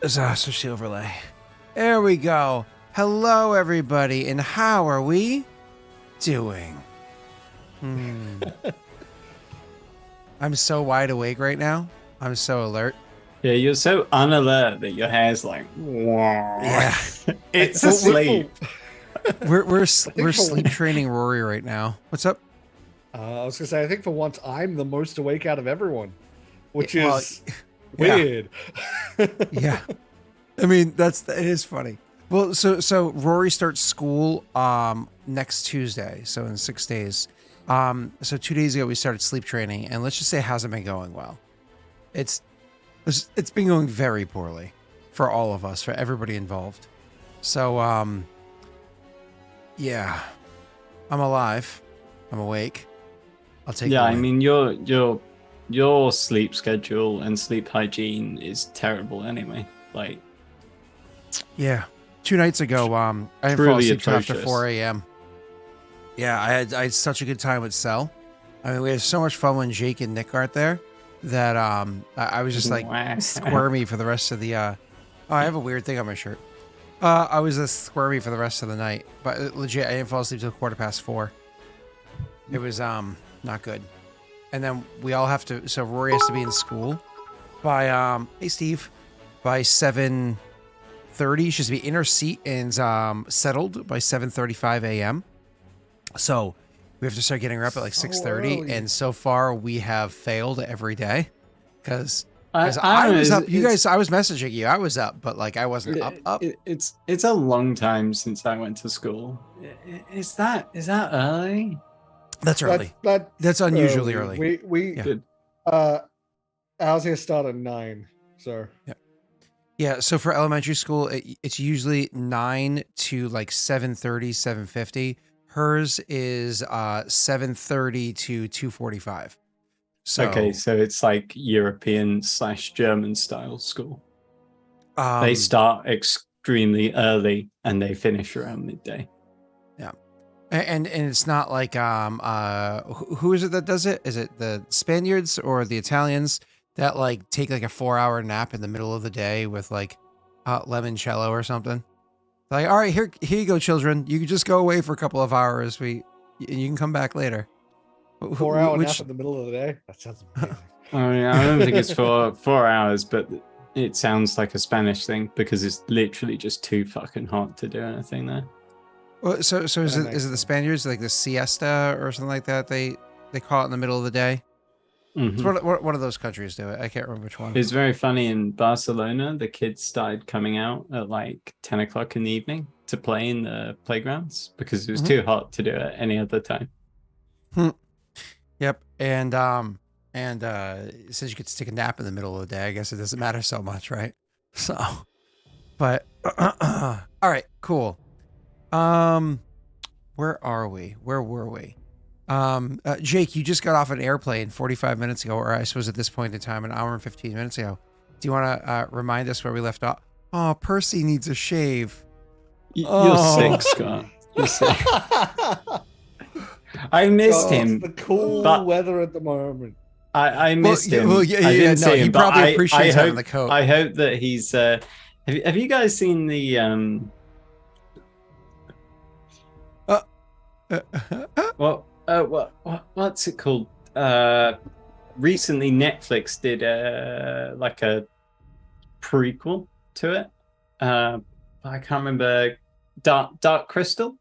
Switch the overlay. There we go. Hello, everybody, and how are we doing? I'm so wide awake right now. I'm so alert. Yeah, you're so unalert that your hair's like, Yeah, it's asleep. We're sleep training Rory right now. What's up? I was gonna say, I think for once I'm the most awake out of everyone, which Well, is weird. Yeah, I mean it is funny. Well, so Rory starts school next Tuesday, so in 6 days. So 2 days ago we started sleep training, and let's just say it hasn't been going well. It's been going very poorly for all of us, for everybody involved. So yeah, I'm alive. I'm awake. I'll take it. Yeah, I mean your sleep schedule and sleep hygiene is terrible anyway. Like, yeah, 2 nights ago, I didn't fall asleep till after 4 a.m. Yeah, I had such a good time with Cell. I mean, we had so much fun when Jake and Nick aren't there that I was just like squirmy for the rest of the. Oh, I have a weird thing on my shirt. I was squirmy for the rest of the night, but legit, I didn't fall asleep till 4:15. It was not good. And then we all have to. So Rory has to be in school by hey Steve, by 7:30. She has to be in her seat and settled by 7:35 a.m. So we have to start getting her up at like 6:30, and so far we have failed every day because I was up. I was messaging you. I was up, but like I wasn't up. It's a long time since I went to school. Is that early? That's early. That's unusually early. Ours here start at 9. So yeah. So for elementary school, it's usually 9 to like 7:30, 7:50. Hers is 7:30 to 2:45. So okay, so it's like European/German style school. They start extremely early and they finish around midday. Yeah, and it's not like who is it that does it? Is it the Spaniards or the Italians that like take like a 4-hour nap in the middle of the day with like limoncello or something? Like, all right, here you go, children. You can just go away for a couple of hours. You can come back later. 4-hour nap in the middle of the day. That sounds amazing. I don't think it's for 4 hours, but it sounds like a Spanish thing because it's literally just too fucking hot to do anything there. Well, so is it the Spaniards, like the siesta or something like that? They call it in the middle of the day. Mm-hmm. So what of those countries do it? I can't remember which one. It's very funny. In Barcelona, the kids started coming out at like 10 o'clock in the evening to play in the playgrounds because it was too hot to do it any other time. Yep, and since you get to take a nap in the middle of the day, I guess it doesn't matter so much, right? So, but all right, cool. Where are we? Where were we? Jake, you just got off an airplane 45 minutes ago, or I suppose at this point in time, an hour and 15 minutes ago. Do you want to remind us where we left off? Oh, Percy needs a shave. You're sick, Scott. You're sick. I missed him. It's the cool weather at the moment. I missed him. Well, yeah, no, he probably appreciates having the coat. I hope that he's. Have you guys seen the what's it called? Recently, Netflix did like a prequel to it. I can't remember. Dark Crystal.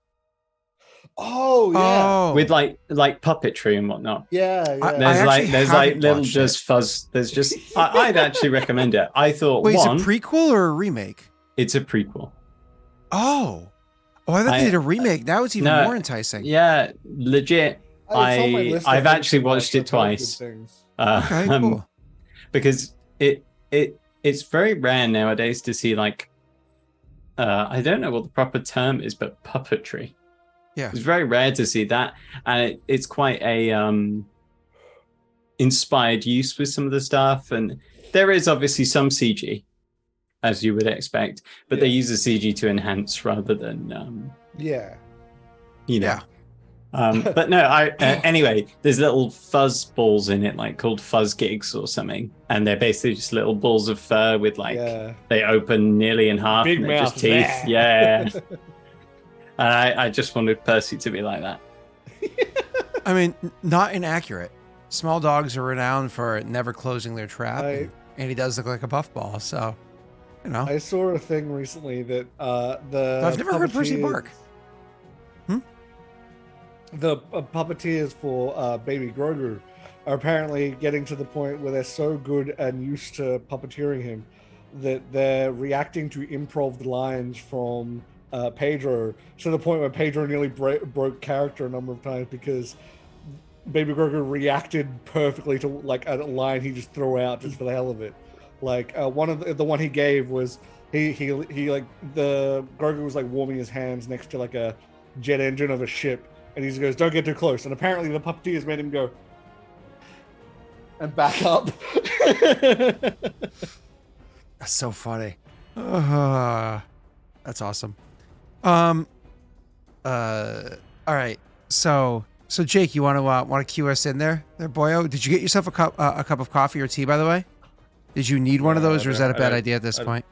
Oh yeah, with like puppetry and whatnot. Yeah. There's like little just fuzz. There's just I'd actually recommend it. I thought, wait, is it a prequel or a remake? It's a prequel. Oh, I thought they did a remake. Now it's even more enticing. Yeah, legit. I've actually watched it twice. Okay, cool. Because it's very rare nowadays to see like I don't know what the proper term is, but puppetry. Yeah, it's very rare to see that, and it's quite a inspired use with some of the stuff, and there is obviously some CG, as you would expect, but they use the CG to enhance rather than But no, anyway, there's little fuzz balls in it, like called fuzz gigs or something, and they're basically just little balls of fur with like they open nearly in half, Big and they're mouth. just teeth. Yeah. And I just wanted Percy to be like that. I mean, not inaccurate. Small dogs are renowned for never closing their trap, and he does look like a puffball. So, you know. I saw a thing recently that I've never heard Percy bark. The puppeteers for Baby Grogu are apparently getting to the point where they're so good and used to puppeteering him that they're reacting to improv lines from Pedro to the point where Pedro nearly broke character a number of times because Baby Grogu reacted perfectly to like a line he just threw out just for the hell of it. Like one of the one he gave was he like the Grogu was like warming his hands next to like a jet engine of a ship, and he goes, "Don't get too close." And apparently the puppeteers made him go and back up. That's so funny. That's awesome. All right. So Jake, you want to cue us in there, boyo? Did you get yourself a cup of coffee or tea, by the way? Did you need one of those, or is that a bad idea at this point?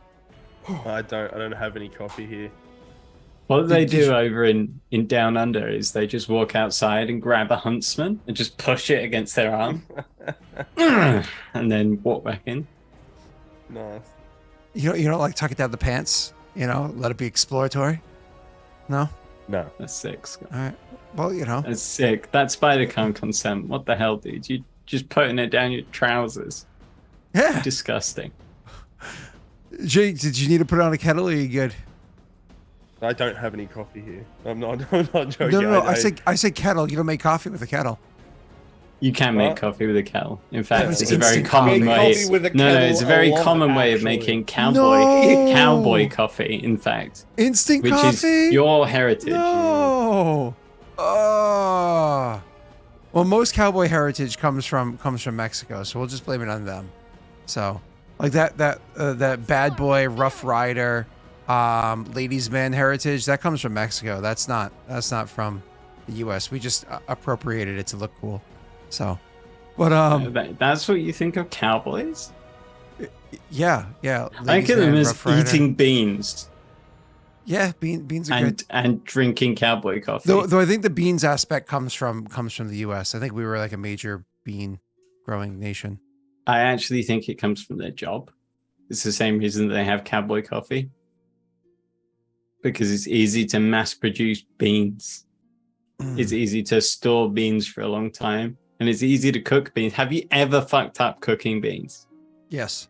I don't have any coffee here. What they do over in Down Under is they just walk outside and grab a huntsman and just push it against their arm, and then walk back in. Nice. You don't like tuck it down the pants? You know, let it be exploratory. No. That's sick, Scott. All right. Well, you know. That's sick. That spider can't consent. What the hell, dude? You just putting it down your trousers. Yeah. Disgusting. Jake, did you need to put on a kettle, or are you good? I don't have any coffee here. I'm not joking. No. I say kettle. You don't make coffee with a kettle. You can make coffee with a kettle. In fact, Yeah, it's a very common way. It's a very common way of making cowboy coffee. In fact, instant which coffee, is your heritage. No. Oh. Well, most cowboy heritage comes from Mexico, so we'll just blame it on them. So, like that bad boy, Rough Rider, ladies' man heritage that comes from Mexico. That's not from the U.S. We just appropriated it to look cool. So, but that's what you think of cowboys? Yeah. I think of them as eating beans. Yeah, beans are good. And drinking cowboy coffee. Though I think the beans aspect comes from the U.S. I think we were like a major bean growing nation. I actually think it comes from their job. It's the same reason they have cowboy coffee. Because it's easy to mass produce beans. It's easy to store beans for a long time. And it's easy to cook beans. Have you ever fucked up cooking beans? Yes.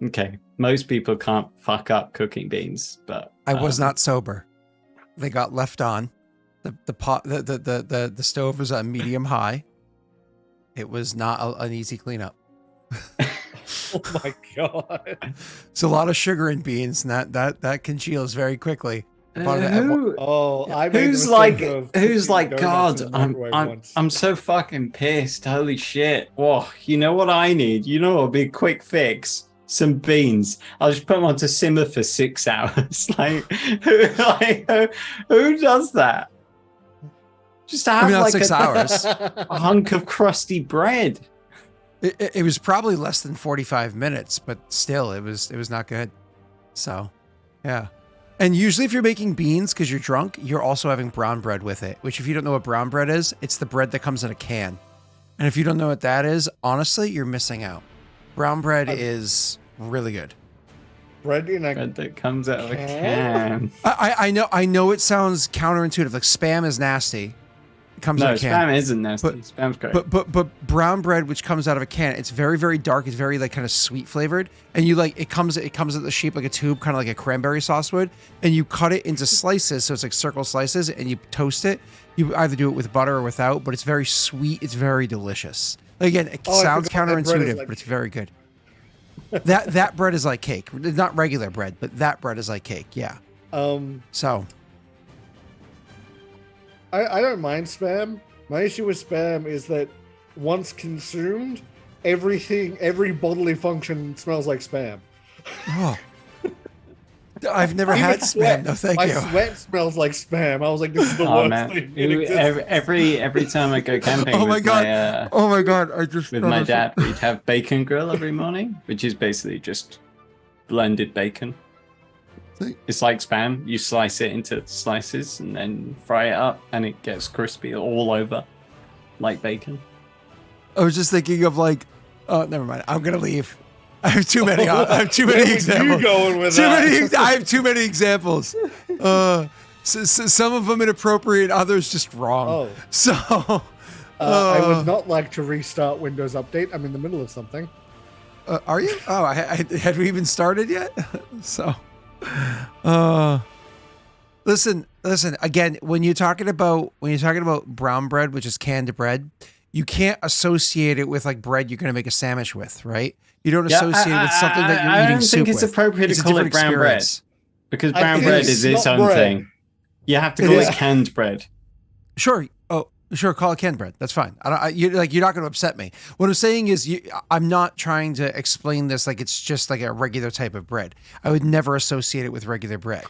Okay. Most people can't fuck up cooking beans, but I was not sober. They got left on. The pot the stove was on medium high. It was not an easy cleanup. Oh my god. It's a lot of sugar in beans, and that congeals very quickly. Who's like, God, I'm so fucking pissed. Holy shit. Whoa, you know what I need? You know what would be a quick fix? Some beans. I'll just put them on to simmer for 6 hours. Who does that? Just have 6 hours. A hunk of crusty bread. It was probably less than 45 minutes, but still, it was not good. So, yeah. And usually if you're making beans because you're drunk, you're also having brown bread with it, which if you don't know what brown bread is, it's the bread that comes in a can. And if you don't know what that is, honestly, you're missing out. Brown bread is really good. Bread that comes out of a can. I know it sounds counterintuitive. Like spam is nasty. It comes out of a can. Spam isn't nasty. Spam's great. But brown bread, which comes out of a can, it's very, very dark. It's very like kind of sweet flavored, and you like it comes in the shape like a tube, kind of like a cranberry sauce would, and you cut it into slices, so it's like circle slices, and you toast it. You either do it with butter or without, but it's very sweet. It's very delicious. Like, again, it sounds counterintuitive, but it's very good. That bread is like cake. Not regular bread, but that bread is like cake. Yeah. So. I don't mind spam. My issue with spam is that once consumed, every bodily function smells like spam. Oh. I've never had spam. No, thank you. My sweat smells like spam. I was like, this is the worst thing. Every time I go camping oh my with god! Oh my god! I just with my dad, we'd have bacon grill every morning, which is basically just blended bacon. It's like spam. You slice it into slices and then fry it up, and it gets crispy all over, like bacon. I was just thinking of like, oh, never mind. I'm gonna leave. I have too many. I have too many examples. You going with I have too many examples. Some of them inappropriate, others just wrong. Oh. So, I would not like to restart Windows Update. I'm in the middle of something. Are you? Oh, had we even started yet? So, listen. Again, when you're talking about brown bread, which is canned bread, you can't associate it with like bread you're going to make a sandwich with, right? You don't associate it with something that you're eating soup with. I don't think it's appropriate to call it brown bread because brown bread is its own thing. You have to call it canned bread. Sure. Oh, sure. Call it canned bread. That's fine. You're not going to upset me. What I'm saying is, I'm not trying to explain this like it's just like a regular type of bread. I would never associate it with regular bread.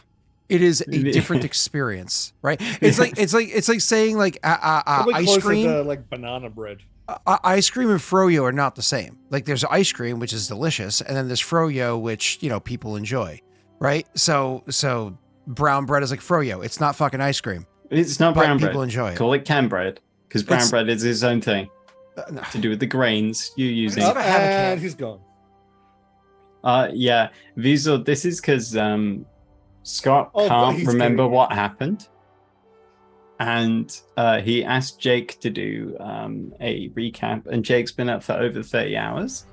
It is a different experience, right? It's like saying like ice cream, to, like banana bread. Ice cream and froyo are not the same. Like there's ice cream, which is delicious, and then there's froyo, which people enjoy, right? So brown bread is like froyo. It's not fucking ice cream. It's not brown bread. People enjoy it. Call it canned bread because brown bread is its own thing to do with the grains you're using. And he's gone. Yeah, Viggo, this is because Scott can't remember what happened. And he asked Jake to do a recap, and Jake's been up for over 30 hours.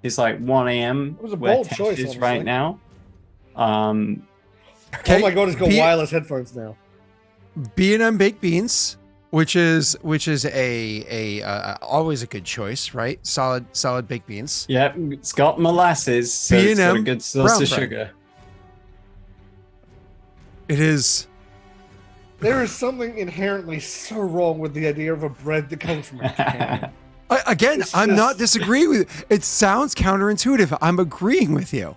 It's like 1 a.m. It was a where bold Tesh choice, is honestly. right now. Oh my god, he's got wireless headphones now. B&M baked beans, which is a always a good choice, right? Solid baked beans. Yeah, it's got molasses, so it's got a good source of sugar. It is. There is something inherently so wrong with the idea of a bread that comes from a can. I'm not disagreeing with you. It sounds counterintuitive. I'm agreeing with you.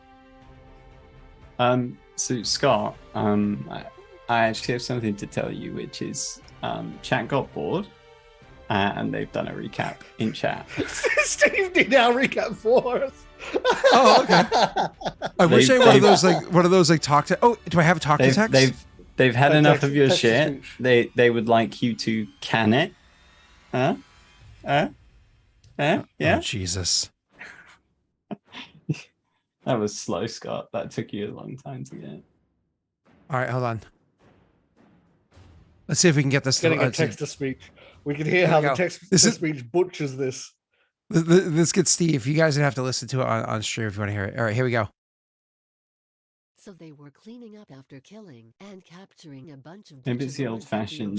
So Scott, I actually have something to tell you, which is chat got bored, and they've done a recap in chat. Steve did our recap for us. Oh, okay. I wish I had one of those talk to. Oh, do I have a talk to text? They've had enough of your shit. They would like you to can it. Yeah. Oh, Jesus. That was slow, Scott. That took you a long time to get. All right, hold on. Let's see if we can get this. Getting a text to speech. We can hear how the text to speech butchers this. Let's get Steve. You guys would have to listen to it on stream if you want to hear it. All right, here we go. So they were cleaning up after killing and capturing a bunch of. Maybe it's the old-fashioned.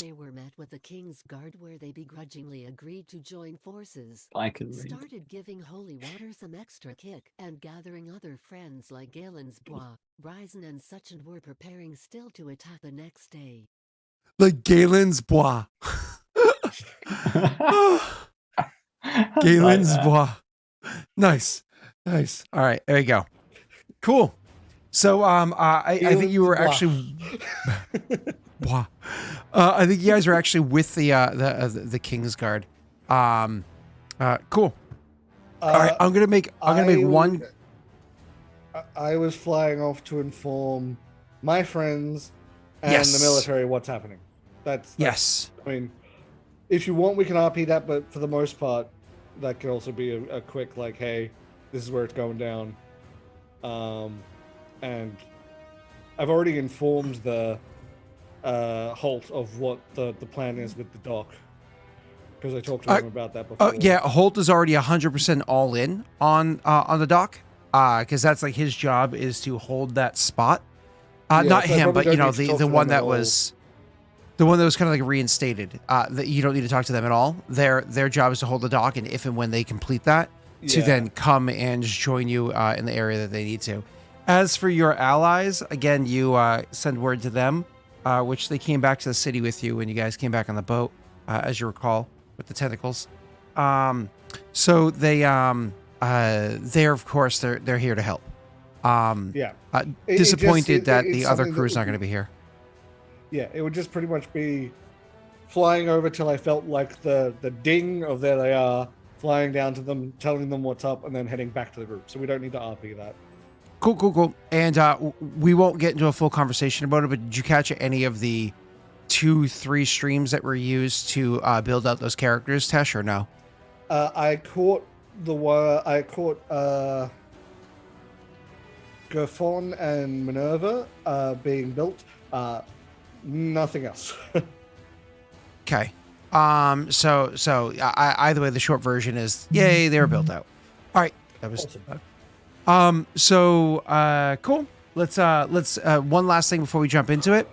They were met with the king's guard, where they begrudgingly agreed to join forces. I can read. Started giving holy water some extra kick and gathering other friends like Galen's Bois, Bryson, and such, and were preparing still to attack the next day. Like Galen's Bois. Galen's Bois. Nice. All right, there you go. Cool. So I think you were actually I think you guys were actually with the King's Guard. Cool. All right, I'm gonna make one. I was flying off to inform my friends and the military what's happening. That's yes. I mean, if you want, we can RP that, but for the most part, that could also be a quick like, hey, this is where it's going down. And I've already informed the Holt of what the plan is with the dock, because I talked to him about that before. Yeah, Holt is already 100% all in on the dock, because that's like his job is to hold that spot. Not so him, but the one that was kind of like reinstated. That you don't need to talk to them at all. Their job is to hold the dock, and if and when they complete that, to then come and join you in the area that they need to. As for your allies, again, you send word to them, which they came back to the city with you when you guys came back on the boat, as you recall, with the tentacles. So they're of course they're here to help. Disappointed that the other crew's not going to be here. Yeah, it would just pretty much be flying over till I felt like the ding of there they are, flying down to them, telling them what's up, and then heading back to the group. So we don't need to RP that. Cool. And we won't get into a full conversation about it, but did you catch any of the 2-3 streams that were used to build out those characters, Tesh, or no? I caught Gerfon and Minerva being built. Nothing else. Okay. So either way, the short version is, yay, they were built out. All right. That was awesome. Cool. Let's one last thing before we jump into it.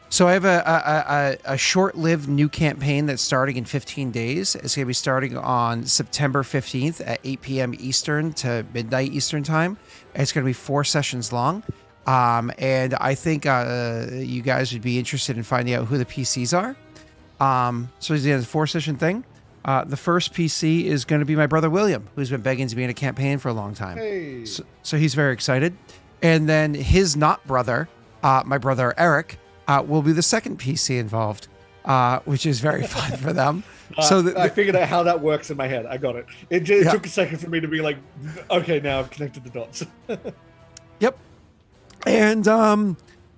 So I have a short-lived new campaign that's starting in 15 days. It's going to be starting on September 15th at 8 p.m. Eastern to midnight Eastern time. It's going to be 4 sessions long. And I think you guys would be interested in finding out who the PCs are. So it's a 4-session thing. The first PC is going to be my brother William, who's been begging to be in a campaign for a long time. Hey. So he's very excited. And then his not brother, my brother Eric, will be the second PC involved, which is very fun for them. I figured out how that works in my head. I got it. It took a second for me to be like, okay, now I've connected the dots. Yep. And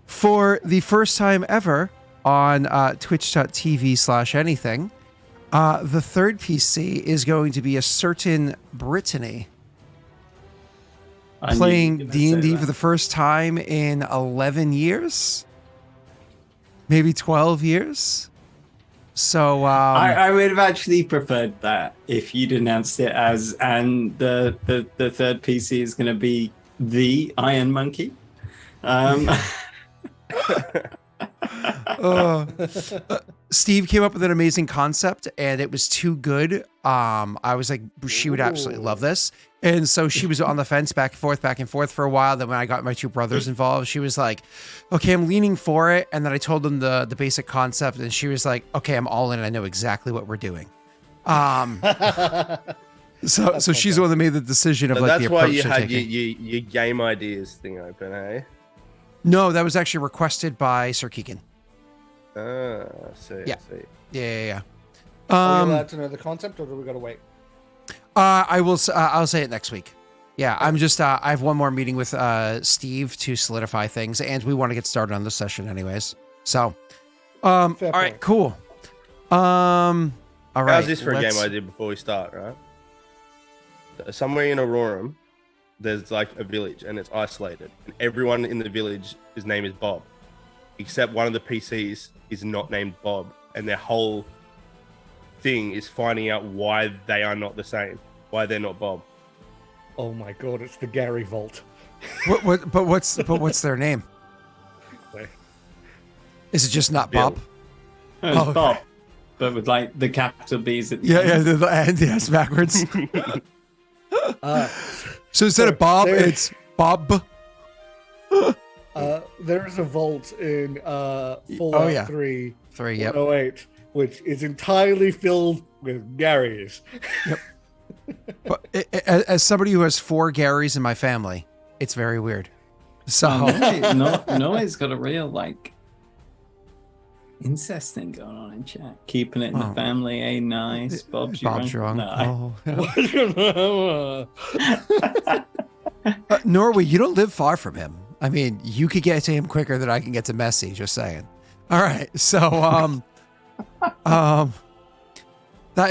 for the first time ever on twitch.tv/anything, the third PC is going to be a certain Brittany playing D&D for the first time in 11 years, maybe 12 years. So I would have actually preferred that if you'd announced it as, and the third PC is going to be the Iron Monkey. Steve came up with an amazing concept, and it was too good. I was like, she would absolutely love this. And so she was on the fence back and forth for a while. Then when I got my 2 brothers involved, she was like, okay, I'm leaning for it. And then I told them the basic concept, and she was like, okay, I'm all in. I know exactly what we're doing. So she's the one that made the decision of that's the why approach you had taking. your game ideas thing open, eh? No, that was actually requested by Sir Keegan. I see. Yeah. Are we allowed to know the concept, or do we got to wait? I will. I'll say it next week. Yeah, I'm just. I have one more meeting with Steve to solidify things, and we want to get started on this session, anyways. So, all right, cool. All right. How's this for a game idea before we start? Right. Somewhere in Aurorum, there's like a village, and it's isolated, and everyone in the village, his name is Bob, except one of the PCs is not named Bob, and their whole thing is finding out why they are not the same, why they're not Bob. Oh my god, it's the Gary Vault. But what's their name? Is it just not Bill. Bob? It's Bob, but with like the capital B's at the end. The end, yes, backwards. So instead of Bob, it's Bob. There is a vault in Fallout 3, 108, which is entirely filled with Garys. Yep. But as somebody who has 4 Garys in my family, it's very weird. So Noah's got a real like incest thing going on in chat. Keeping it in the family, nice. Bob's wrong. No. Norway, you don't live far from him. I mean, you could get to him quicker than I can get to Messi, just saying. All right. So that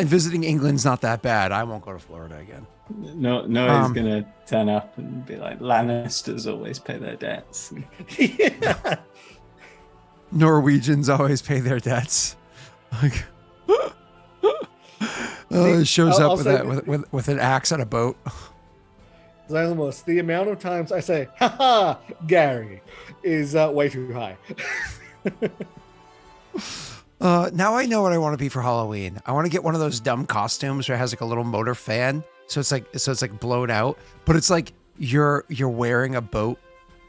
and visiting England's not that bad. I won't go to Florida again. Noah's gonna turn up and be like, Lannisters always pay their debts. Yeah. Norwegians always pay their debts. Shows up with an axe on a boat. Xylamos, the amount of times I say, haha, Gary, is way too high. Now I know what I want to be for Halloween. I want to get one of those dumb costumes where it has like a little motor fan. So it's like blown out, but it's like you're wearing a boat.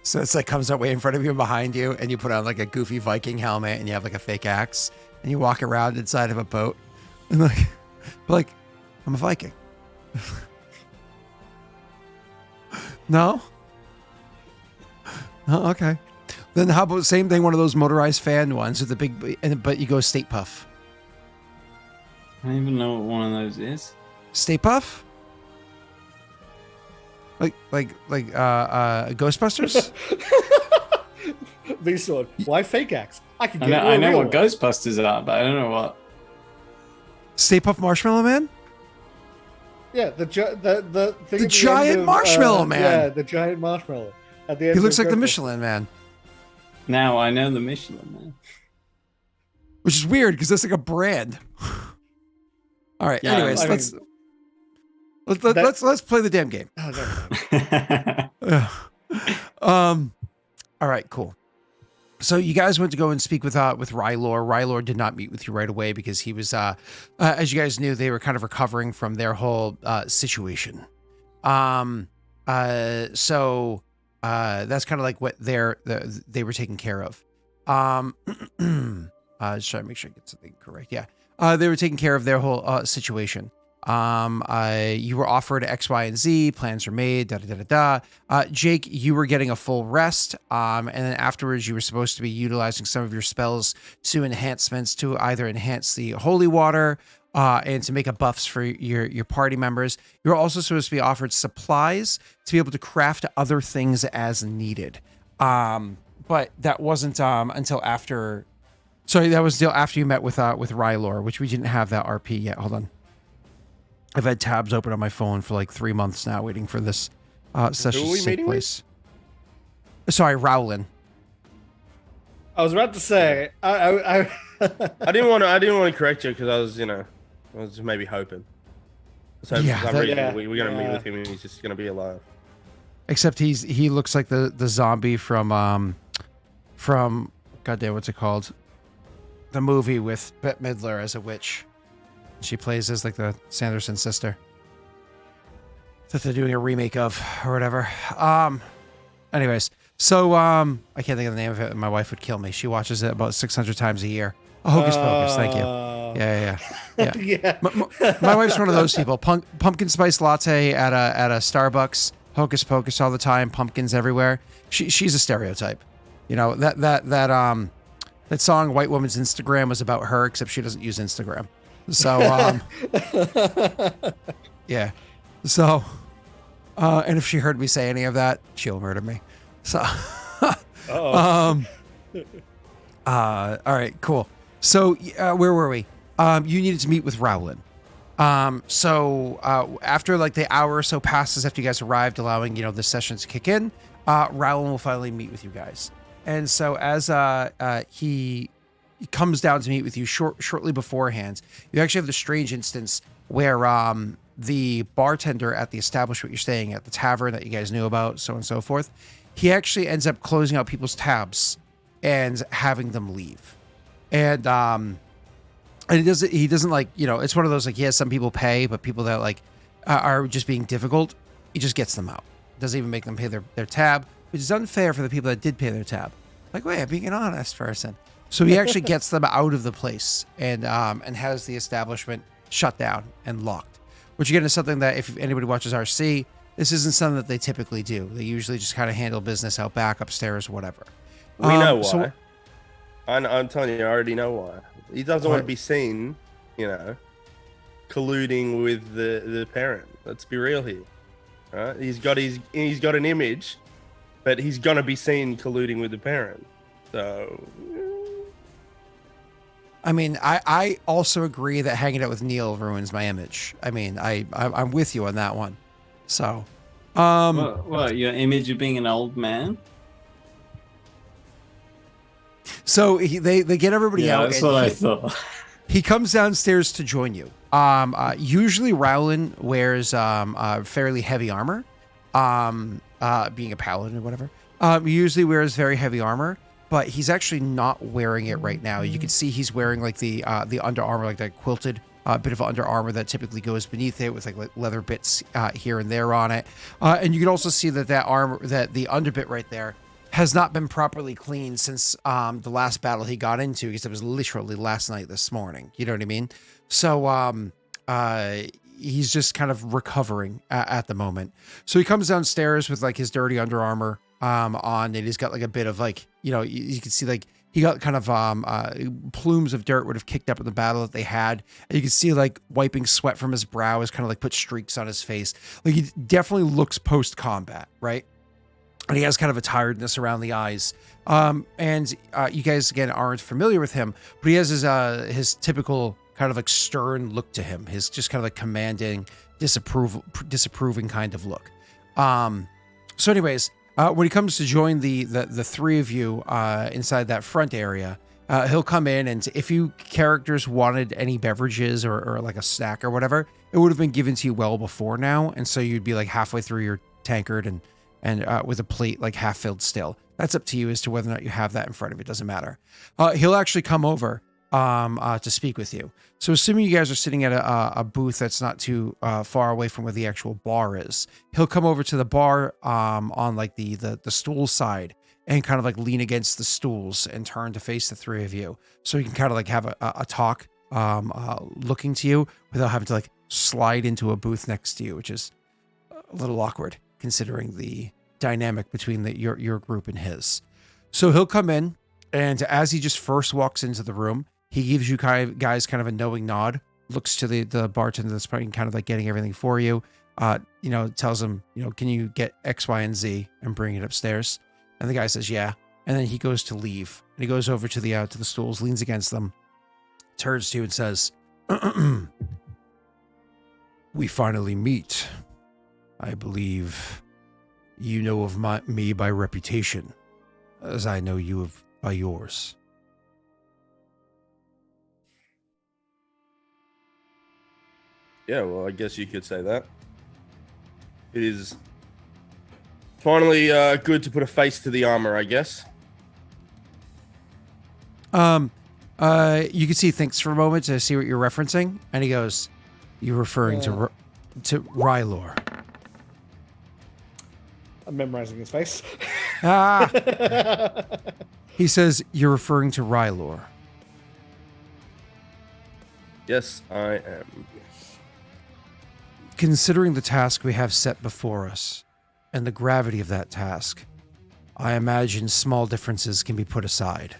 So it's like comes out way in front of you and behind you, and you put on like a goofy Viking helmet, and you have like a fake axe, and you walk around inside of a boat, and like I'm a Viking. No? Oh, okay. Then how about same thing, one of those motorized fan ones with the big, but you go State Puff. I don't even know what one of those is. Stay Puff? Like Ghostbusters? V-Sword. Why fake axe? I can I get know what Ghostbusters are, but I don't know what. Stay Puff Marshmallow Man? Yeah, the thing The giant marshmallow man. Yeah, the giant marshmallow. At the end He looks of like the Ghostbusters. Michelin Man. Now I know the Michelin Man. Which is weird because that's like a brand. All right. Yeah, anyways, I let's play the damn game. Oh, never mind. All right, cool. So you guys went to go and speak with Rylor. Rylor did not meet with you right away because he was, as you guys knew, they were kind of recovering from their whole situation. So that's kind of like what they were taking care of. Just trying to make sure I get something correct. Yeah. They were taking care of their whole situation. You were offered X, Y, and Z. Plans were made. Jake, you were getting a full rest. And then afterwards, you were supposed to be utilizing some of your spells to enhancements to either enhance the holy water, and to make a buffs for your party members. You were also supposed to be offered supplies to be able to craft other things as needed. But that wasn't until after. Sorry, that was still after you met with Rylor, which we didn't have that RP yet. Hold on. I've had tabs open on my phone for like 3 months now, waiting for this session to take place. Sorry, Rowlin. I was about to say, I didn't want to correct you because I was just maybe hoping. So Yeah, we're gonna meet with him and he's just gonna be alive. Except he looks like the zombie from goddamn, what's it called? The movie with Bette Midler as a witch. She plays as like the Sanderson sister that they're doing a remake of or whatever. Anyways, so I can't think of the name of it. My wife would kill me. She watches it about 600 times a year. Oh, Hocus Pocus. Thank you. Yeah. yeah. My wife's one of those people. Pumpkin spice latte at a Starbucks. Hocus Pocus all the time. Pumpkins everywhere. She's a stereotype. You know, that song White Woman's Instagram was about her, except she doesn't use Instagram. So yeah. So and if she heard me say any of that, she'll murder me. So all right, cool. So where were we? You needed to meet with Rowlin. So after like the hour or so passes after you guys arrived, allowing the sessions to kick in, Rowlin will finally meet with you guys. And so as he comes down to meet with you shortly beforehand, you actually have the strange instance where the bartender at the establishment you're staying at, the tavern that you guys knew about, so on and so forth, he actually ends up closing out people's tabs and having them leave. And he doesn't like, it's one of those, like, some people pay, but people that like are just being difficult, he just gets them out. Doesn't even make them pay their tab, which is unfair for the people that did pay their tab. Like, wait, I'm being an honest person. So he actually gets them out of the place and has the establishment shut down and locked. Which again is something that if anybody watches RC, this isn't something that they typically do. They usually just kind of handle business out back, upstairs, whatever. We know why. I'm telling you, I already know why. He doesn't want to be seen, colluding with the parent. Let's be real here. Right? He's got an image, but he's gonna be seen colluding with the parent. So I mean, I also agree that hanging out with Neil ruins my image. I mean, I'm with you on that one. So, what, your image of being an old man? So they get everybody out. That's what I thought. He comes downstairs to join you. Usually Rowlin wears fairly heavy armor, being a paladin or whatever. He usually wears very heavy armor, but he's actually not wearing it right now. You can see he's wearing like the under armor, like that quilted bit of under armor that typically goes beneath it with like leather bits here and there on it. And you can also see that armor, that the underbit right there, has not been properly cleaned since the last battle he got into, because it was literally last night, this morning. You know what I mean? So he's just kind of recovering at the moment. So he comes downstairs with like his dirty Under Armour on, and he's got like a bit of like, you can see like he got kind of plumes of dirt would have kicked up in the battle that they had. And you can see like wiping sweat from his brow has kind of like put streaks on his face. Like he definitely looks post-combat, right? And he has kind of a tiredness around the eyes. And you guys, again, aren't familiar with him, but he has his typical kind of like stern look to him. His just kind of like commanding, disapproving kind of look. So anyways, when he comes to join the three of you inside that front area, he'll come in, and if you characters wanted any beverages or like a snack or whatever, it would have been given to you well before now. And so you'd be like halfway through your tankard and with a plate like half filled still. That's up to you as to whether or not you have that in front of you. It doesn't matter. He'll actually come over to speak with you. So assuming you guys are sitting at a booth that's not too far away from where the actual bar is, he'll come over to the bar on like the stool side and kind of like lean against the stools and turn to face the three of you. So he can kind of like have a talk looking to you without having to like slide into a booth next to you, which is a little awkward considering the dynamic between your group and his. So he'll come in, and as he just first walks into the room, he gives you guys kind of a knowing nod, looks to the bartender that's probably kind of like getting everything for you, tells him, can you get X, Y, and Z and bring it upstairs? And the guy says, yeah. And then he goes to leave, and he goes over to the stools, leans against them, turns to you and says, we finally meet. I believe you know of me by reputation, as I know you by yours. Yeah, well, I guess you could say that. It is finally good to put a face to the armor, I guess. You can see he thinks for a moment to see what you're referencing, and he goes, "You're referring to Rylor." I'm memorizing his face. He says, "You're referring to Rylor." Yes, I am. Considering the task we have set before us and the gravity of that task, I imagine small differences can be put aside.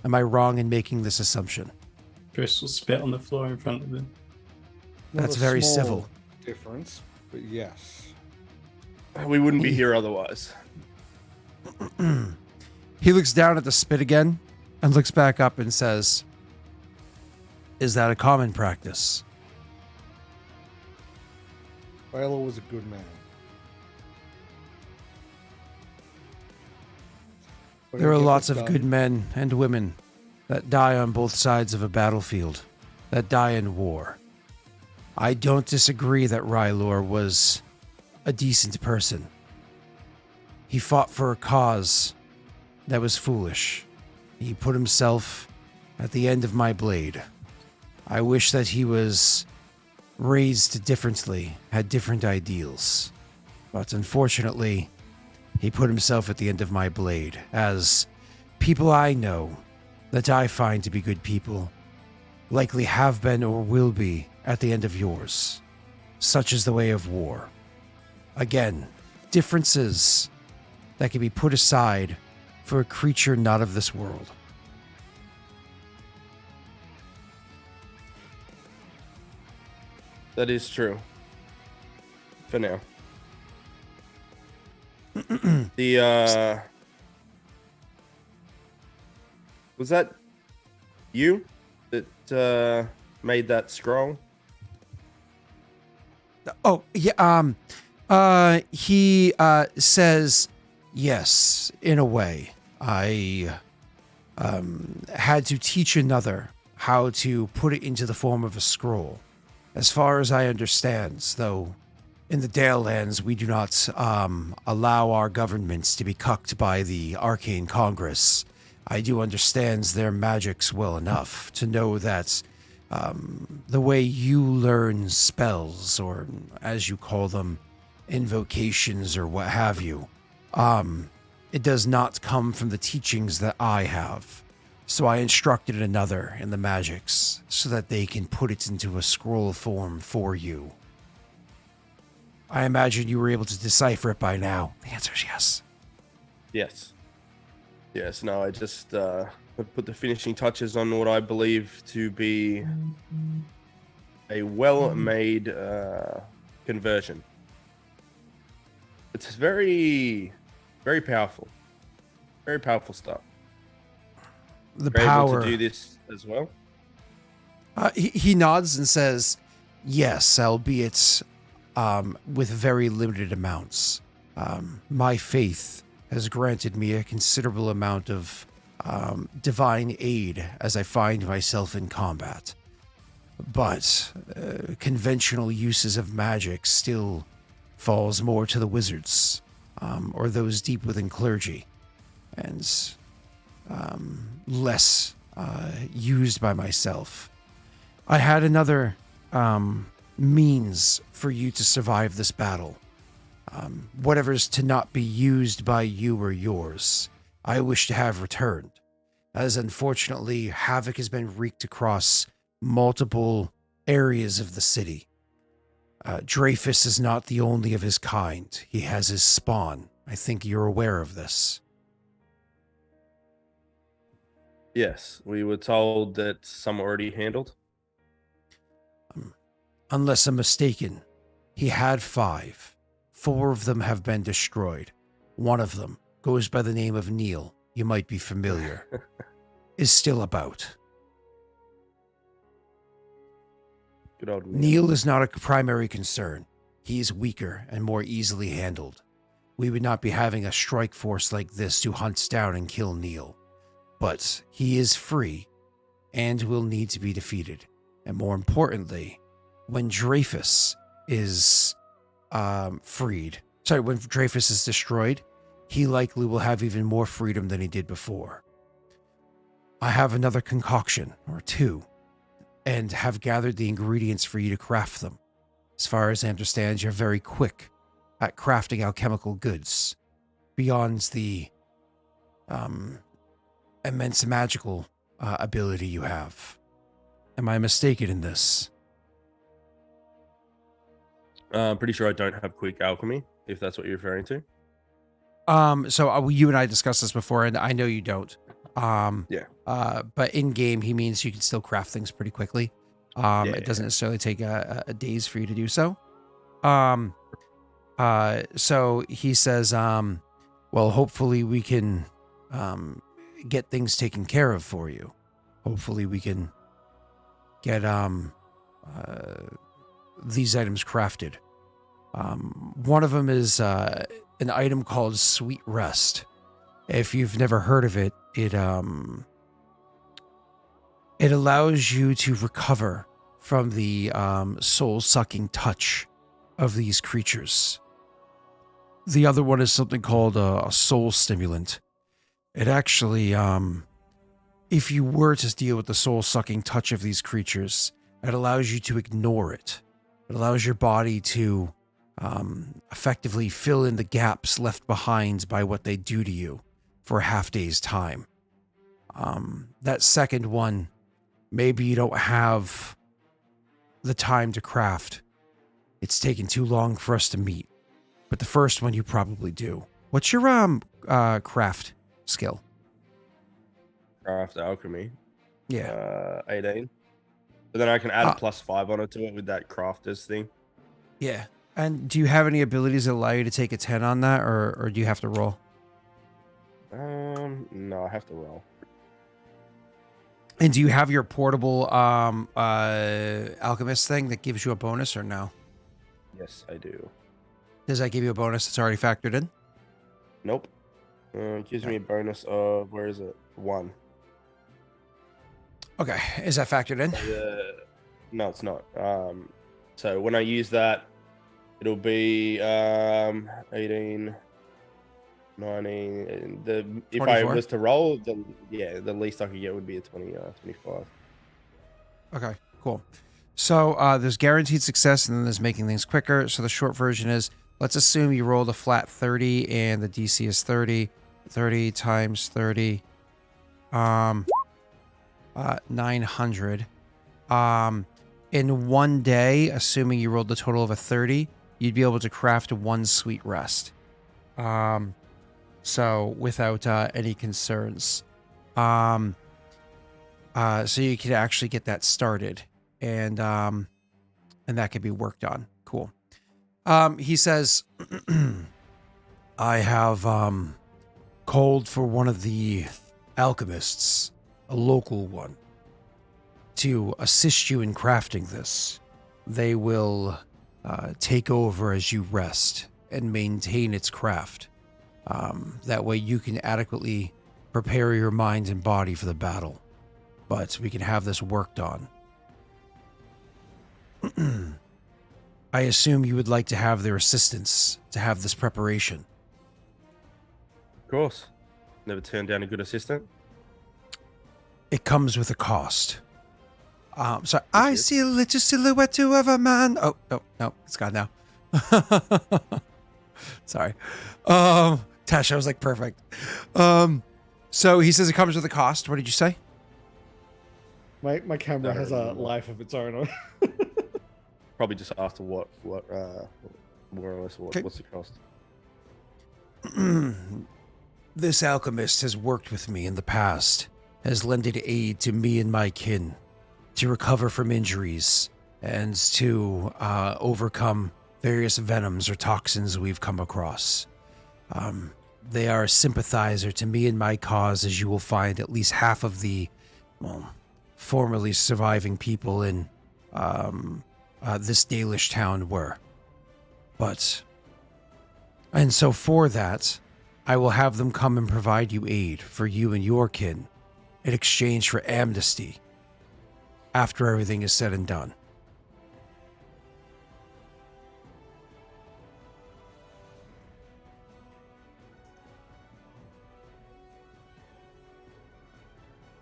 Am I wrong in making this assumption? Chris will spit on the floor in front of him. That's very civil. Difference, but yes. We wouldn't be here otherwise. He looks down at the spit again and looks back up and says, "Is that a common practice?" Viola was a good man. There are lots of good men and women that die on both sides of a battlefield, that die in war. I don't disagree that Rylor was a decent person. He fought for a cause that was foolish. He put himself at the end of my blade. I wish that he was raised differently, had different ideals. But unfortunately, he put himself at the end of my blade, as people I know that I find to be good people likely have been or will be at the end of yours. Such is the way of war. Again, differences that can be put aside for a creature not of this world. That is true. For now. Was that you that made that scroll? Oh, yeah, he says yes, in a way. I had to teach another how to put it into the form of a scroll. As far as I understand, though, in the Dale lands, we do not allow our governments to be cucked by the Arcane Congress. I do understand their magics well enough to know that the way you learn spells, or as you call them, invocations or what have you, it does not come from the teachings that I have. So I instructed another in the magics so that they can put it into a scroll form for you I imagine you were able to decipher it by now. The answer is yes. Yes. Yes, no, I just put the finishing touches on what I believe to be a well-made conversion. It's very, very powerful. Very powerful stuff. The You're power. able to do this as well? He nods and says, yes, albeit with very limited amounts. My faith has granted me a considerable amount of divine aid as I find myself in combat. But conventional uses of magic still falls more to the wizards or those deep within clergy, and less used by myself. I had another means for you to survive this battle. Whatever's to not be used by you or yours, I wish to have returned, as unfortunately havoc has been wreaked across multiple areas of the city. Dreyfus is not the only of his kind. He has his spawn. I think you're aware of this. Yes, we were told that some already handled. Unless I'm mistaken, he had 5. 4 of them have been destroyed. One of them goes by the name of Neil. You might be familiar. Is still about. Good old Neil is not a primary concern. He is weaker and more easily handled. We would not be having a strike force like this to hunt down and kill Neil. But he is free and will need to be defeated. And more importantly, when Dreyfus is when Dreyfus is destroyed, he likely will have even more freedom than he did before. I have another concoction, or 2, and have gathered the ingredients for you to craft them. As far as I understand, you're very quick at crafting alchemical goods, beyond the immense magical ability you have. Am I mistaken in this? Pretty sure I don't have quick alchemy, if that's what you're referring to. So you and I discussed this before, and I know you don't. Yeah. But in game, he means you can still craft things pretty quickly. It doesn't necessarily take a days for you to do so. So he says, well, hopefully we can get things taken care of for you. Hopefully we can get these items crafted. One of them is an item called Sweet Rest. If you've never heard of it, it allows you to recover from the soul-sucking touch of these creatures. The other one is something called a soul stimulant. It actually, if you were to deal with the soul-sucking touch of these creatures, it allows you to ignore it. It allows your body to effectively fill in the gaps left behind by what they do to you for a half day's time. That second one, maybe you don't have the time to craft. It's taken too long for us to meet. But the first one you probably do. What's your craft skill? Craft alchemy. Yeah. 18. But then I can add a +5 on it to it with that crafters thing. Yeah. And do you have any abilities that allow you to take a 10 on that, or do you have to roll? No, I have to roll. And do you have your portable alchemist thing that gives you a bonus, or no? Yes, I do. Does that give you a bonus that's already factored in? Nope. It gives me a bonus of, where is it? 1. Okay. Is that factored in? No, it's not. So when I use that, it'll be 18, 19. If 24? I was to roll, the least I could get would be a 25. Okay, cool. So there's guaranteed success, and then there's making things quicker. So the short version is, let's assume you rolled a flat 30 and the DC is 30. 30 times 30. 900. In one day, assuming you rolled the total of a 30, you'd be able to craft 1 sweet rest. So without any concerns. So you can actually get that started, and that can be worked on. Cool. He says, I have called for one of the alchemists, a local one, to assist you in crafting this. They will take over as you rest and maintain its craft. That way you can adequately prepare your mind and body for the battle. But we can have this worked on. I assume you would like to have their assistance to have this preparation. Of course. Never turned down a good assistant. It comes with a cost. So I see a little silhouette of a man. Oh, no, it's gone now. Sorry. Tasha was like, perfect. So he says it comes with a cost. What did you say? My camera has a life of its own. Probably just after what more or less what's the cost? This alchemist has worked with me in the past, has lended aid to me and my kin to recover from injuries and to overcome various venoms or toxins we've come across. They are a sympathizer to me and my cause, as you will find at least half of the, formerly surviving people in this Daelish town were. And so for that, I will have them come and provide you aid for you and your kin in exchange for amnesty after everything is said and done.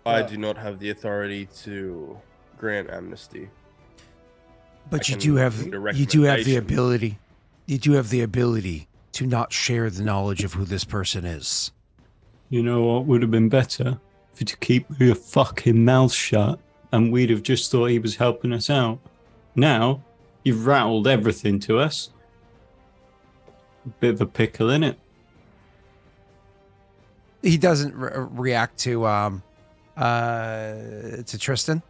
I do not have the authority to grant amnesty. But you do have the ability. You do have the ability to not share the knowledge of who this person is. You know what would have been better? For you to keep your fucking mouth shut, and we'd have just thought he was helping us out. Now, you've rattled everything to us. Bit of a pickle, innit? He doesn't react to Tristan.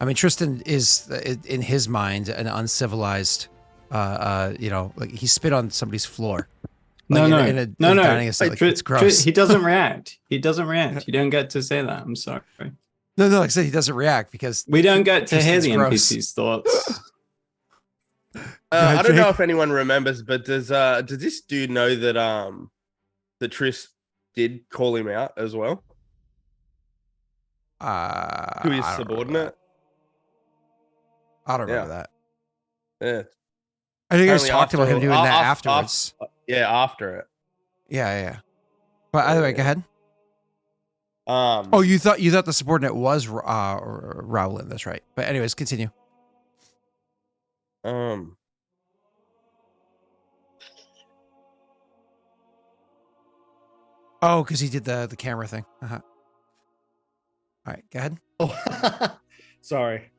I mean, Tristan is, in his mind, an uncivilized, like he spit on somebody's floor. Like no. It's gross. He doesn't react. He doesn't react. You don't get to say that. I'm sorry. No, like I said, he doesn't react because we don't get to hear the gross. NPC's thoughts. I don't know if anyone remembers, but does this dude know that that Tris did call him out as well? To his subordinate? I don't remember that. Yeah. I think I just talked about him doing that afterwards. After it. Yeah. But either way, go ahead. You thought the subordinate was Rowland, that's right. But anyways, continue. Oh, because he did the camera thing. All right, go ahead. Oh, sorry.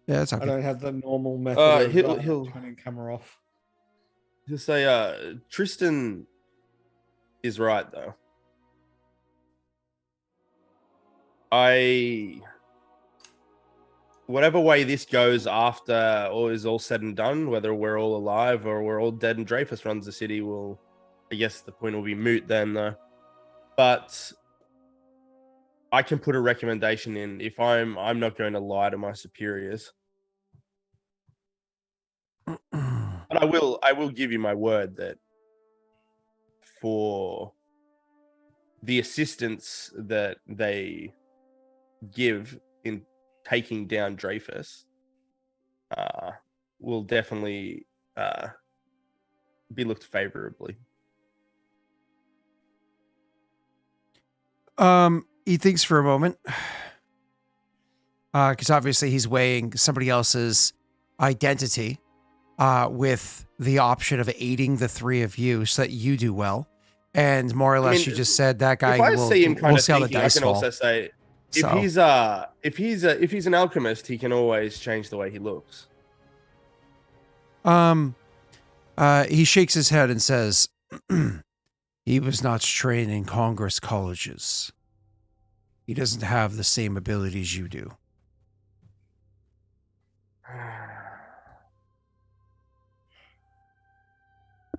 Yeah, that's okay. I don't have the normal method he'll turning camera off. He'll say, Tristan is right, though. Whatever way this goes after all is all said and done, whether we're all alive or we're all dead and Dreyfus runs the city, I guess the point will be moot then, though. But I can put a recommendation in if I'm not going to lie to my superiors. But I will give you my word that for the assistance that they give in taking down Dreyfus, will definitely be looked favorably. He thinks for a moment, because obviously he's weighing somebody else's identity with the option of aiding the three of you so that you do well. And more or less, you just said that guy will see him kind of see how the dice fall. I can also say, if he's an alchemist, he can always change the way he looks. He shakes his head and says, he was not trained in Congress colleges. He doesn't have the same abilities you do.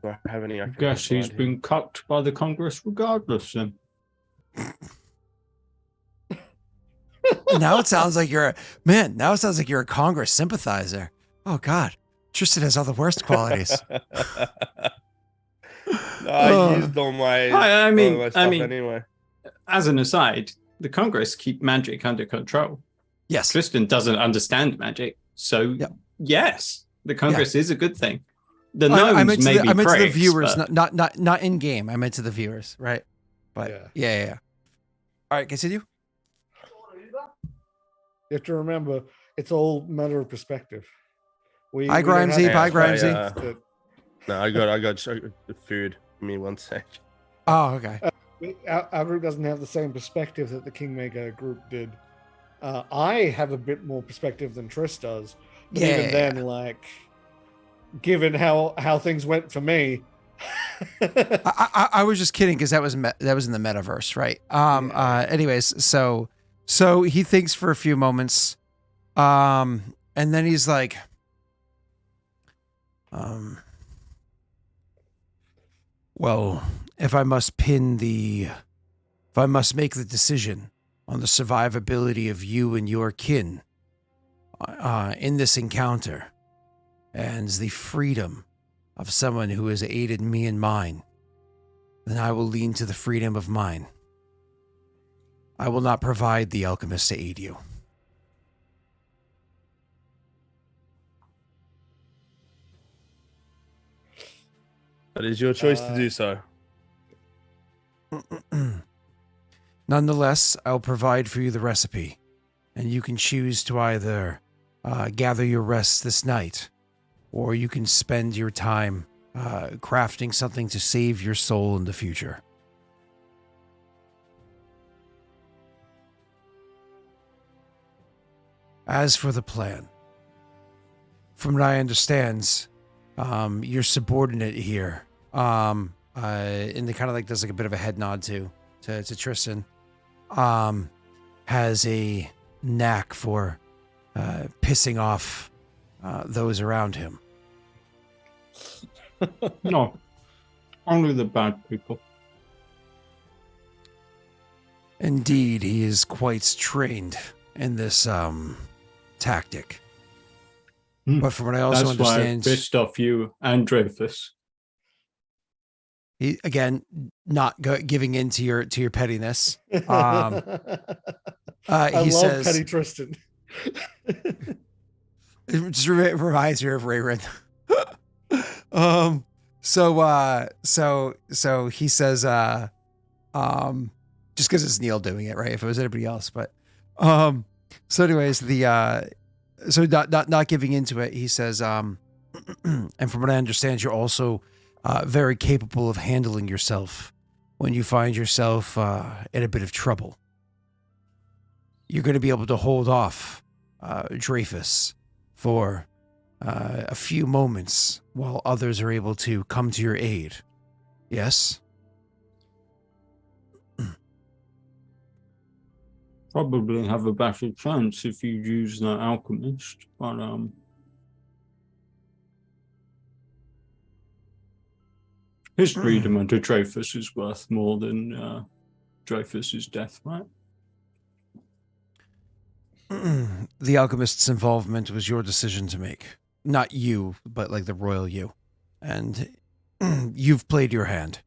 Do I have any? I guess he's been cucked by the Congress regardless then. Now it sounds like you're a Congress sympathizer. Oh God. Tristan has all the worst qualities. I used all my stuff anyway. As an aside, the Congress keep magic under control. Yes. Tristan doesn't understand magic, so yes, the Congress is a good thing. The gnomes I meant to the viewers, but... not in game. I meant to the viewers, right? But yeah. All right, continue. You have to remember, it's all matter of perspective. Hi, Grimesy. Bye, Grimesy. No, I got food. Give me 1 sec. Oh, okay. Our group doesn't have the same perspective that the Kingmaker group did. I have a bit more perspective than Triss does. But even then, like, given how things went for me, I was just kidding because that was in the metaverse, right? Anyways, so he thinks for a few moments, and then he's like, well, if I must make the decision on the survivability of you and your kin in this encounter, and the freedom of someone who has aided me and mine, then I will lean to the freedom of mine. I will not provide the alchemist to aid you. But it's your choice to do so. Nonetheless, I'll provide for you the recipe, and you can choose to either gather your rest this night, or you can spend your time crafting something to save your soul in the future. As for the plan, from what I understand, your subordinate here, and they kind of like does like a bit of a head nod to Tristan, has a knack for pissing off those around him. No, only the bad people. Indeed, he is quite trained in this tactic. But from what I also understand, that's why I pissed off you and Dreyfus. He again not giving in to your pettiness. He I love says, petty Tristan. It just reminds me of Rayron. So he says, just because it's Neil doing it, right? If it was anybody else, but so anyways, so not giving into it, he says, and from what I understand, you're also very capable of handling yourself when you find yourself in a bit of trouble. You're going to be able to hold off Dreyfus for a few moments while others are able to come to your aid. Yes? Probably have a better chance if you use that alchemist, but his freedom under Dreyfus is worth more than Dreyfus's death, right? The alchemist's involvement was your decision to make. Not you, but like the royal you. And you've played your hand.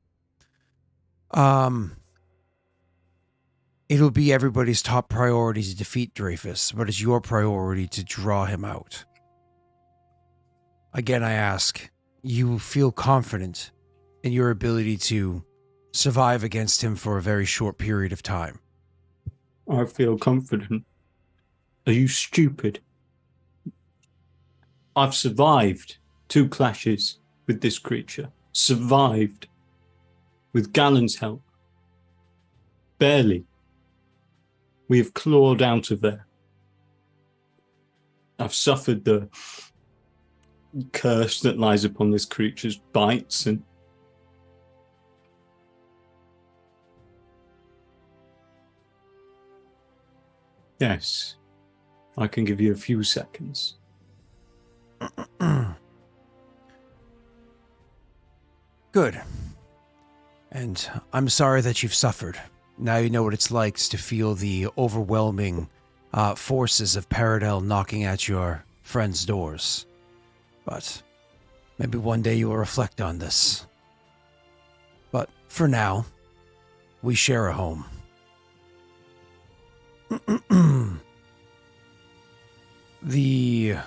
It'll be everybody's top priority to defeat Dreyfus, but it's your priority to draw him out. Again, I ask, you feel confident in your ability to survive against him for a very short period of time? I feel confident. Are you stupid? I've survived 2 clashes with this creature. Survived. With Galen's help. Barely. We have clawed out of there. I've suffered the curse that lies upon this creature's bites and yes, I can give you a few seconds. Good. And I'm sorry that you've suffered. Now you know what it's like to feel the overwhelming forces of Paradel knocking at your friends' doors. But maybe one day you will reflect on this. But for now, we share a home. The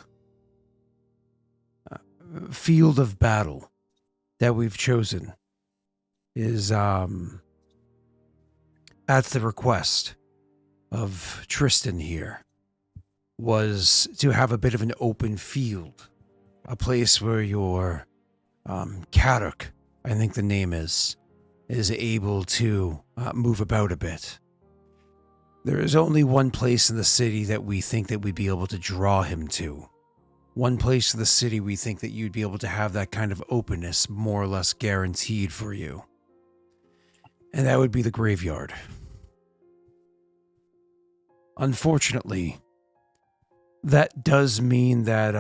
field of battle that we've chosen is at the request of Tristan here, was to have a bit of an open field, a place where your Karak, I think the name is able to move about a bit. There is only one place in the city that we think that we'd be able to draw him to. One place in the city we think that you'd be able to have that kind of openness more or less guaranteed for you. And that would be the graveyard. Unfortunately, that does mean that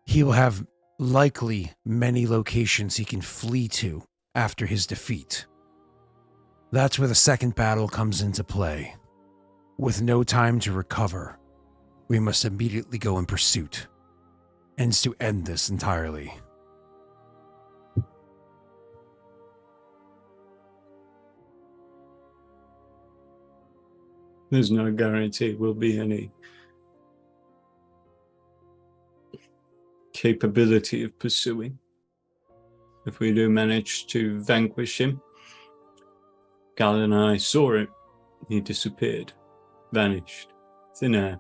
he will have likely many locations he can flee to after his defeat. That's where the second battle comes into play. With no time to recover, we must immediately go in pursuit, and to end this entirely. There's no guarantee we'll be any capability of pursuing. If we do manage to vanquish him, Gal and I saw it. He disappeared, vanished, thin air.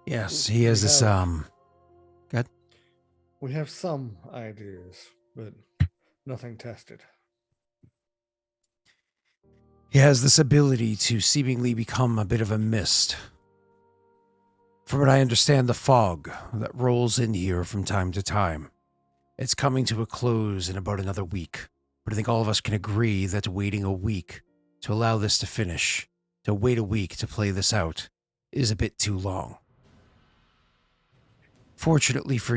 Yes, he has this, Good? We have some ideas, but nothing tested. He has this ability to seemingly become a bit of a mist. From what I understand, the fog that rolls in here from time to time, it's coming to a close in about another week. But I think all of us can agree that waiting a week to allow this to finish, to wait a week to play this out, is a bit too long. Fortunately for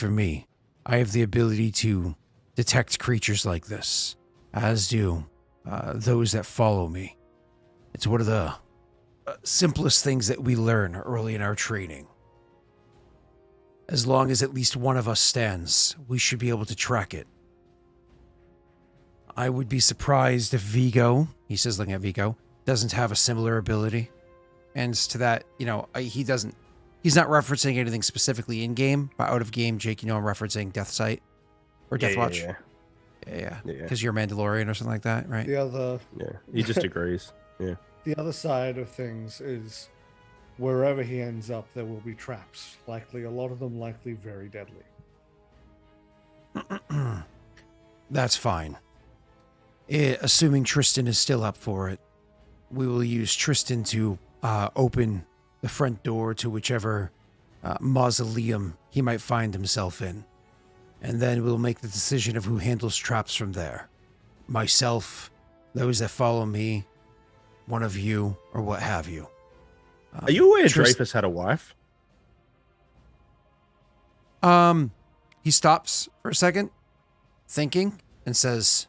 me, I have the ability to detect creatures like this, as do those that follow me. It's one of the simplest things that we learn early in our training. As long as at least one of us stands, we should be able to track it. I would be surprised if Viggo, he says looking at Viggo, doesn't have a similar ability. And to that, he's not referencing anything specifically in-game, but out-of-game, Jake, I'm referencing Death Sight or Death Watch. Yeah. Because you're a Mandalorian or something like that, right? Yeah, he just agrees. Yeah. The other side of things is wherever he ends up, there will be traps. Likely, a lot of them likely very deadly. That's fine. Assuming Tristan is still up for it, we will use Tristan to open the front door to whichever mausoleum he might find himself in. And then we'll make the decision of who handles traps from there. Myself, those that follow me, one of you, or what have you. Are you aware Dreyfus had a wife? He stops for a second, thinking, and says,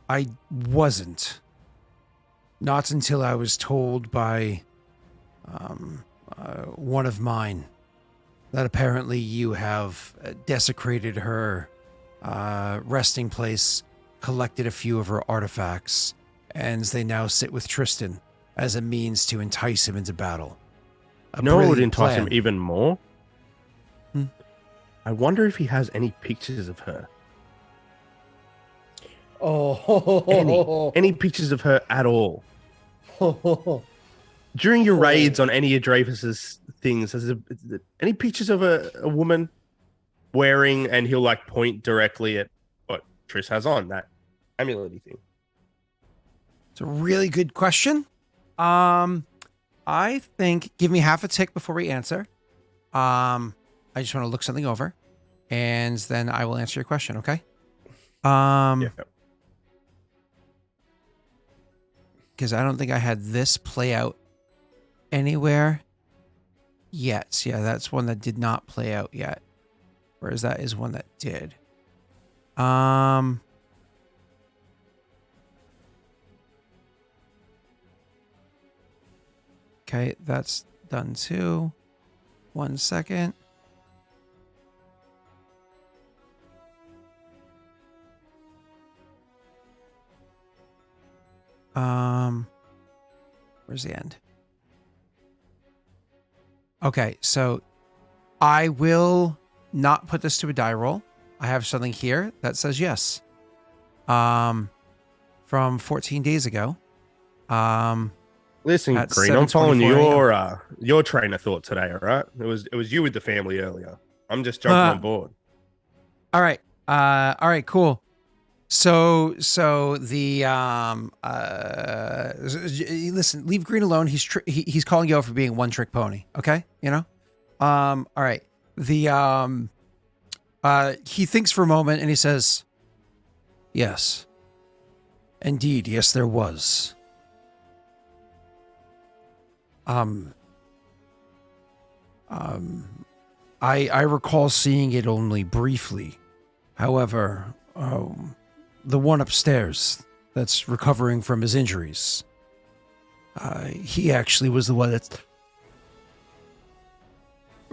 I wasn't. Not until I was told by one of mine that apparently you have desecrated her resting place, collected a few of her artifacts, and they now sit with Tristan as a means to entice him into battle. What would entice him even more? I wonder if he has any pictures of her. Any pictures of her at all. During your raids on any of Dreyfus's things, is there any pictures of a woman wearing, and he'll point directly at what Triss has on, that amulet-y thing? It's a really good question. I think give me half a tick before we answer. I just want to look something over, and then I will answer your question. Okay. Yeah. Because I don't think I had this play out anywhere yet. Yeah, that's one that did not play out yet. Whereas that is one that did. Okay, that's done too. 1 second. Where's the end? Okay, so I will not put this to a die roll. I have something here that says yes. From 14 days ago. Listen, Green, I'm following your train of thought today, all right? It was you with the family earlier. I'm just jumping on board. All right. All right, cool. So the listen, leave Green alone. He's calling you out for being one trick pony, okay? You know? All right. The he thinks for a moment and he says, "Yes. Indeed, yes there was. I recall seeing it only briefly. However, the one upstairs that's recovering from his injuries, he actually was the one that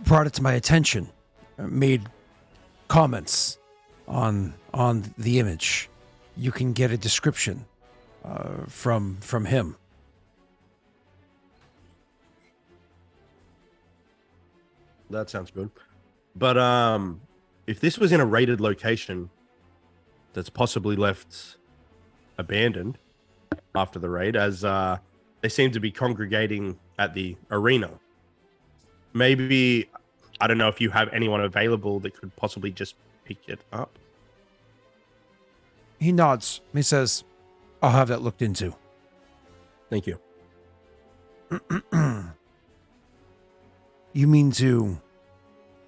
brought it to my attention, made comments on the image. You can get a description from him." That sounds good. But if this was in a raided location that's possibly left abandoned after the raid, as they seem to be congregating at the arena, maybe, I don't know if you have anyone available that could possibly just pick it up. He nods. He says, "I'll have that looked into." Thank you. You mean to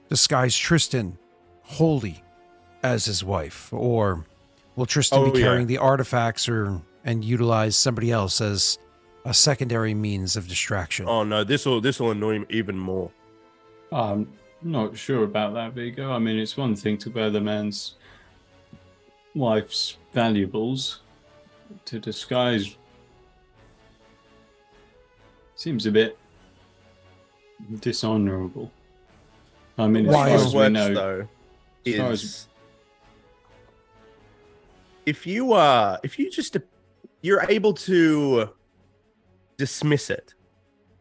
disguise Tristan wholly as his wife, or will Tristan be carrying the artifacts and utilize somebody else as a secondary means of distraction? Oh no, this will annoy him even more. I'm not sure about that, Viggo. I mean, it's one thing to wear the man's wife's valuables. To disguise seems a bit dishonorable. I mean, as far as we know, though, if you're able to dismiss it.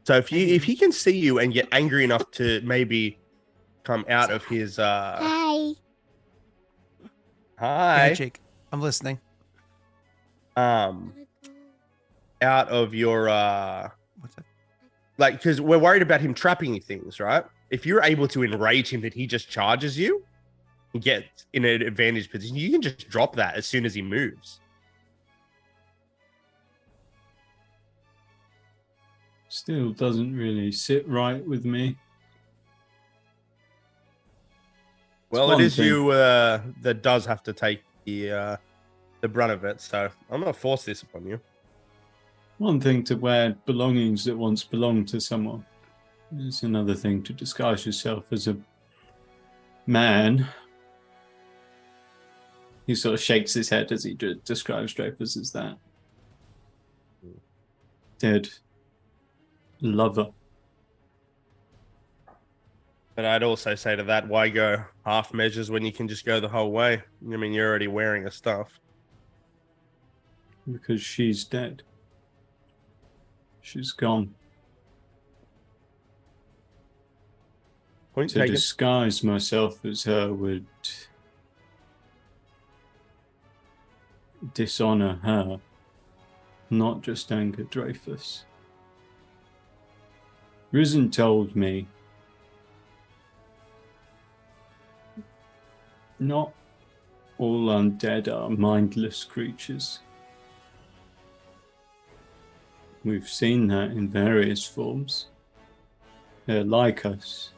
So if he can see you and get angry enough to maybe come out of his Hi, Jake. I'm listening. Out of your What's that? like, because we're worried about him trapping things, right? If you're able to enrage him that he just charges you and gets in an advantage position, you can just drop that as soon as he moves. Still doesn't really sit right with me. Well, it is you that does have to take the brunt of it, so I'm gonna force this upon you. One thing to wear belongings that once belonged to someone. It's another thing to disguise yourself as a man. He sort of shakes his head as he describes Dreyfus as that. Dead lover. But I'd also say to that, why go half measures when you can just go the whole way? I mean, you're already wearing a stuff. Because she's dead. She's gone. Point to taken. Disguise myself as her would dishonor her, not just anger Dreyfus. Risen told me not all undead are mindless creatures. We've seen that in various forms. They're like us,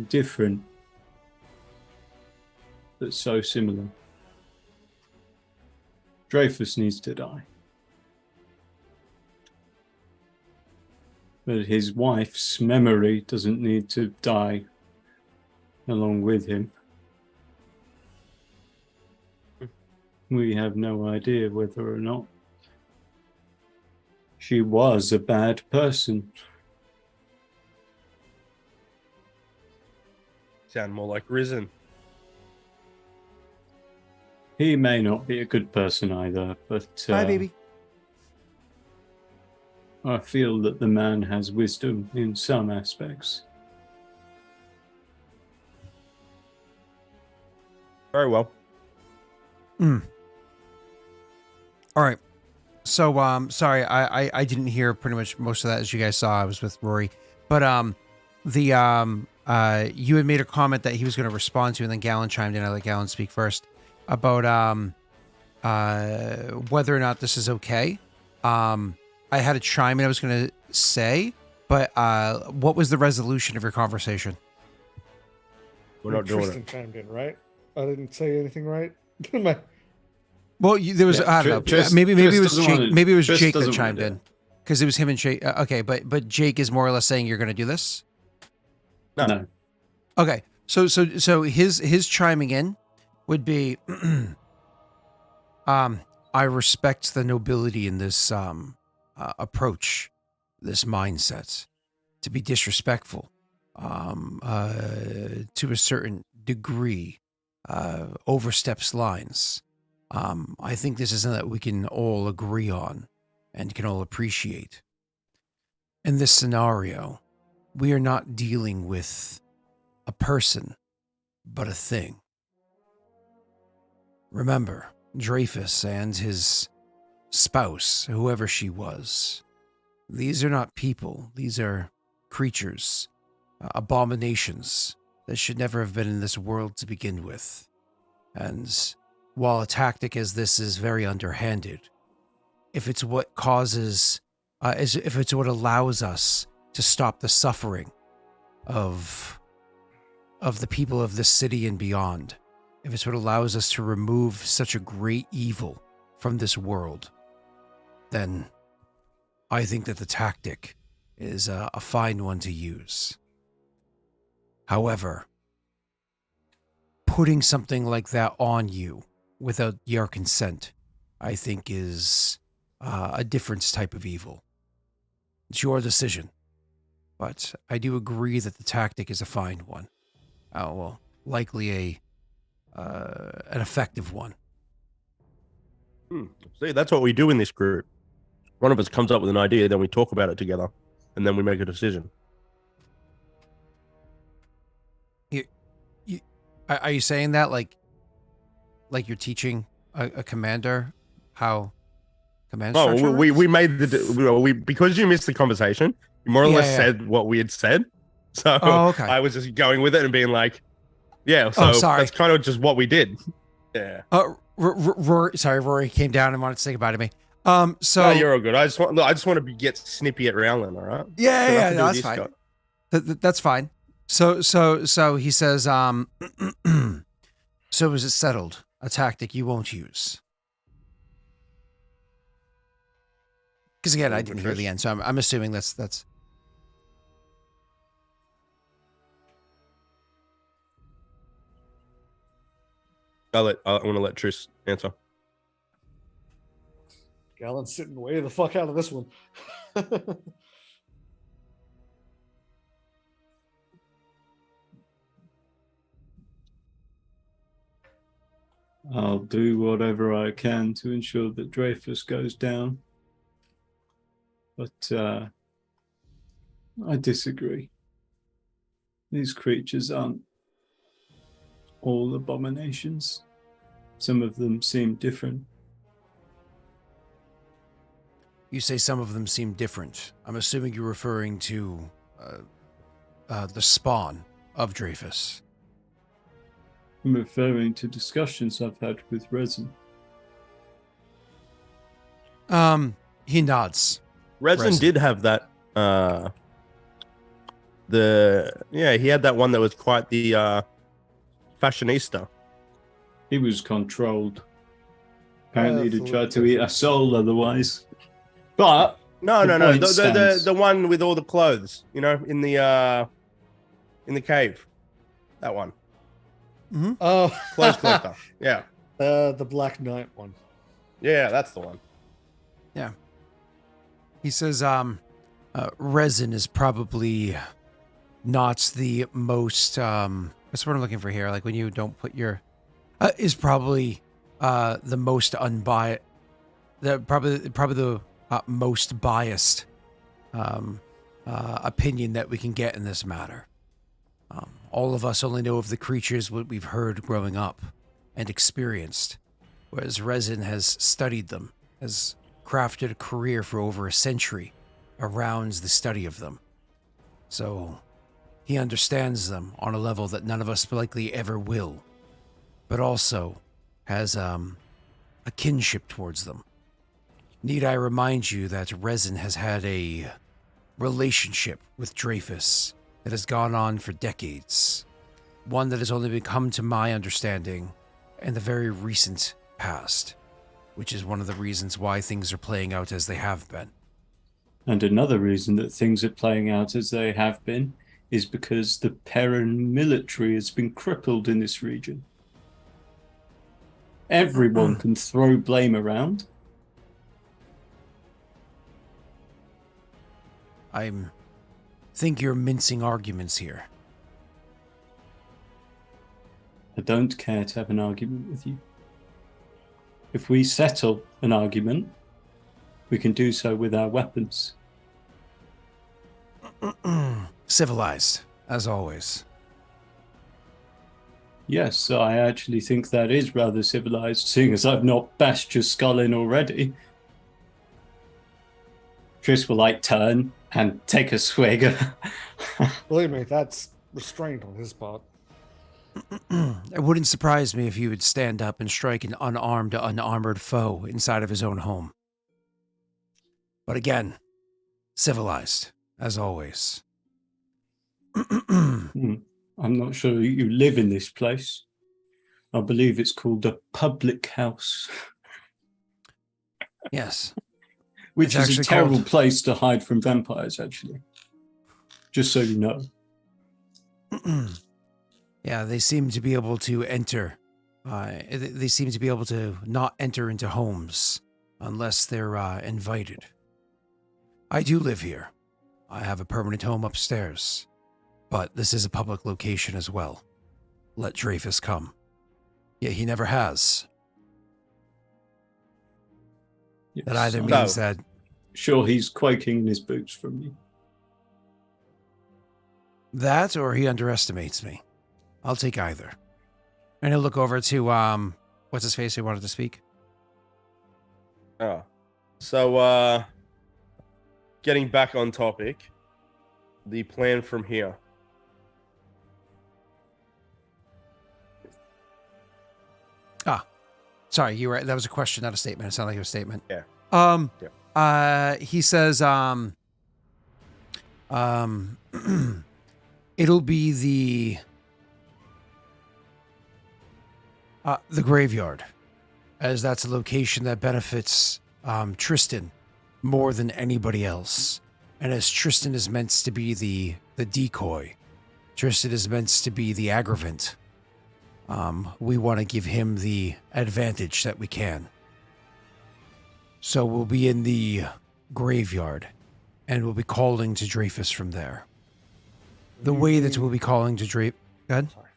different, but so similar. Dreyfus needs to die. But his wife's memory doesn't need to die along with him. We have no idea whether or not she was a bad person. Sound more like Risen. He may not be a good person either, but Bye, baby. I feel that the man has wisdom in some aspects. Very well. All right. So, sorry, I didn't hear pretty much most of that. As you guys saw, I was with Rory, but you had made a comment that he was going to respond to, and then Galen chimed in. I let Galen speak first about whether or not this is okay. I had a chime in I was going to say, but what was the resolution of your conversation? We're not doing Tristan it. chimed in, right? I didn't say anything right. Well, there was I don't know. Maybe it was Jake. Maybe it was Jake that chimed in because it was him and Jake. Okay, but Jake is more or less saying you're going to do this. No. Okay, so his chiming in would be, I respect the nobility in this approach, this mindset. To be disrespectful, to a certain degree, oversteps lines. I think this is something that we can all agree on and can all appreciate. In this scenario, we are not dealing with a person, but a thing. Remember, Dreyfus and his spouse, whoever she was, these are not people. These are creatures, abominations that should never have been in this world to begin with. And while a tactic as this is very underhanded, if it's what causes, if it's what allows us to stop the suffering of the people of this city and beyond, if it's what allows us to remove such a great evil from this world, then I think that the tactic is a fine one to use. However, putting something like that on you without your consent, I think is a different type of evil. It's your decision. But I do agree that the tactic is a fine one. Well, likely an effective one. See, that's what we do in this group. One of us comes up with an idea, then we talk about it together, and then we make a decision. Are you saying that like you're teaching a commander how command structure works? we made because you missed the conversation. You more or less said what we had said. So okay. I was just going with it and being like, yeah, so that's kind of just what we did. Yeah. Rory came down and wanted to say goodbye to me. So no, you're all good. I just want to get snippy at Rowland, all right? Yeah, no, that's fine. That's fine. So he says, so is it settled? A tactic you won't use? Because again, I didn't hear the end, so I'm assuming that's. I want to let Tris answer. Galen's sitting way the fuck out of this one. I'll do whatever I can to ensure that Dreyfus goes down. But I disagree. These creatures aren't all abominations. Some of them seem different. You say some of them seem different. I'm assuming you're referring to the spawn of Dreyfus. I'm referring to discussions I've had with Resin. He nods. Resin did have that. He had that one that was quite the fashionista. He was controlled. Apparently, he tried to eat a soul otherwise. But no, the one with all the clothes, in the cave, that one. Mm-hmm. Oh, clothes collector. Yeah, the Black Knight one. Yeah, that's the one. Yeah. He says, resin is probably not the most, what's what I'm looking for here? Like when you don't put your, is probably the most unbiased, probably the most biased opinion that we can get in this matter. All of us only know of the creatures what we've heard growing up and experienced, whereas Resin has studied them, has crafted a career for over a century around the study of them. So he understands them on a level that none of us likely ever will, but also has a kinship towards them. Need I remind you that Resin has had a relationship with Dreyfus that has gone on for decades, one that has only become to my understanding in the very recent past, which is one of the reasons why things are playing out as they have been. And another reason that things are playing out as they have been is because the Perrin military has been crippled in this region. Everyone can throw blame around. I think you're mincing arguments here. I don't care to have an argument with you. If we settle an argument, we can do so with our weapons. Civilized, as always. Yes, I actually think that is rather civilized, seeing as I've not bashed your skull in already. Tris will, turn and take a swig. Believe me, that's restraint on his part. It wouldn't surprise me if he would stand up and strike an unarmed, unarmored foe inside of his own home. But again, civilized, as always. I'm not sure you live in this place. I believe it's called a public house. Yes. Which is a terrible place to hide from vampires, actually. Just so you know. Yeah, they seem to be able to enter. They seem to be able to not enter into homes unless they're invited. I do live here. I have a permanent home upstairs. But this is a public location as well. Let Dreyfus come. Yet he never has. Yes. That either means that... Sure, he's quaking in his boots from you. That, or he underestimates me. I'll take either. And he'll look over to, what's his face who wanted to speak? Oh. So, getting back on topic, the plan from here. Sorry, you were. That was a question, not a statement. It sounded like a statement. Yeah. He says, it'll be the graveyard, as that's a location that benefits Tristan more than anybody else. And as Tristan is meant to be the decoy, Tristan is meant to be the aggravant. We want to give him the advantage that we can. So we'll be in the graveyard, and we'll be calling to Dreyfus from there. The way that we'll be calling to Dreyfus... Go ahead. Sorry.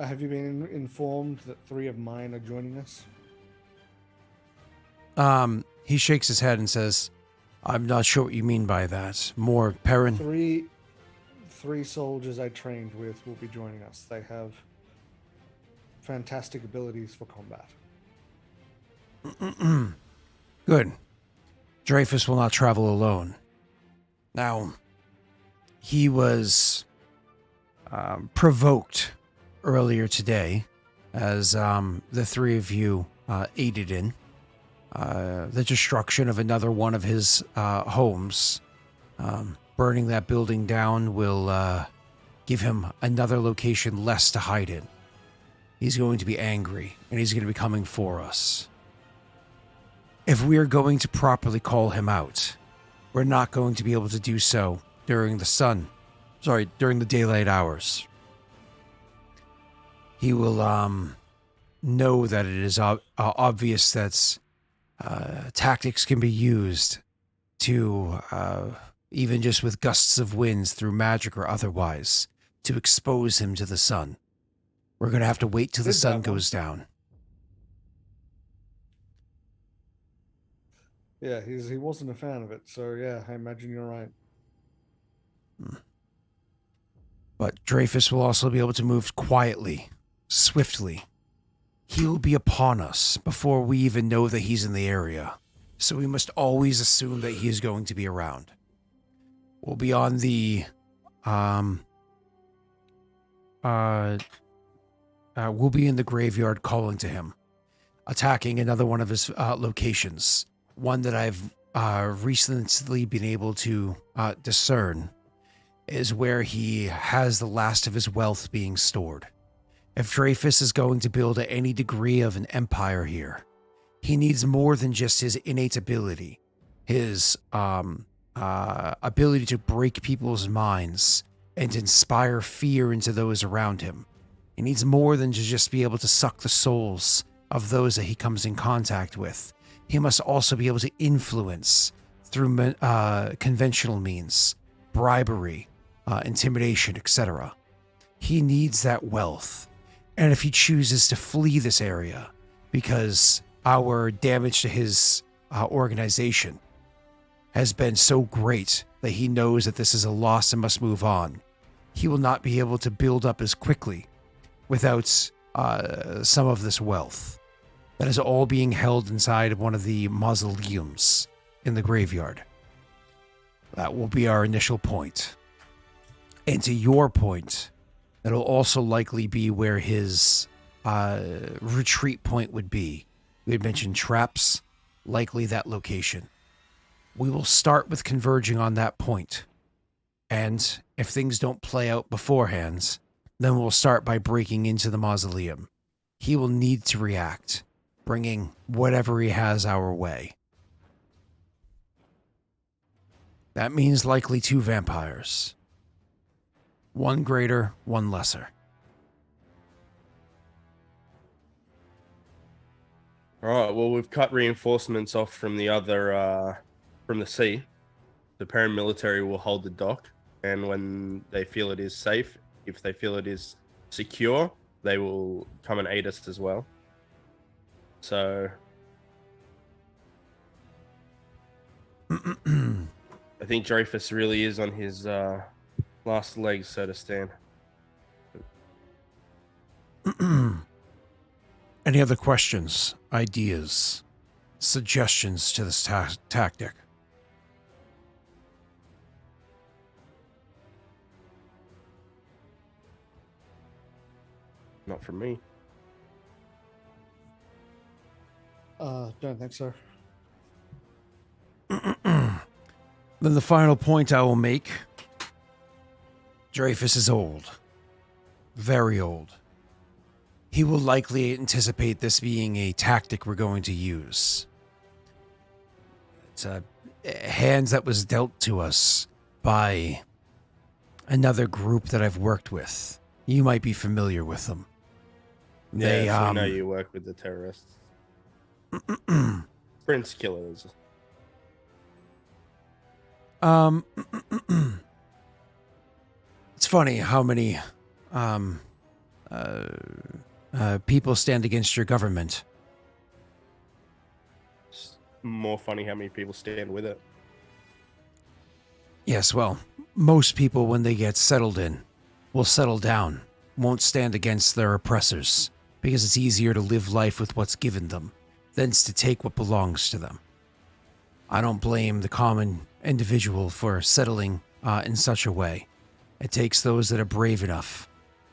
Have you been informed that 3 of mine are joining us? He shakes his head and says, I'm not sure what you mean by that. More Perrin? Three soldiers I trained with will be joining us. They have fantastic abilities for combat. Good. Dreyfus will not travel alone. Now, he was provoked earlier today as the 3 of you aided in the destruction of another one of his homes. Burning that building down will give him another location less to hide in. He's going to be angry, and he's going to be coming for us. If we are going to properly call him out, we're not going to be able to do so during the daylight hours. He will know that it is obvious that tactics can be used to, even just with gusts of winds through magic or otherwise, to expose him to the sun. We're going to have to wait till the sun goes down. Yeah, he wasn't a fan of it, so yeah, I imagine you're right. But Dreyfus will also be able to move quietly, swiftly. He will be upon us before we even know that he's in the area, so we must always assume that he is going to be around. We'll be on the, we'll be in the graveyard calling to him, attacking another one of his locations, one that I've recently been able to discern is where he has the last of his wealth being stored. If Dreyfus is going to build any degree of an empire here, he needs more than just his innate ability, his ability to break people's minds and inspire fear into those around him. He needs more than to just be able to suck the souls of those that he comes in contact with. He must also be able to influence through conventional means, bribery, intimidation, etc. He needs that wealth. And if he chooses to flee this area because our damage to his organization has been so great that he knows that this is a loss and must move on, he will not be able to build up as quickly without some of this wealth. That is all being held inside of one of the mausoleums in the graveyard. That will be our initial point. And to your point, that'll also likely be where his retreat point would be. We had mentioned traps, likely that location. We will start with converging on that point. And if things don't play out beforehand, then we'll start by breaking into the mausoleum. He will need to react, bringing whatever he has our way. That means likely 2 vampires. One greater, one lesser. All right, well, we've cut reinforcements off from the other, from the sea. The paramilitary will hold the dock, and when they feel it is safe, if they feel it is secure, they will come and aid us as well. So I think Dreyfus really is on his last legs, so to stand. Any other questions, ideas, suggestions to this tactic? Not from me. Don't think so. Then the final point I will make. Dreyfus is old. Very old. He will likely anticipate this being a tactic we're going to use. It's a hand that was dealt to us by another group that I've worked with. You might be familiar with them. Yeah, I know you work with the terrorists. Prince killers. It's funny how many people stand against your government. It's more funny how many people stand with it. Yes, well, most people, when they get settled in, will settle down, won't stand against their oppressors, because it's easier to live life with what's given them than to take what belongs to them. I don't blame the common individual for settling in such a way. It takes those that are brave enough,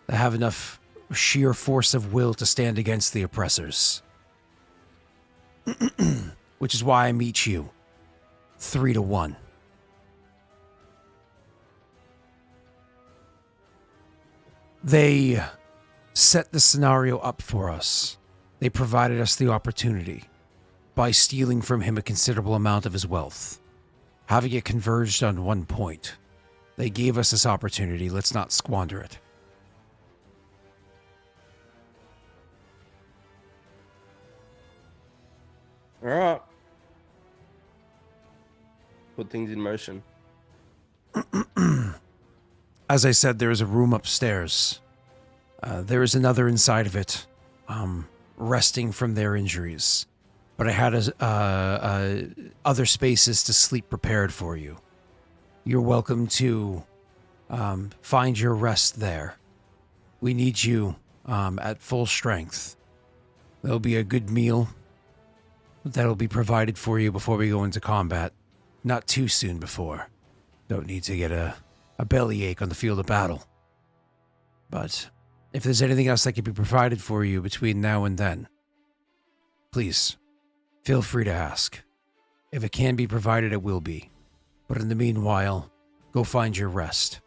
that have enough sheer force of will to stand against the oppressors. which is why I meet you 3-1. They set the scenario up for us. They provided us the opportunity by stealing from him a considerable amount of his wealth, having it converged on one point. They gave us this opportunity. Let's not squander it. All right. Put things in motion. As I said, there is a room upstairs. There is another inside of it, resting from their injuries. But I had other spaces to sleep prepared for you. You're welcome to find your rest there. We need you at full strength. There'll be a good meal that'll be provided for you before we go into combat. Not too soon before. Don't need to get a bellyache on the field of battle. But if there's anything else that can be provided for you between now and then, please, feel free to ask. If it can be provided, it will be. But in the meanwhile, go find your rest.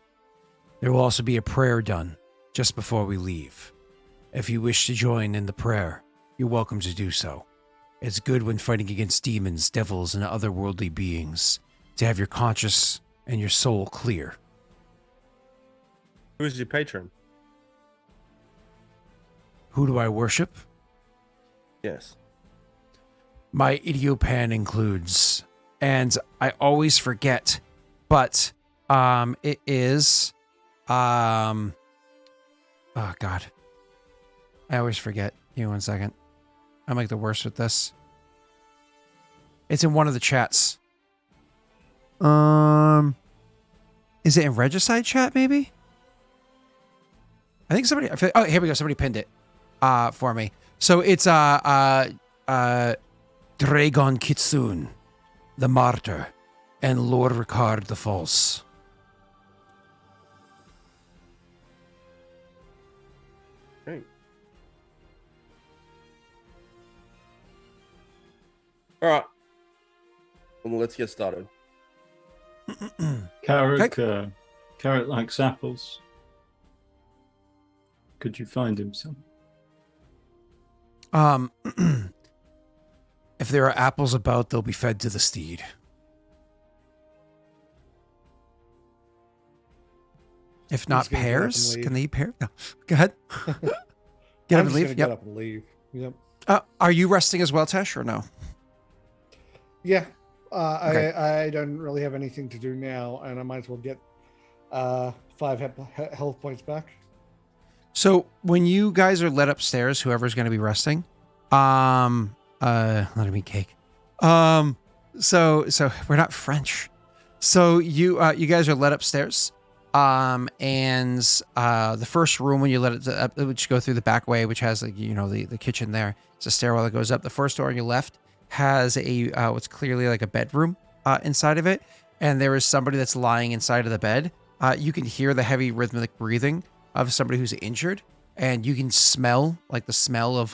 There will also be a prayer done just before we leave. If you wish to join in the prayer, you're welcome to do so. It's good when fighting against demons, devils, and otherworldly beings to have your conscience and your soul clear. Who is your patron? Who do I worship? Yes. My idiopan includes, and I always forget, but it is oh God. I always forget. Give me 1 second. I'm like the worst with this. It's in one of the chats. Is it in Regicide chat, maybe? I think somebody, oh, here we go. Somebody pinned it for me. So it's Dragon Kitsune, the Martyr, and Lord Ricard the False. Great. All right. Well, let's get started. Carrot likes apples. Could you find him some? If there are apples about, they'll be fed to the steed. If not pears, can they eat pears? No. Go ahead. Get up and leave. Get up and leave. Yep. Are you resting as well, Tesh, or no? Yeah. Okay. I don't really have anything to do now, and I might as well get 5 health points back. So when you guys are led upstairs, whoever's going to be resting, let me cake. So we're not French. So you guys are led upstairs. And the first room when you let it up, which go through the back way, which has the kitchen there. It's a stairwell that goes up. The first door on your left has a what's clearly like a bedroom inside of it, and there is somebody that's lying inside of the bed. You can hear the heavy rhythmic breathing of somebody who's injured, and you can smell like the smell of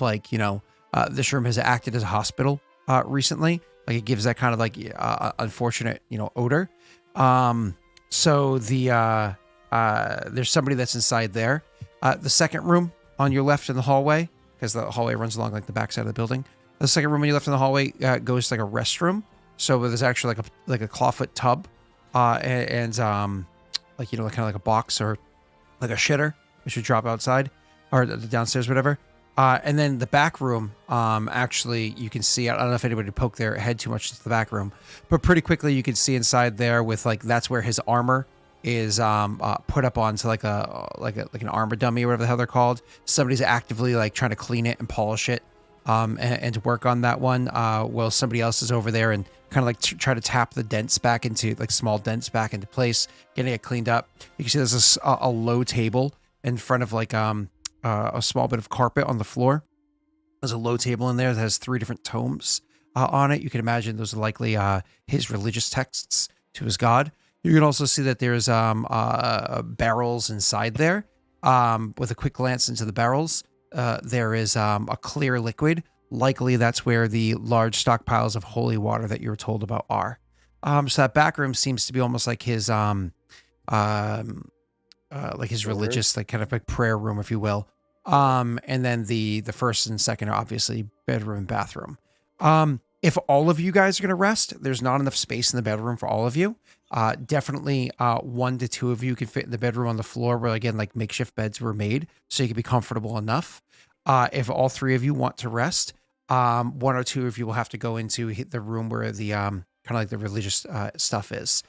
this room has acted as a hospital recently. Like it gives that kind of like unfortunate odor. So there's somebody that's inside there. The second room on your left in the hallway, because the hallway runs along like the back side of the building. The second room on your left in the hallway goes to like a restroom. So there's actually like a clawfoot tub, and kind of like a box or like a shitter which would drop outside or downstairs, whatever. And then the back room, actually you can see, I don't know if anybody poked their head too much into the back room, but pretty quickly you can see inside there with that's where his armor is put up onto like an armor dummy or whatever the hell they're called. Somebody's actively trying to clean it and polish it, and to work on that one, while somebody else is over there and kind of try to tap the dents back into small dents back into place, getting it cleaned up. You can see there's a low table in front of a small bit of carpet on the floor. There's a low table in there that has 3 different tomes on it. You can imagine those are likely his religious texts to his god. You can also see that there's barrels inside there. With a quick glance into the barrels, there is a clear liquid likely that's where the large stockpiles of holy water that you were told about are. So that back room seems to be almost like his religious, like kind of like prayer room, if you will. And then the first and second are obviously bedroom and bathroom. If all of you guys are going to rest, there's not enough space in the bedroom for all of you. Definitely 1 to 2 of you can fit in the bedroom on the floor where, again, like makeshift beds were made so you can be comfortable enough. If all 3 of you want to rest, 1 or 2 of you will have to go into the room where the kind of like the religious stuff is.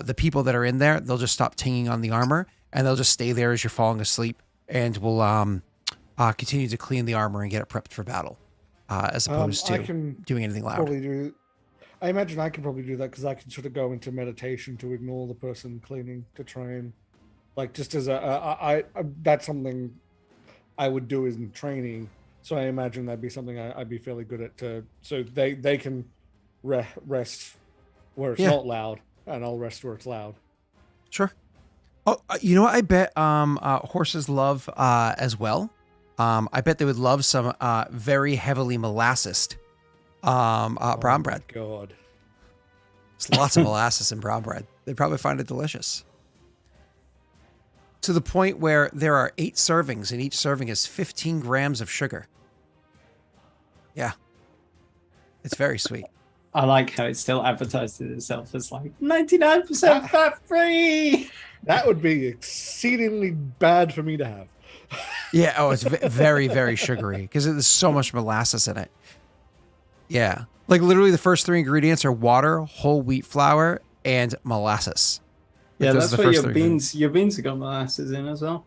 The people that are in there, they'll just stop tinging on the armor and they'll just stay there as you're falling asleep, and we'll continue to clean the armor and get it prepped for battle, as opposed to doing anything loud. I imagine I can probably do that because I can sort of go into meditation to ignore the person cleaning, to try and, like, just as that's something I would do in training. So I imagine that'd be something I'd be fairly good at, so they can rest where it's not loud, and I'll rest where it's loud. Sure. Oh, you know what? I bet horses love as well. I bet they would love some very heavily molassed brown bread. God, there's lots of molasses in brown bread. They'd probably find it delicious. To the point where there are 8 servings, and each serving is 15 grams of sugar. Yeah, it's very sweet. I like how it still advertised itself as like 99% fat free. That would be exceedingly bad for me to have. Yeah. Oh, it's very, very sugary because there's so much molasses in it. Yeah. Like literally the first 3 ingredients are water, whole wheat flour, and molasses. Yeah, that's what your beans have got molasses in as well.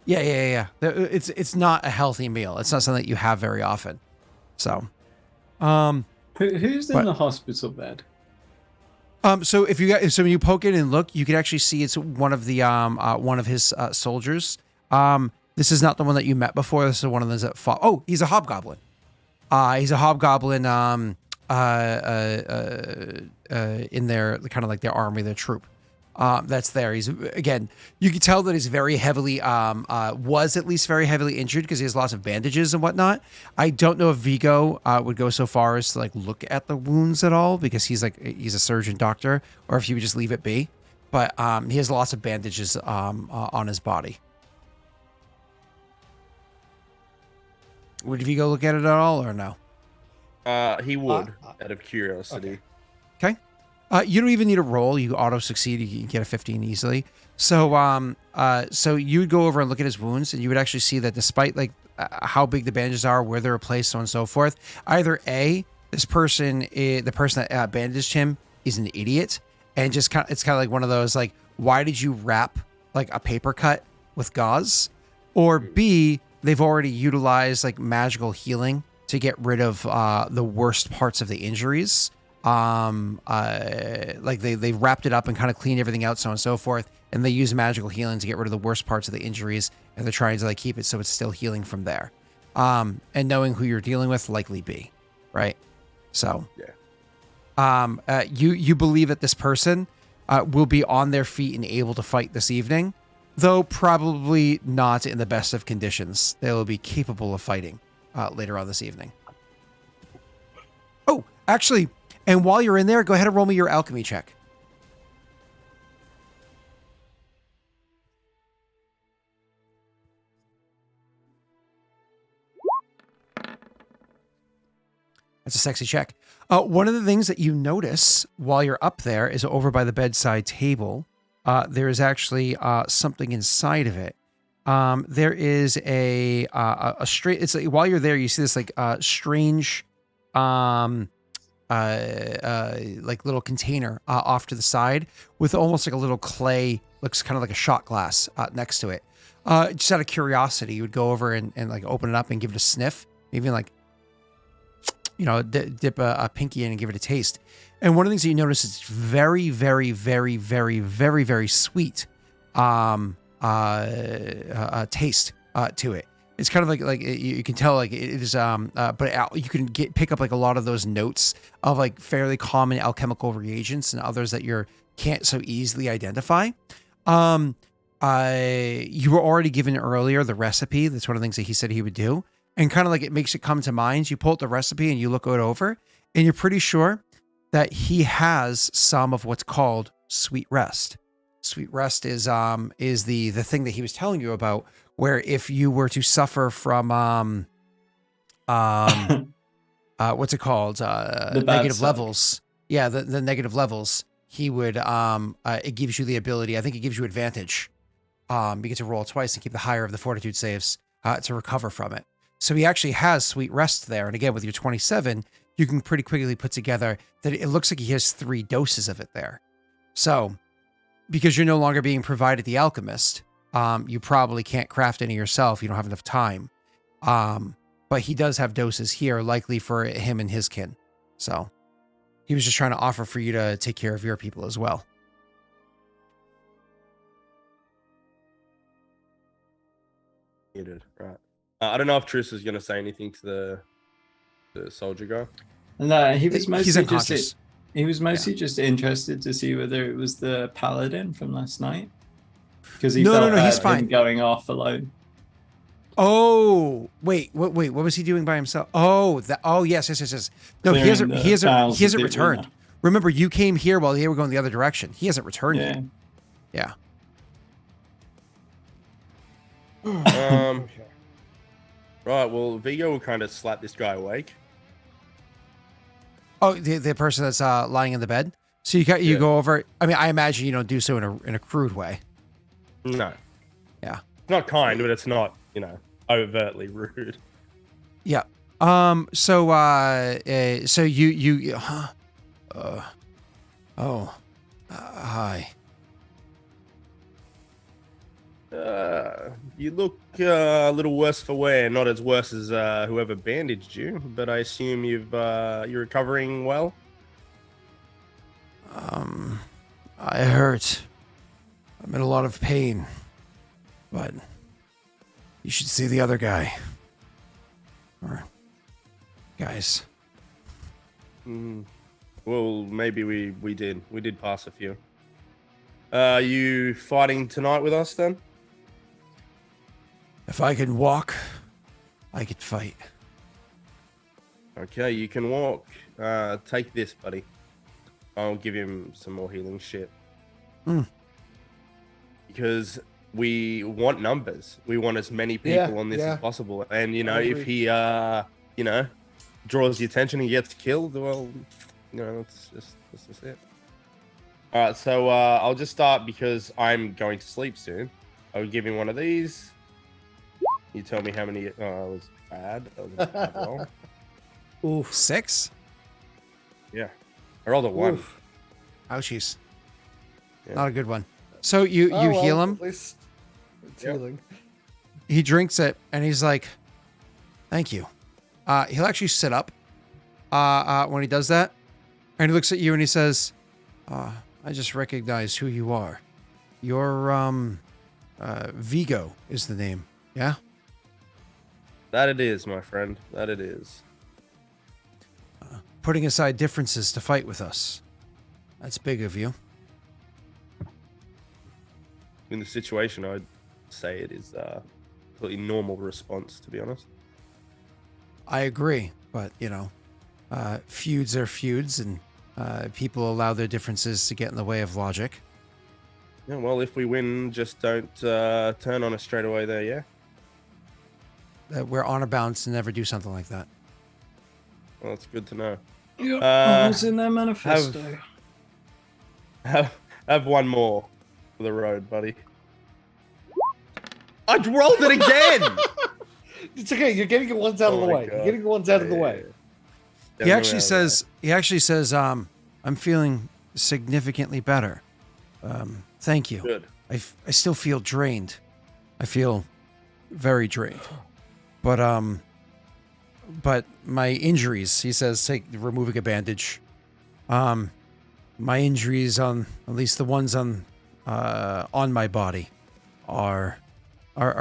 Yeah. It's not a healthy meal. It's not something that you have very often. So, who's in the hospital bed? So when you poke in and look, you can actually see it's one of the one of his soldiers. This is not the one that you met before. This is one of those that fought. Oh, he's a hobgoblin. He's a hobgoblin. In their kind of like their army, their troop. That's there. He's, again, you can tell that he's very heavily, was at least very heavily injured because he has lots of bandages and whatnot. I don't know if Viggo would go so far as to like look at the wounds at all because he's a surgeon doctor, or if he would just leave it be. But he has lots of bandages on his body. Would Viggo look at it at all or no? He would, out of curiosity. Okay. You don't even need a roll. You auto succeed. You can get a 15 easily. So, so you would go over and look at his wounds, and you would actually see that despite like how big the bandages are, where they're placed, so on and so forth, either A, the person that bandaged him is an idiot, and just it's kind of like one of those like, why did you wrap like a paper cut with gauze? Or B, they've already utilized like magical healing to get rid of the worst parts of the injuries. Like they wrapped it up and kind of cleaned everything out, so on and so forth, and they use magical healing to get rid of the worst parts of the injuries, and they're trying to like keep it so it's still healing from there. And knowing who you're dealing with, likely B, right? So yeah. You believe that this person will be on their feet and able to fight this evening, though probably not in the best of conditions. They will be capable of fighting later on this evening. Oh, actually, and while you're in there, go ahead and roll me your alchemy check. That's a sexy check. One of the things that you notice while you're up there is over by the bedside table. There is actually something inside of it. There is a straight. It's like while you're there, you see this like strange, like little container off to the side with almost like a little clay, looks kind of like a shot glass next to it. Just out of curiosity, you would go over and like open it up and give it a sniff, maybe like, you know, dip a pinky in and give it a taste. And one of the things that you notice is very, very, very, very, very, very sweet taste to it. It's kind of like you can tell like it is, but you can pick up like a lot of those notes of like fairly common alchemical reagents and others that you can't so easily identify. You were already given earlier the recipe. That's one of the things that he said he would do. and kind of like it makes it come to mind. You pull out the recipe and you look it over, and you're pretty sure that he has some of what's called sweet rest. Sweet rest is the thing that he was telling you about, where if you were to suffer from what's it called? Negative levels. Yeah, the negative levels. He would it gives you the ability. I think it gives you advantage. You get to roll twice and keep the higher of the fortitude saves to recover from it. So he actually has sweet rest there. And again, with your 27, you can pretty quickly put together that it looks like he has 3 doses of it there. So because you're no longer being provided the alchemist, you probably can't craft any yourself. You don't have enough time. But he does have doses here, likely for him and his kin. So he was just trying to offer for you to take care of your people as well. Right. I don't know if Triss is going to say anything to the soldier guy. No, he was mostly he's unconscious. Just interested to see whether it was the paladin from last night, because he no, he's fine. Him going off alone. Oh, wait, what was he doing by himself? Oh, yes. No, he hasn't returned. Remember, you came here while they were going the other direction. He hasn't returned yet. Yeah. Right, well, Viggo will kind of slap this guy awake. Oh, the person that's lying in the bed? So you go over. I mean, I imagine you don't do so in a crude way. No. Yeah. It's not kind, but it's not, overtly rude. Yeah. So you hi. You look a little worse for wear. Not as worse as whoever bandaged you, but I assume you're recovering well. I hurt. I'm in a lot of pain, but you should see the other guy. Or guys. Well, maybe we did pass a few. Are you fighting tonight with us then? If I could walk, I could fight. Okay, you can walk. Take this, buddy. I'll give him some more healing shit. Because we want numbers. We want as many people on this as possible. And, if he, draws the attention and gets killed, well, that's just it. All right, so I'll just start because I'm going to sleep soon. I'll give him one of these. You tell me how many. It was bad. That was a bad roll. Oof. 6? Yeah. I rolled a 1. Oof. Ouchies. Yeah. Not a good one. So you heal him. At least it's healing. He drinks it and he's like, "Thank you." He'll actually sit up when he does that, and he looks at you and he says, "I just recognize who you are. You're Viggo is the name, yeah?" That it is, my friend. That it is. Putting aside differences to fight with us. That's big of you. In the situation, I'd say it is a completely normal response, to be honest. I agree, but, feuds are feuds, and people allow their differences to get in the way of logic. Yeah, well, if we win, just don't turn on us straight away there, yeah? We're honor bound to never do something like that. Well, that's good to know. Yeah, what's in their manifesto? Have one more for the road, buddy. I rolled it again! It's okay. You're getting the ones out of the way. God. You're getting the ones out of the way. He actually says, I'm feeling significantly better. Thank you. Good. I still feel drained. I feel very drained. But my injuries, he says, removing a bandage. My injuries at least the ones on my body are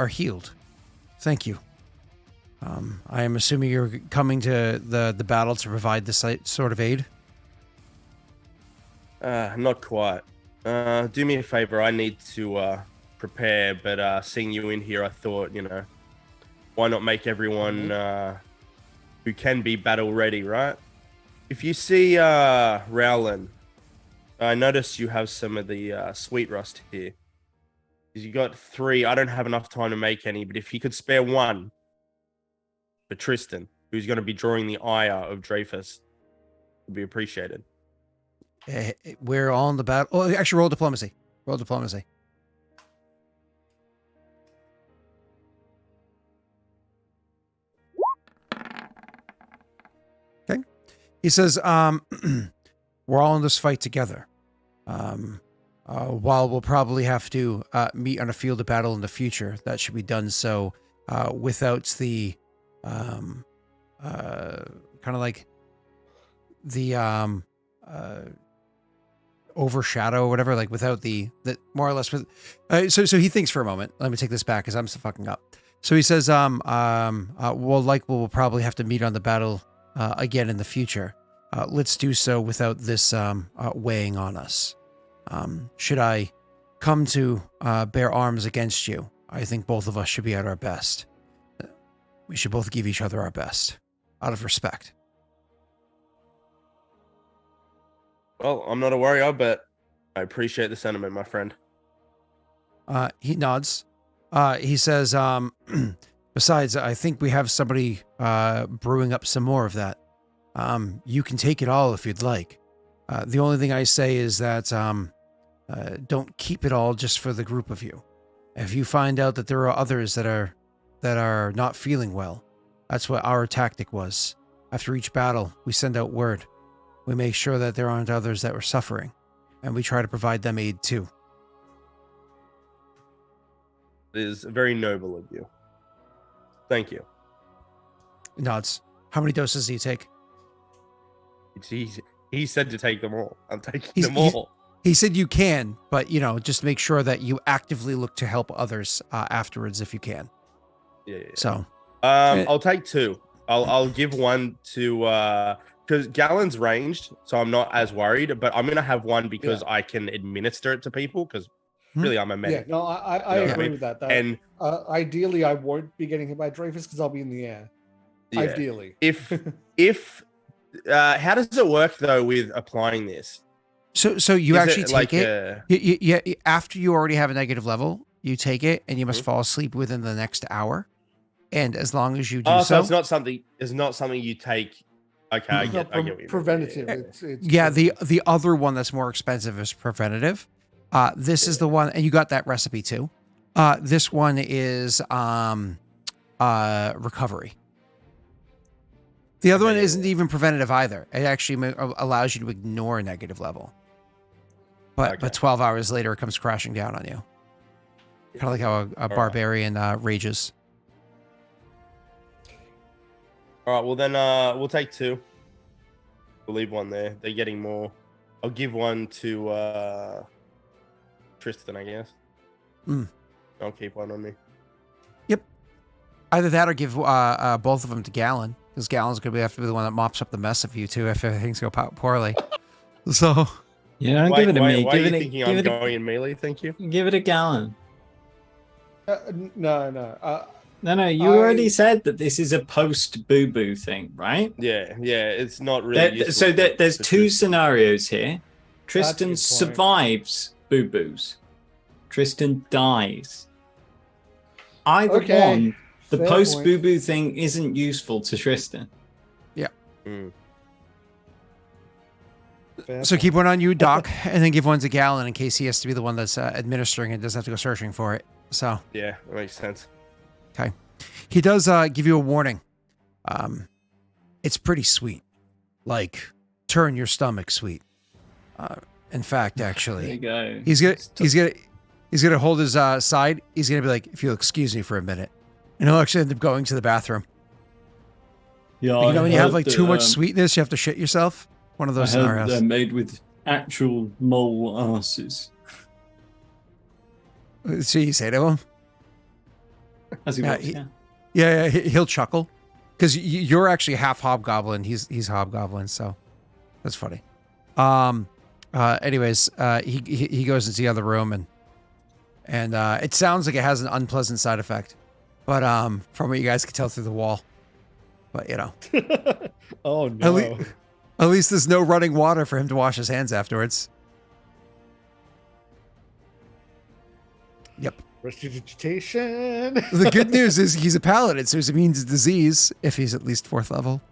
healed. Thank you. I am assuming you're coming to the battle to provide this sort of aid? Not quite. Do me a favor. I need to prepare, but seeing you in here, I thought, why not make everyone who can be battle ready, right? If you see Rowland, I notice you have some of the sweet rust here. You got 3. I don't have enough time to make any, but if you could spare 1 for Tristan, who's going to be drawing the ire of Dreyfus, would be appreciated. We're all in the battle. Oh, actually, roll diplomacy. Roll diplomacy. Okay. He says, we're all in this fight together. While we'll probably have to meet on a field of battle in the future, that should be done so without the kind of like the overshadow or whatever, like without the more or less. So he thinks for a moment. Let me take this back because I'm so fucking up. So he says, we'll probably have to meet on the battle again in the future. Let's do so without this weighing on us. Should I come to bear arms against you, I think both of us should be at our best. We should both give each other our best, out of respect. Well, I'm not a warrior, but I appreciate the sentiment, my friend. He nods. He says, besides, I think we have somebody brewing up some more of that. You can take it all if you'd like. The only thing I say is that don't keep it all just for the group of you. If you find out that there are others that are not feeling well, that's what our tactic was. After each battle, we send out word. We make sure that there aren't others that were suffering, and we try to provide them aid too. It is very noble of you. Thank you. Nods. How many doses do you take? He said to take them all. I'm taking them all. He said you can, but, just make sure that you actively look to help others afterwards if you can. Yeah. So, I'll take 2. I'll give 1 to because Gallon's ranged, so I'm not as worried. But I'm gonna have 1 because I can administer it to people. Because really, I'm a medic. Yeah, no, I agree with that. And ideally, I won't be getting hit by Dreyfus because I'll be in the air. Yeah. Ideally, if how does it work though with applying this? So you actually take it. After you already have a negative level, you take it, and you must fall asleep within the next hour. And as long as you do so it's not something you take. Okay, I get what you preventative. Mean. The other one that's more expensive is preventative. This is the one, and you got that recipe too. This one is recovery. The other one isn't even preventative either. It actually allows you to ignore a negative level. But 12 hours later, it comes crashing down on you. Kind of like how a barbarian rages. All right, well then we'll take 2. We'll leave 1 there. They're getting more. I'll give 1 to Tristan, I guess. I'll keep 1 on me. Yep. Either that or give both of them to Gallon. Because Gallon's going to have to be the one that mops up the mess of you two if things go poorly. So, yeah, give it to me. Why are you thinking I'm going in melee? Thank you. Give it a Gallon. No. No. You already said that this is a post boo boo thing, right? Yeah. It's not really. So there's 2 scenarios here. Tristan survives boo boos. Tristan dies. Either one. The post boo boo thing isn't useful to Tristan. Yeah. So keep 1 on you, Doc, and then give 1 to Gallon in case he has to be the one that's administering it. Doesn't have to go searching for it. So yeah, that makes sense. Okay. He does give you a warning. It's pretty sweet. Like, turn your stomach sweet. In fact, actually, there you go. He's gonna hold his side. He's gonna be like, if you'll excuse me for a minute. And he'll actually end up going to the bathroom. Yeah, like, when you have like too much sweetness, you have to shit yourself. One of those scenarios. They're made with actual mole asses. So you say to him? As he walks, yeah, he'll chuckle because you're actually half hobgoblin. He's hobgoblin, so that's funny. Anyways, he goes into the other room and it sounds like it has an unpleasant side effect. But from what you guys can tell through the wall. But you know. Oh no. At least there's no running water for him to wash his hands afterwards. Yep. Prestidigitation. The good news is he's a paladin, so he's immune to disease if he's at least 4th level.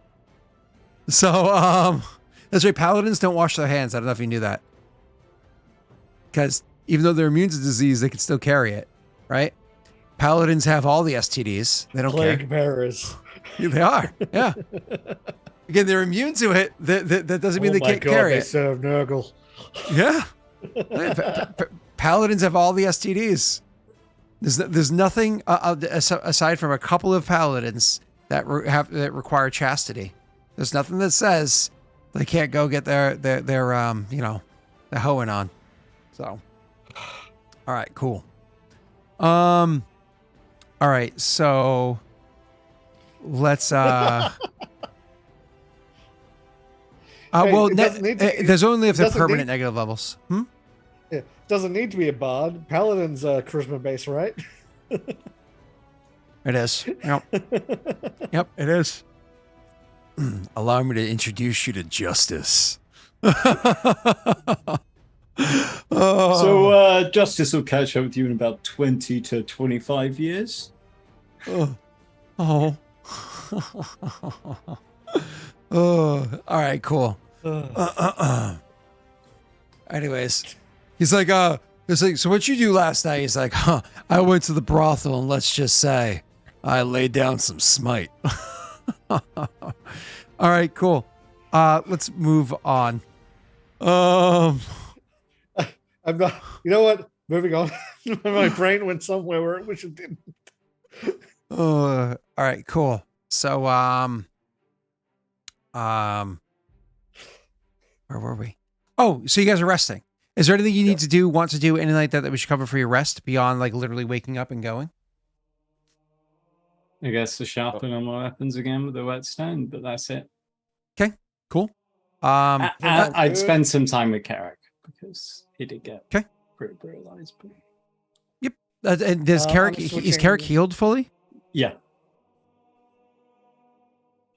So, that's right. Paladins don't wash their hands. I don't know if you knew that. Because even though they're immune to disease, they can still carry it, right? Paladins have all the STDs. They don't Plague care. bearers. Yeah, they are. Yeah. Again, they're immune to it. That doesn't mean they can't carry they it. serve Nurgle. Yeah. Paladins have all the STDs. There's nothing aside from a couple of paladins that require chastity. There's nothing that says they can't go get their the hoeing on. So, all right, cool. All right, so let's well, there's only if they're permanent negative levels. Yeah, doesn't need to be a bard. Paladin's charisma base, right? It is. Yep. Yep, it is. Allow me to introduce you to justice. So Justice will catch up with you in about 20 to 25 years. Oh. All right, cool. Anyways, he's like, so what'd you do last night? He's like, I went to the brothel and let's just say I laid down some smite. All right, cool. Let's move on. I'm not. You know what? Moving on. My brain went somewhere where it wish it didn't. All right, cool. So, where were we? Oh, so you guys are resting. Is there anything you need to do, want to do, anything like that we should cover for your rest beyond like literally waking up and going? I guess to sharpen on my weapons again with the whetstone, but that's it. Okay, cool. I'd spend some time with Carrick because he did get pretty brutalized. But... Yep. And does Carrick, is Carrick healed fully? Yeah.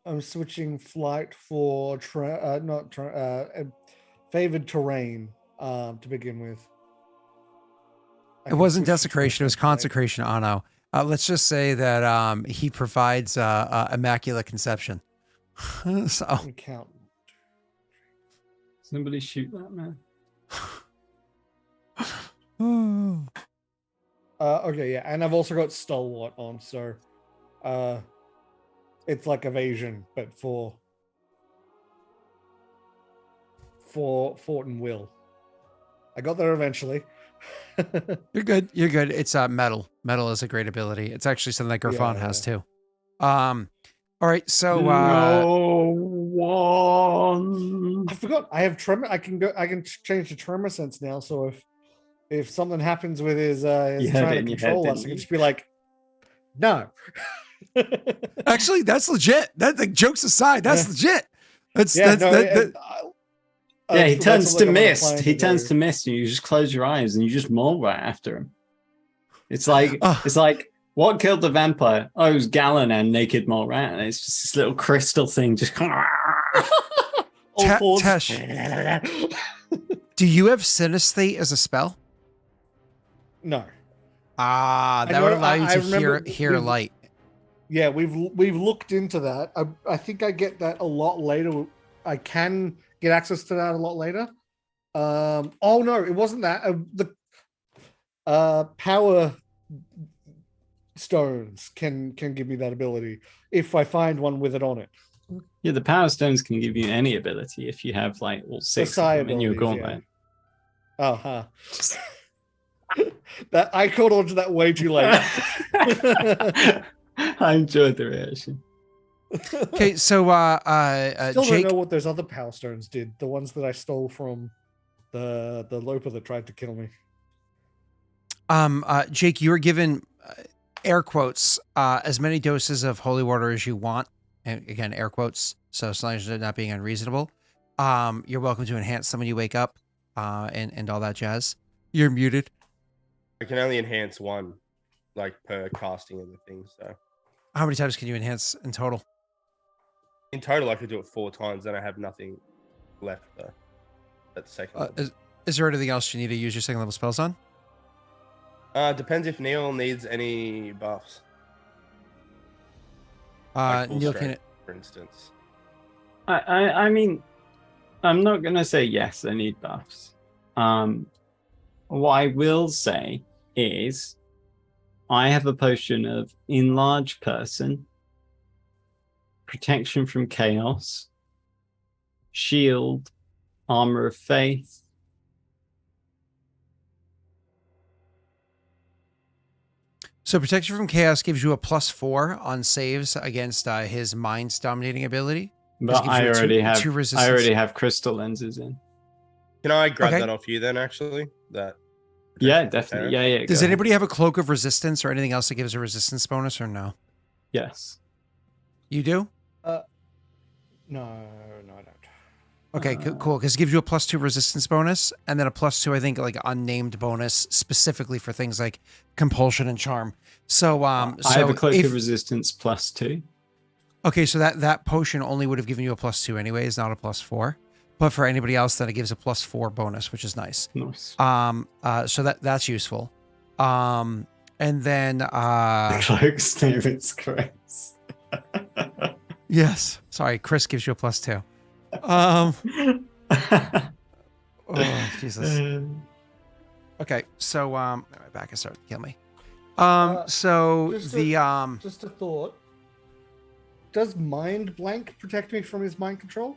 I'm switching flight for favored terrain to begin with. It wasn't desecration; it was consecration. Oh no. Let's just say that he provides immaculate conception. So count. Somebody shoot that man. Okay, yeah, and I've also got stalwart on, so it's like evasion, but for Fort and Will. I got there eventually. You're good. You're good. It's metal. Metal is a great ability. It's actually something that Griffon has too. All right. So no one. I forgot. I have tremor. I can change to tremor sense now. So if something happens with his trying to control us, I can just be like, no. Actually, that's legit. That like jokes aside, that's legit. Yeah, he turns to mist. He turns to mist, and you just close your eyes and you just maul right after him. It's like what killed the vampire? Oh, it was Gallon and naked mole rat, and it's just this little crystal thing. Just Tesh, do you have synesthete as a spell? No. That would allow you to hear light. Yeah, we've looked into that. I think I get that a lot later. I can get access to that a lot later. Oh no, it wasn't that. The power stones can give me that ability if I find one with it on it. Yeah, the power stones can give you any ability if you have like all 6 of them in your gauntlet. Yeah. That I caught on to that way too late. I enjoyed the reaction. Okay, so still Jake, don't know what those other power stones did. The ones that I stole from the Loper that tried to kill me. Jake, you were given air quotes as many doses of holy water as you want, and again air quotes. So as long as they're not being unreasonable, you're welcome to enhance them when you wake up, and all that jazz. You're muted. I can only enhance one. like per casting of the thing. So How many times can you enhance in total? in total, I could do it 4 times, then I have nothing left though. At the second level. Is there anything else you need to use your second level spells on? Depends if Neil needs any buffs. Like full Neil strength, for instance. I mean, I'm not gonna say yes, I need buffs. What I will say is I have a potion of Enlarge Person, Protection from Chaos, Shield, Armor of Faith. So Protection from Chaos gives you a +4 on saves against his Mind's dominating ability. But I already have crystal lenses in. Can I grab that off you then, actually? That. Yeah, definitely. Yeah. Does anybody have a Cloak of Resistance or anything else that gives a resistance bonus or no? Yes. You do? No, I don't. Okay, cool. Because it gives you a +2 resistance bonus, and then a +2, I think, like unnamed bonus specifically for things like compulsion and charm. So, I have a Cloak of Resistance +2. Okay, so that potion only would have given you a +2 anyways, not a +4. But for anybody else, then it gives a +4 bonus, which is nice. Nice. So that's useful. And then Cloak's name is Chris. Yes. Sorry, Chris gives you a +2. Oh Jesus. Okay, so my back is starting to kill me. So just a thought. Does Mind Blank protect me from his mind control?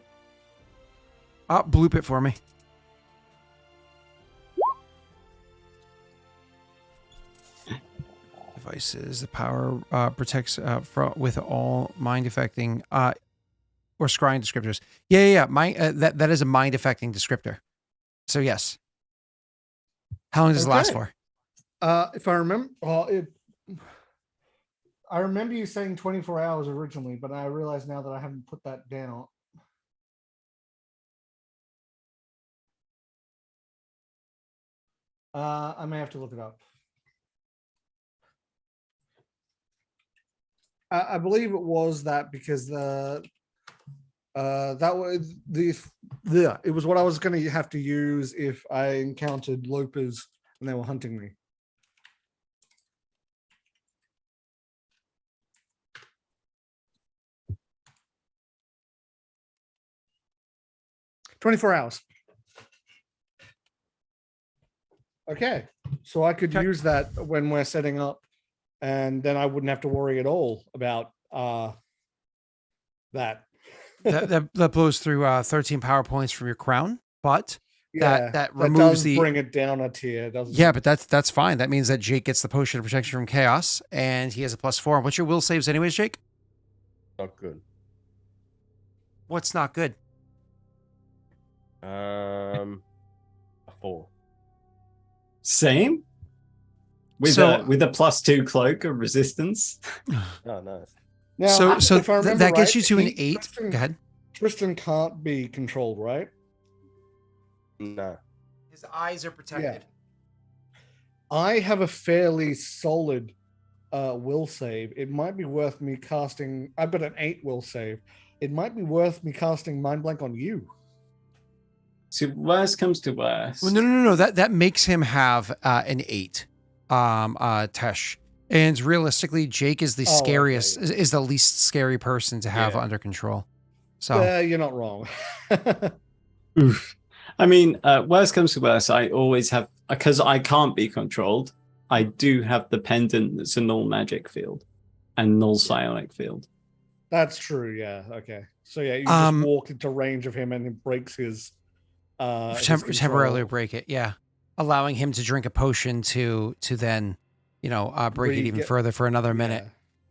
Bloop it for me. Devices. The power protects with all mind affecting or scrying descriptors. Yeah. That is a mind affecting descriptor. So yes. How long does it last for? If I remember, I remember you saying 24 hours originally, but I realize now that I haven't put that down. I may have to look it up. I believe it was that because that was it was what I was going to have to use if I encountered lopers and they were hunting me. "24 hours." Okay, so I could use that when we're setting up, and then I wouldn't have to worry at all about that. that blows through 13 power points from your crown, but that does removes bring it down a tier, doesn't it? Yeah, but that's fine. That means that Jake gets the potion of protection from chaos, and he has a +4. What's your will saves anyways, Jake? Not good. What's not good? A 4. Same? With a +2 Cloak of Resistance? Oh, nice. Now, so if I remember that gets right, you to an 8. Go ahead. Tristan can't be controlled, right? No. His eyes are protected. I have a fairly solid will save. It might be worth me casting. I've got an 8 will save. It might be worth me casting Mind Blank on you. So worst comes to worst. Well, no. That makes him have an 8. Tesh. And realistically, Jake is the scariest, is the least scary person to have under control. So you're not wrong. Oof. I mean, worst comes to worst, I always have, because I can't be controlled, I do have the pendant that's a null magic field and null psionic field. That's true, yeah. Okay. So yeah, you just walk into range of him and it breaks his temporarily break it, yeah. Allowing him to drink a potion to then, break it even further for another minute.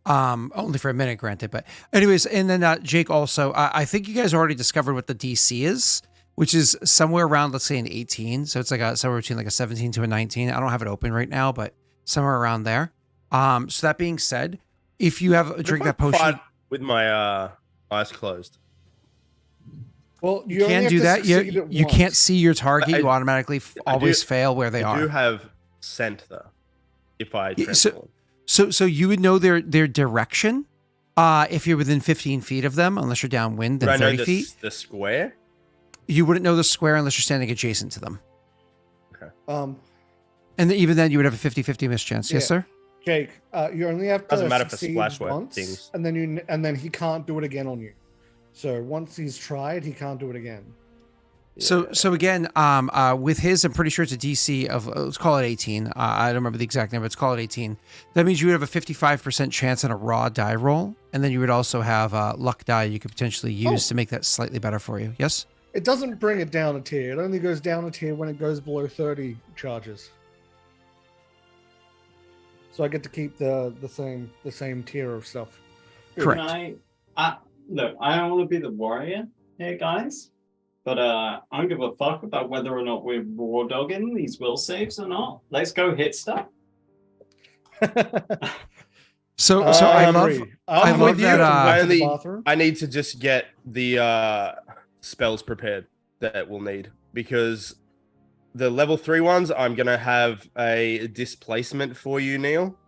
Only for a minute, granted. But anyways, and then Jake also, I think you guys already discovered what the DC is, which is somewhere around, let's say, an 18. So it's like somewhere between like a 17 to a 19. I don't have it open right now, but somewhere around there. So that being said, if you have drink that potion with my eyes closed. Well, you can't do that. You can't see your target. You automatically always fail where they are. I do have scent though. If I So you would know their direction if you're within 15 feet of them, unless you're downwind, then 30 feet. The square? You wouldn't know the square unless you're standing adjacent to them. Okay. And even then, you would have a 50-50 mischance. Yes, sir? Jake, you only have to Doesn't matter for succeed splash once, things. and then he can't do it again on you. So once he's tried, he can't do it again. So again, with his, I'm pretty sure it's a DC of, let's call it 18. I don't remember the exact number. Let's call it 18. That means you would have a 55% chance on a raw die roll. And then you would also have luck die you could potentially use to make that slightly better for you. Yes? It doesn't bring it down a tier. It only goes down a tier when it goes below 30 charges. So I get to keep the same tier of stuff. Correct. Look, I don't want to be the warrior here, guys. But I don't give a fuck about whether or not we're raw dogging these will saves or not. Let's go hit stuff. So I love that. I need to just get the spells prepared that we'll need, because the level 3 ones, I'm gonna have a displacement for you, Neil.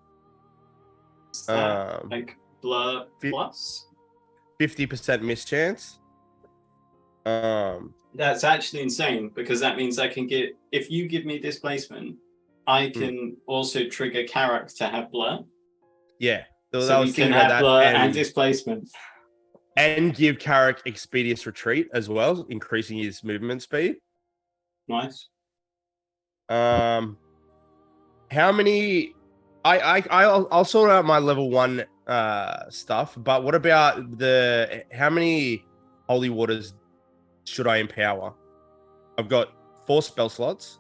Like blur plus 50% mischance. That's actually insane, because that means I can get, if you give me displacement, I can also trigger Carrack to have blur. Yeah. So you can have blur and displacement. And give Carrack expeditious retreat as well, increasing his movement speed. Nice. How many? I'll sort out my level 1 stuff, but what about how many holy waters should I empower? I've got 4 spell slots.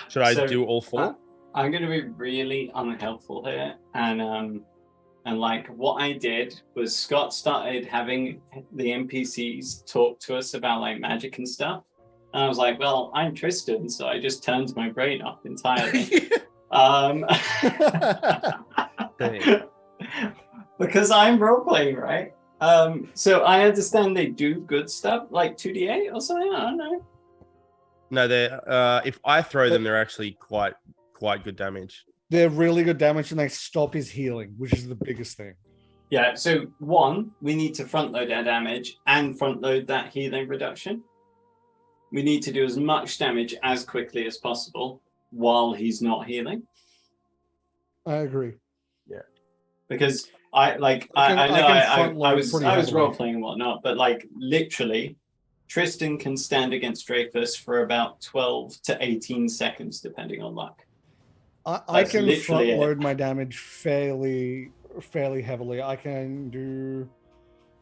Should I do all 4? I'm going to be really unhelpful here, and like what I did was Scott started having the NPCs talk to us about like magic and stuff, and I was like, well, I'm Tristan, so I just turned my brain off entirely. Because I'm role playing, right? So I understand they do good stuff like 2d8 or something. I don't know. No, they're if I throw them, they're actually quite good damage. They're really good damage, and they stop his healing, which is the biggest thing. Yeah. So 1, we need to front load our damage and front load that healing reduction. We need to do as much damage as quickly as possible while he's not healing. I agree. Yeah. Because I was role playing and whatnot, but like literally, Tristan can stand against Dreyfus for about 12 to 18 seconds, depending on luck. I can front load my damage fairly heavily. I can do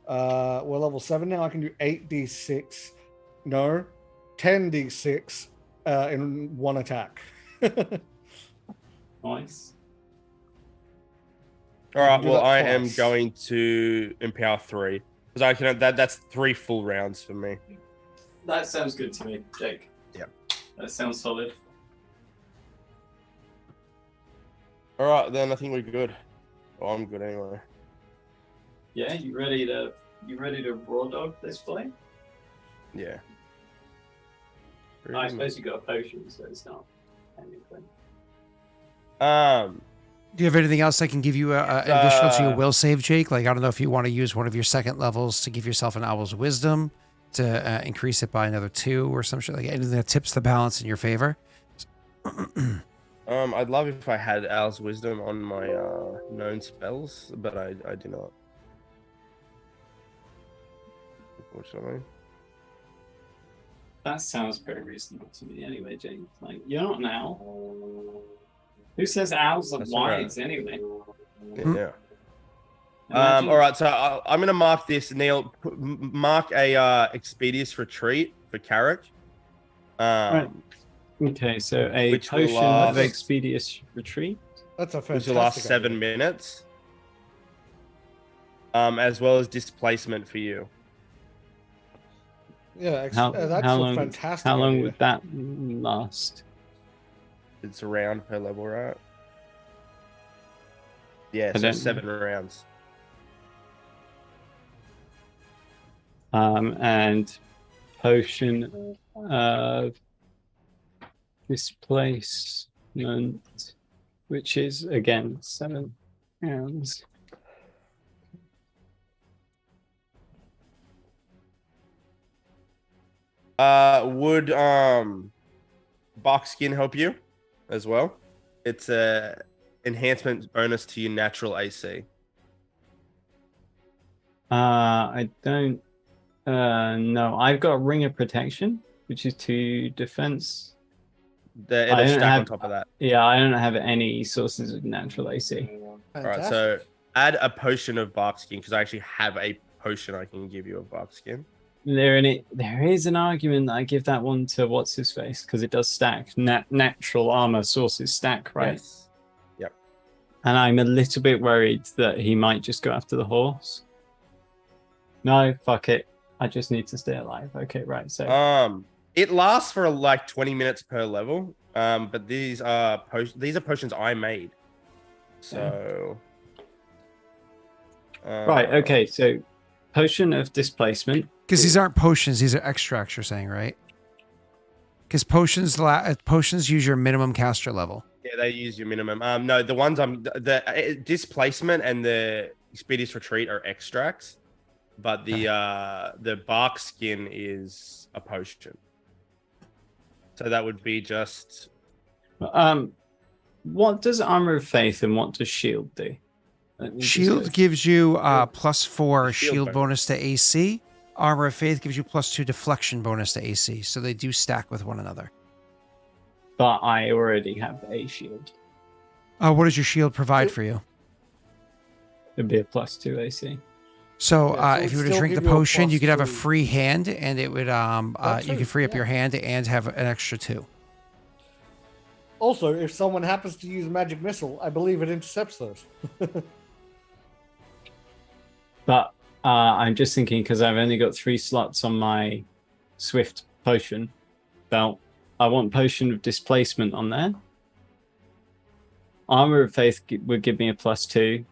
we're level 7 now. I can do 8d6, 10d6 in one attack. Nice. All right. Well, I am going to empower 3 because I can. That's 3 full rounds for me. That sounds good to me, Jake. Yeah. That sounds solid. All right, then I think we're good. Oh, I'm good anyway. Yeah, you ready to raw dog this play? Yeah. I suppose you got a potion, so it's not anything. Do you have anything else I can give you additional to your will save, Jake? Like, I don't know if you want to use one of your second levels to give yourself an Owl's Wisdom to increase it by another 2 or some shit, like anything that tips the balance in your favor. I'd love if I had Owl's Wisdom on my known spells, but I do not. Unfortunately. That sounds very reasonable to me anyway, Jake. Like, you're not an owl. Who says owls are wise anyway? Yeah. All right, so I'm going to mark this, Neil. Mark a expeditious retreat for Carrack. Right. Okay, so a potion of expeditious retreat. That's a fantastic which will last 7 minutes. As well as displacement for you. Yeah, that's a fantastic How long idea. would that last? It's a round per level, right? Yeah, so 7 rounds. And potion of displacement which is again 7 rounds. Would bark skin help you as well? It's a enhancement bonus to your natural AC. I don't know. I've got Ring of Protection, which is 2 defense. It'll stack on top of that. Yeah, I don't have any sources of natural AC. All right, so add a potion of bark skin because I actually have a potion I can give you of bark skin. There is an argument that I give that one to what's his face because it does stack. Natural armor sources stack, right? Yes. Yep. And I'm a little bit worried that he might just go after the horse. No, fuck it. I just need to stay alive. Okay, right. So it lasts for like 20 minutes per level. But these are potions I made. So right, okay, so potion of displacement. Because these aren't potions, these are extracts, you're saying, right? Because potions use your minimum caster level. Yeah, they use your minimum. No, the ones the displacement and the expeditious retreat are extracts, but the bark skin is a potion. So that would be just. What does Armor of Faith and what does Shield do? Shield gives you +4 shield bonus to AC. Armor of Faith gives you +2 deflection bonus to AC. So they do stack with one another. But I already have a shield. What does your shield provide for you? It'd be a +2 AC. So if you were to drink the potion, you could have a free hand, and it would you could free up your hand and have an extra 2. Also, if someone happens to use magic missile, I believe it intercepts those. But I'm just thinking because I've only got 3 slots on my Swift potion belt. I want potion of displacement on there. Armor of Faith would give me a +2.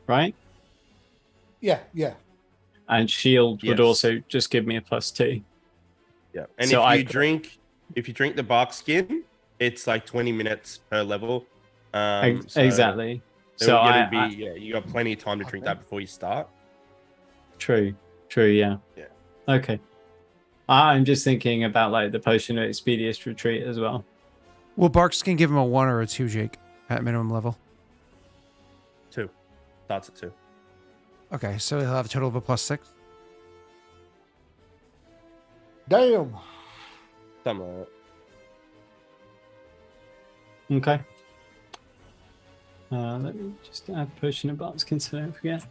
Right? Yeah. And shield would also just give me a +2. Yeah. And so if you drink the bark skin, it's like 20 minutes per level. Exactly. So you got plenty of time to drink that before you start. True, yeah. Yeah. Okay. I'm just thinking about like the potion of expeditious retreat as well. Will bark skin give him a 1 or a 2, Jake, at minimum level? 2. Starts at 2. Okay, so he'll have a total of a +6. Damn. Something like that. Okay. Let me just add potion of bark skin so I don't forget.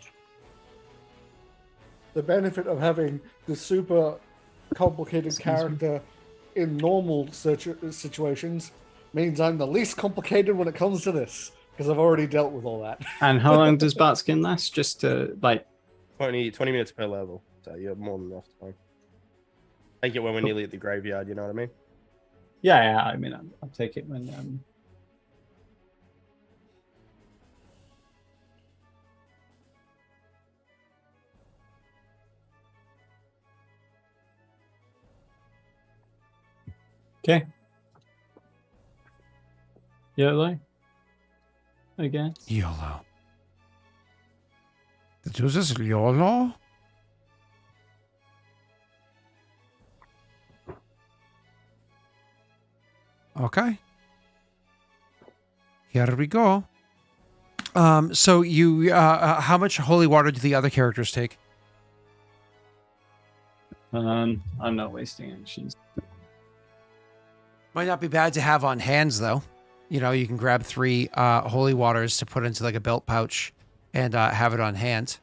The benefit of having the super complicated character in normal situations means I'm the least complicated when it comes to this because I've already dealt with all that. And how long does bark skin last? Just like 20 minutes per level, so you have more than enough time. Take it when we're nearly at the graveyard. You know what I mean? Yeah. I mean, I'll take it when. Okay. YOLO. I guess. YOLO. Does this YOLO? Okay. Here we go. So you, how much holy water do the other characters take? I'm not wasting actions. Might not be bad to have on hands, though. You know, you can grab 3 holy waters to put into like a belt pouch and have it on hand.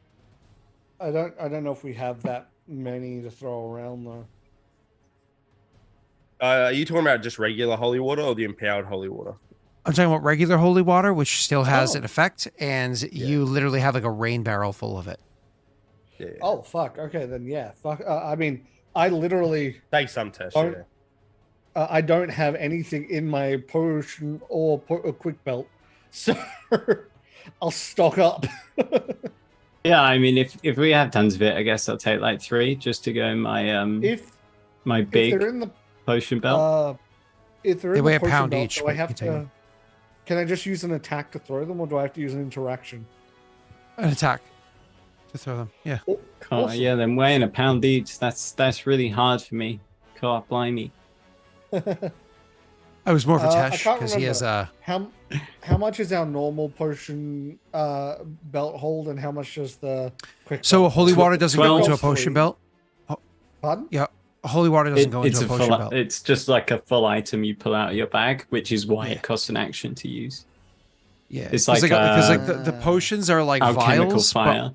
I don't know if we have that many to throw around though. Are you talking about just regular holy water or the empowered holy water? I'm talking about regular holy water, which still has an effect, and you literally have like a rain barrel full of it. Yeah. Oh fuck. Okay, then yeah. Fuck. I mean, I literally take some test. I don't have anything in my potion or quick belt, so I'll stock up. Yeah, I mean, if we have tons of it, I guess I'll take like 3 just to go in my my big potion belt. if they're They in weigh the a potion pound belt, each, do I but you have can take to? them. Can I just use an attack to throw them, or do I have to use an interaction? An attack to throw them. Yeah. Oh, awesome. Yeah, then weighing a pound each. That's really hard for me. God blimey. I was more for I Tesh can't because he has remember. How much is our normal potion belt hold, and how much does the quick? So belt holy hold? water doesn't go into a 12. potion belt. Pardon? Yeah, holy water doesn't go It's into a a potion full. belt. It's just like a full item you pull out of your bag, which is why Yeah. it costs an action to use. Yeah, It's because like, the potions are like alchemical vials. fire.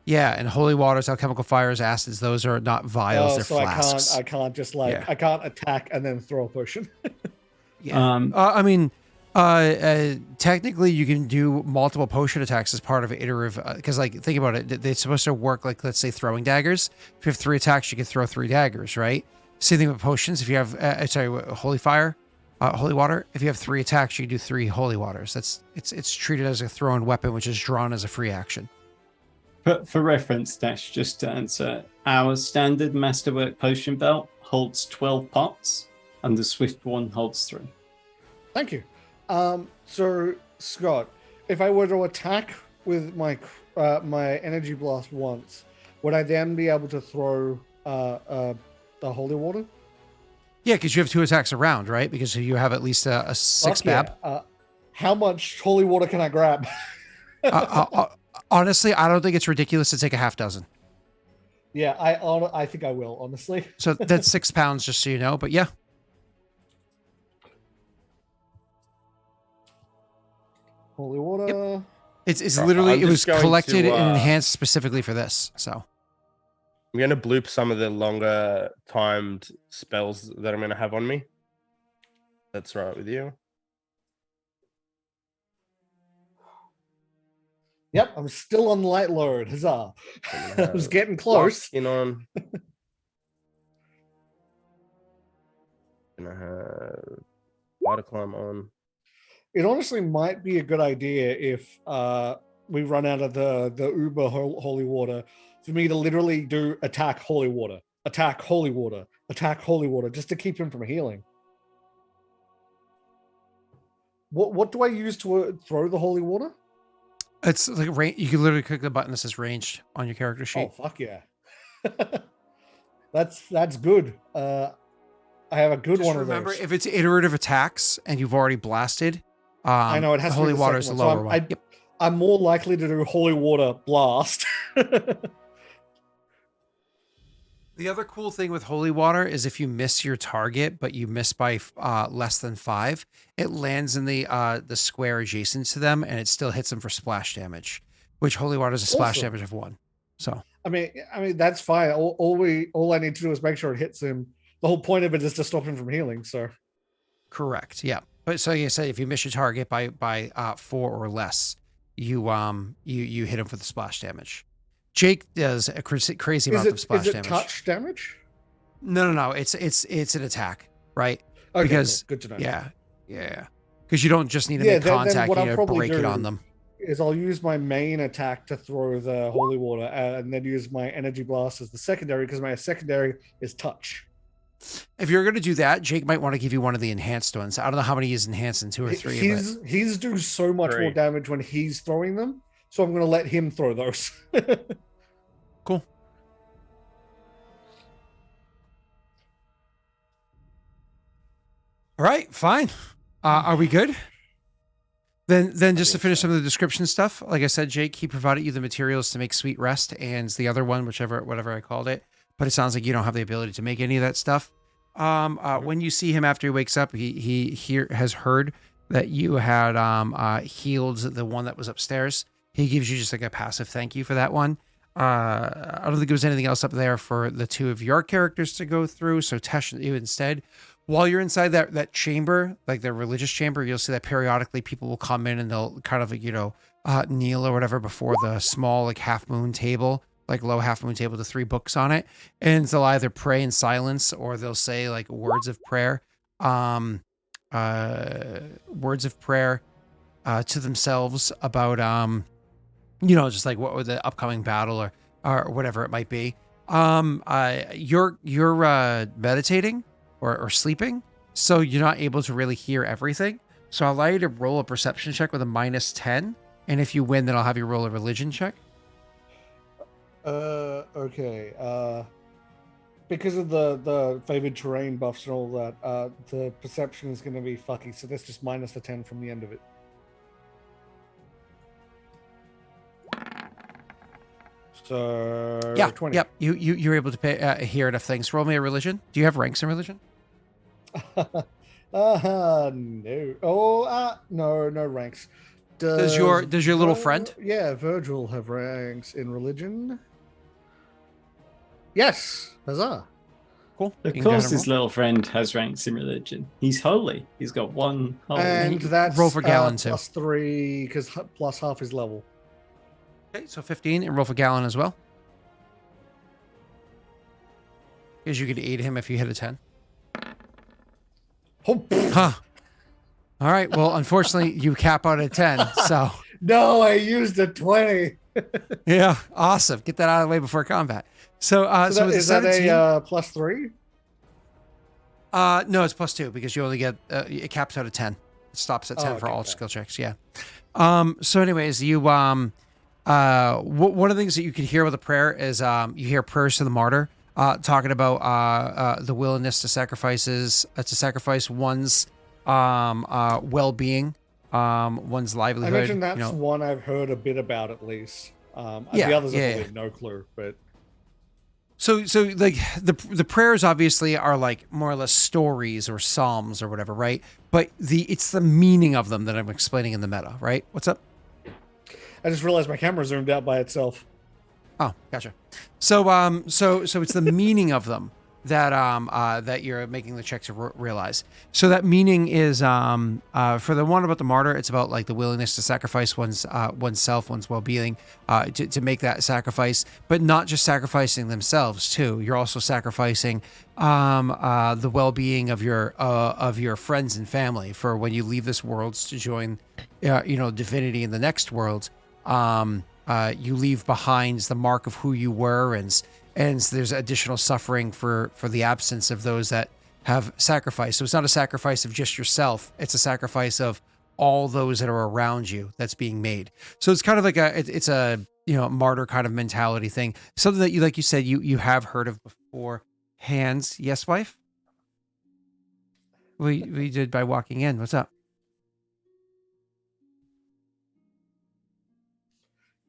Yeah, and holy waters, alchemical fires, acids. Those are not vials; they're So flasks. I can't just like Yeah. I can't attack and then throw a potion. Yeah. I mean, technically, you can do multiple potion attacks as part of iterative. Because, like, think about it. They're supposed to work like, let's say, throwing daggers. If you have 3 attacks, you can throw 3 daggers, right? Same thing with potions. If you have, holy fire, holy water. If you have 3 attacks, you can do 3 holy waters. It's treated as a thrown weapon, which is drawn as a free action. For reference, Dash, just to answer, our standard masterwork potion belt holds 12 pots, and the swift one holds 3. Thank you. So Scott, if I were to attack with my my energy blast once, would I then be able to throw the holy water? Yeah, because you have 2 attacks around, right? Because you have at least a 6 bab. Yeah. How much holy water can I grab? Honestly, I don't think it's ridiculous to take a half dozen. Yeah, I think I will, honestly. So that's 6 pounds, just so you know. But yeah. Holy water. Yep. It's Right, literally, I'm it was just going collected to, and enhanced specifically for this. So I'm going to bloop some of the longer timed spells that I'm going to have on me. That's right with you. Yep, I'm still on light load. Huzzah. I was getting close. In on. Gonna have water climb on. It honestly might be a good idea if we run out of the uber holy water for me to literally do attack holy water, attack holy water, attack holy water, just to keep him from healing. What do I use to throw the holy water? it's like you can literally click the button that says ranged on your character sheet. Oh fuck yeah. That's good. I have a good Just one remember, of those. if it's iterative attacks and you've already blasted, I know it has holy to be the water is the second lower one. So one. Yep. I'm more likely to do holy water blast. The other cool thing with holy water is if you miss your target, but you miss by less than 5, it lands in the square adjacent to them, and it still hits them for splash damage. Which holy water is a splash Awesome. damage of 1. So I mean that's fine. All I need to do is make sure it hits him. The whole point of it is to stop him from healing. So correct, yeah. But so you say if you miss your target by 4 or less, you hit him for the splash damage. Jake does a crazy amount of splash damage. Is it touch damage? No. It's an attack, right? Okay, because cool. Good to know. Yeah. Because you don't just need to make contact; what you I'll need to probably break it do on them. is I'll use my main attack to throw the holy water, and then use my energy blast as the secondary because my secondary is touch. If you're going to do that, Jake might want to give you one of the enhanced ones. I don't know how many he's enhanced in, 2 or 3. He's doing so much more damage when he's throwing them, so I'm going to let him throw those. Cool. All right, fine. Are we good? Then just to finish some of the description stuff, like I said, Jake, he provided you the materials to make Sweet Rest and the other one, whatever I called it. But it sounds like you don't have the ability to make any of that stuff. When you see him after he wakes up, he has heard that you had healed the one that was upstairs. He gives you just like a passive thank you for that one. I don't think there was anything else up there for the 2 of your characters to go through. So Tesh, you instead, while you're inside that chamber, like the religious chamber, you'll see that periodically people will come in and they'll kind of kneel or whatever before the small like half moon table, like low half moon table with the 3 books on it, and they'll either pray in silence or they'll say like words of prayer, to themselves about just like what were the upcoming battle or whatever it might be. You're meditating or sleeping. so you're not able to really hear everything. So I'll allow you to roll a perception check with a -10, and if you win, then I'll have you roll a religion check. Okay. Because of the favored terrain buffs and all that, the perception is going to be fucky. So that's just minus the 10 from the end of it. So yeah, 20. Yep. You're able to hear enough things. Roll me a religion. Do you have ranks in religion? No. Oh, no ranks. Does your little friend? Yeah, Virgil have ranks in religion. Yes, huzzah. Cool. Of course, his little friend has ranks in religion. He's holy. He's got one holy. And that's roll for Galen too. +3 because plus half his level. Okay, so 15, and roll for Galen as well. Because you could aid him if you hit a 10. Oh, huh. All right. Well, unfortunately, you cap out at 10. So. No, I used a 20. Yeah. Awesome. Get that out of the way before combat. So is that a +3? No, it's +2 because you only get it caps out at 10. It stops at 10 for all skill checks. Yeah. So, anyways, you one of the things that you can hear with a prayer is you hear prayers to the martyr, talking about the willingness to sacrifice one's well-being, one's livelihood. I imagine that's one I've heard a bit about at least. The others I have no clue, but. So like the prayers obviously are like more or less stories or psalms or whatever, right? But it's the meaning of them that I'm explaining in the meta, right? What's up? I just realized my camera zoomed out by itself. Oh, gotcha. So it's the meaning of them that that you're making the check to realize. So that meaning is for the one about the martyr, it's about like the willingness to sacrifice oneself, one's well-being, to make that sacrifice, but not just sacrificing themselves too. You're also sacrificing the well-being of your friends and family for when you leave this world to join divinity in the next world. You leave behind the mark of who you were, and there's additional suffering for the absence of those that have sacrificed. So it's not a sacrifice of just yourself; it's a sacrifice of all those that are around you that's being made. So it's kind of like it's a martyr kind of mentality thing. Something that like you said you have heard of before. Hands, yes, wife. We did by walking in. What's up?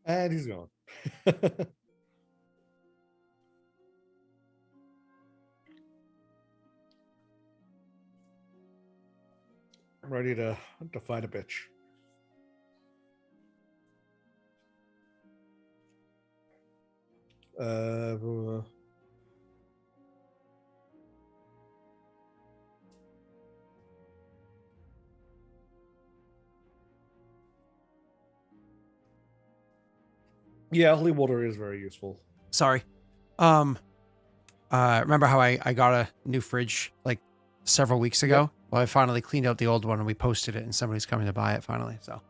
And he's gone. I'm ready to fight a bitch. Yeah, holy water is very useful. Sorry. Remember how I got a new fridge like several weeks ago? Yep. Well, I finally cleaned out the old one and we posted it, and somebody's coming to buy it finally. So,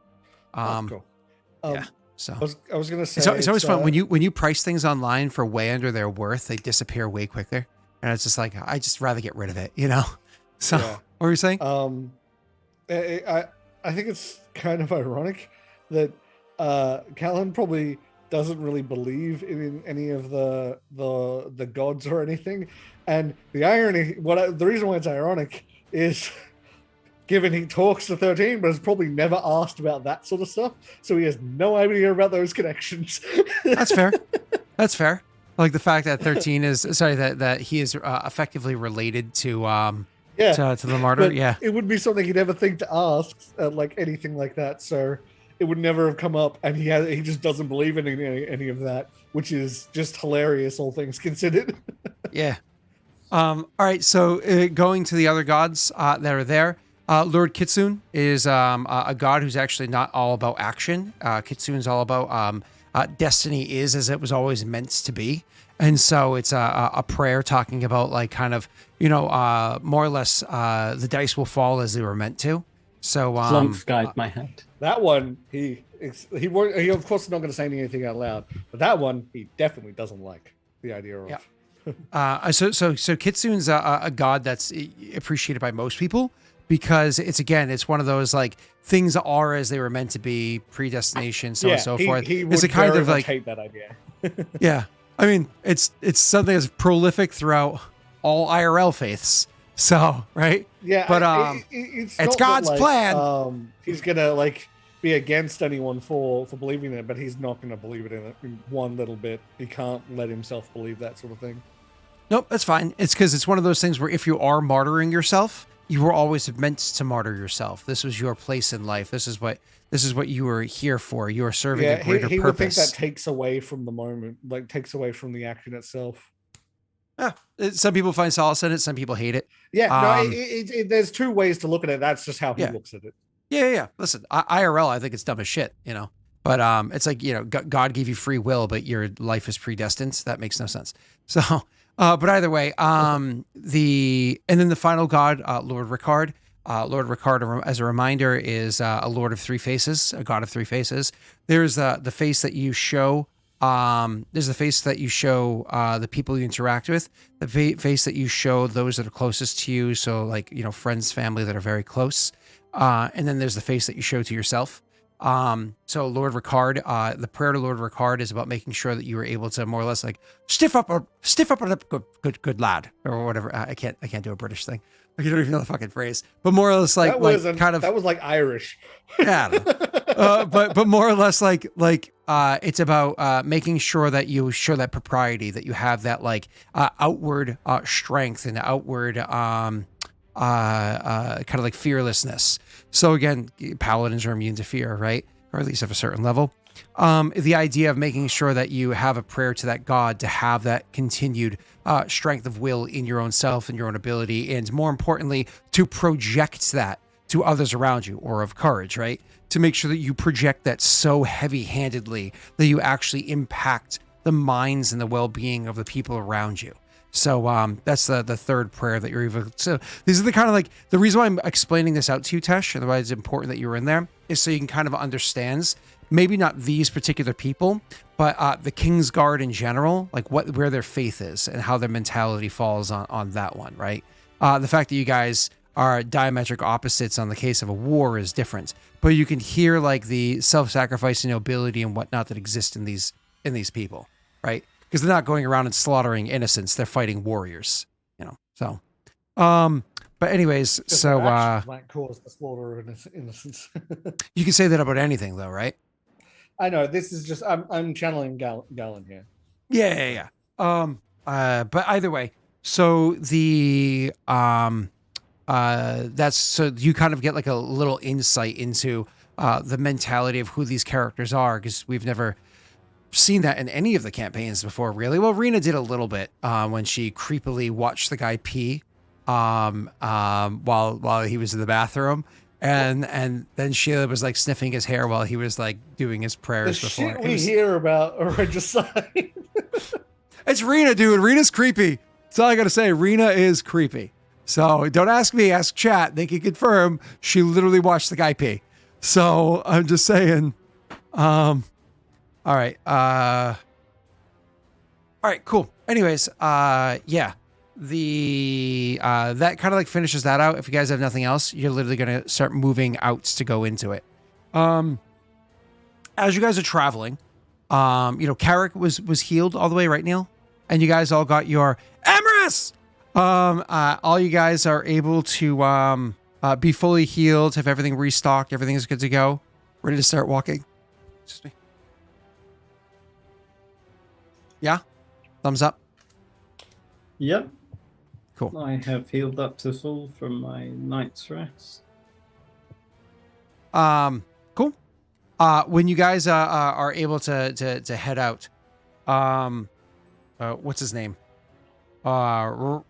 cool. Yeah. So I was gonna say it's always fun when you price things online for way under their worth, they disappear way quicker, and it's just like I just rather get rid of it, So yeah. What were you saying? I think it's kind of ironic that Callan probably doesn't really believe in any of the gods or anything, and the irony, the reason why it's ironic is, given he talks to 13, but has probably never asked about that sort of stuff, so he has no idea about those connections. That's fair. That's fair. Like the fact that 13 is that he is effectively related to the martyr. But yeah, it would be something he'd ever think to ask, like anything like that. So it would never have come up, and he just doesn't believe in any of that, which is just hilarious, all things considered. Yeah. All right. So going to the other gods that are there, Lord Kitsune is a god who's actually not all about action. Kitsune's all about destiny is as it was always meant to be. And so it's a prayer talking about like kind of, more or less the dice will fall as they were meant to. So Clump guide my hand. That one, he of course is not going to say anything out loud, but that one he definitely doesn't like the idea of. Yeah. So Kitsune's a god that's appreciated by most people because it's one of those like things are as they were meant to be, predestination, so on and so forth. He would it's a kind very of much like hate that idea. yeah. I mean, it's something that's prolific throughout all IRL faiths. So right, Yeah, but it's God's plan. He's gonna like be against anyone for believing it, but he's not gonna believe it in one little bit. He can't let himself believe that sort of thing. Nope, that's fine. It's because it's one of those things where if you are martyring yourself, you were always meant to martyr yourself. This was your place in life. This is what you were here for. You are serving a greater he purpose. Would think that takes away from the moment, like takes away from the action itself. Yeah, some people find solace in it. Some people hate it. Yeah, there's two ways to look at it. That's just how he looks at it. Yeah. Listen, IRL, I think it's dumb as shit, But it's like, God gave you free will, but your life is predestined. That makes no sense. So, but either way, and then the final god, Lord Ricard. Lord Ricard, as a reminder, is a lord of three faces, a god of three faces. There's the face that you show. There's the face that you show the people you interact with, the face that you show those that are closest to you. So like, friends, family that are very close. And then there's the face that you show to yourself. So Lord Ricard, the prayer to Lord Ricard is about making sure that you are able to more or less like stiff up a good lad or whatever. I can't do a British thing. Like, you don't even know the fucking phrase, but more or less like that was like Irish. Yeah, but more or less like it's about making sure that you show that propriety, that you have that like outward strength and outward kind of like fearlessness. So again, paladins are immune to fear, right? Or at least of a certain level. The idea of making sure that you have a prayer to that god to have that continued strength of will in your own self and your own ability, and more importantly, to project that to others around you, or of courage, right? To make sure that you project that so heavy-handedly that you actually impact the minds and the well-being of the people around you. So that's the third prayer that you're even. So these are the kind of like the reason why I'm explaining this out to you, Tesh, and why it's important that you're in there is so you can kind of understand maybe not these particular people, but the King's Guard in general, like where their faith is and how their mentality falls on that one, right? The fact that you guys are diametric opposites on the case of a war is different, but you can hear like the self-sacrificing nobility and whatnot that exist in these people, right? Because they're not going around and slaughtering innocents; they're fighting warriors, So, but anyways, so might cause the slaughter of innocents. You can say that about anything, though, right? I know this is just I'm channeling Galen here. Yeah. But either way, so the that's so you kind of get like a little insight into the mentality of who these characters are, because we've never seen that in any of the campaigns before, really. Well, Rena did a little bit when she creepily watched the guy pee while he was in the bathroom. And then Sheila was like sniffing his hair while he was like doing his prayers before. Shit we hear about regicide. It's Rena, dude. Rena's creepy. That's all I gotta say. Rena is creepy. So don't ask me, ask chat. They can confirm she literally watched the guy pee. So I'm just saying. All right. All right, cool. Anyways, yeah. That kind of like finishes that out. If you guys have nothing else, you're literally going to start moving out to go into it. As you guys are traveling, Carrick was healed all the way, right, Neil? And you guys all got your Emrys! All you guys are able to be fully healed, have everything restocked, everything is good to go, ready to start walking. Excuse me. Yeah? Thumbs up? Yep. Cool. I have healed up to full from my night's rest. Cool. When you guys are able to head out, what's his name? Rowland.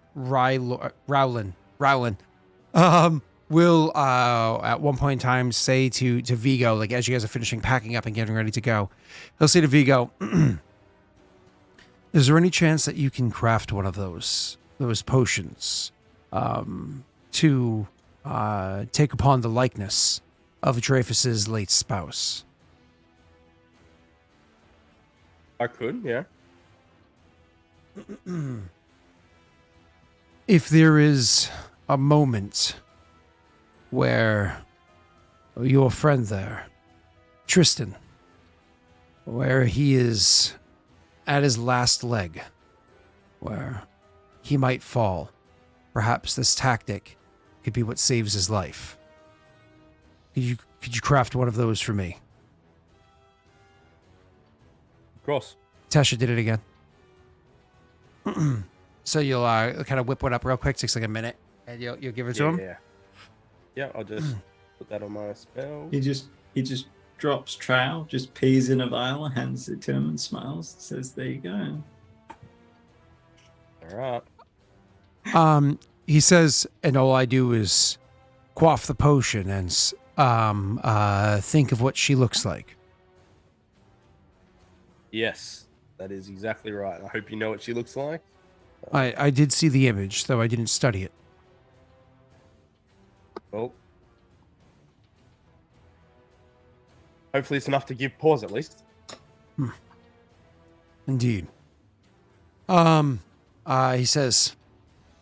Will at one point in time say to Viggo, like as you guys are finishing packing up and getting ready to go, he'll say to Viggo, is there any chance that you can craft one of those potions to take upon the likeness of Dreyfus's late spouse? I could, yeah. if there is a moment where your friend there, Tristan, where he is at his last leg, where he might fall, perhaps this tactic could be what saves his life. Could you craft one of those for me? Of course. Tasha did it again. So you'll kind of whip one up real quick. Takes like a minute, and you'll give it to him. Yeah. I'll just put that on my spell. He just drops trowel, just pees in a vial, hands it to him, and smiles. Says, "There you go." All right. He says, and all I do is quaff the potion and think of what she looks like. Yes, that is exactly right. I hope you know what she looks like. I did see the image, though I didn't study it. Well, hopefully it's enough to give pause at least. Indeed. He says,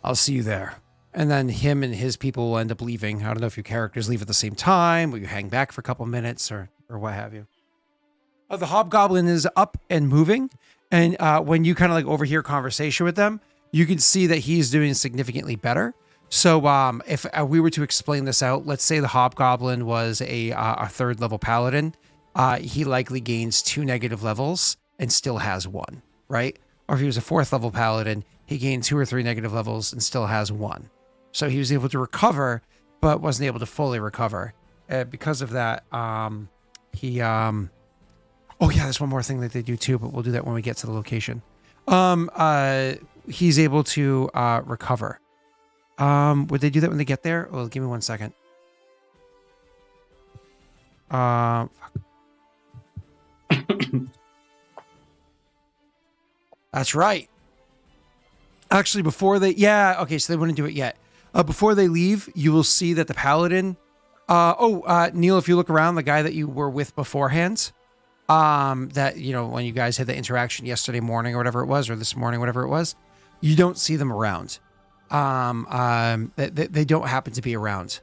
I'll see you there. And then him and his people will end up leaving. I don't know if your characters leave at the same time, or you hang back for a couple minutes, or what have you. The hobgoblin is up and moving. And when you kind of like overhear conversation with them, you can see that he's doing significantly better. So if we were to explain this out, let's say the hobgoblin was a third level paladin. He likely gains 2 negative levels and still has 1, right? Or if he was a 4th level paladin, he gained 2 or 3 negative levels and still has 1. So he was able to recover, but wasn't able to fully recover. Because of that, he... Oh yeah, there's one more thing that they do too, but we'll do that when we get to the location. He's able to recover. Would they do that when they get there? Well, give me 1 second. Fuck. That's right. Actually, before they... Yeah, okay, so they wouldn't do it yet. Before they leave, you will see that the paladin... Neil, if you look around, the guy that you were with beforehand... that, you know, when you guys had the interaction yesterday morning or whatever it was, or this morning, whatever it was, you don't see them around. They don't happen to be around.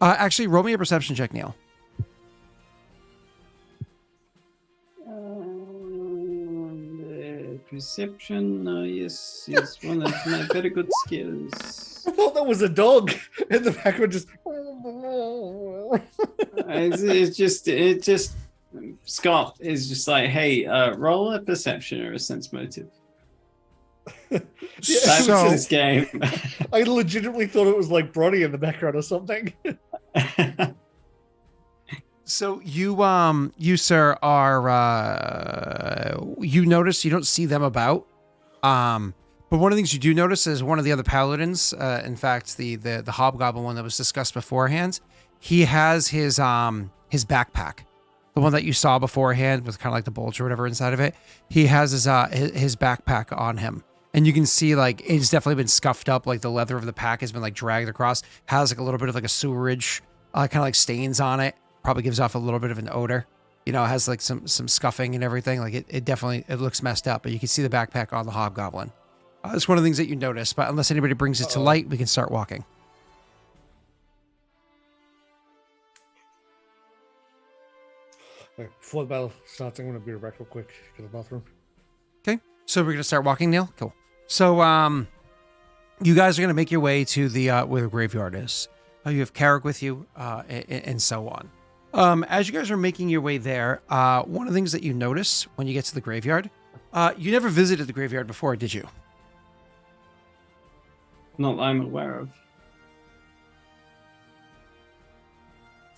Actually, roll me a perception check, Neil. Perception, yes, one of my very good skills. I thought that was a dog in the background, just. It just Scott is just like, hey, roll a perception or a sense motive. So, this game. I legitimately thought it was like Bronny in the background or something. So you sir are you notice you don't see them about. But one of the things you do notice is one of the other paladins, in fact, the hobgoblin one that was discussed beforehand, he has his backpack, the one that you saw beforehand with kind of like the bulge or whatever inside of it. He has his backpack on him, and you can see like it's definitely been scuffed up, like the leather of the pack has been like dragged across, has like a little bit of like a sewerage, kind of like stains on it. Probably gives off a little bit of an odor. You know, it has like some scuffing and everything. Like it definitely looks messed up, but you can see the backpack on the hobgoblin. It's one of the things that you notice, but unless anybody brings it to light, we can start walking. Right, before the battle starts, I'm going to be right real quick to the bathroom. Okay, so we're going to start walking, Neil? Cool. So you guys are going to make your way to the where the graveyard is. You have Carrick with you, and so on. As you guys are making your way there, one of the things that you notice when you get to the graveyard, you never visited the graveyard before, did you? Not that I'm aware of.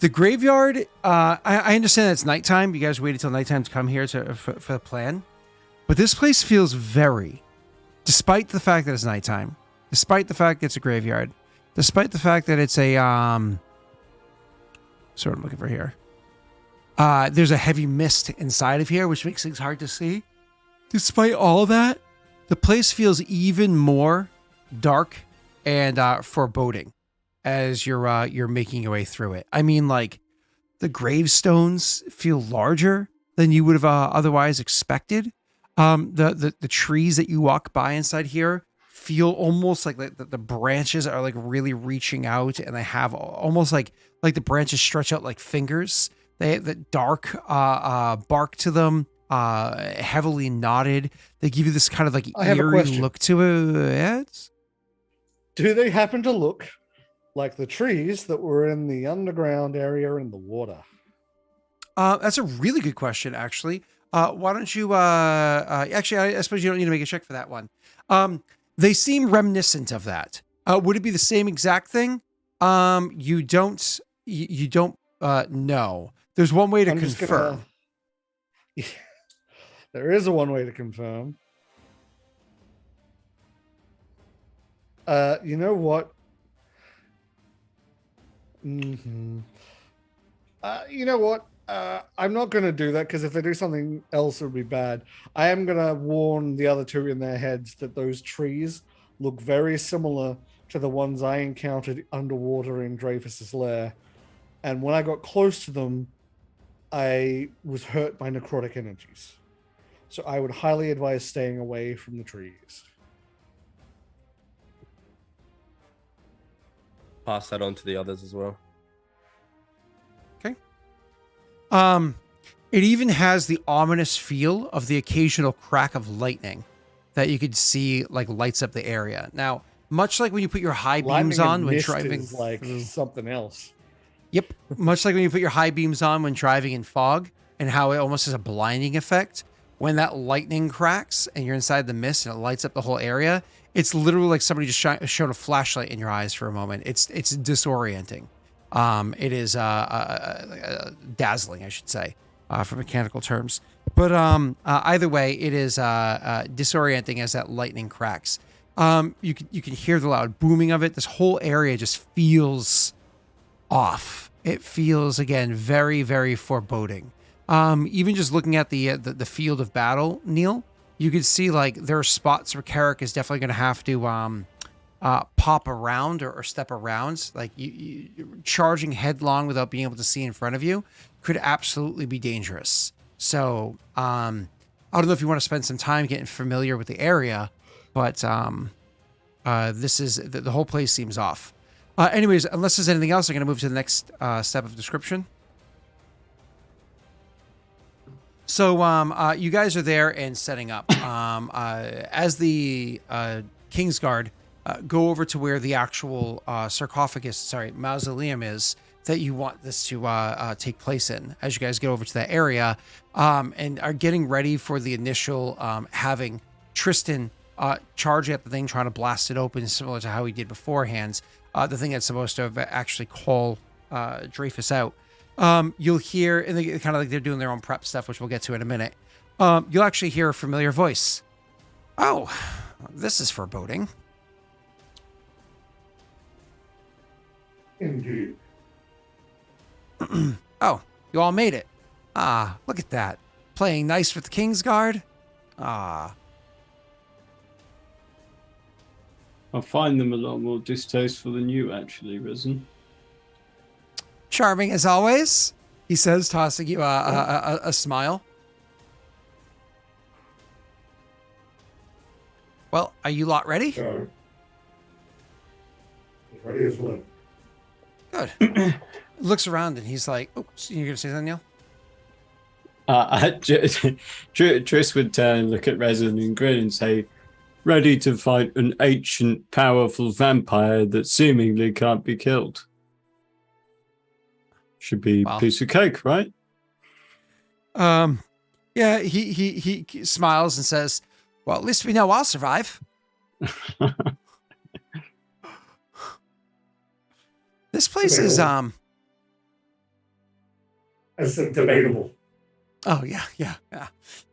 The graveyard, I understand it's nighttime. You guys waited till nighttime to come here for the plan. But this place feels very, despite the fact that it's nighttime, despite the fact that it's a graveyard, despite the fact that it's a, sort of looking for here. There's a heavy mist inside of here, which makes things hard to see. Despite all that, the place feels even more dark and foreboding as you're making your way through it. I mean, like, the gravestones feel larger than you would have otherwise expected. The trees that you walk by inside here feel almost like the branches are like really reaching out, and they have almost like the branches stretch out like fingers. They have the dark bark to them, heavily knotted. They give you this kind of like eerie look to it. Do they happen to look like the trees that were in the underground area in the water? That's a really good question, actually. Why don't you, actually, I suppose you don't need to make a check for that one. They seem reminiscent of that. Would it be the same exact thing? You don't know. There's one way to confirm. There is a one way to confirm. You know what? You know what? I'm not going to do that, because if they do something else, it would be bad. I am going to warn the other two in their heads that those trees look very similar to the ones I encountered underwater in Dreyfus's lair. And when I got close to them, I was hurt by necrotic energies. So I would highly advise staying away from the trees. Pass that on to the others as well. Okay. It even has the ominous feel of the occasional crack of lightning that you could see like lights up the area. Now, much like when you put your high beams on when driving, is like something else. Yep. Much like when you put your high beams on when driving in fog, and how it almost has a blinding effect. When that lightning cracks and you're inside the mist and it lights up the whole area, it's literally like somebody just shone a flashlight in your eyes for a moment. It's disorienting. It is dazzling, I should say, for mechanical terms. But either way, it is disorienting as that lightning cracks. You can hear the loud booming of it. This whole area just feels off. It feels, again, very, very foreboding. Even just looking at the field of battle, Neil, you can see like there are spots where Carrick is definitely going to have to pop around or step around. Like you charging headlong without being able to see in front of you could absolutely be dangerous. So I don't know if you want to spend some time getting familiar with the area, but this is the whole place seems off. Anyways, unless there's anything else, I'm going to move to the next step of description. So you guys are there and setting up. As the Kingsguard go over to where the actual mausoleum is that you want this to take place in, as you guys get over to that area and are getting ready for the initial having Tristan charging at the thing, trying to blast it open, similar to how he did beforehand. The thing that's supposed to actually call Dreyfus out. You'll hear, and they kind of like they're doing their own prep stuff, which we'll get to in a minute. You'll actually hear a familiar voice. Oh, this is foreboding. Indeed. Oh, you all made it. Ah, look at that. Playing nice with the Kingsguard. Ah. I find them a lot more distasteful than you, actually, Risen. Charming as always, he says, tossing you a smile. Well, are you lot ready? So, ready as well. Good. Looks around and he's like, "Oh, you're gonna say something, Neil?" Tris would turn, look at Resin and grin and say, "Ready to fight an ancient, powerful vampire that seemingly can't be killed." Should be a piece of cake, right? Yeah, he smiles and says, "Well, at least we know I'll survive." This place is That's debatable. Oh yeah.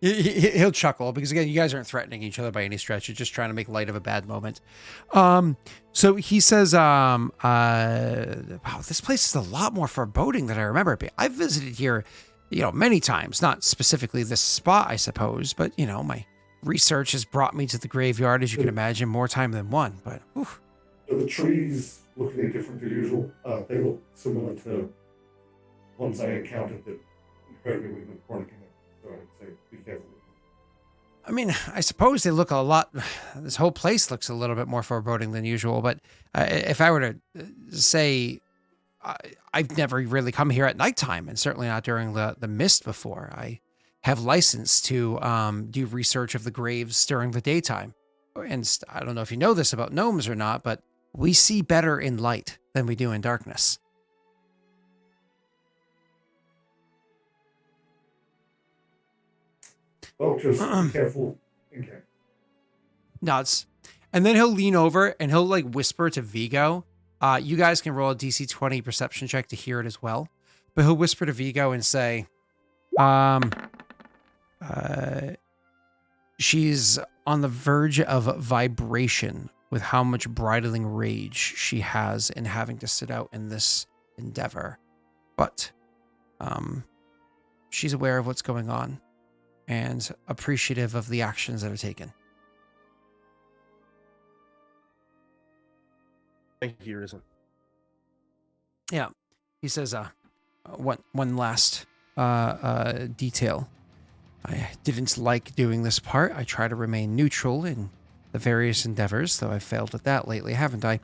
He'll chuckle because again, you guys aren't threatening each other by any stretch. You're just trying to make light of a bad moment. So he says, "Wow, this place is a lot more foreboding than I remember it being. I've visited here, many times. Not specifically this spot, I suppose, but my research has brought me to the graveyard, as you can imagine, more time than one. But oof. So the trees look any different to usual. They look similar to ones I encountered that hurt me with necrotic in it. So I'd say be careful with I mean, I suppose they look a lot. This whole place looks a little bit more foreboding than usual. But if I were to say, I've never really come here at nighttime, and certainly not during the mist before. I have license to do research of the graves during the daytime. And I don't know if you know this about gnomes or not, but we see better in light than we do in darkness. Oh, just be careful. Okay. Nods. And then he'll lean over and he'll like whisper to Viggo. You guys can roll a DC 20 perception check to hear it as well. But he'll whisper to Viggo and say, she's on the verge of vibration with how much bridling rage she has in having to sit out in this endeavor. But she's aware of what's going on and appreciative of the actions that are taken. Thank you, Risen. Yeah. He says, one last detail. I didn't like doing this part. I try to remain neutral in the various endeavors, though I've failed at that lately, haven't I?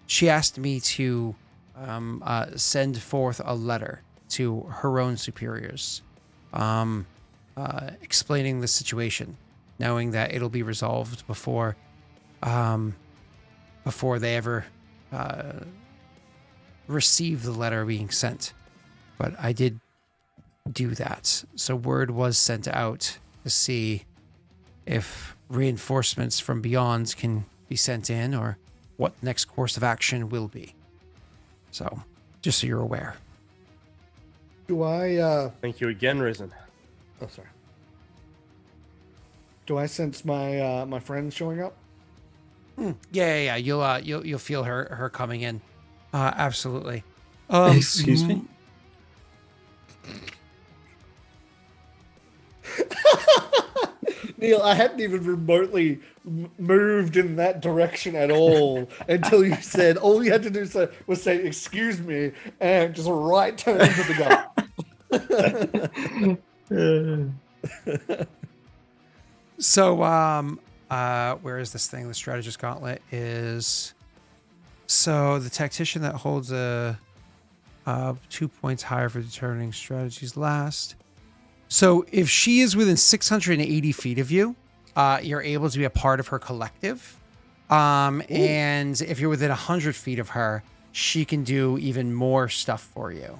She asked me to send forth a letter to her own superiors, explaining the situation, knowing that it'll be resolved before they ever receive the letter being sent. But I did do that. So word was sent out to see if reinforcements from beyond can be sent in or what next course of action will be. So, just so you're aware. Do I Thank you again, Risen. Oh, sorry. Do I sense my my friends showing up? Yeah. You'll feel her coming in. Absolutely. Excuse me? Neil, I hadn't even remotely moved in that direction at all until you said all you had to do was say "excuse me" and just right turn into the gut. So, where is this thing? The strategist gauntlet is. So the tactician that holds a 2 points higher for determining strategies last. So if she is within 680 feet of you, you're able to be a part of her collective. And if you're within 100 feet of her, she can do even more stuff for you.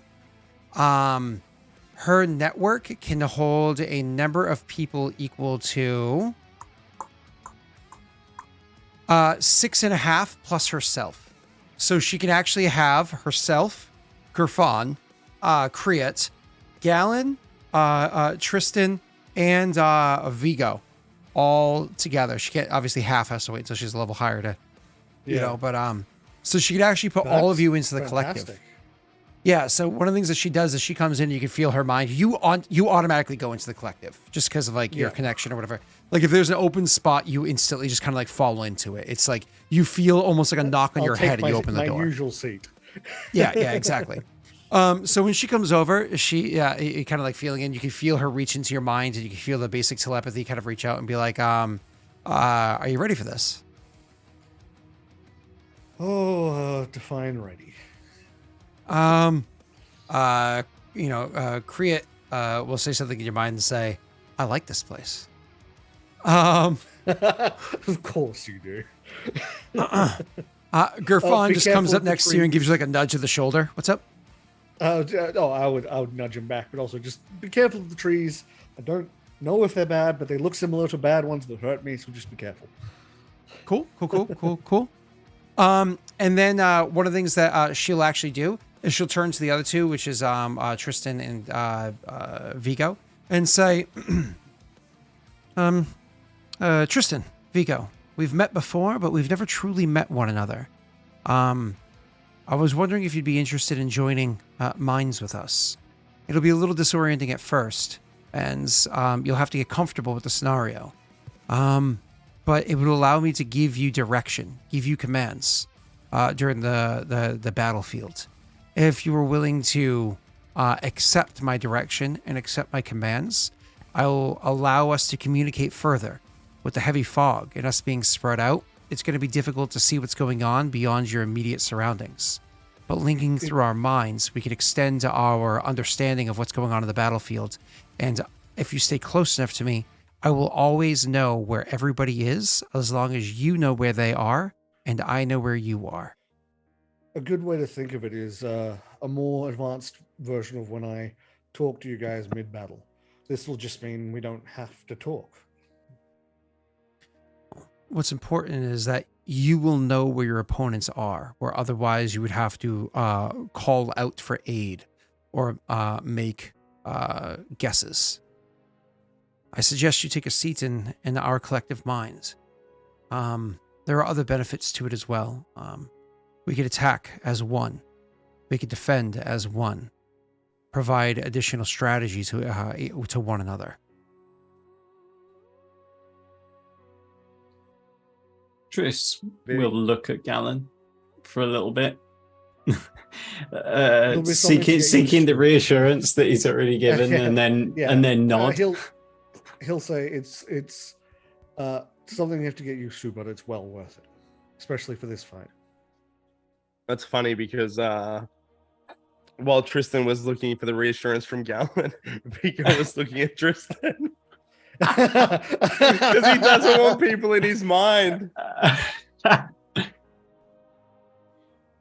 Her network can hold a number of people equal to 6.5 plus herself. So she can actually have herself, Gerfon, Kriat, Galen, Tristan, and Viggo all together. She can't, obviously half has to wait until she's a level higher to, you know, but so she could actually put all of you into the collective. Yeah, so one of the things that she does is she comes in, you can feel her mind. You automatically go into the collective just because of like your connection or whatever. Like if there's an open spot, you instantly just kind of like fall into it. It's like you feel almost like a knock on your head and you open the door. My usual seat. Yeah, exactly. So when she comes over, you kind of like feeling in, you can feel her reach into your mind and you can feel the basic telepathy kind of reach out and be like, are you ready for this? Define ready. Kriat will say something in your mind and say, I like this place. Of course you do. Gerfon just comes up next to you and gives you like a nudge of the shoulder. What's up? I would nudge him back, but also just be careful of the trees. I don't know if they're bad, but they look similar to bad ones that hurt me, so just be careful. Cool. And then one of the things that she'll actually do is she'll turn to the other two, which is Tristan and Viggo, and say, Tristan, Viggo, we've met before, but we've never truly met one another. I was wondering if you'd be interested in joining Minds with us. It'll be a little disorienting at first, and you'll have to get comfortable with the scenario. But it would allow me to give you direction, give you commands during the battlefield. If you were willing to accept my direction and accept my commands, I will allow us to communicate further. With the heavy fog and us being spread out, it's going to be difficult to see what's going on beyond your immediate surroundings. But linking through our minds, we can extend our understanding of what's going on in the battlefield. And if you stay close enough to me, I will always know where everybody is, as long as you know where they are and I know where you are. A good way to think of it is a more advanced version of when I talk to you guys mid-battle. This will just mean we don't have to talk. What's important is that you will know where your opponents are, where otherwise you would have to call out for aid or make guesses. I suggest you take a seat in our collective minds. There are other benefits to it as well. We could attack as one. We could defend as one. Provide additional strategies to one another. Tris will look at Galen for a little bit, seeking the reassurance that he's already given, and then nod. He'll say it's something you have to get used to, but it's well worth it, especially for this fight. That's funny because while Tristan was looking for the reassurance from Galen, Viggo was looking at Tristan. Because he doesn't want people in his mind.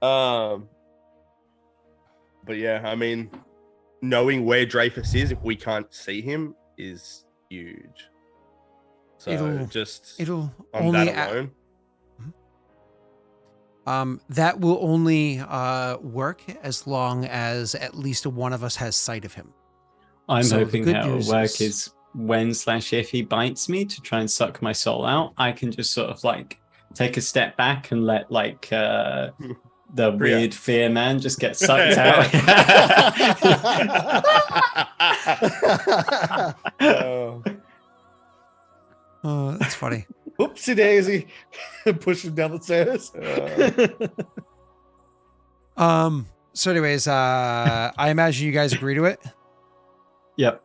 But yeah, I mean, knowing where Dreyfus is, if we can't see him, is huge. So it'll on only that alone. That will only work as long as at least one of us has sight of him. I'm hoping how it'll work is when/if he bites me to try and suck my soul out, I can just sort of like take a step back and let like the weird fear man just get sucked out. Oh, that's funny. Whoopsie daisy. Push him down the stairs. So anyways, I imagine you guys agree to it? Yep.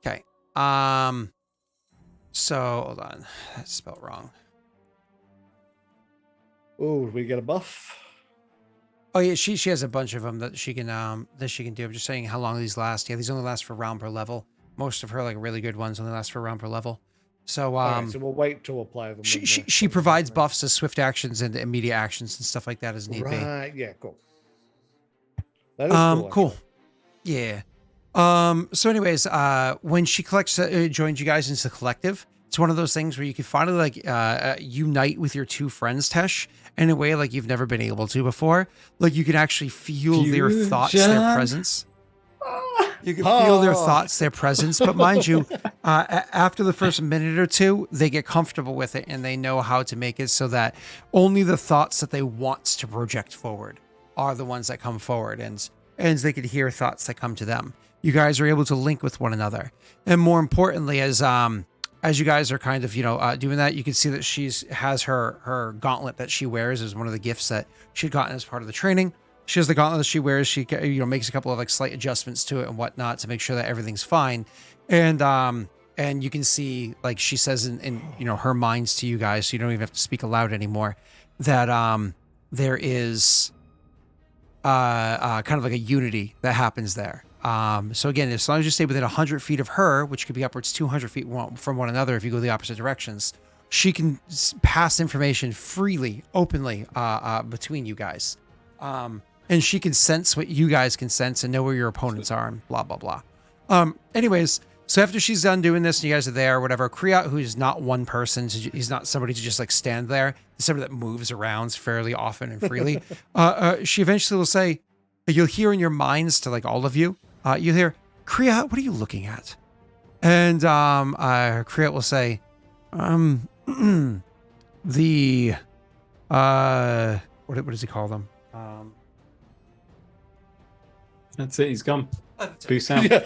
Okay. So hold on. That's spelled wrong. Oh, we get a buff. Oh yeah, she has a bunch of them that she can do. I'm just saying how long these last. Yeah, these only last for a round per level. Most of her like really good ones only last for a round per level. So so we'll wait to apply them. She provides buffs as swift actions and immediate actions and stuff like that as need be. Right. Yeah. Cool. That is cool. Yeah. So anyways, when she joins you guys into the collective, it's one of those things where you can finally like unite with your two friends, Tesh, in a way like you've never been able to before. Like you can actually feel their thoughts, their presence. You can feel their thoughts, their presence. But mind you, after the first minute or two, they get comfortable with it and they know how to make it so that only the thoughts that they want to project forward are the ones that come forward, and they can hear thoughts that come to them. You guys are able to link with one another. And more importantly, as you guys are kind of, doing that, you can see that she has her gauntlet that she wears as one of the gifts that she'd gotten as part of the training. She has the gauntlet that she wears. She, makes a couple of like slight adjustments to it and whatnot to make sure that everything's fine. And you can see, like she says in her minds to you guys, so you don't even have to speak aloud anymore, that there is kind of like a unity that happens there. So again, as long as you stay within 100 feet of her, which could be upwards 200 feet from one another if you go the opposite directions, she can pass information freely, openly between you guys. And she can sense what you guys can sense and know where your opponents are and blah, blah, blah. Anyways, so after she's done doing this and you guys are there or whatever, Kriat, who's not one person, he's not somebody to just like stand there. He's somebody that moves around fairly often and freely. She eventually will say, you'll hear in your minds to like all of you, you'll hear, Kriat, what are you looking at? And Kriat will say, what does he call them? That's it. He's gone. Peace out. Yeah.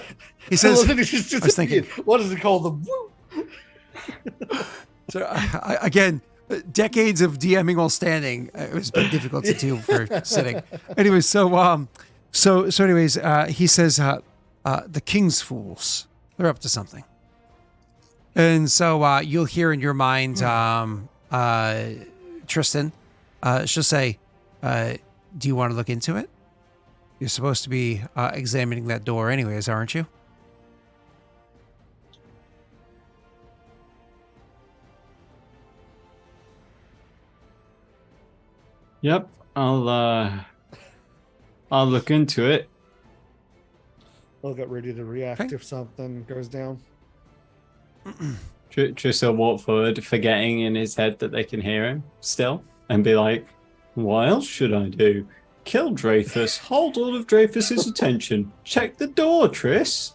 He says, I was thinking, what does he call them? So again, decades of DMing while standing. It was been difficult to do for sitting. Anyway, so So anyways, he says, the king's fools, they're up to something. And so you'll hear in your mind, Tristan, she'll say, do you want to look into it? You're supposed to be examining that door anyways, aren't you? Yep, I'll look into it. I'll get ready to react if something goes down. Tristan walk forward, forgetting in his head that they can hear him still, and be like, what else should I do? Kill Dreyfus, hold all of Dreyfus's attention, check the door, Tris.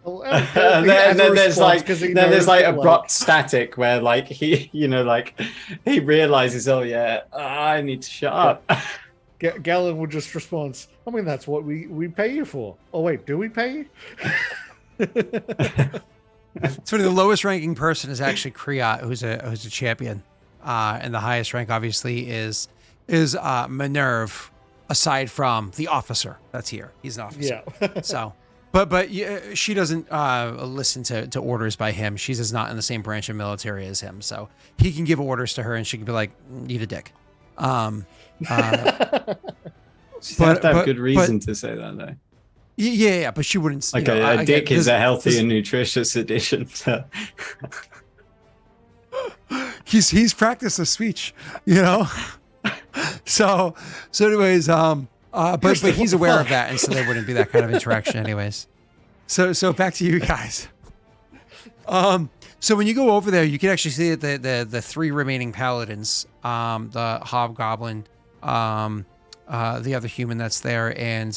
And then there's abrupt static where like he, he realizes, oh yeah, I need to shut up. Galen would just respond, I mean, that's what we pay you for. Oh wait, do we pay you? So the lowest ranking person is actually Kriat, who's a champion, and the highest rank obviously is Minerve, aside from the officer that's here. He's an officer. Yeah. So, but she doesn't listen to orders by him. She's not in the same branch of military as him, so he can give orders to her, and she can be like, "Eat a dick." She'd have to have good reason to say that, though. Yeah, but she wouldn't. Like a dick is a healthy and nutritious addition to. He's practiced the speech, So anyways, but he's aware of that, and so there wouldn't be that kind of interaction, anyways. So back to you guys. So when you go over there, you can actually see that the three remaining paladins, the hobgoblin, the other human that's there, and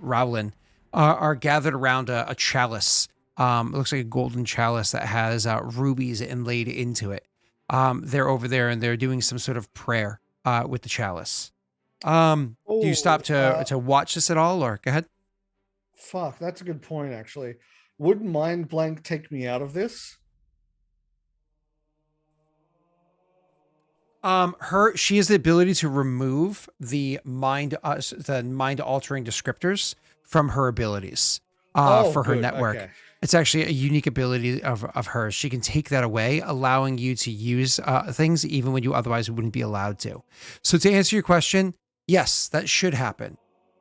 Rowlin, are gathered around a chalice. It looks like a golden chalice that has rubies inlaid into it. They're over there and they're doing some sort of prayer with the chalice. Do you stop to watch this at all, or go ahead? Fuck, that's a good point, actually. Would Mind Blank take me out of this? She has the ability to remove the mind altering descriptors from her abilities for her network. Okay. It's actually a unique ability of hers. She can take that away, allowing you to use things even when you otherwise wouldn't be allowed to. So to answer your question, yes, that should happen.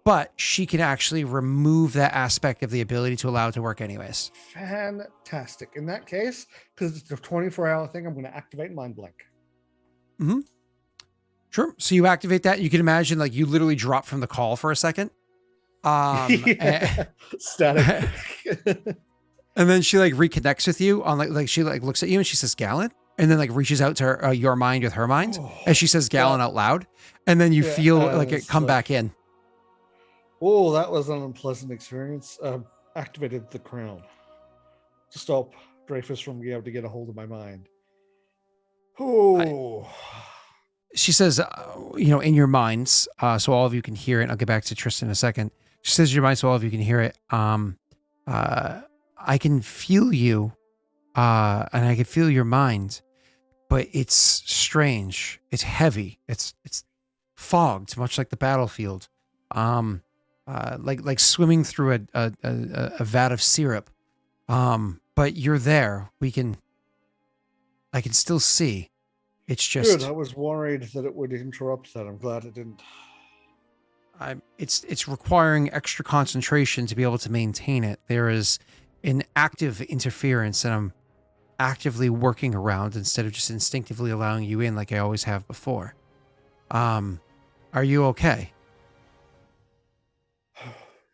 But she can actually remove that aspect of the ability to allow it to work anyways. Fantastic. In that case, because it's a 24-hour thing, I'm going to activate Mind Blank. Mm-hmm. Sure. So you activate that. You can imagine like you literally drop from the call for a second. Static. And then she like reconnects with you on like she like looks at you and she says Galen, and then like reaches out to her, your mind with her mind, and she says Galen out loud, and then you feel like it come back in. Oh, that was an unpleasant experience. Activated the crown to stop Dreyfus from being able to get a hold of my mind. Oh. She says, in your minds, so all of you can hear it. I'll get back to Tristan in a second. She says, in your mind, so all of you can hear it. I can feel you, and I can feel your mind, but it's strange. It's heavy. It's fogged, much like the battlefield. Like swimming through a vat of syrup. But you're there. I can still see. It's just good. I was worried that it would interrupt that. I'm glad it didn't. It's requiring extra concentration to be able to maintain it. There is an active interference that I'm actively working around instead of just instinctively allowing you in like I always have before. Are you okay?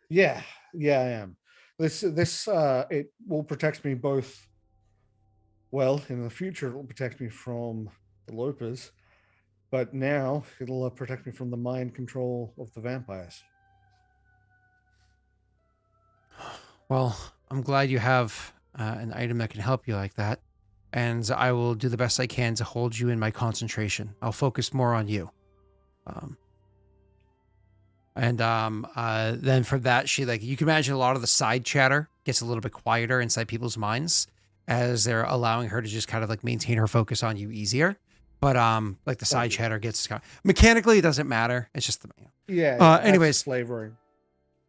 Yeah, I am. This it will protect me both. Well, in the future, it will protect me from the Lopers, but now it'll protect me from the mind control of the vampires. Well, I'm glad you have an item that can help you like that, and I will do the best I can to hold you in my concentration. I'll focus more on you. Then from that, she you can imagine a lot of the side chatter gets a little bit quieter inside people's minds as they're allowing her to just kind of maintain her focus on you easier. But like the side chatter gets mechanically, it doesn't matter. It's just the anyways, flavoring.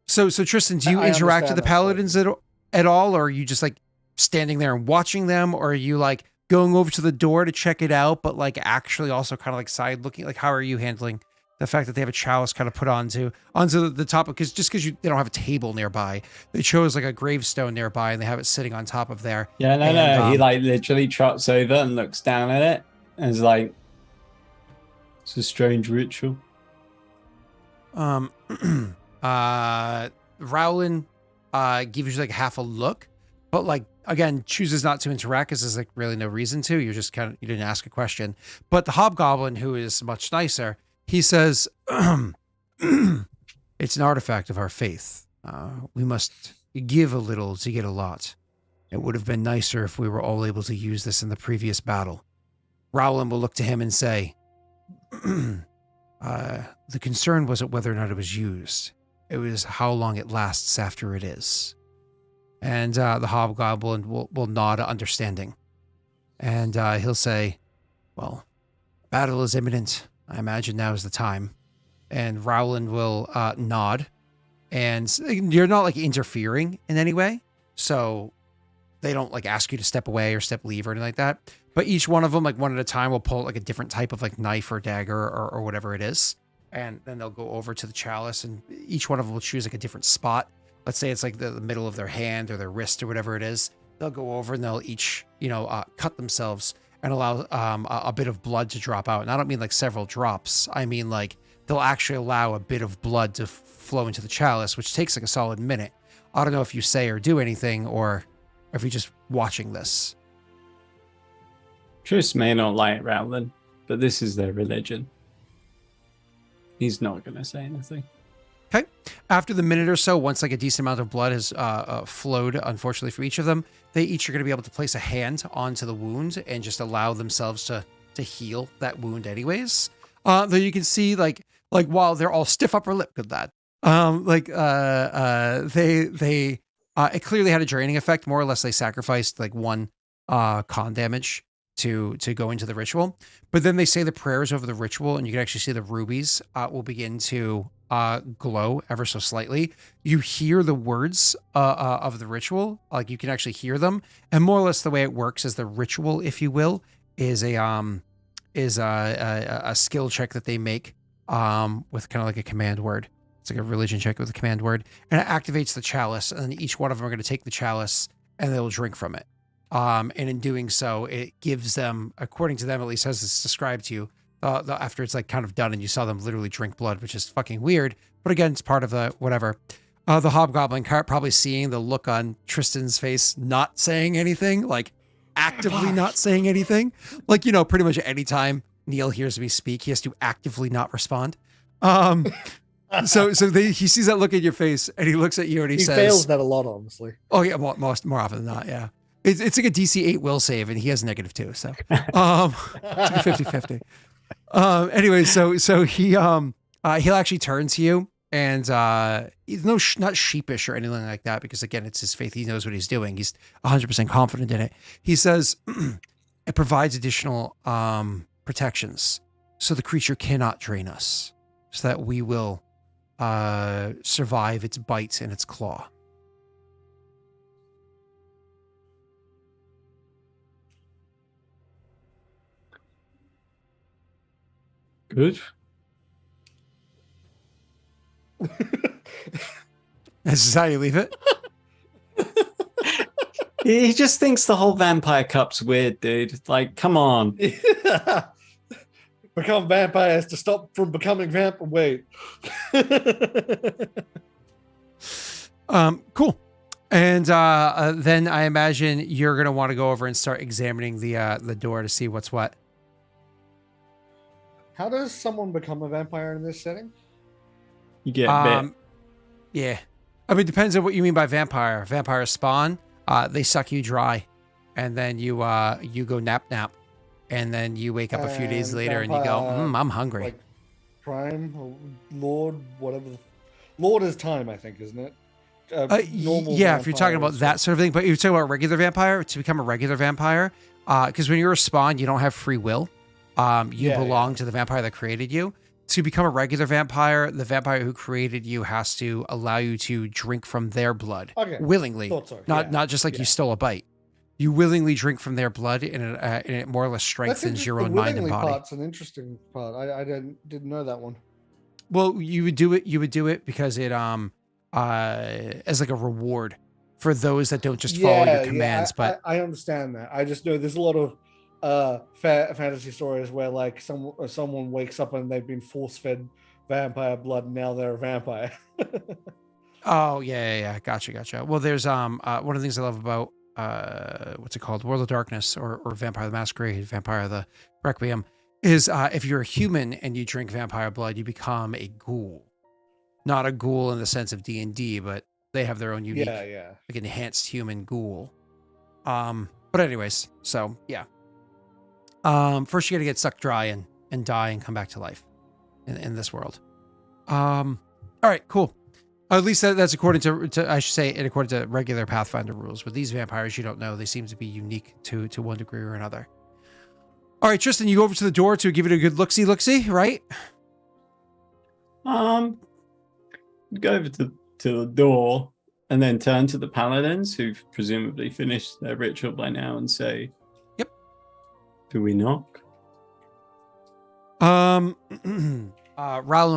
So Tristan, do you interact with the paladins at all, or are you just like standing there and watching them, or are you like going over to the door to check it out, but like actually also kind of like side looking? Like, how are you handling the fact that they have a chalice kind of put onto the top? Because they don't have a table nearby, they chose like a gravestone nearby, and they have it sitting on top of there. Yeah, no. He like literally trots over and looks down at it, and is like, "It's a strange ritual." Rowland gives you like half a look, but like again chooses not to interact because there's like really no reason to. You're just you didn't ask a question. But the hobgoblin, who is much nicer, he says, "It's an artifact of our faith. We must give a little to get a lot. It would have been nicer if we were all able to use this in the previous battle." Rowland will look to him and say, "The concern wasn't whether or not it was used. It was how long it lasts after it is." And the hobgoblin will nod understanding. And he'll say, "Well, battle is imminent. I imagine now is the time." And Rowland will nod. And you're not like interfering in any way. So they don't like ask you to step away or step leave or anything like that. But each one of them, like one at a time, will pull like a different type of like knife or dagger or whatever it is. And then they'll go over to the chalice, and each one of them will choose like a different spot. Let's say it's like the middle of their hand or their wrist or whatever it is. They'll go over and they'll each, cut themselves and allow a bit of blood to drop out. And I don't mean like several drops. I mean like they'll actually allow a bit of blood to flow into the chalice, which takes like a solid minute. I don't know if you say or do anything, or if you're just watching this. Tris may not like Rowland, but this is their religion. He's not going to say anything. Okay. After the minute or so, once like a decent amount of blood has flowed, unfortunately for each of them, they each are going to be able to place a hand onto the wound and just allow themselves to heal that wound anyways. Though you can see like while they're all stiff upper lip, good lad. It clearly had a draining effect. More or less, they sacrificed like one con damage to go into the ritual. But then they say the prayers over the ritual, and you can actually see the rubies will begin to glow ever so slightly. You hear the words of the ritual, like you can actually hear them. And more or less the way it works is the ritual, if you will, is a skill check that they make with kind of like a command word. It's like a religion check with a command word, and it activates the chalice, and then each one of them are going to take the chalice and they'll drink from it. And in doing so, it gives them, according to them at least, as it's described to you, after it's like kind of done and you saw them literally drink blood, which is fucking weird. But again, it's part of the whatever. The hobgoblin probably seeing the look on Tristan's face, not saying anything, like actively not saying anything. Like, pretty much anytime Neil hears me speak, he has to actively not respond. So he sees that look in your face, and he looks at you and he says, fails that a lot, honestly. Oh yeah, more often than not, yeah. It's like a DC 8 will save, and he has -2, so it's like a 50-50. Anyway, so he he'll actually turn to you, and he's not sheepish or anything like that, because again, it's his faith. He knows what he's doing. He's 100% confident in it. He says it provides additional protections, so the creature cannot drain us, so that we will survive its bite and its claw. Good. This is how you leave it? He just thinks the whole vampire cup's weird, dude. Like, come on. Become vampires to stop from becoming vampire. Wait. Cool. And then I imagine you're going to want to go over and start examining the door to see what's what. How does someone become a vampire in this setting? You get bit. Yeah. I mean, it depends on what you mean by vampire. Vampire spawn, they suck you dry. And then you go nap. And then you wake up a few days later vampire, and you go, I'm hungry. Like prime, Lord, whatever. Lord is time, I think, isn't it? Yeah, if you're talking about that sort of thing. But you're talking about regular vampire, to become a regular vampire, because when you're a spawn, you don't have free will. you belong to the vampire that created you. To become a regular vampire, the vampire who created you has to allow you to drink from their blood willingly. Thought so. Not just like you stole a bite. You willingly drink from their blood, and it more or less strengthens your own mind and body. Part's an interesting part. I didn't know that one. Well, you would do it because it as like a reward for those that don't just follow your commands. But I understand that. I just know there's a lot of fantasy stories where like someone wakes up and they've been force-fed vampire blood and now they're a vampire. Oh yeah. Gotcha. Well, there's one of the things I love about what's it called? World of Darkness or Vampire the Masquerade, Vampire the Requiem, is if you're a human and you drink vampire blood, you become a ghoul. Not a ghoul in the sense of D&D, but they have their own unique, like enhanced human ghoul. But anyways, so yeah. First you got to get sucked dry and die and come back to life in this world. All right, cool. At least that's according to I should say it according to regular Pathfinder rules. With these vampires, you don't know. They seem to be unique to one degree or another. All right, Tristan, you go over to the door to give it a good look-see, right? Go over to the door and then turn to the paladins who've presumably finished their ritual by now and say, "Yep. Do we knock?" Rowland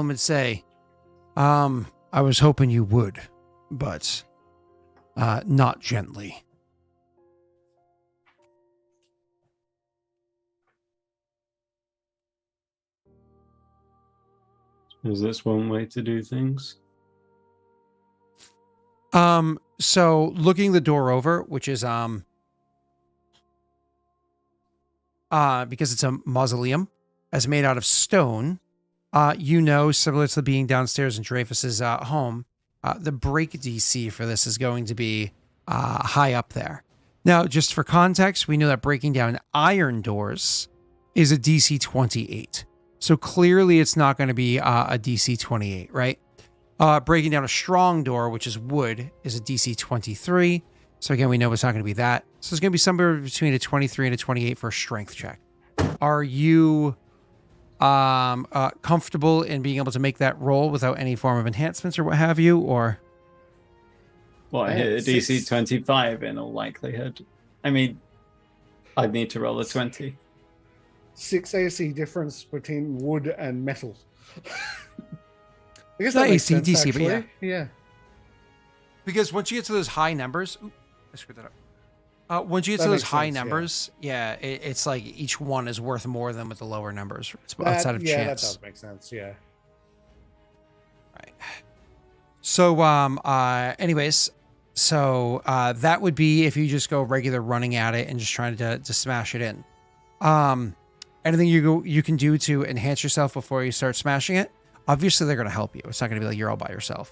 would say, I was hoping you would, but not gently. Is this one way to do things? So looking the door over, which is because it's a mausoleum, as made out of stone, similar to the being downstairs in Dreyfus's home, the break DC for this is going to be high up there. Now, just for context, we know that breaking down iron doors is a DC 28. So clearly it's not going to be a DC 28, right? Breaking down a strong door, which is wood, is a DC 23. So again, we know it's not going to be that. So it's going to be somewhere between a 23 and a 28 for a strength check. Are you comfortable in being able to make that roll without any form of enhancements or what have you, or? Well, I hit a DC 25 in all likelihood. I mean, I'd need to roll a 20. 6 AC difference between wood and metal. I guess not that makes AC, sense, DC, actually. but yeah. Because once you get to those high numbers, I screwed that up. Once you get to those high numbers, it's like each one is worth more than with the lower numbers. It's outside of chance. Yeah, that does make sense. Yeah. Right. So, anyways, that would be if you just go regular running at it and just trying to smash it in. Anything you can do to enhance yourself before you start smashing it? Obviously, they're going to help you. It's not going to be like you're all by yourself.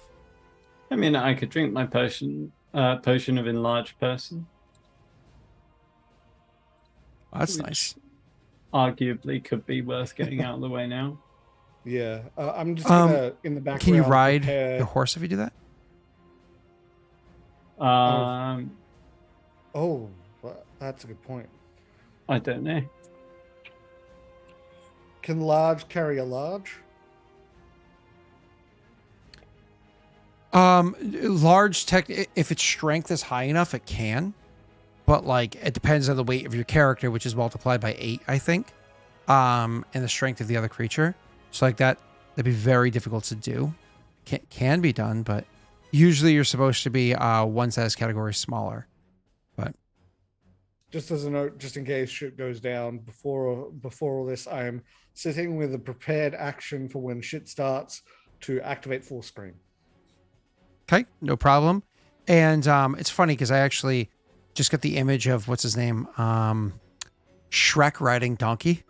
I mean, I could drink my potion of enlarged person. Oh, that's nice. Arguably could be worth getting out of the way now. Yeah, I'm just gonna in the background. Can you ride the horse if you do that? Oh, that's a good point. I don't know. Can large carry a large? Large if its strength is high enough, it can. But like it depends on the weight of your character, which is multiplied by 8, I think. And the strength of the other creature. So like that'd be very difficult to do. Can be done, but usually you're supposed to be one size category smaller. But just as a note, just in case shit goes down before all this, I am sitting with a prepared action for when shit starts to activate full screen. Okay, no problem. And it's funny because I actually just got the image of what's his name, Shrek riding donkey.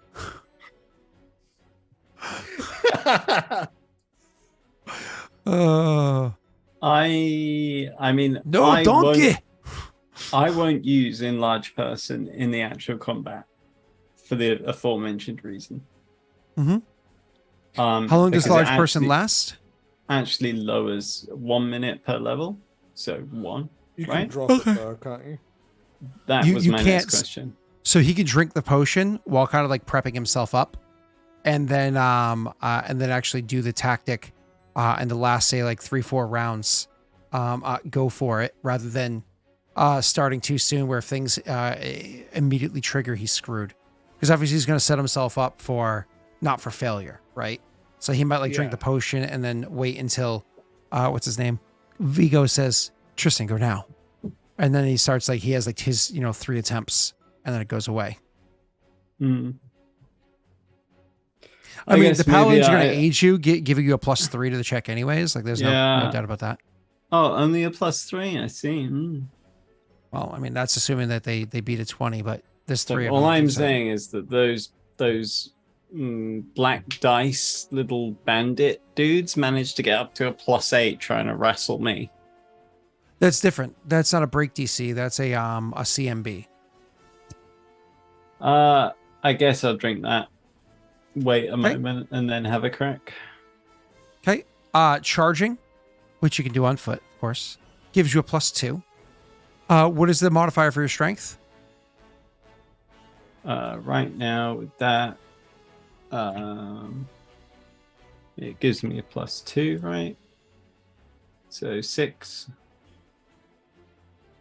I mean, no donkey. I won't use enlarged person in the actual combat for the aforementioned reason. Mm-hmm. How long does large person last? Actually lowers 1 minute per level, so 1. You right? can drop it though, can't you? That was my next question. So he could drink the potion while kind of like prepping himself up, and then actually do the tactic, in the last, say, like 3-4 rounds, go for it rather than starting too soon where if things immediately trigger, he's screwed. Because obviously he's going to set himself up not for failure, right? So he might drink the potion and then wait until, what's his name? Viggo says, Tristan, go now. And then he starts he has his, 3 attempts and then it goes away. Hmm. I mean, the paladins are going to aid you, giving you a +3 to the check anyways. There's no doubt about that. Oh, only a +3, I see. Well, I mean, that's assuming that they beat a 20, but there's 3 of them. All I'm saying is that those black dice little bandit dudes managed to get up to a +8 trying to wrestle me. That's different. That's not a break DC. That's a CMB. I guess I'll drink that. Wait a moment and then have a crack. Okay. Charging, which you can do on foot, of course, gives you a +2. What is the modifier for your strength? Right now with that, it gives me a +2, right? So 6.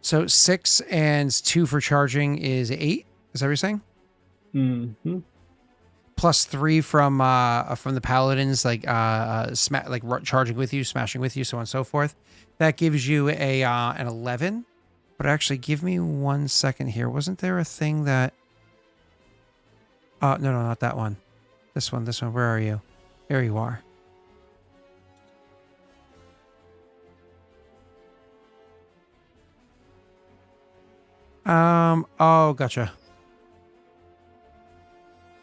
So 6 and 2 for charging is 8. Is that what you're saying? Mm-hmm. +3 from the paladins, charging with you, smashing with you, so on and so forth. That gives you an 11. But actually, give me 1 second here. Wasn't there a thing that? No, not that one. This one. Where are you? There you are. Oh, gotcha.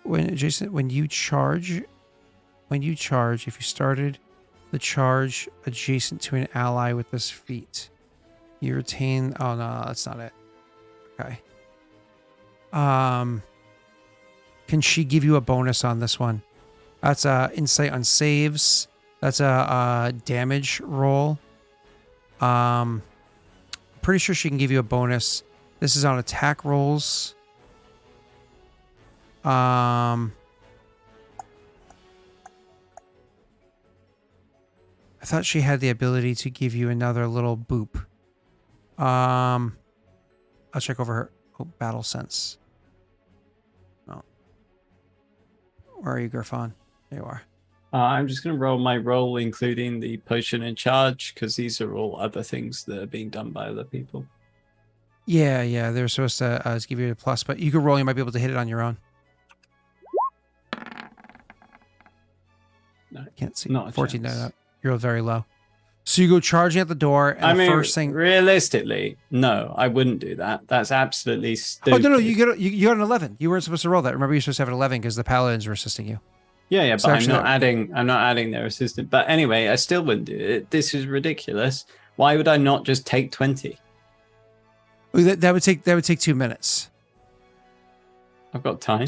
When you charge, if you started the charge adjacent to an ally with this feat, you retain. Oh no, that's not it. Okay. Can she give you a bonus on this one? That's insight on saves. That's a damage roll. Pretty sure she can give you a bonus. This is on attack rolls. I thought she had the ability to give you another little boop. I'll check over her battle sense. Oh. Where are you, Griffon? There you are. I'm just going to roll my roll, including the potion and charge, because these are all other things that are being done by other people. Yeah, they're supposed to give you a plus, but you can roll. You might be able to hit it on your own. No, can't see. Not 14. No, you're very low. So you go charging at the door, and first thing. Realistically, no, I wouldn't do that. That's absolutely stupid. Oh no, you got an 11. You weren't supposed to roll that. Remember, you're supposed to have an 11 because the paladins were assisting you. Yeah, but I'm not adding their assistant. But anyway, I still wouldn't do it. This is ridiculous. Why would I not just take 20? That would take 2 minutes. I've got time.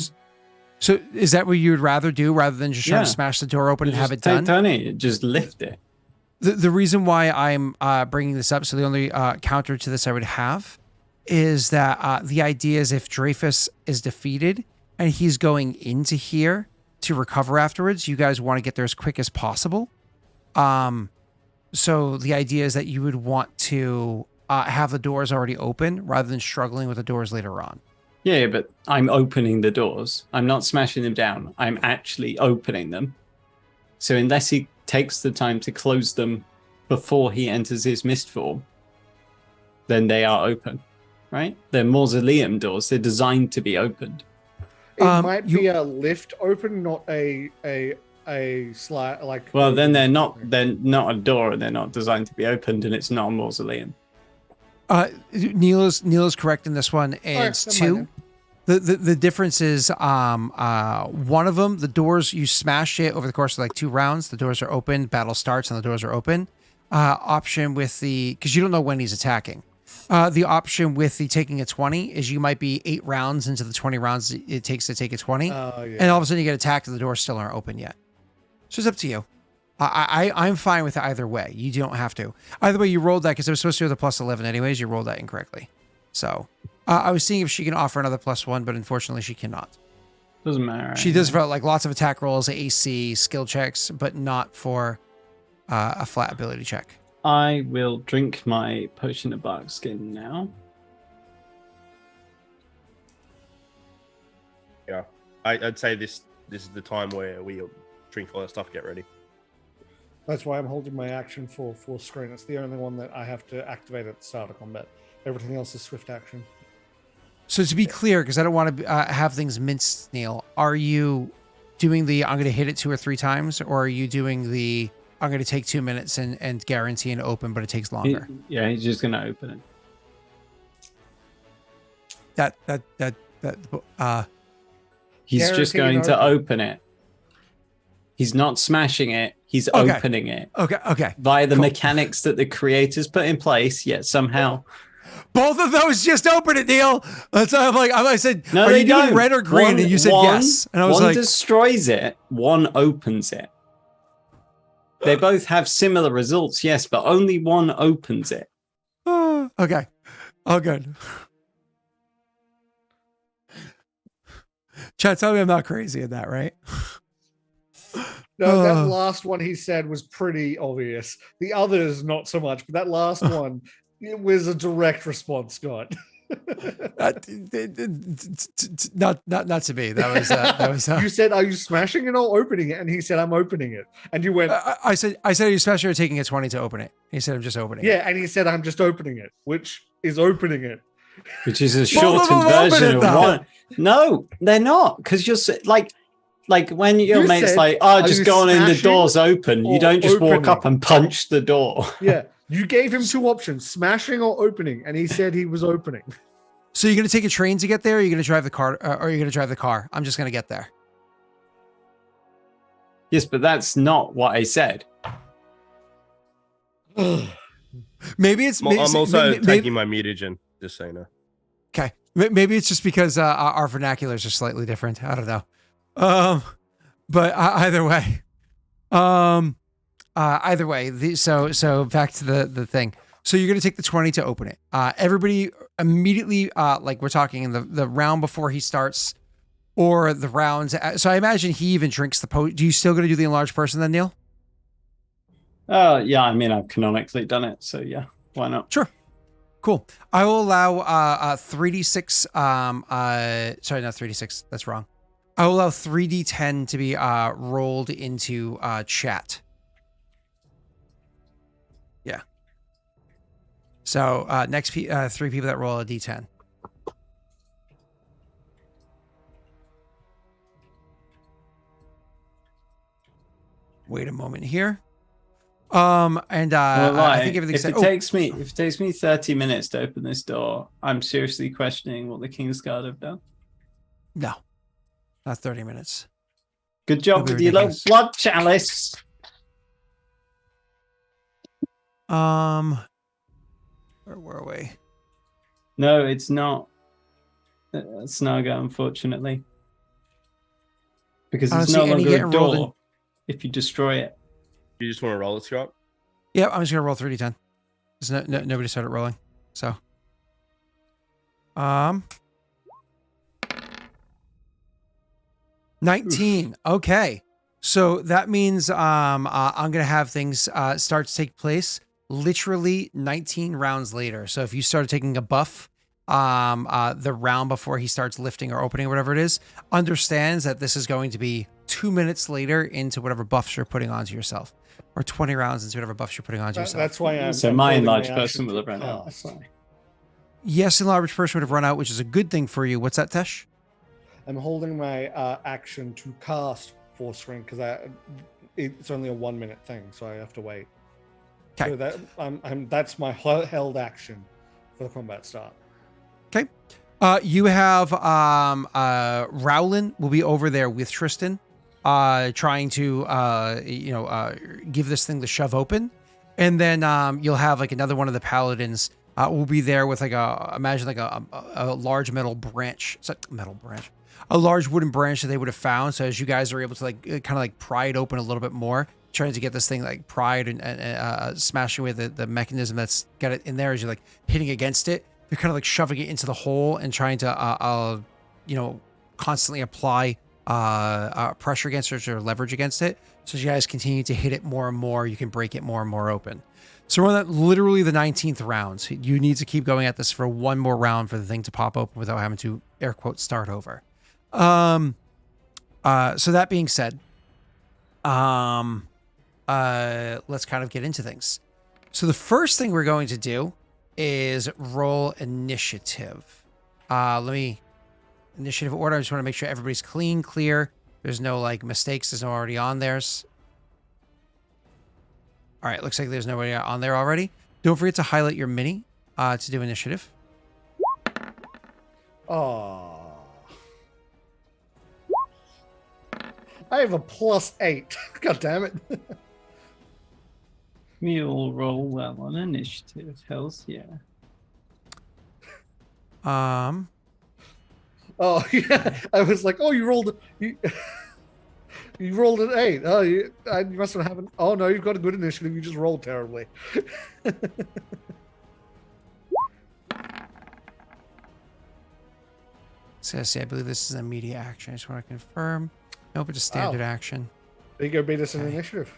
So is that what you would rather do rather than just trying to smash the door open and have it done? Tony, just lift it. The reason why I'm bringing this up, so the only counter to this I would have is that the idea is if Dreyfus is defeated and he's going into here to recover afterwards, you guys want to get there as quick as possible. So the idea is that you would want to have the doors already open rather than struggling with the doors later on. Yeah, but I'm opening the doors. I'm not smashing them down. I'm actually opening them. So unless he takes the time to close them before he enters his mist form, then they are open, right? They're mausoleum doors. They're designed to be opened. It might be a lift open, not a slide like. Well, then they're not a door, and they're not designed to be opened, and it's not a mausoleum. Neil is correct in this one, and it's 2. The difference is one of them, the doors, you smash it over the course of 2 rounds, the doors are open, battle starts and the doors are open. Option with because you don't know when he's attacking. The option with the taking a 20 is you might be 8 rounds into the 20 rounds it takes to take a 20, and all of a sudden you get attacked and the doors still aren't open yet. So it's up to you. I'm fine with either way. You don't have to. Either way, you rolled that because it was supposed to be with a +11 anyways. You rolled that incorrectly. So I was seeing if she can offer another +1, but unfortunately she cannot. Doesn't matter. She does for like lots of attack rolls, AC, skill checks, but not for a flat ability check. I will drink my potion of bark skin now. Yeah, I'd say this is the time where we drink all that stuff, get ready. That's why I'm holding my action for full screen. It's the only one that I have to activate at the start of combat. Everything else is swift action. So to be clear, because I don't want to have things minced, Neil, are you doing the I'm going to hit it 2 or 3 times, or are you doing the I'm going to take 2 minutes and guarantee an open, but it takes longer? He's just going to open it. He's just going to open it. He's not smashing it. He's opening it. Okay. Via the mechanics that the creators put in place, yet somehow. Both of those just open it, Neil. That's why I'm like, I said, no, are they you don't. doing red or green? And you said yes. And I was one like, destroys it, one opens it. They both have similar results, yes, but only one opens it. Okay. Oh, good. Chat, tell me I'm not crazy in that, right? No, that last one he said was pretty obvious. The others, not so much, but that last one, it was a direct response, Scott. Not to me. That was. You said, "Are you smashing it or opening it?" And he said, "I'm opening it." And you went, I said, "Are you smashing or taking a 20 to open it?" He said, "I'm just opening it." Yeah, and he said, "I'm just opening it," which is opening it. Which is a shortened version of one. No, they're not, because you're like when your mate's said, like, "Oh, just go on in, the door's open." You don't just walk up and punch the door. Yeah. You gave him 2 options, smashing or opening, and he said he was opening. So you're going to take a train to get there, or you're going to drive the car, or you're going to drive the car? I'm just going to get there. Yes, but that's not what I said. Maybe it's... I'm also taking my mutagen, just so you know. Okay. Maybe it's just because our vernaculars are slightly different. I don't know. But either way... either way, so back to the thing. So you're going to take the 20 to open it. Everybody immediately, like we're talking in the round before he starts, or the rounds. So I imagine he even drinks the potion. Do you still going to do the enlarged person then, Neil? Yeah, I mean, I've canonically done it, so yeah, why not? Sure. Cool. I will allow 3d6. Sorry, not 3d6. That's wrong. I will allow 3d10 to be rolled into chat. Yeah. So next 3 people that roll a d10. Wait a moment here. I think everything's if it takes me 30 minutes to open this door, I'm seriously questioning what the King's Guard have done. No, not 30 minutes. Good job with your little blood chalice. Where were we? No, it's not Snaga, unfortunately. Because it's no longer a door if you destroy it. You just want to roll it, Scott? Yeah, I'm just going to roll 3d10. Nobody started rolling. So. 19. Oof. Okay. So that means I'm going to have things start to take place literally 19 rounds later. So if you started taking a buff the round before he starts lifting or opening or whatever it is, understands that this is going to be 2 minutes later into whatever buffs you're putting onto yourself, or 20 rounds into whatever buffs you're putting onto yourself. That's why my enlarged person will have run out. Yes, enlarged person would have run out, which is a good thing for you. What's that, Tesh? I'm holding my action to cast Force Ring because it's only a 1 minute thing, so I have to wait. Okay. So that's my held action for the combat start. Okay. You have Rowland will be over there with Tristan, trying to give this thing the shove open, and then you'll have like another one of the paladins will be there with like a large a large wooden branch that they would have found. So as you guys are able to like kind of like pry it open a little bit more, trying to get this thing like pried and smashing away the mechanism that's got it in there as you're like hitting against it. they're kind of like shoving it into the hole and trying to, you know, constantly apply pressure against it or leverage against it. So as you guys continue to hit it more and more, you can break it more and more open. So we're on literally the 19th round. You need to keep going at this for one more round for the thing to pop open without having to, air quote, start over. So that being said, let's kind of get into things. So the first thing we're going to do is roll initiative. Initiative order. I just want to make sure everybody's clean, clear. There's no like mistakes. There's no already on theirs. All right. Looks like there's nobody on there already. Don't forget to highlight your mini to do initiative. Oh. I have a +8. God damn it. We all roll well on initiative. Hells yeah. Oh yeah, I was like, oh, you rolled you rolled an 8. Oh, you must have happened. Oh no, you've got a good initiative. You just rolled terribly. So I believe this is an immediate action. I just want to confirm. Nope, it's a standard action. Viggo beat us in initiative.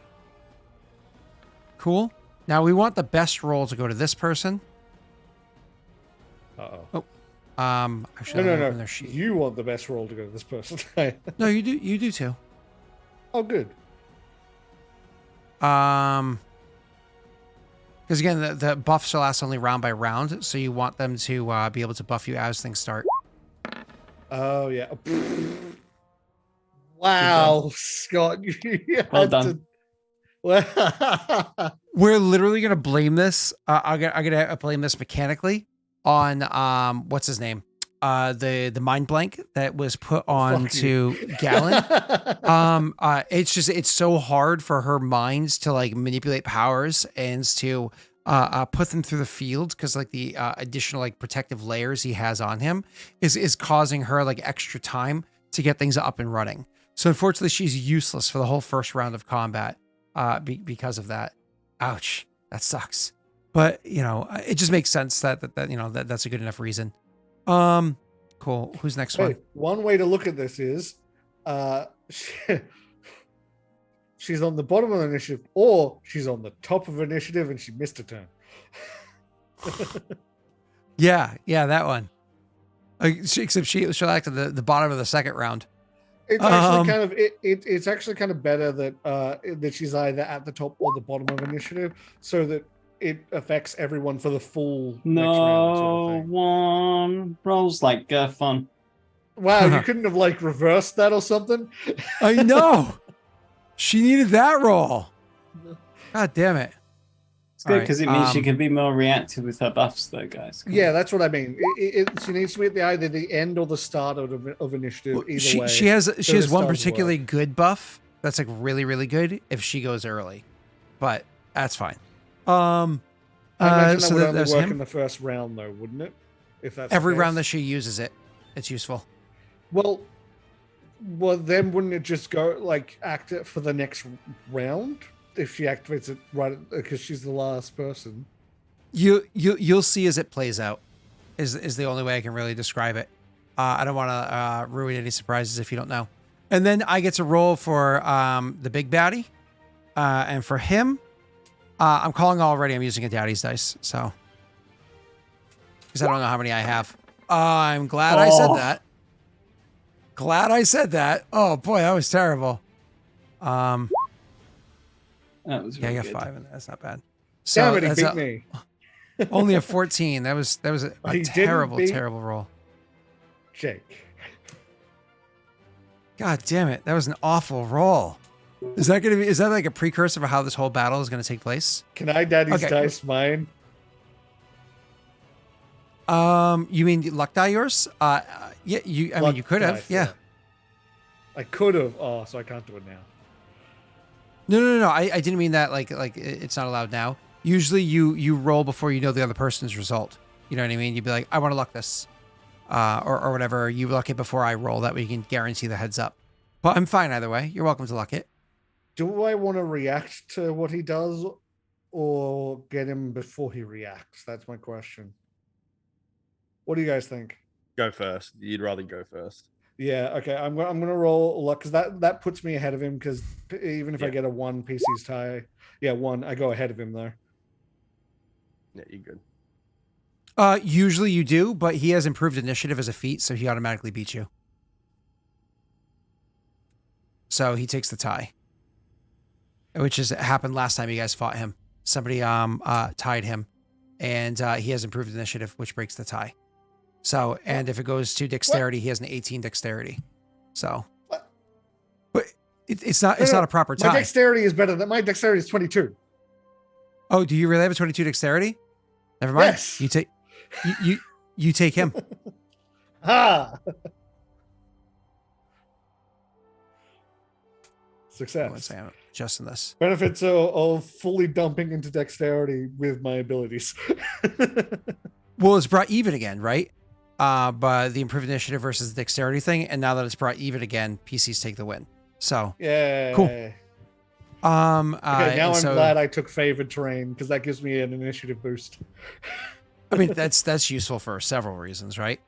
Cool. Now we want the best roll to go to this person. Uh-oh. Actually, No. You want the best roll to go to this person. No, you do. You do too. Oh, good. Because again, the buffs will last only round by round, so you want them to be able to buff you as things start. Oh yeah. Wow, Scott. Well done. We're literally gonna blame this. I'm gonna blame this mechanically on what's his name? The mind blank that was put on to Galen. It's so hard for her mind to like manipulate powers and to put them through the field because like the additional like protective layers he has on him is causing her like extra time to get things up and running. So unfortunately, she's useless for the whole first round of combat because of that. Ouch, that sucks. But you know, it just makes sense that you know that's a good enough reason. Cool. Who's next one? One way to look at this is, she's on the bottom of the initiative, or she's on the top of initiative and she missed a turn. yeah, that one. Except she'll act at the bottom of the second round. It's actually kind of it's actually kind of better that she's either at the top or the bottom of initiative, so that it affects everyone for the full next round. Sort of one rolls like fun. Wow, you couldn't have like reversed that or something? I know. She needed that roll. God damn it. It's good because it means she can be more reactive with her buffs, though, guys. Yeah, that's what I mean. She needs to be at either the end or the start of initiative. Either way, she has one particularly good buff that's like really, really good if she goes early, but that's fine. I imagine that would only work in the first round, though, wouldn't it? If that's every round that she uses it, it's useful. Well, then wouldn't it just go like act it for the next round? If she activates it right because she's the last person, you'll see as it plays out. Is the only way I can really describe it. I don't want to ruin any surprises if you don't know. And then I get to roll for the big baddie, and for him, I'm calling already. I'm using a daddy's dice, so because I don't know how many I have. I'm glad I said that. Glad I said that. Oh boy, that was terrible. That was really I got good. 5 in there. That's not bad. So damn it, he beat me. Only a 14. That was a terrible roll. Jake. God damn it. That was an awful roll. Is that like a precursor for how this whole battle is gonna take place? Can I daddy's dice mine? You mean luck die yours? Yeah, I mean you could have, yeah. I could have. Oh, so I can't do it now. No. I didn't mean that like it's not allowed now. Usually you roll before you know the other person's result. You know what I mean? You'd be like, I want to luck this. Or whatever. You luck it before I roll. That way you can guarantee the heads up. But I'm fine either way. You're welcome to luck it. Do I want to react to what he does or get him before he reacts? That's my question. What do you guys think? Go first. You'd rather go first. Yeah, okay. I'm gonna roll luck because that puts me ahead of him. Because even if I get a 1 PC's tie, 1, I go ahead of him though. Yeah, you're good. Usually you do, but he has improved initiative as a feat, so he automatically beats you. So he takes the tie, which has happened last time you guys fought him. Somebody tied him, and he has improved initiative, which breaks the tie. So, and if it goes to dexterity, he has an 18 dexterity. So, but it's not a proper tie. My dexterity is better than my dexterity is 22. Oh, do you really have a 22 dexterity? Never mind. Yes. You take him. Success. One second, I'm adjusting this. Benefits of fully dumping into dexterity with my abilities. Well, it's brought even again, right? But the improved initiative versus the dexterity thing, and now that it's brought even again, PCs take the win. So yeah, cool. Okay, now I'm glad I took favored terrain because that gives me an initiative boost. I mean, that's useful for several reasons, right?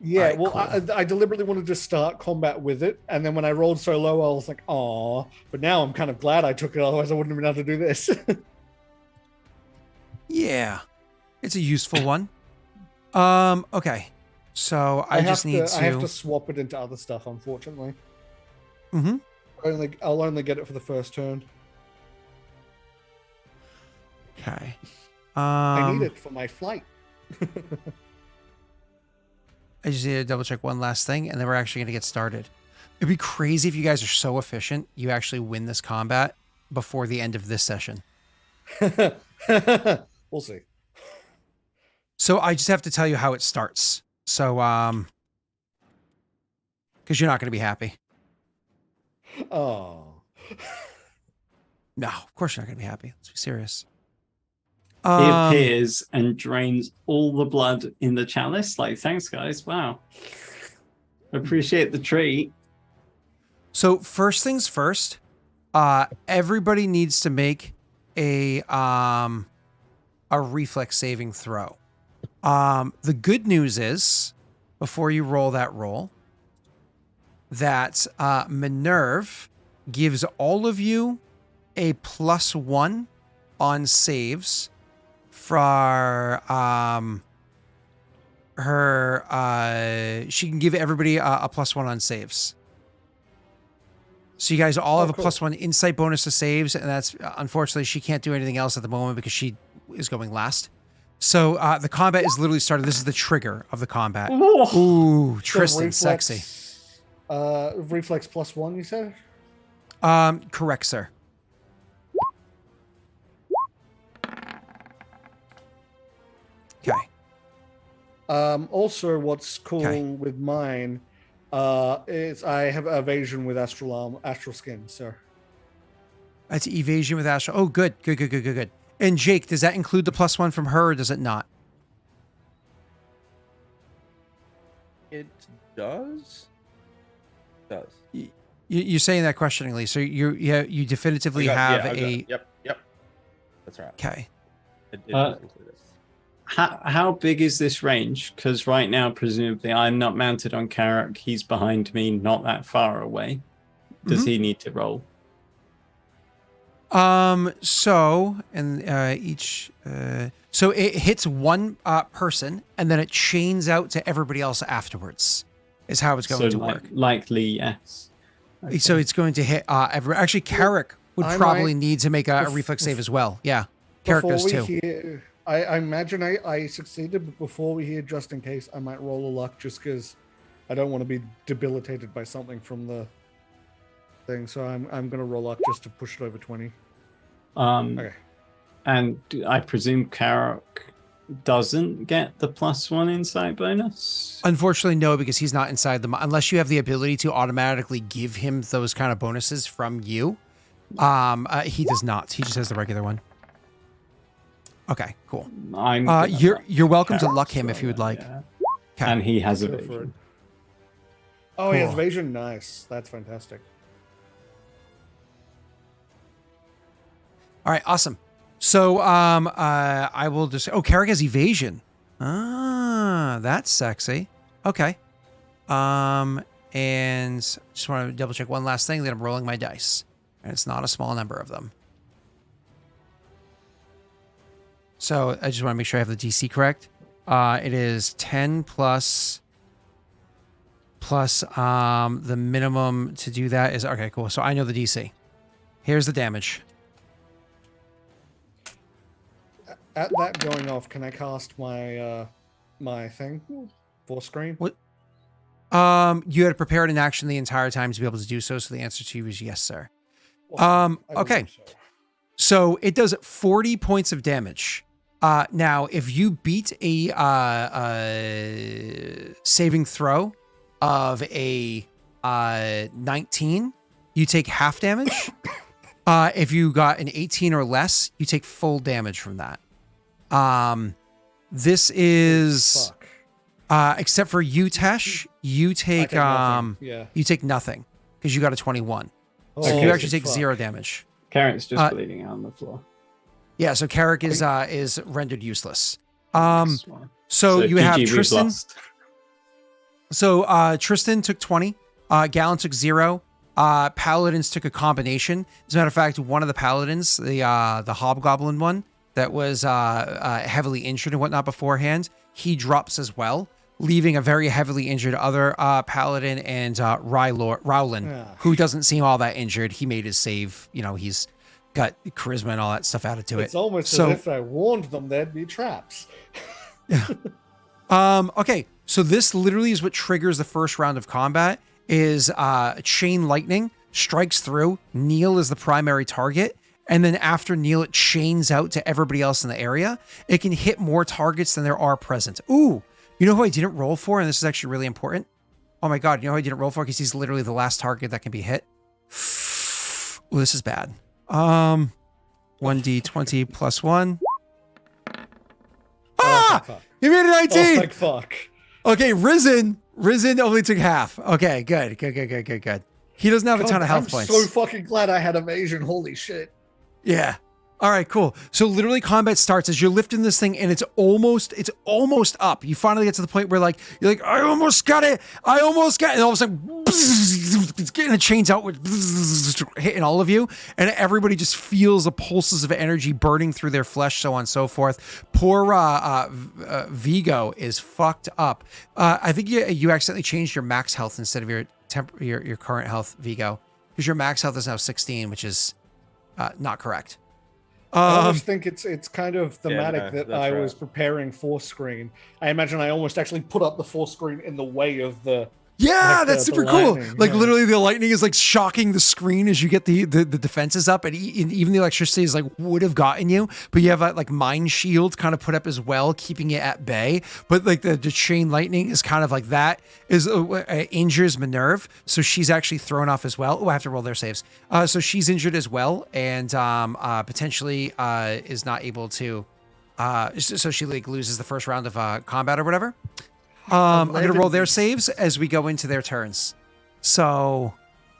Yeah, right, well, cool. I deliberately wanted to start combat with it, and then when I rolled so low, I was like, "Aw!" But now I'm kind of glad I took it, otherwise I wouldn't have been able to do this. Yeah, it's a useful one. Okay, so I just need to. I have to swap it into other stuff, unfortunately. Mm-hmm. I'll only get it for the first turn. Okay. I need it for my flight. I just need to double check one last thing, and then we're actually going to get started. It'd be crazy if you guys are so efficient, you actually win this combat before the end of this session. We'll see. So I just have to tell you how it starts. So, because you're not going to be happy. Oh. No, of course you're not going to be happy. Let's be serious. He appears and drains all the blood in the chalice. Like, thanks, guys. Wow. Appreciate the treat. So first things first, everybody needs to make a reflex saving throw. The good news is, before you roll that roll, that Minerve gives all of you a +1 on saves for her. She can give everybody a +1 on saves. So you guys all have a +1 insight bonus to saves, and that's unfortunately she can't do anything else at the moment because she is going last. So the combat is literally started. This is the trigger of the combat. Ooh, Tristan, so reflex, sexy. Reflex +1, you said? Correct, sir. Okay. Also, what's cool with mine is I have evasion with astral skin, sir. That's evasion with astral. Oh, good. And Jake, does that include the +1 from her, or does it not? It does. You're saying that questioningly, so you definitively have a. Yep. That's right. Okay. It does include it. How big is this range? Because right now, presumably, I'm not mounted on Carrick. He's behind me, not that far away. Does he need to roll? So it hits one person, and then it chains out to everybody else afterwards. Is how it's going to work. Likely, yes. Okay. So it's going to hit everyone. Actually, Carrick would probably need to make a reflex save as well. Yeah, Carrick does too. I imagine I succeeded, but before we hear, just in case, I might roll a luck just because I don't want to be debilitated by something from the thing. So I'm going to roll luck just to push it over 20. Okay. And I presume Carrick doesn't get the +1 insight bonus? Unfortunately, no, because he's not inside them. Unless you have the ability to automatically give him those kind of bonuses from you. He does not. He just has the regular one. Okay, cool. You're welcome to luck him if you would like. Yeah. Okay. And he has evasion. Oh, cool. He has evasion. Nice. That's fantastic. All right, awesome. So I will just. Oh, Carrick has evasion. Ah, that's sexy. Okay. And just want to double check one last thing that I'm rolling my dice. And it's not a small number of them. So I just want to make sure I have the DC correct. It is 10 plus the minimum to do that is okay, cool. So I know the DC. Here's the damage. At that going off, can I cast my my thing? Full screen? What? You had prepared an action the entire time to be able to do so. So the answer to you is yes, sir. Okay. So it does 40 points of damage. Now, if you beat a saving throw of a 19, you take half damage. If you got an 18 or less, you take full damage from that. This is except for you, Tesh, you take you take nothing because you got a 21. So you actually take 0 damage. Carrot's just bleeding out on the floor. Yeah, so Carrick is rendered useless. So you have Tristan. So Tristan took 20. Galen took 0. Paladins took a combination. As a matter of fact, one of the paladins, the hobgoblin one that was heavily injured and whatnot beforehand, he drops as well, leaving a very heavily injured other paladin and Rowland, who doesn't seem all that injured. He made his save. You know, he's got charisma and all that stuff added to it. It's almost as if I warned them there'd be traps. Okay, so this literally is what triggers the first round of combat. Is chain lightning strikes through. Neil is the primary target. And then after Neil, it chains out to everybody else in the area. It can hit more targets than there are present. Ooh, you know who I didn't roll for? And this is actually really important. Oh my God, you know who I didn't roll for? Because he's literally the last target that can be hit. Ooh, this is bad. 1d20 plus 1. You made a 19! Oh, like fuck. Okay, Risen only took half. Okay, good. He doesn't have a ton of health points. I'm so fucking glad I had evasion. Holy shit. Yeah. All right, cool. So literally combat starts as you're lifting this thing and it's almost up. You finally get to the point where you're like, I almost got it. And all of a sudden, it's getting the chains out with hitting all of you. And everybody just feels the pulses of energy burning through their flesh, so on and so forth. Poor Viggo is fucked up. I think you accidentally changed your max health instead of your current health, Viggo, because your max health is now 16, which is not correct. I almost think it's kind of thematic that I was preparing full screen. I imagine I almost actually put up the full screen in the way of the... Yeah, that's super cool. Literally the lightning is shocking the screen as you get the defenses up, and even the electricity is would have gotten you, but you have a mind shield kind of put up as well, keeping it at bay. But the chain lightning is kind of that is injures Minerve, so she's actually thrown off as well. Oh, I have to roll their saves. So she's injured as well, and potentially is not able to. So she loses the first round of combat or whatever. I'm going to roll their saves as we go into their turns. So,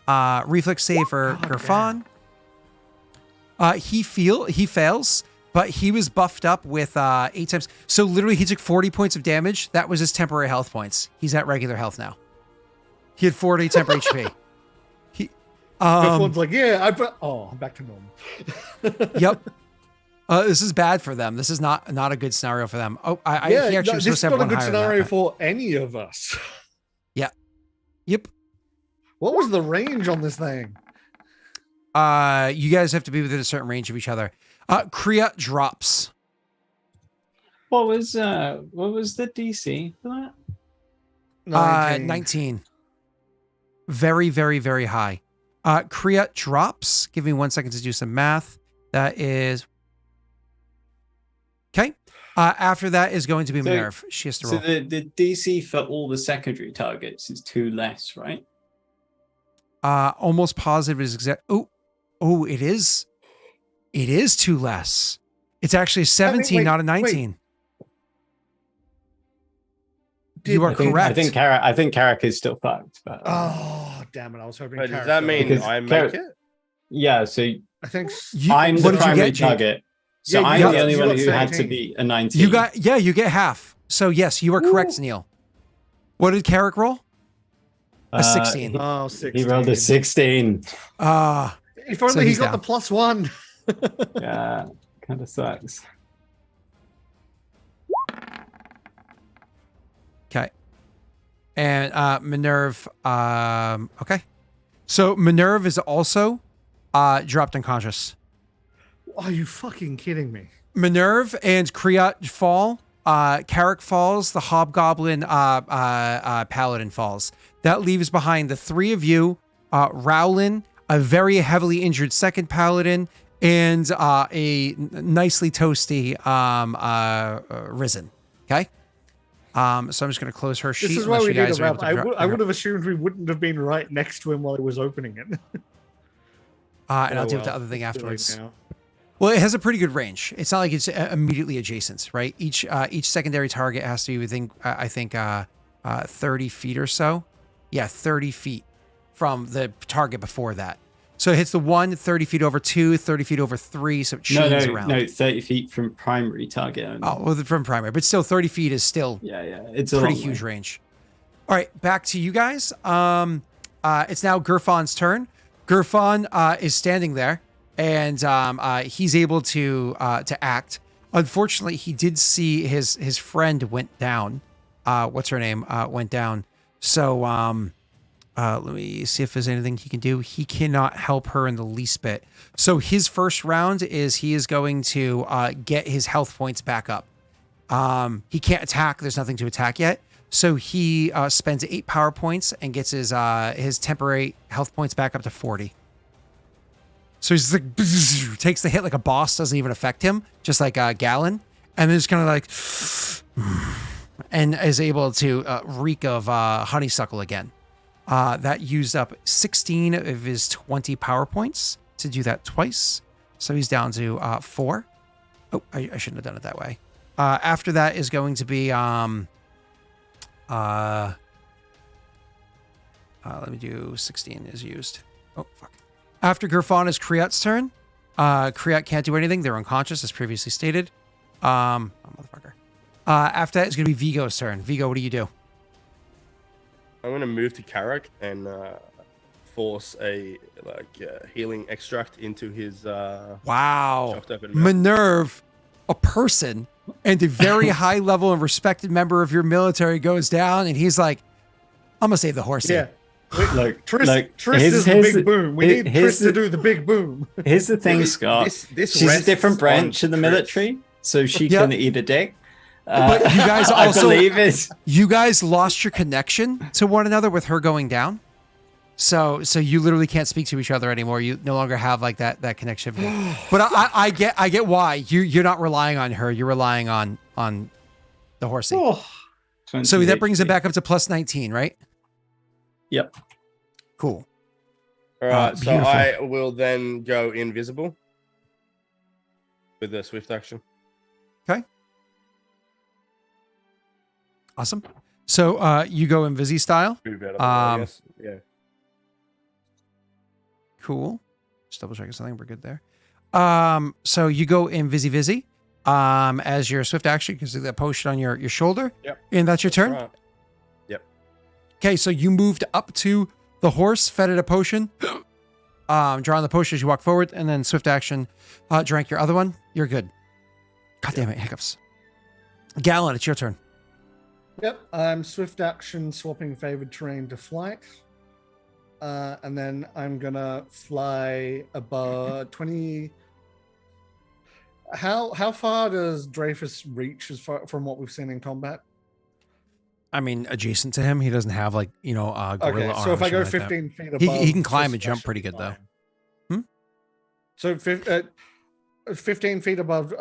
reflex save for Gerfan. He fails, but he was buffed up with 8 times. So literally he took 40 points of damage. That was his temporary health points. He's at regular health now. He had 40 temporary HP. Gerfan's I'm back to normal. Yep. This is bad for them. This is not a good scenario for them. Oh, he actually was supposed to have one higher. This is not a good scenario for any of us. Yeah. Yep. What was the range on this thing? You guys have to be within a certain range of each other. Kriya drops. What was the DC for that? 19. Very, very, very high. Kriya drops. Give me 1 second to do some math. That is... Okay. After that is going to be Minerve. She has to roll. So the DC for all the secondary targets is 2 less, right? Almost positive is exact. Oh, it is. It is 2 less. It's actually a 17, not a 19. You are correct. I think Carrick is still fucked. But, oh, damn it! I was hoping. Does that mean I make it? Yeah. So I think I'm the primary target. So I'm the only one who had to be a 19. You get half. So yes, you are correct, Neil. What did Carrick roll? A 16. Oh, 16. He rolled a 16. If only he got the +1. Yeah, kind of sucks. Okay. And Minerve, okay. So Minerve is also dropped unconscious. Are you fucking kidding me? Minerve and Kriot fall. Carrick falls. The Hobgoblin Paladin falls. That leaves behind the three of you, Rowlin, a very heavily injured second Paladin, and a nicely toasty Risen. Okay? So I'm just going to close her sheet. This is why we need a wrap. I would have assumed we wouldn't have been right next to him while he was opening it. And I'll deal with the other thing afterwards. Well, it has a pretty good range. It's not like it's immediately adjacent, right? Each secondary target has to be within, I think, 30 feet or so. Yeah, 30 feet from the target before that. So it hits the 1, 30 feet over 2, 30 feet over 3, so it chains around. No, 30 feet from primary target only. Oh, well, from primary. But still, 30 feet is still it's a pretty huge range. All right, back to you guys. It's now Gerfon's turn. Gerfon is standing there, and he's able to act. Unfortunately, he did see his friend went down. What's her name? Went down. So let me see if there's anything he can do. He cannot help her in the least bit. So his first round is he is going to get his health points back up. He can't attack. There's nothing to attack yet. So he spends 8 power points and gets his temporary health points back up to 40. So he's like, takes the hit like a boss, doesn't even affect him, just like Gallon, and then just kind of like, and is able to reek of honeysuckle again. That used up 16 of his 20 power points to do that twice. So he's down to 4. Oh, I shouldn't have done it that way. After that is going to be, let me do 16 is used. Oh, fuck. After Gerfon is Kriot's turn. Kriot can't do anything. They're unconscious, as previously stated. Motherfucker. After that is going to be Viggo's turn. Viggo, what do you do? I'm going to move to Carrick and force a healing extract into his. Wow. Minerve, a person and a very high level and respected member of your military goes down, and he's like, "I'm gonna save the horse." Yeah. Triss is the big boom. We need Triss to do the big boom. Here's the thing, Scott. She's a different branch of the military, so she can eat a dick. But you guys also, I believe it. You guys lost your connection to one another with her going down. So you literally can't speak to each other anymore. You no longer have like that connection. But I get why you're not relying on her. You're relying on the horsey. Oh, so that brings it back up to plus 19, right? Yep. Cool. All right. So I will then go invisible with the swift action. Okay. Awesome. So you go invisi style. Yes. Yeah. Cool. Just double checking something. We're good there. So you go invisi as your swift action. You can see that potion on your shoulder. Yep. And that's your turn. Right. Yep. Okay, so you moved up to the horse, fed it a potion, drawing the potion as you walk forward, and then swift action, drank your other one. You're good. God damn it, hiccups. Gallon, it's your turn. Yep, I'm swift action swapping favored terrain to flight. And then I'm gonna fly above 20. How far does Dreyfus reach from what we've seen in combat? I mean, adjacent to him, he doesn't have like gorilla arms. Okay, so if I go 15 feet above, he can climb and jump pretty good though. So 15 feet above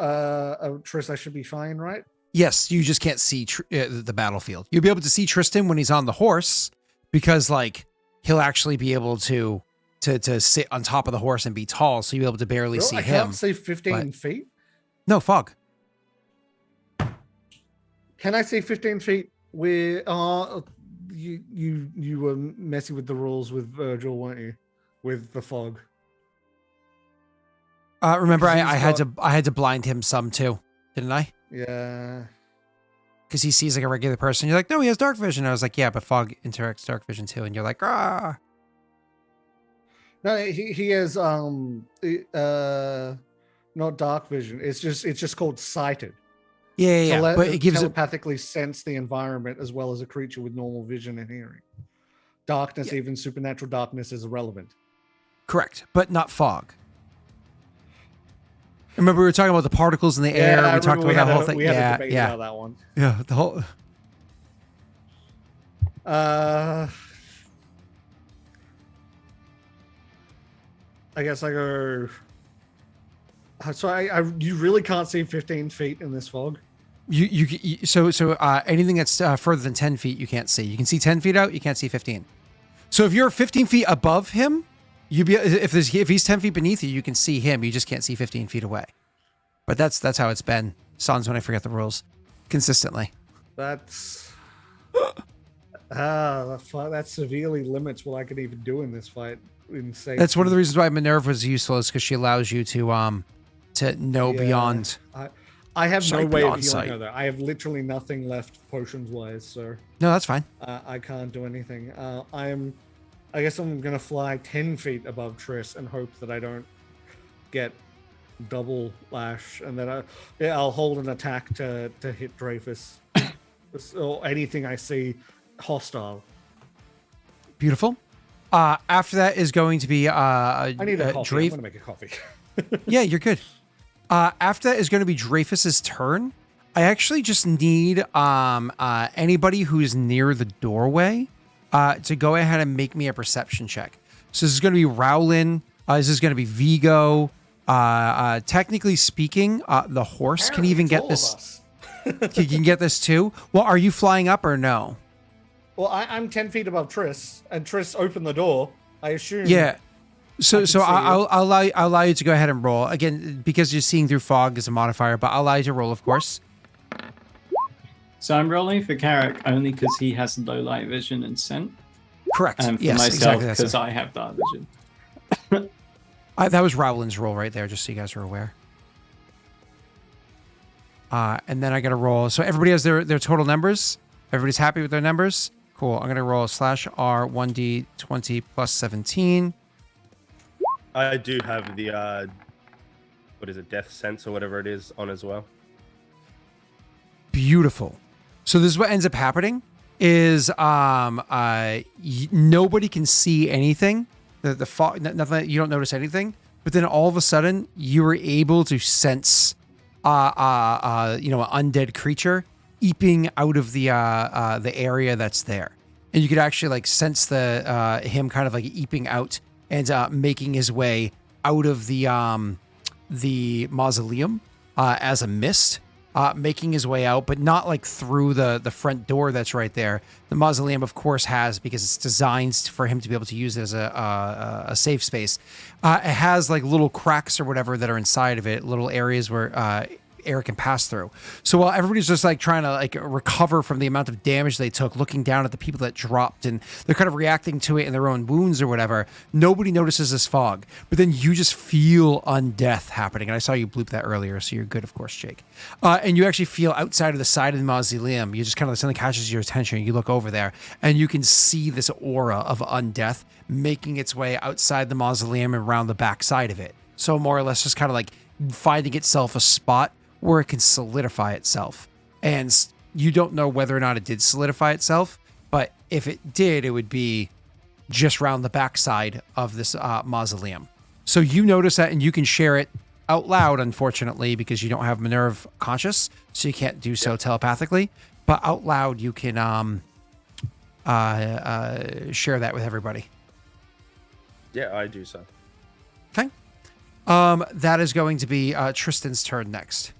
Triss, I should be fine, right? Yes, you just can't see the battlefield. You'll be able to see Tristan when he's on the horse, because like he'll actually be able to sit on top of the horse and be tall, so you'll be able to barely see him. I can't see 15 feet. No, fog. Can I see 15 feet? Where you were messing with the rules with Virgil, weren't you? With the fog. Remember, I had to blind him some too, didn't I? Yeah. because he sees like a regular person. You're like, no, he has dark vision. I was like, yeah, but fog interacts dark vision too. And you're like, ah. No, he has not dark vision. It's just called sighted. Yeah. But it gives telepathically sense the environment as well as a creature with normal vision and hearing. Darkness, even supernatural darkness, is irrelevant. Correct, but not fog. Remember, we were talking about the particles in the air. We talked about that whole thing. We had a debate about that one. Yeah, the whole. I guess I go. So you really can't see 15 feet in this fog. So anything that's further than 10 feet, you can't see. You can see 10 feet out. You can't see 15. So if you're 15 feet above him, if he's 10 feet beneath you, you can see him. You just can't see 15 feet away. But that's how it's been. Sans when I forget the rules, consistently. That severely limits what I could even do in this fight. Insane. That's one of the reasons why Minerva was useful, is because she allows you to know beyond. I have no way of healing her though. I have literally nothing left potions wise, so no, that's fine. I can't do anything. I guess I'm gonna fly 10 feet above Triss and hope that I don't get double lash, and then I'll hold an attack to hit Dreyfus or anything I see hostile. Beautiful. After that is going to be I need a coffee. I'm gonna make a coffee. Yeah, you're good. After that is going to be Dreyfus's turn. I actually just need anybody who's near the doorway to go ahead and make me a perception check. So this is going to be Rowlin. This is going to be Viggo. Technically speaking, the horse can even get this. He can get this too. Well, are you flying up or no? Well, I'm 10 feet above Triss, and Triss opened the door. I assume. Yeah. So I'll allow you to go ahead and roll again, because you're seeing through fog as a modifier. But I'll allow you to roll, of course. So I'm rolling for Carrick only because he has low light vision and scent. Correct. And for yes, myself exactly. because I have dark vision. That was Rowland's roll right there, just so you guys are aware. And then I got to roll. So everybody has their total numbers. Everybody's happy with their numbers. Cool. I'm going to roll /R 1d20 plus 17. I do have the, what is it, death sense or whatever it is on as well. Beautiful. So this is what ends up happening is nobody can see anything. The fog, nothing, you don't notice anything. But then all of a sudden you were able to sense an undead creature eeping out of the area that's there. And you could actually like sense him kind of like eeping out and making his way out of the mausoleum as a mist, making his way out, but not like through the front door that's right there. The mausoleum, of course, has, because it's designed for him to be able to use it as a safe space. It has like little cracks or whatever that are inside of it, little areas where air can pass through. So while everybody's just like trying to like recover from the amount of damage they took, looking down at the people that dropped, and they're kind of reacting to it in their own wounds or whatever, nobody notices this fog. But then you just feel undeath happening. And I saw you bloop that earlier, so you're good, of course, Jake. And you actually feel outside of the side of the mausoleum, you just kind of, something catches your attention. You look over there and you can see this aura of undeath making its way outside the mausoleum and around the back side of it. So more or less just kind of like finding itself a spot where it can solidify itself. And you don't know whether or not it did solidify itself, but if it did, it would be just around the backside of this mausoleum. So you notice that, and you can share it out loud, unfortunately, because you don't have Minerva conscious, so you can't do so telepathically. But out loud, you can share that with everybody. Yeah, I do so. Okay. That is going to be Tristan's turn next.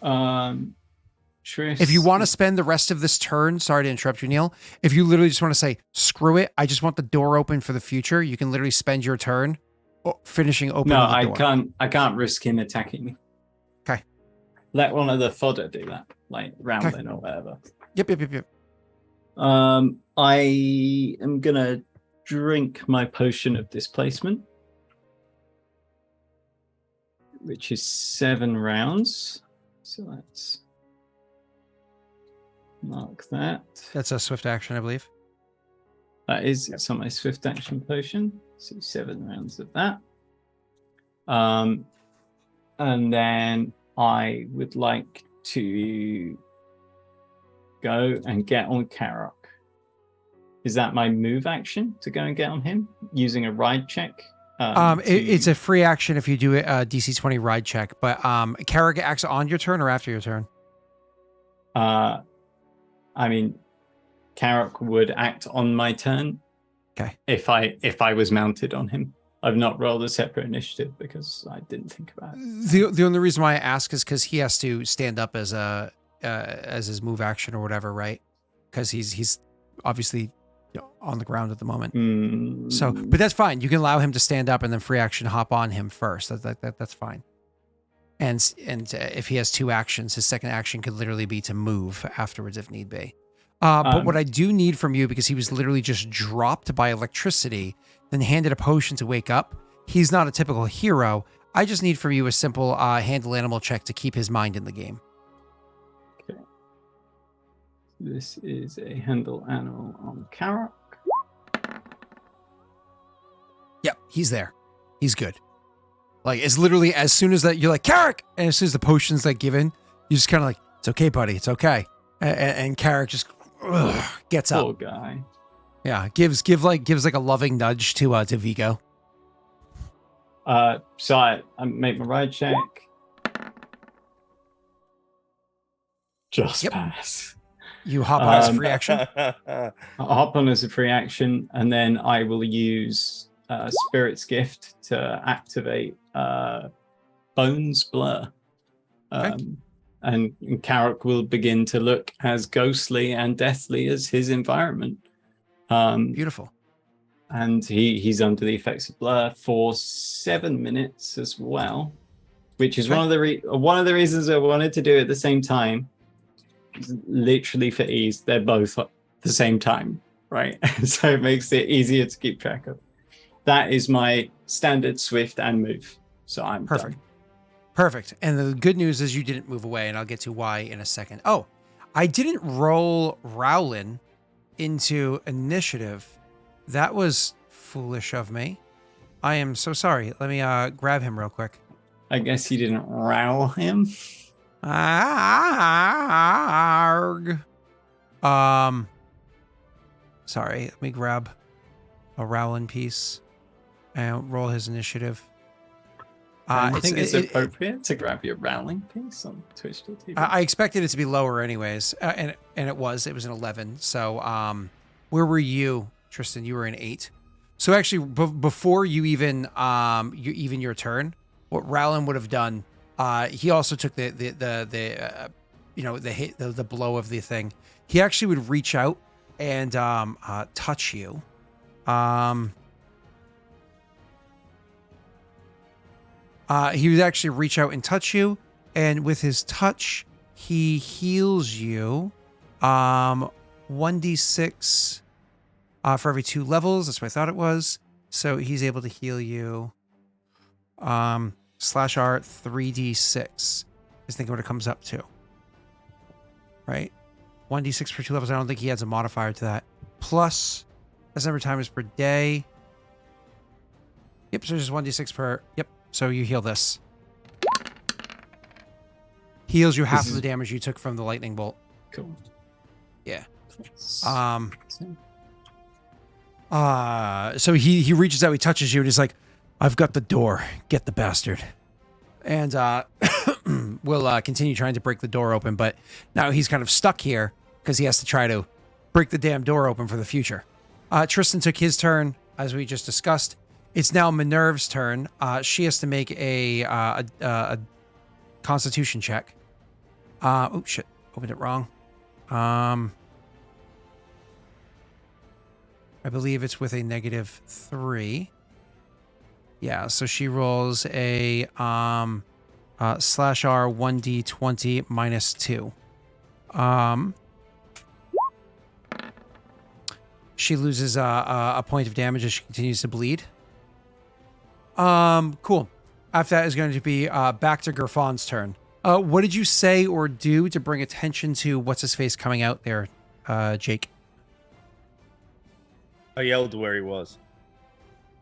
If you want to spend the rest of this turn, sorry to interrupt you, Neil. If you literally just want to say, screw it, I just want the door open for the future, you can literally spend your turn finishing opening the door. I can't risk him attacking me. Okay. Let one of the fodder do that, like Ramblin or whatever. Yep. I am gonna drink my potion of displacement, which is 7 rounds. So that's Mark that. That's a swift action, I believe. That is, it's on my swift action potion. So 7 rounds of that. And then I would like to go and get on Karok. Is that my move action to go and get on him using a ride check? It's a free action if you do a DC 20 ride check, but Karok acts on your turn or after your turn? I mean, Karok would act on my turn. Okay. If I was mounted on him. I've not rolled a separate initiative because I didn't think about it. The only reason why I ask is because he has to stand up as his move action or whatever, right? Because he's obviously on the ground at the moment. So, but that's fine. You can allow him to stand up and then free action hop on him first. That's fine. And if he has 2 actions, his second action could literally be to move afterwards if need be. But what I do need from you, because he was literally just dropped by electricity, then handed a potion to wake up. He's not a typical hero. I just need from you a simple handle animal check to keep his mind in the game. Okay. This is a handle animal on Karok. Yep, he's there. He's good. Like, it's literally as soon as that you're like, Karok! And as soon as the potion's like given, you just kind of like, it's okay, buddy, it's okay. And Karok just gets up. Poor guy. Yeah, gives like a loving nudge to Viggo. So I make my ride check. Just pass. You hop on as a free action. I'll hop on as a free action, and then I will use Spirit's Gift to activate Bones Blur. Okay. And Karok will begin to look as ghostly and deathly as his environment. Beautiful. And he's under the effects of blur for 7 minutes as well, which is one of the reasons I wanted to do it at the same time. Literally for ease, they're both at the same time, right? So it makes it easier to keep track of. That is my standard swift and move. So I'm perfect. done. Perfect. And the good news is you didn't move away, and I'll get to why in a second. Oh, I didn't roll Rowlin into initiative. That was foolish of me. I am so sorry. Let me grab him real quick. I guess you didn't row him. Arg. Sorry. Let me grab a Rowlin piece and roll his initiative. I think it's appropriate to grab your Rowling piece on Twitch TV. I expected it to be lower anyways, and it was an 11. So where were you, Tristan? You were an 8. So actually, before you even your turn, what Rowlin would have done, he also took the blow of the thing. He actually would reach out and touch you. He would actually reach out and touch you, and with his touch, he heals you 1d6 for every 2 levels. That's what I thought it was. So he's able to heal you /R 3d6 is thinking what it comes up to. Right? 1d6 for 2 levels. I don't think he adds a modifier to that. Plus, as number of time is per day. Yep, so just 1d6 per... Yep. So you heal this. Heals you half of the damage you took from the lightning bolt. Cool. Yeah. So he reaches out, he touches you, and he's like, I've got the door. Get the bastard. And we'll continue trying to break the door open, but now he's kind of stuck here because he has to try to break the damn door open for the future. Tristan took his turn, as we just discussed. It's now Minerva's turn. She has to make a Constitution check. Oh shit! Opened it wrong. I believe it's with a -3. Yeah, so she rolls a /R 1d20 -2. She loses a point of damage as she continues to bleed. Cool. After that is going to be back to Gerfon's turn. What did you say or do to bring attention to what's his face coming out there, Jake? I yelled where he was.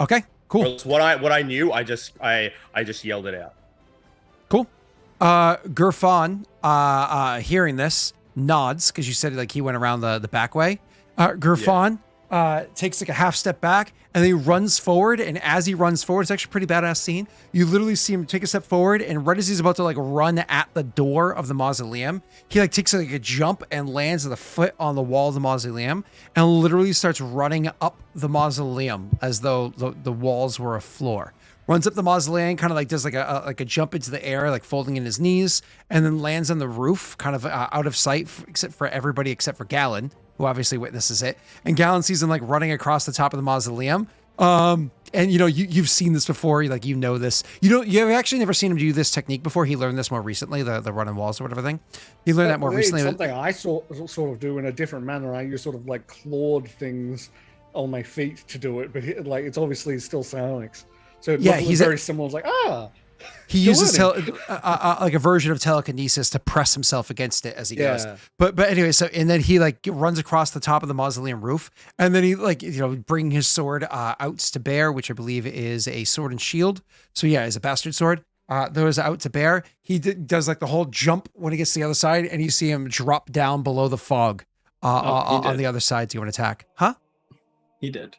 Okay, cool. What I knew, I just yelled it out. Cool. Gerfon, hearing this, nods because you said like he went around the back way. Gerfon takes like a half step back and then he runs forward. And as he runs forward, it's actually a pretty badass scene. You literally see him take a step forward, and right as he's about to like run at the door of the mausoleum, he like takes like a jump and lands with a foot on the wall of the mausoleum and literally starts running up the mausoleum as though the walls were a floor. Runs up the mausoleum, kind of like does like a jump into the air, like folding in his knees, and then lands on the roof, kind of out of sight, except for everybody except for Galen, who obviously witnesses it. And Galen sees him like running across the top of the mausoleum. And you know, you've seen this before, like you know this. You've actually never seen him do this technique before. He learned this more recently, the running walls or whatever thing. He learned that more recently. It's something I sort of do in a different manner. I use sort of like clawed things on my feet to do it, but like it's obviously still psionics. So he's very similar. It's like, he uses like a version of telekinesis to press himself against it as he goes. But anyway, so and then he like runs across the top of the mausoleum roof, and then he like bring his sword out to bear, which I believe is a sword and shield. So yeah, it's a bastard sword. Those out to bear. He does like the whole jump when he gets to the other side, and you see him drop down below the fog on the other side to go and attack. Huh? He did.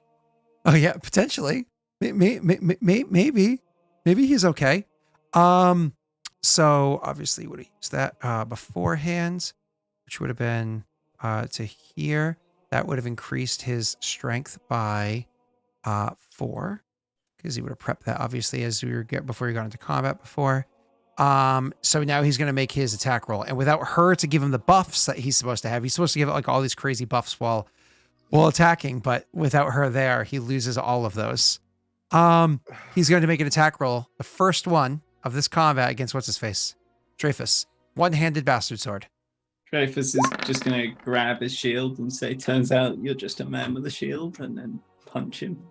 Oh yeah, potentially. Maybe he's okay. So obviously would have used that beforehand, which would have been to here. That would have increased his strength by 4, because he would have prepped that obviously before he got into combat before. So now he's gonna make his attack roll, and without her to give him the buffs that he's supposed to have, he's supposed to give it like all these crazy buffs while attacking, but without her there, he loses all of those. He's going to make an attack roll, the first one of this combat against what's his face, Dreyfus, one-handed bastard sword. Dreyfus is just going to grab his shield and say, "Turns out you're just a man with a shield," and then punch him.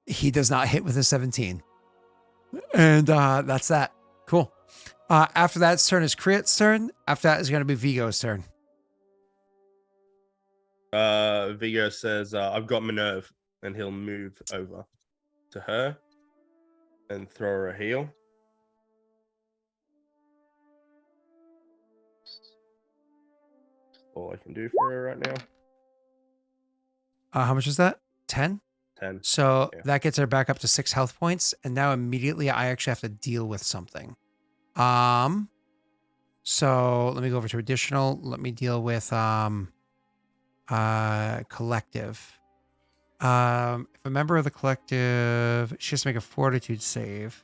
He does not hit with a 17, and that's that. Cool. After that's turn is Kriat's turn. After that is going to be Viggo's turn. Viggo says, "I've got Minerve," and he'll move over to her and throw her a heal. All I can do for her right now. How much is that? 10? 10. So that gets her back up to 6 health points, and now immediately I actually have to deal with something. So let me go over to additional. Let me deal with collective. If a member of the collective, she has to make a fortitude save.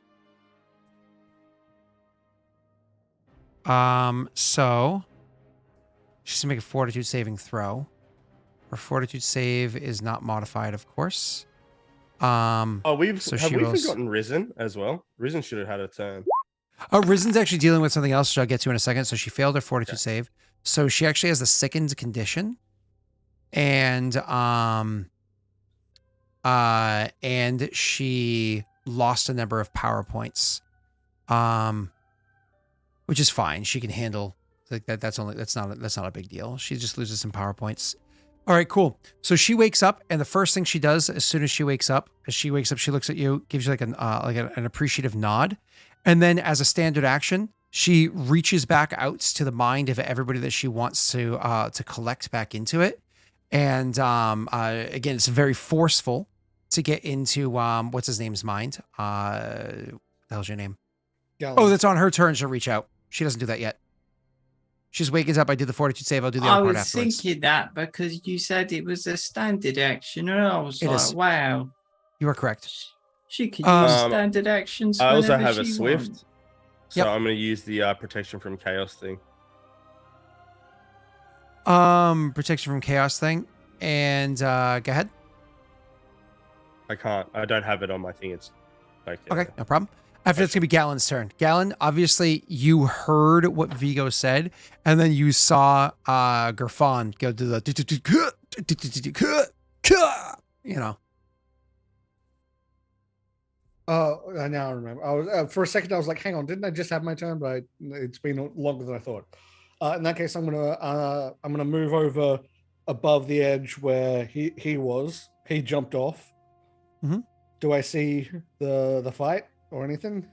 So she has to make a fortitude saving throw. Her fortitude save is not modified, of course. Have we forgotten Risen as well? Risen should have had a turn. Risen's actually dealing with something else, which I'll get to in a second. So she failed her fortitude save. So she actually has the sickened condition. And she lost a number of power points, which is fine. She can handle like that. That's not a big deal. She just loses some power points. All right, cool. So she wakes up, and the first thing she does as soon as she wakes up, she looks at you, gives you like an appreciative nod, and then as a standard action, she reaches back out to the mind of everybody that she wants to collect back into it. And again, it's very forceful to get into what's his name's mind. What the hell's your name? Galen. Oh, that's on her turn. She'll reach out. She doesn't do that yet. She's waking up. I did the fortitude save. I'll do the other part afterwards. I was thinking that because you said it was a standard action, and I was wow. You are correct. She can use standard actions. I also have a swift, wants. so I'm going to use the protection from chaos thing. Protection from chaos thing, and go ahead. I can't. I don't have it on my thing. It's okay, no problem. After that's gonna be Galen's turn. Galen, obviously you heard what Viggo said, and then you saw Gerfon go to the Oh, I now remember. I was for a second. I was like, "Hang on, didn't I just have my turn?" But it's been longer than I thought. In that case, I'm gonna move over above the edge where he was. He jumped off. Mm-hmm. Do I see the fight or anything?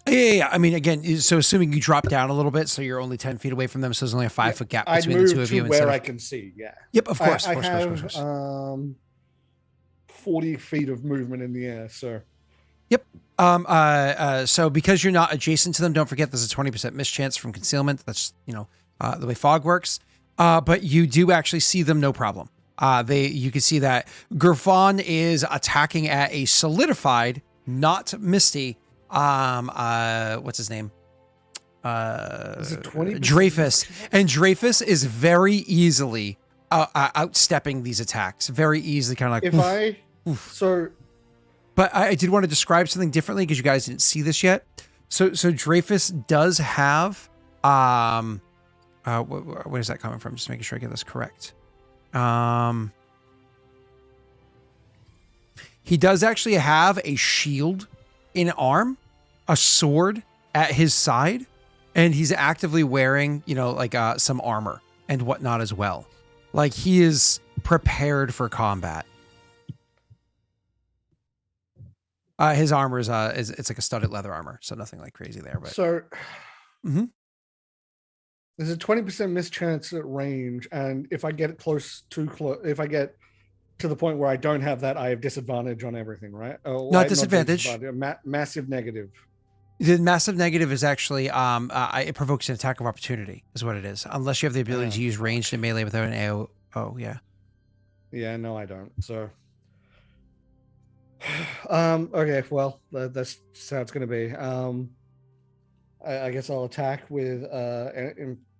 Yeah. I mean, again, so assuming you drop down a little bit, so you're only 10 feet away from them, so there's only a 5-foot gap between the two of you. Where I can see. Yeah. Yep. Of course. I Of have course. 40 feet of movement in the air. So. Yep. So because you're not adjacent to them, don't forget there's a 20% mischance from concealment. That's, the way fog works. But you do actually see them, no problem. You can see that Gerfon is attacking at a solidified, not misty. What's his name? Is it 20%? Dreyfus. And Dreyfus is very easily outstepping these attacks. Very easily, kind of like. But I did want to describe something differently because you guys didn't see this yet. So Dreyfus does have where is that coming from? Just making sure I get this correct. He does actually have a shield in arm, a sword at his side, and he's actively wearing, some armor and whatnot as well. Like he is prepared for combat. His armor is it's like a studded leather armor, so nothing like crazy there. But there's a 20% mischance at range, and if I get if I get to the point where I don't have that, I have disadvantage on everything, right? Not disadvantage. Massive negative. The massive negative is actually it provokes an attack of opportunity, is what it is, unless you have the ability to use ranged and melee without an AO. Oh yeah. Yeah, no, I don't. So. Okay, well, that's just how it's going to be. I guess I'll attack with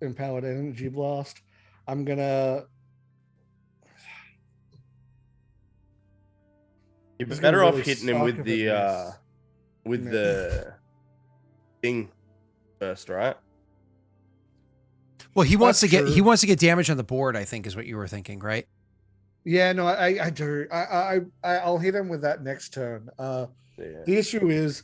empowered energy blast. I'm gonna. You're better off hitting him with the thing first, right? Well, he wants to get damage on the board, I think, is what you were thinking, right? Yeah, no, I do. I'll hit him with that next turn. The issue is,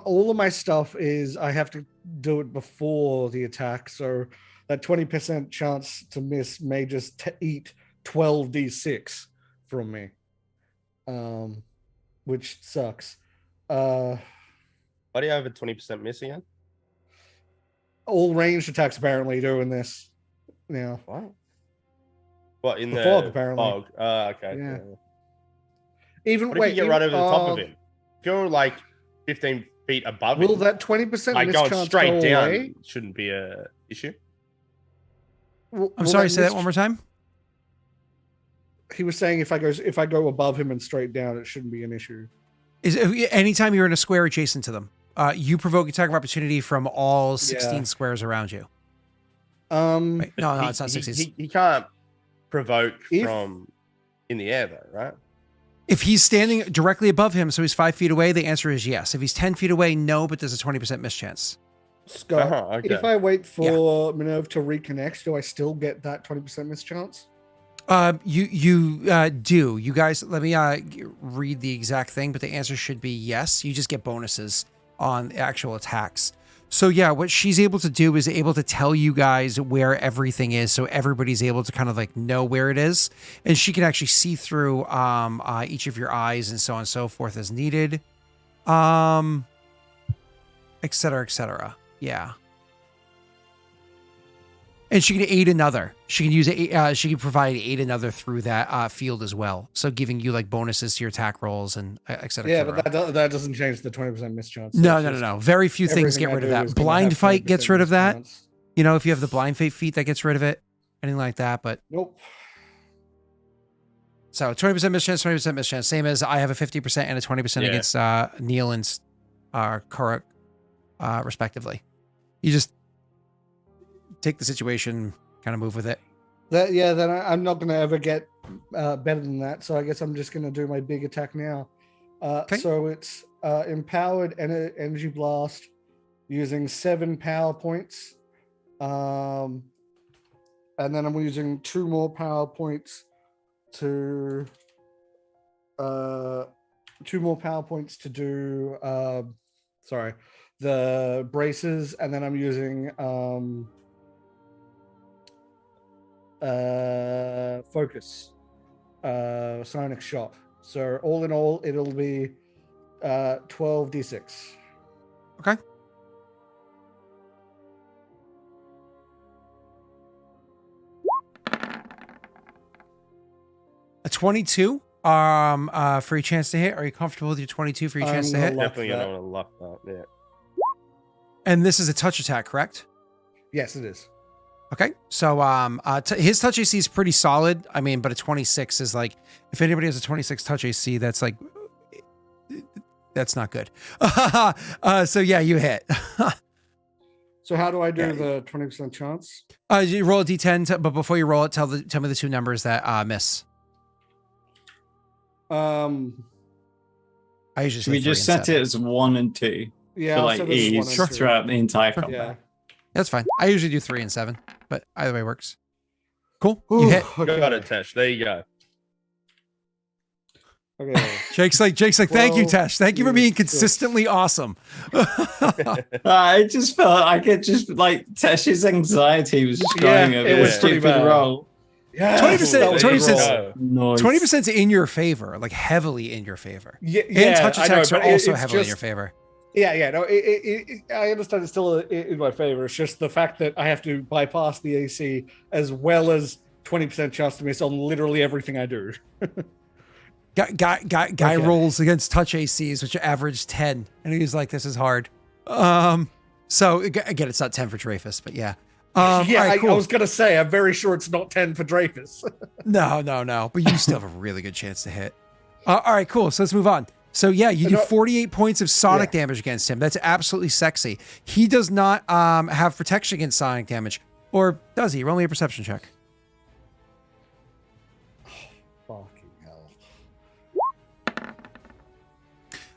all of my stuff is I have to do it before the attack, so that 20% chance to miss may just eat 12d6 from me, which sucks. Why do you have a 20% miss again? All ranged attacks apparently doing this now. What in the fog? Apparently. Fog. Okay. Yeah. What if you get right over the top of him? If you're like 15 feet above him, will that 20% like going straight go down away? Shouldn't be a issue? I'm sorry, say that one more time. He was saying if I go above him and straight down, it shouldn't be an issue. Anytime you're in a square adjacent to them, you provoke attack of opportunity from all 16 squares around you. Wait, no, it's not 16. He can't provoke from in the air though, right? If he's standing directly above him, so he's 5 feet away, the answer is yes. If he's 10 feet away, no, but there's a 20% mischance. Scott, okay. If I wait for Minerva to reconnect, do I still get that 20% mischance? You do. You guys, let me read the exact thing, but the answer should be yes. You just get bonuses on actual attacks. So yeah, what she's able to do is able to tell you guys where everything is, so everybody's able to kind of like know where it is, and she can actually see through each of your eyes and so on and so forth as needed, et cetera, et cetera. Yeah. And she can aid another. She can use she can provide aid another through that field as well. So giving you like bonuses to your attack rolls and et cetera. Yeah, but that doesn't change the 20% mischance. No. Very few things get rid of that. Blind fight gets rid of that. If you have the blind fate feat, that gets rid of it. Anything like that, but nope. So 20% mischance, 20% mischance. Same as I have a 50% and a 20% against Neil and Karak, respectively. You just take the situation, kind of move with it. Then I'm not going to ever get better than that. So I guess I'm just going to do my big attack now. Okay. So it's empowered energy blast using 7 power points. And then I'm using 2 more power points to 2 more power points to do. The braces, and then I'm using focus, sonic shot. So all in all, it'll be 12d6. Okay. A 22 for your chance to hit. Are you comfortable with your 22 for your chance to hit? Definitely gonna want to lock that. Yeah. And this is a touch attack, correct? Yes, it is. Okay. So his touch AC is pretty solid. I mean, but a 26 is like, if anybody has a 26 touch AC, that's like, that's not good. So yeah, you hit. So how do I do the 20% chance? You roll a d10, but before you roll it, tell me the 2 numbers that miss. I usually say we just set 7. it as 1 and 2 yeah, for like ease throughout the entire combat. Yeah. That's fine. I usually do 3 and 7, but either way works. Cool. You hit. Okay. Got it, Tesh. There you go. Okay. Jake's like, thank you, Tesh. Thank you for being 6. consistently awesome. I just felt I could just like Tesh's anxiety was just going over it was this pretty stupid bad. roll. Yeah, 20%, 20%. Nice. 20% in your favor, like heavily in your favor. Yeah, And touch I know, attacks are but also it's heavily in just- your favor. Yeah, no, I understand it's still in my favor. It's just the fact that I have to bypass the AC as well as 20% chance to miss on literally everything I do. Guy Okay. rolls against touch ACs, which average 10, and he's like, "This is hard." So again, it's not 10 for Dreyfus, but yeah. Yeah, all right, cool. I was gonna say, I'm very sure it's not 10 for Dreyfus. No, but you still have a really good chance to hit. All right, cool. So let's move on. So yeah, you do 48 points of sonic damage against him. That's absolutely sexy. He does not have protection against sonic damage, or does he? Roll me a perception check. Fucking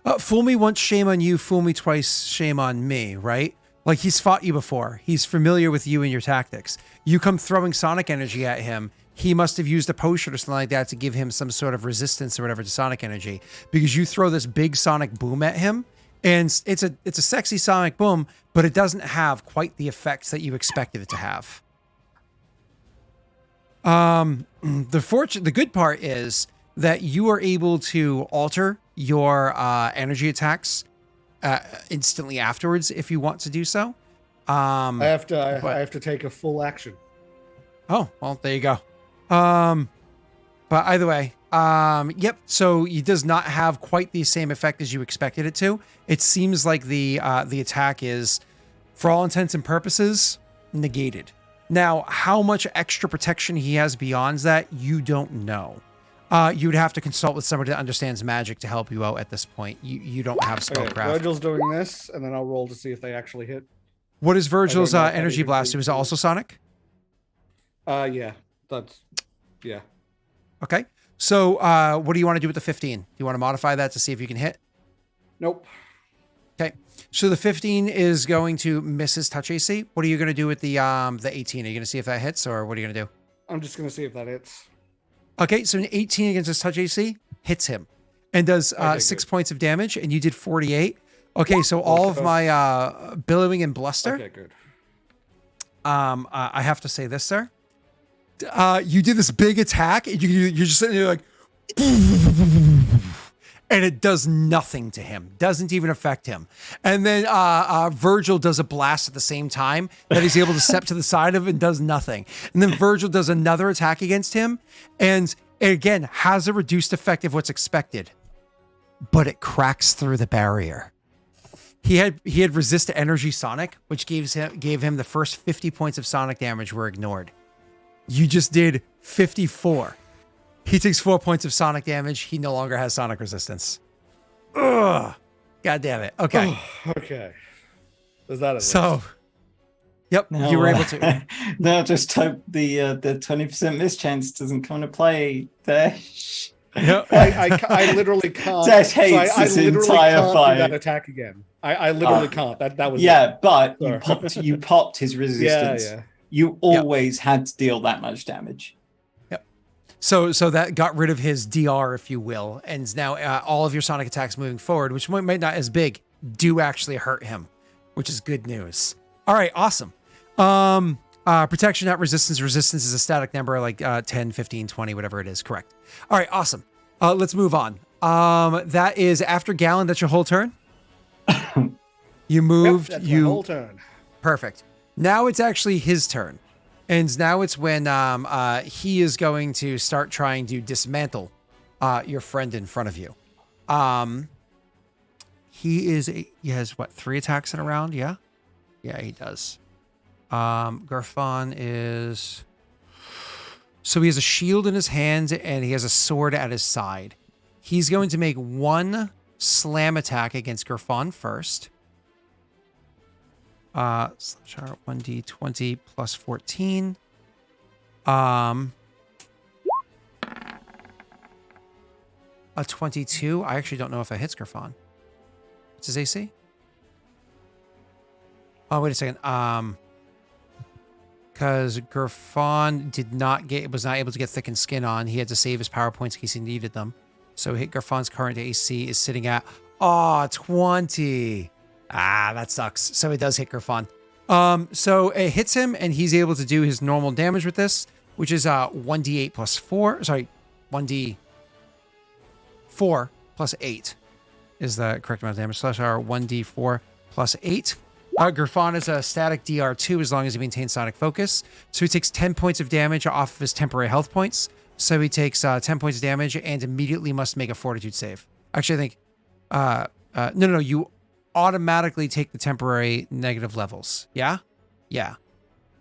hell. Fool me once, shame on you. Fool me twice, shame on me, right? Like, he's fought you before. He's familiar with you and your tactics. You come throwing sonic energy at him. He must have used a potion or something like that to give him some sort of resistance or whatever to sonic energy, because you throw this big sonic boom at him, and it's a sexy sonic boom, but it doesn't have quite the effects that you expected it to have. The good part is that you are able to alter your energy attacks instantly afterwards if you want to do so. I have to take a full action. Oh, well, there you go. But either way, yep. So it does not have quite the same effect as you expected it to. It seems like the attack is, for all intents and purposes, negated. Now, how much extra protection he has beyond that, you don't know. You'd have to consult with somebody that understands magic to help you out at this point. You don't have spellcraft. Okay, Virgil's doing this, and then I'll roll to see if they actually hit. What is Virgil's I don't know if that energy even blast? Was it also sonic? Yeah. Okay. So what do you want to do with the 15? Do you want to modify that to see if you can hit? Nope. Okay. So the 15 is going to miss his touch AC. What are you going to do with the 18? Are you going to see if that hits, or what are you going to do? I'm just going to see if that hits. Okay, so an 18 against his touch AC hits him and does 6 points of damage, and you did 48. Okay, so all of my billowing and bluster. Okay, good. I have to say this, sir. You did this big attack, and you're just sitting there like, and it does nothing to him, doesn't even affect him. And then Virgil does a blast at the same time that he's able to step to the side of and does nothing. And then Virgil does another attack against him, and it again has a reduced effect of what's expected, but it cracks through the barrier. He had resist energy sonic, which gave him the first 50 points of sonic damage were ignored. You just did 54. He takes 4 points of sonic damage. He no longer has sonic resistance. Ugh. God damn it. Okay. Okay. Is that it? So, yep, No, you were able to. No, just hope the 20% miss chance doesn't come into play there. Yep. I literally can't. Death hates I this literally entire can't fight. do that attack again. I literally can't. That was Yeah, it. but Sorry. you popped his resistance. Yeah. You always had to deal that much damage. So that got rid of his DR, if you will, and now all of your sonic attacks moving forward, which might not as big, do actually hurt him, which is good news. All right, awesome. Protection, not resistance. Resistance is a static number like 10, 15, 20, whatever it is. Correct. All right, awesome. Let's move on. That is after Gallon. That's your whole turn. You moved. Yep, that's my whole turn. Perfect. Now it's actually his turn. And now it's when he is going to start trying to dismantle your friend in front of you. He has what, 3 attacks in a round? Yeah? Yeah, he does. Garfon is... So he has a shield in his hand and he has a sword at his side. He's going to make 1 slam attack against Garfon first. 1d20 plus 14. A 22. I actually don't know if that hits Garfon. What's his AC? Oh, wait a second. Because Garfon was not able to get thickened skin on. He had to save his power points in case he needed them. So Garfon's current AC is sitting at 20. That sucks. So it does hit Garfon. So it hits him, and he's able to do his normal damage with this, which is 1d8 plus 4. Sorry, 1d4 plus 8 is the correct amount of damage. Slash R 1d4 plus 8. Garfon is a static DR2 as long as he maintains sonic focus. So he takes 10 points of damage off of his temporary health points. So he takes 10 points of damage and immediately must make a fortitude save. Actually, I think... No. You automatically take the temporary negative levels. Yeah? Yeah.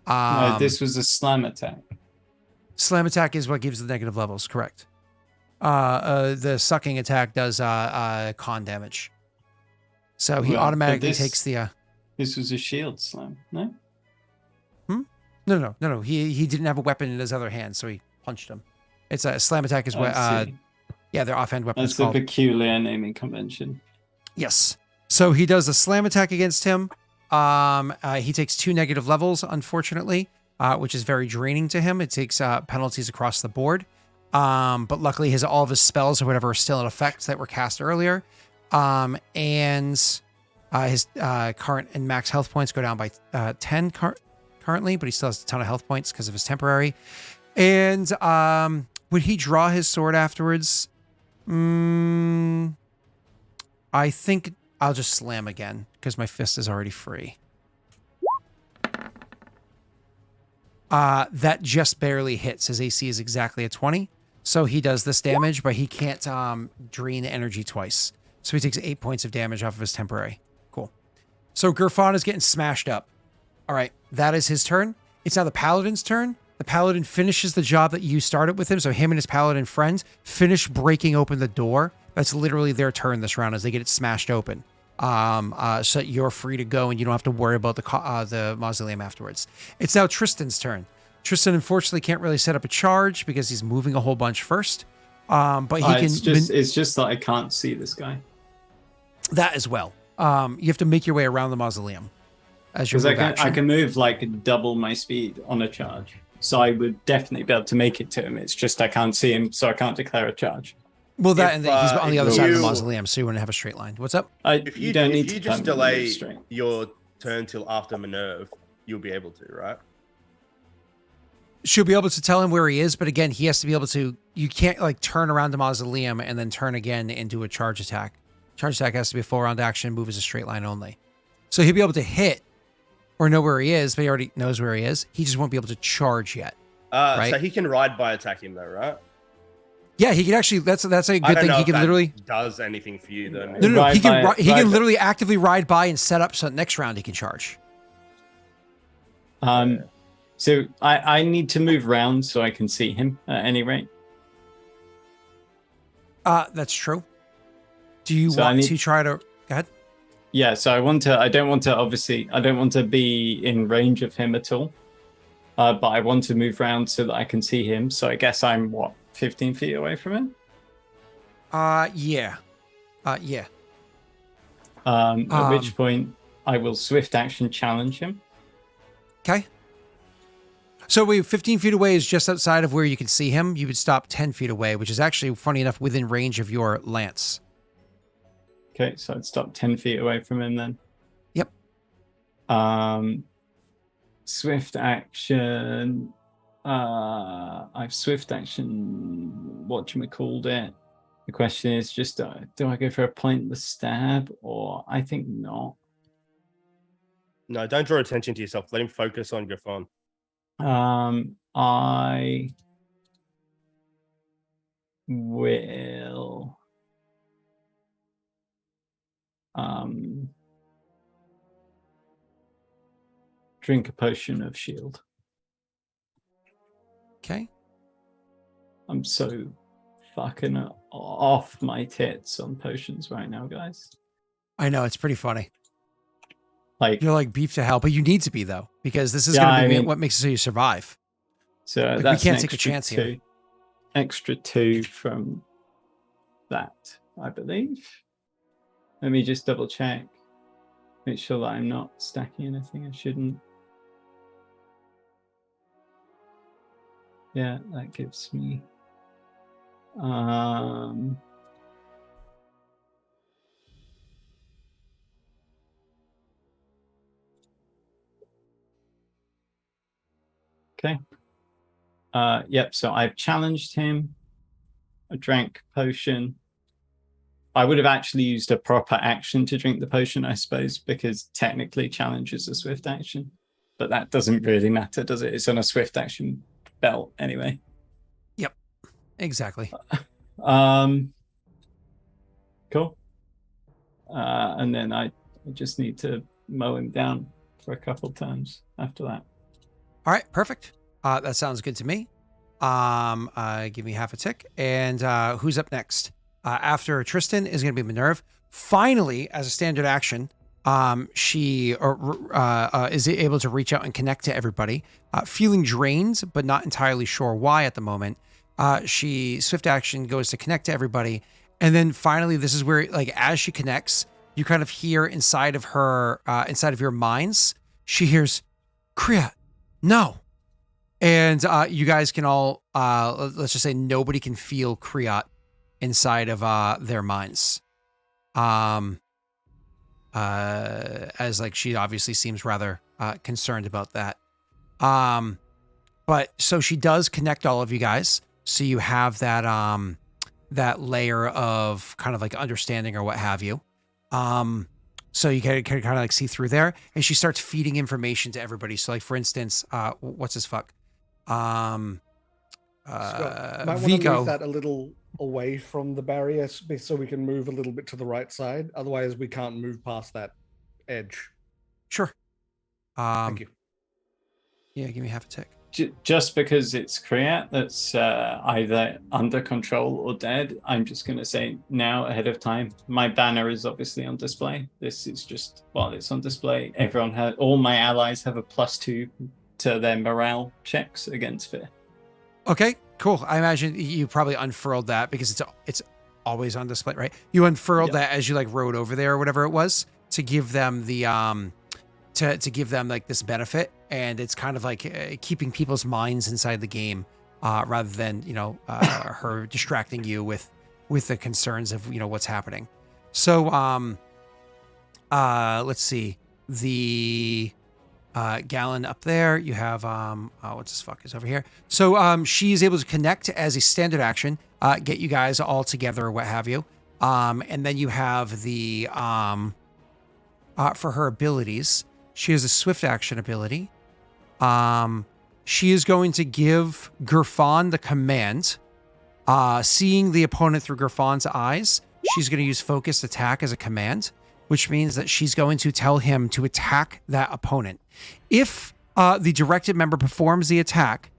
No, this was a slam attack. Slam attack is what gives the negative levels, correct. The sucking attack does con damage. So he automatically takes the... This was a shield slam, no? No. He didn't have a weapon in his other hand, so he punched him. It's a slam attack is what... yeah, their offhand weapon is called. That's a peculiar naming convention. Yes. So he does a slam attack against him. He takes 2 negative levels, unfortunately, which is very draining to him. It takes penalties across the board. But luckily, all of his spells or whatever are still in effect that were cast earlier. And his current and max health points go down by 10 currently, but he still has a ton of health points because of his temporary. And would he draw his sword afterwards? I think I'll just slam again because my fist is already free. That just barely hits. His AC is exactly a 20. So he does this damage, but he can't drain energy twice. So he takes 8 points of damage off of his temporary. Cool. So Garfon is getting smashed up. All right, that is his turn. It's now the Paladin's turn. The Paladin finishes the job that you started with him. So him and his Paladin friends finish breaking open the door. That's literally their turn this round as they get it smashed open. So you're free to go and you don't have to worry about the mausoleum afterwards. It's now Tristan's turn. Tristan unfortunately can't really set up a charge because he's moving a whole bunch first. But he can. It's just that I can't see this guy. That as well. You have to make your way around the mausoleum as your move action. I can move like double my speed on a charge, so I would definitely be able to make it to him. It's just I can't see him, so I can't declare a charge. Well, he's on the other side of the mausoleum, so you wouldn't have a straight line. What's up? If you just delay your turn till after Minerve, you'll be able to, right? She'll be able to tell him where he is, but again, he has to be able to. You can't like turn around the mausoleum and then turn again into a charge attack. Charge attack has to be a full round action, move as a straight line only. So he'll be able to hit or know where he is, but he already knows where he is. He just won't be able to charge yet. Right? So he can ride by attack him though, right? Yeah, he can actually. That's a good thing. He can literally does anything for you though. No. He can literally actively ride by and set up so next round he can charge. So I need to move around so I can see him at any rate. That's true. Do you want to try to go ahead? Yeah, so I don't want to be in range of him at all. But I want to move around so that I can see him. So I guess I'm 15 feet away from him? Yeah. At which point I will swift action challenge him. Okay. So 15 feet away is just outside of where you can see him. You would stop 10 feet away, which is actually, funny enough, within range of your lance. Okay, so I'd stop 10 feet away from him then. Yep. Swift action. I've swift action. Whatchamacalled it. The question is just, do I go for a pointless stab, or I think not. No, don't draw attention to yourself. Let him focus on Griffon. I will drink a potion of shield. Okay. I'm so fucking off my tits on potions right now, guys. I know, it's pretty funny. Like, you're like beef to hell, but you need to be though, because this is going to be what makes it so you survive. So like, that's we can't take a chance here. Extra 2 from that, I believe. Let me just double check. Make sure that I'm not stacking anything I shouldn't. Yeah, that gives me okay. Yep, so I've challenged him. I drank potion. I would have actually used a proper action to drink the potion, I suppose, because technically challenge is a swift action. But that doesn't really matter, does it? It's on a swift action belt anyway. Yep, exactly. Cool. And then I just need to mow him down for a couple turns after that. All right, perfect. That sounds good to me. Give me half a tick. And who's up next? After Tristan is going to be Minerve. Finally, as a standard action, she is able to reach out and connect to everybody. Feeling drained, but not entirely sure why at the moment. She swift action goes to connect to everybody. And then finally, this is where, like, as she connects, you kind of hear inside of her, inside of your minds, she hears, Kriya, no. And you guys can all, let's just say nobody can feel Kriya inside of their minds. As like she obviously seems rather concerned about that. But so she does connect all of you guys. So you have that that layer of kind of like understanding or what have you. So you can kind of like see through there, and she starts feeding information to everybody. So like for instance, what's his fuck? Might want to Viggo. move that a little away from the barrier so we can move a little bit to the right side. Otherwise, we can't move past that edge. Sure. Thank you. Yeah, give me half a tick. Just because it's Kriya that's either under control or dead, I'm just going to say now ahead of time. My banner is obviously on display. This is just while it's on display. All my allies have a +2 to their morale checks against fear. Okay, cool. I imagine you probably unfurled that because it's always on display, right? You unfurled that as you like rode over there or whatever it was to give them the to give them like this benefit, and it's kind of like keeping people's minds inside the game rather than her distracting you with the concerns of what's happening. So let's see, the Gallon up there, you have what's this fuck is over here. So she's able to connect as a standard action, get you guys all together or what have you, and then you have the for her abilities, she has a swift action ability. She is going to give Griffon the command, seeing the opponent through Griffon's eyes. She's going to use focused attack as a command, which means that she's going to tell him to attack that opponent. If the directed member performs the attack,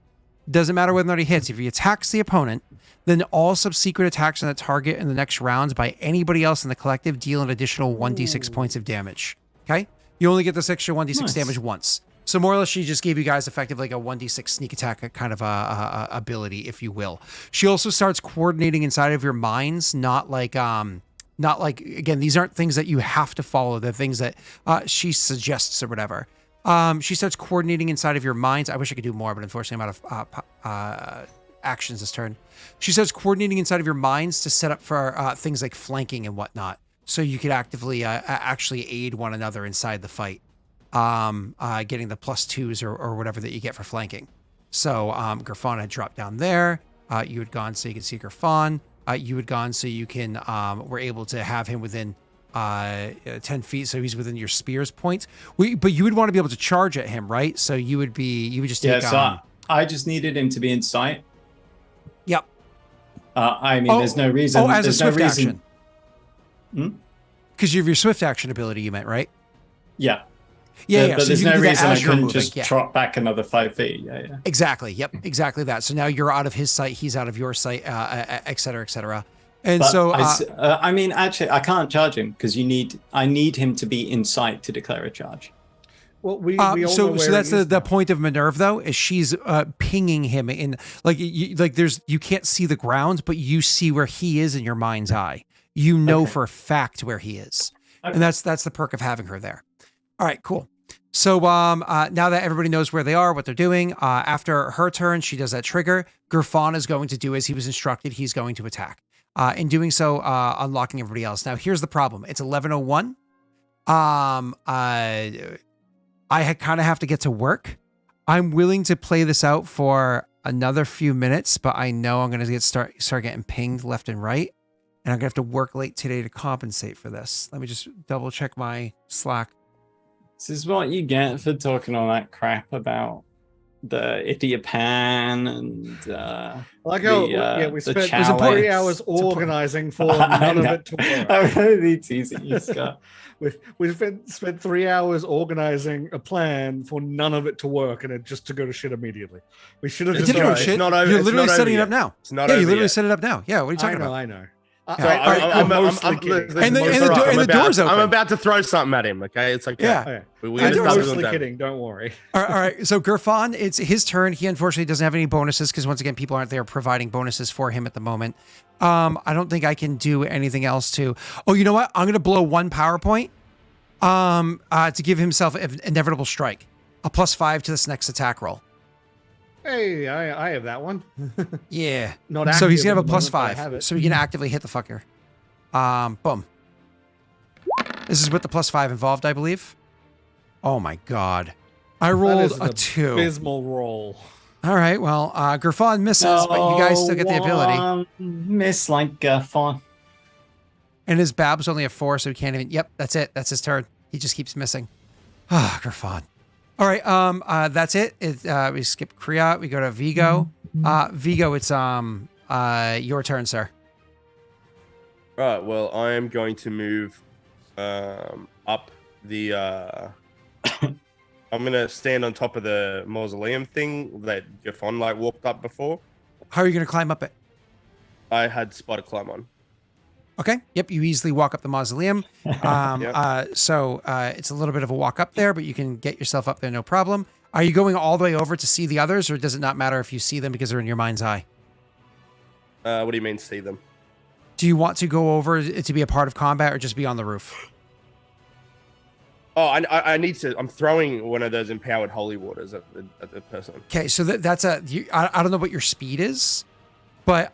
doesn't matter whether or not he hits, if he attacks the opponent, then all subsequent attacks on the target in the next rounds by anybody else in the collective deal an additional 1d6 points of damage. Okay? You only get this extra 1d6 damage once. So more or less, she just gave you guys effectively like a 1d6 sneak attack kind of ability, if you will. She also starts coordinating inside of your minds, not like, again, these aren't things that you have to follow. They're things that she suggests or whatever. She starts coordinating inside of your minds. I wish I could do more, but unfortunately I'm out of actions this turn. She starts coordinating inside of your minds to set up for things like flanking and whatnot. So you could actively actually aid one another inside the fight. Getting the +2s or whatever that you get for flanking. So Gerfon had dropped down there. You had gone so you could see Gerfon. You had gone so you can were able to have him within 10 feet, so he's within your spear's point. But you would want to be able to charge at him, right? So you would just take. Yeah, so I just needed him to be in sight. Yep. I mean, there's no reason. Oh, as there's a swift no reason. action. Because you have your swift action ability, you meant, right? Yeah. Yeah, but so there's you can no do that reason I as you're couldn't moving, just trot back another 5 feet. Yeah. Exactly. Yep. Exactly that. So now you're out of his sight, he's out of your sight, et cetera, et cetera. And but so, I mean, actually, I can't charge him because I need him to be in sight to declare a charge. Well, we all know so where that's he is the now. point of Minerve, though, is she's pinging him in you can't see the ground, but you see where he is in your mind's eye. You know for a fact where he is, and that's the perk of having her there. All right, cool. So now that everybody knows where they are, what they're doing, after her turn, she does that trigger. Gerfon is going to do as he was instructed. He's going to attack. In doing so, unlocking everybody else. Now, here's the problem. It's 11:01. I kind of have to get to work. I'm willing to play this out for another few minutes, but I know I'm going to start getting pinged left and right, and I'm going to have to work late today to compensate for this. Let me just double check my Slack. This is what you get for talking all that crap about the idiot pan and we spent 3 hours organizing for none of it to work. I'm really teasing you, Scott. we spent 3 hours organizing a plan for none of it to work and it just to go to shit immediately. We should have just go shit. You're literally setting it up now. It's not you over literally yet. set it up now. Yeah, what are you talking about? I know. And the door's open. I'm about to throw something at him. Okay, it's like yeah. I'm mostly kidding. Don't worry. All right. So Gerfon, it's his turn. He unfortunately doesn't have any bonuses because once again, people aren't there providing bonuses for him at the moment. I don't think I can do anything else to. Oh, you know what? I'm gonna blow one PowerPoint. To give himself an inevitable strike, a +5 to this next attack roll. Hey, I have that one. Yeah. So he's gonna have a +5, so he can actively hit the fucker. Boom. This is with the +5 involved, I believe. Oh my god. I rolled a 2. Abysmal roll. All right, well, Gerfon misses, but you guys still get the ability. Miss like Gerfon. And his Bab's only a 4, so he can't even. Yep, that's it. That's his turn. He just keeps missing. Ah, Gerfon. All right, that's it. We skip Kriat. We go to Viggo. Viggo, it's your turn, sir. Right. Well, I am going to move up the. I'm gonna stand on top of the mausoleum thing that Gerfon walked up before. How are you gonna climb up it? I had spider climb on. Okay. Yep. You easily walk up the mausoleum. So it's a little bit of a walk up there, but you can get yourself up there, no problem. Are you going all the way over to see the others, or does it not matter if you see them because they're in your mind's eye? What do you mean, see them? Do you want to go over to be a part of combat, or just be on the roof? Oh, I need to. I'm throwing one of those empowered holy waters at the person. Okay, so that's I don't know what your speed is, but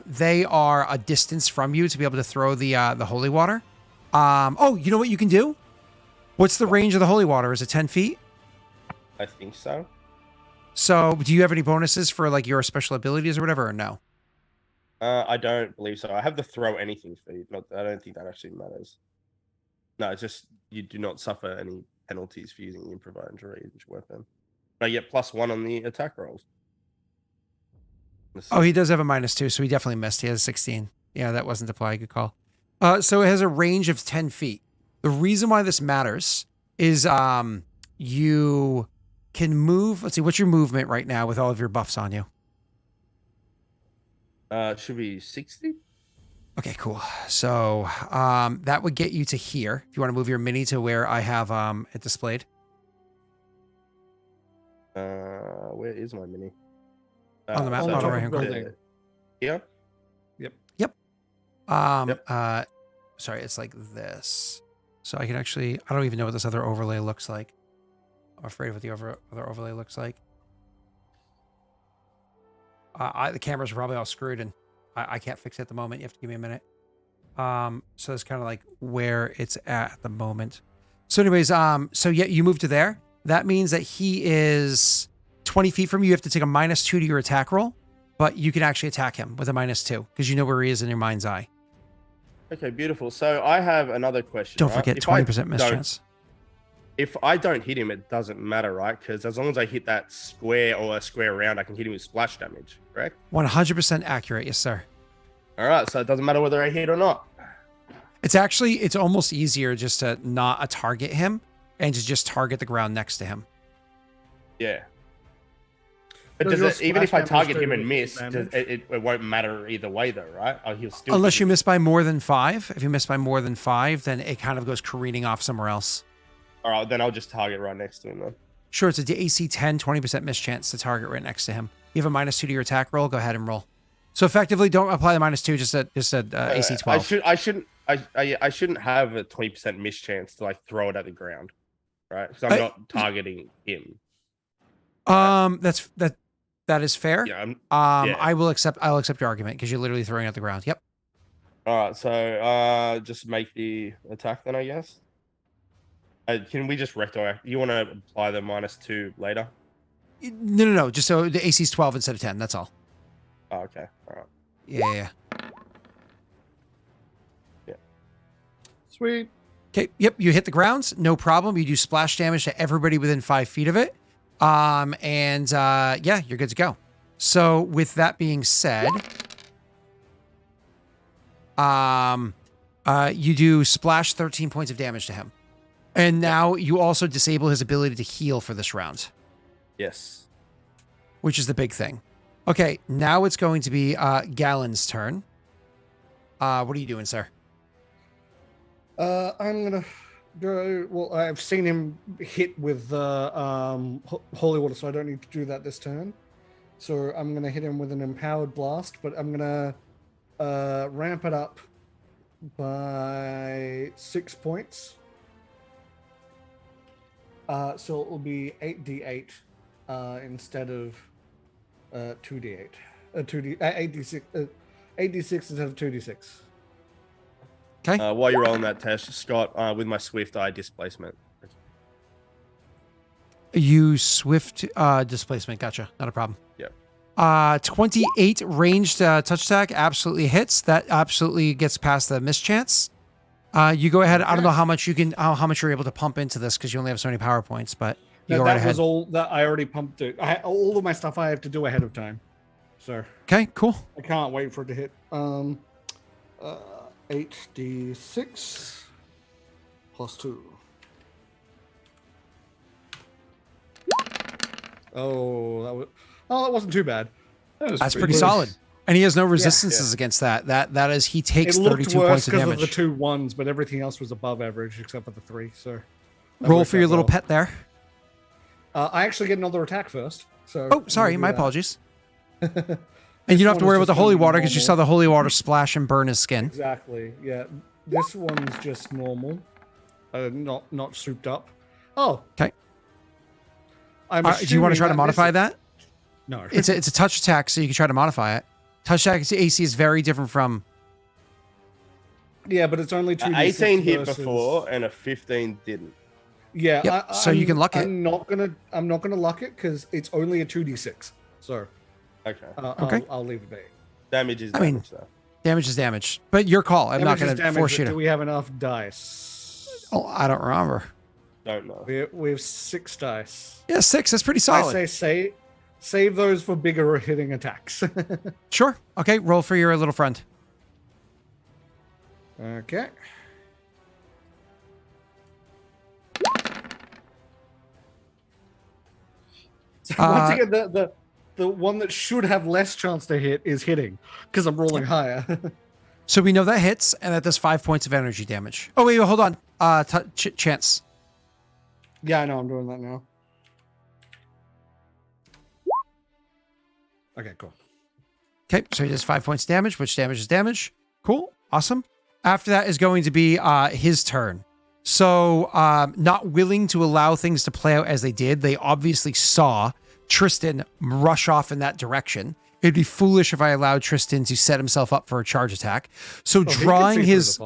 they are a distance from you to be able to throw the holy water. Oh, you know what you can do? What's the range of the holy water? Is it 10 feet? I think so. So, do you have any bonuses for your special abilities or whatever, or no? I don't believe so. I have the throw anything feat. I don't think that actually matters. No, it's just you do not suffer any penalties for using improvised range weapon. But you get +1 on the attack rolls. Oh, he does have a -2, so he definitely missed. He has 16. Yeah, that wasn't applied. Good call. So it has a range of 10 feet. The reason why this matters is you can move. Let's see, what's your movement right now with all of your buffs on you? Should be 60. Okay, cool. So that would get you to here. If you want to move your mini to where I have it displayed. Where is my mini? On the map, on on the the right-hand corner. building. Yeah. Yep. Sorry, it's like this. So I can actually, I don't even know what this other overlay looks like. I'm afraid of what the other overlay looks like. The cameras are probably all screwed, and I can't fix it at the moment. You have to give me a minute. So that's kind of like where it's at the moment. So anyways, so yeah, you move to there. That means that he is 20 feet from you. You have to take a -2 to your attack roll, but you can actually attack him with a -2 because you know where he is in your mind's eye. Okay, beautiful. So I have another question. Don't forget 20% miss chance. If I don't hit him, it doesn't matter, right? Because as long as I hit that square or a square round, I can hit him with splash damage, correct? 100% accurate, yes, sir. All right, so it doesn't matter whether I hit or not. It's almost easier just to not target him and to just target the ground next to him. Yeah. But even if I target him and miss, it won't matter either way, though, right? He'll still. Unless you miss by more than 5. If you miss by more than 5, then it kind of goes careening off somewhere else. All right, then I'll just target right next to him, then. Sure, it's a AC 10, 20% miss chance to target right next to him. You have a -2 to your attack roll. Go ahead and roll. So effectively, don't apply the -2. Just AC 12. I shouldn't have a 20% miss chance to like throw it at the ground, right? Because I'm not targeting him. That is fair. Yeah, I'll accept your argument because you're literally throwing it at the ground. Yep. All right, so just make the attack then, I guess. Can we just retroact? You want to apply the -2 later? No. Just so the AC is 12 instead of 10. That's all. Oh, okay. All right. Yeah. Sweet. Okay. Yep. You hit the ground. No problem. You do splash damage to everybody within 5 feet of it. Yeah, you're good to go. So with that being said, you do splash 13 points of damage to him. And now you also disable his ability to heal for this round. Yes. Which is the big thing. Okay, now it's going to be Galen's turn. What are you doing, sir? I'm gonna go. Well, I've seen him hit with holy water, so I don't need to do that this turn. So I'm gonna hit him with an empowered blast, but I'm gonna ramp it up by 6 points. So it will be 8d8 instead of 2d8. 8d6 instead of 2d6. Okay. While you're rolling that test, Scott, with my swift eye displacement. You swift displacement. Gotcha. Not a problem. Yep. 28 ranged touch attack absolutely hits. That absolutely gets past the mischance. You go ahead. I don't know how much how much you're able to pump into this because you only have so many power points, but you go right ahead. That was all that I already pumped it. All of my stuff I have to do ahead of time. So. Okay, cool. I can't wait for it to hit. 8d6 plus 2. Oh, that wasn't too bad. That's pretty solid. And he has no resistances against that. That is, he takes 32 points of damage. It looked worse because of the 2 1s, but everything else was above average except for the 3. So roll for your little pet there. I actually get another attack first. So sorry, my apologies. And you don't have to worry about the holy water because you saw the holy water splash and burn his skin. Exactly. Yeah. This one's just normal, not souped up. Oh. Okay. Do you want to try to modify that? No. It's a touch attack, so you can try to modify it. Touch attack AC is very different from. Yeah, but it's only 2d6 18 hit before and a 15 didn't. Yeah. Yep. So you can luck it. I'm not gonna luck it because it's only a 2d6. So. Okay. Okay. I'll leave it be. Damage is damage, though. Damage is damage, but your call. I'm not going to force you to. Do we have enough dice? Oh, I don't remember. Don't know. We have 6 dice. Yeah, 6. That's pretty solid. I say save those for bigger hitting attacks. Sure. Okay, roll for your little friend. Okay. So once again, the one that should have less chance to hit is hitting because I'm rolling higher. So we know that hits and that does 5 points of energy damage. Oh, wait, hold on. Chance. Yeah, I know. I'm doing that now. Okay, cool. Okay, so he does 5 points damage, which damage is damage. Cool. Awesome. After that is going to be his turn. So not willing to allow things to play out as they did, they obviously saw Tristan rush off in that direction. It'd be foolish if I allowed Tristan to set himself up for a charge attack. So drawing his...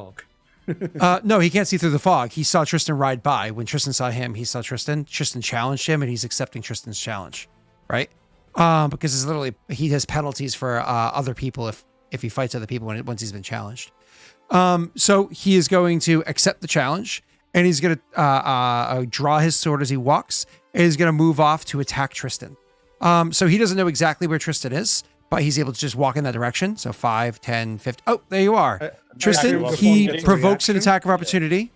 no, he can't see through the fog. He saw Tristan ride by. When Tristan saw him, he saw Tristan. Tristan challenged him, and he's accepting Tristan's challenge, right? Because it's literally, he has penalties for other people if he fights other people once he's been challenged. So he is going to accept the challenge, and he's going to draw his sword as he walks, and he's going to move off to attack Tristan. So he doesn't know exactly where Tristan is, but he's able to just walk in that direction. So 5, 10, 50. Oh, there you are. Tristan, he provokes an attack of opportunity.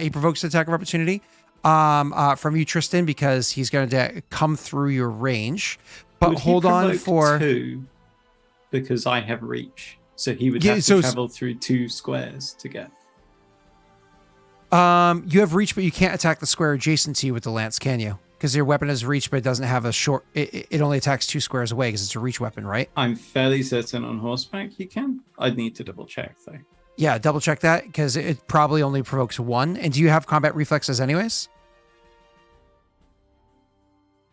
He provokes an attack of opportunity from you, Tristan, because he's going to come through your range. But would hold on for... 2 because I have reach. So he would have to travel through 2 squares to get. You have reach, but you can't attack the square adjacent to you with the lance, can you? Because your weapon has reach, but it doesn't have a short... It only attacks 2 squares away because it's a reach weapon, right? I'm fairly certain on horseback you can. I'd need to double check, though. Yeah, double check that, because it probably only provokes 1. And do you have combat reflexes anyways?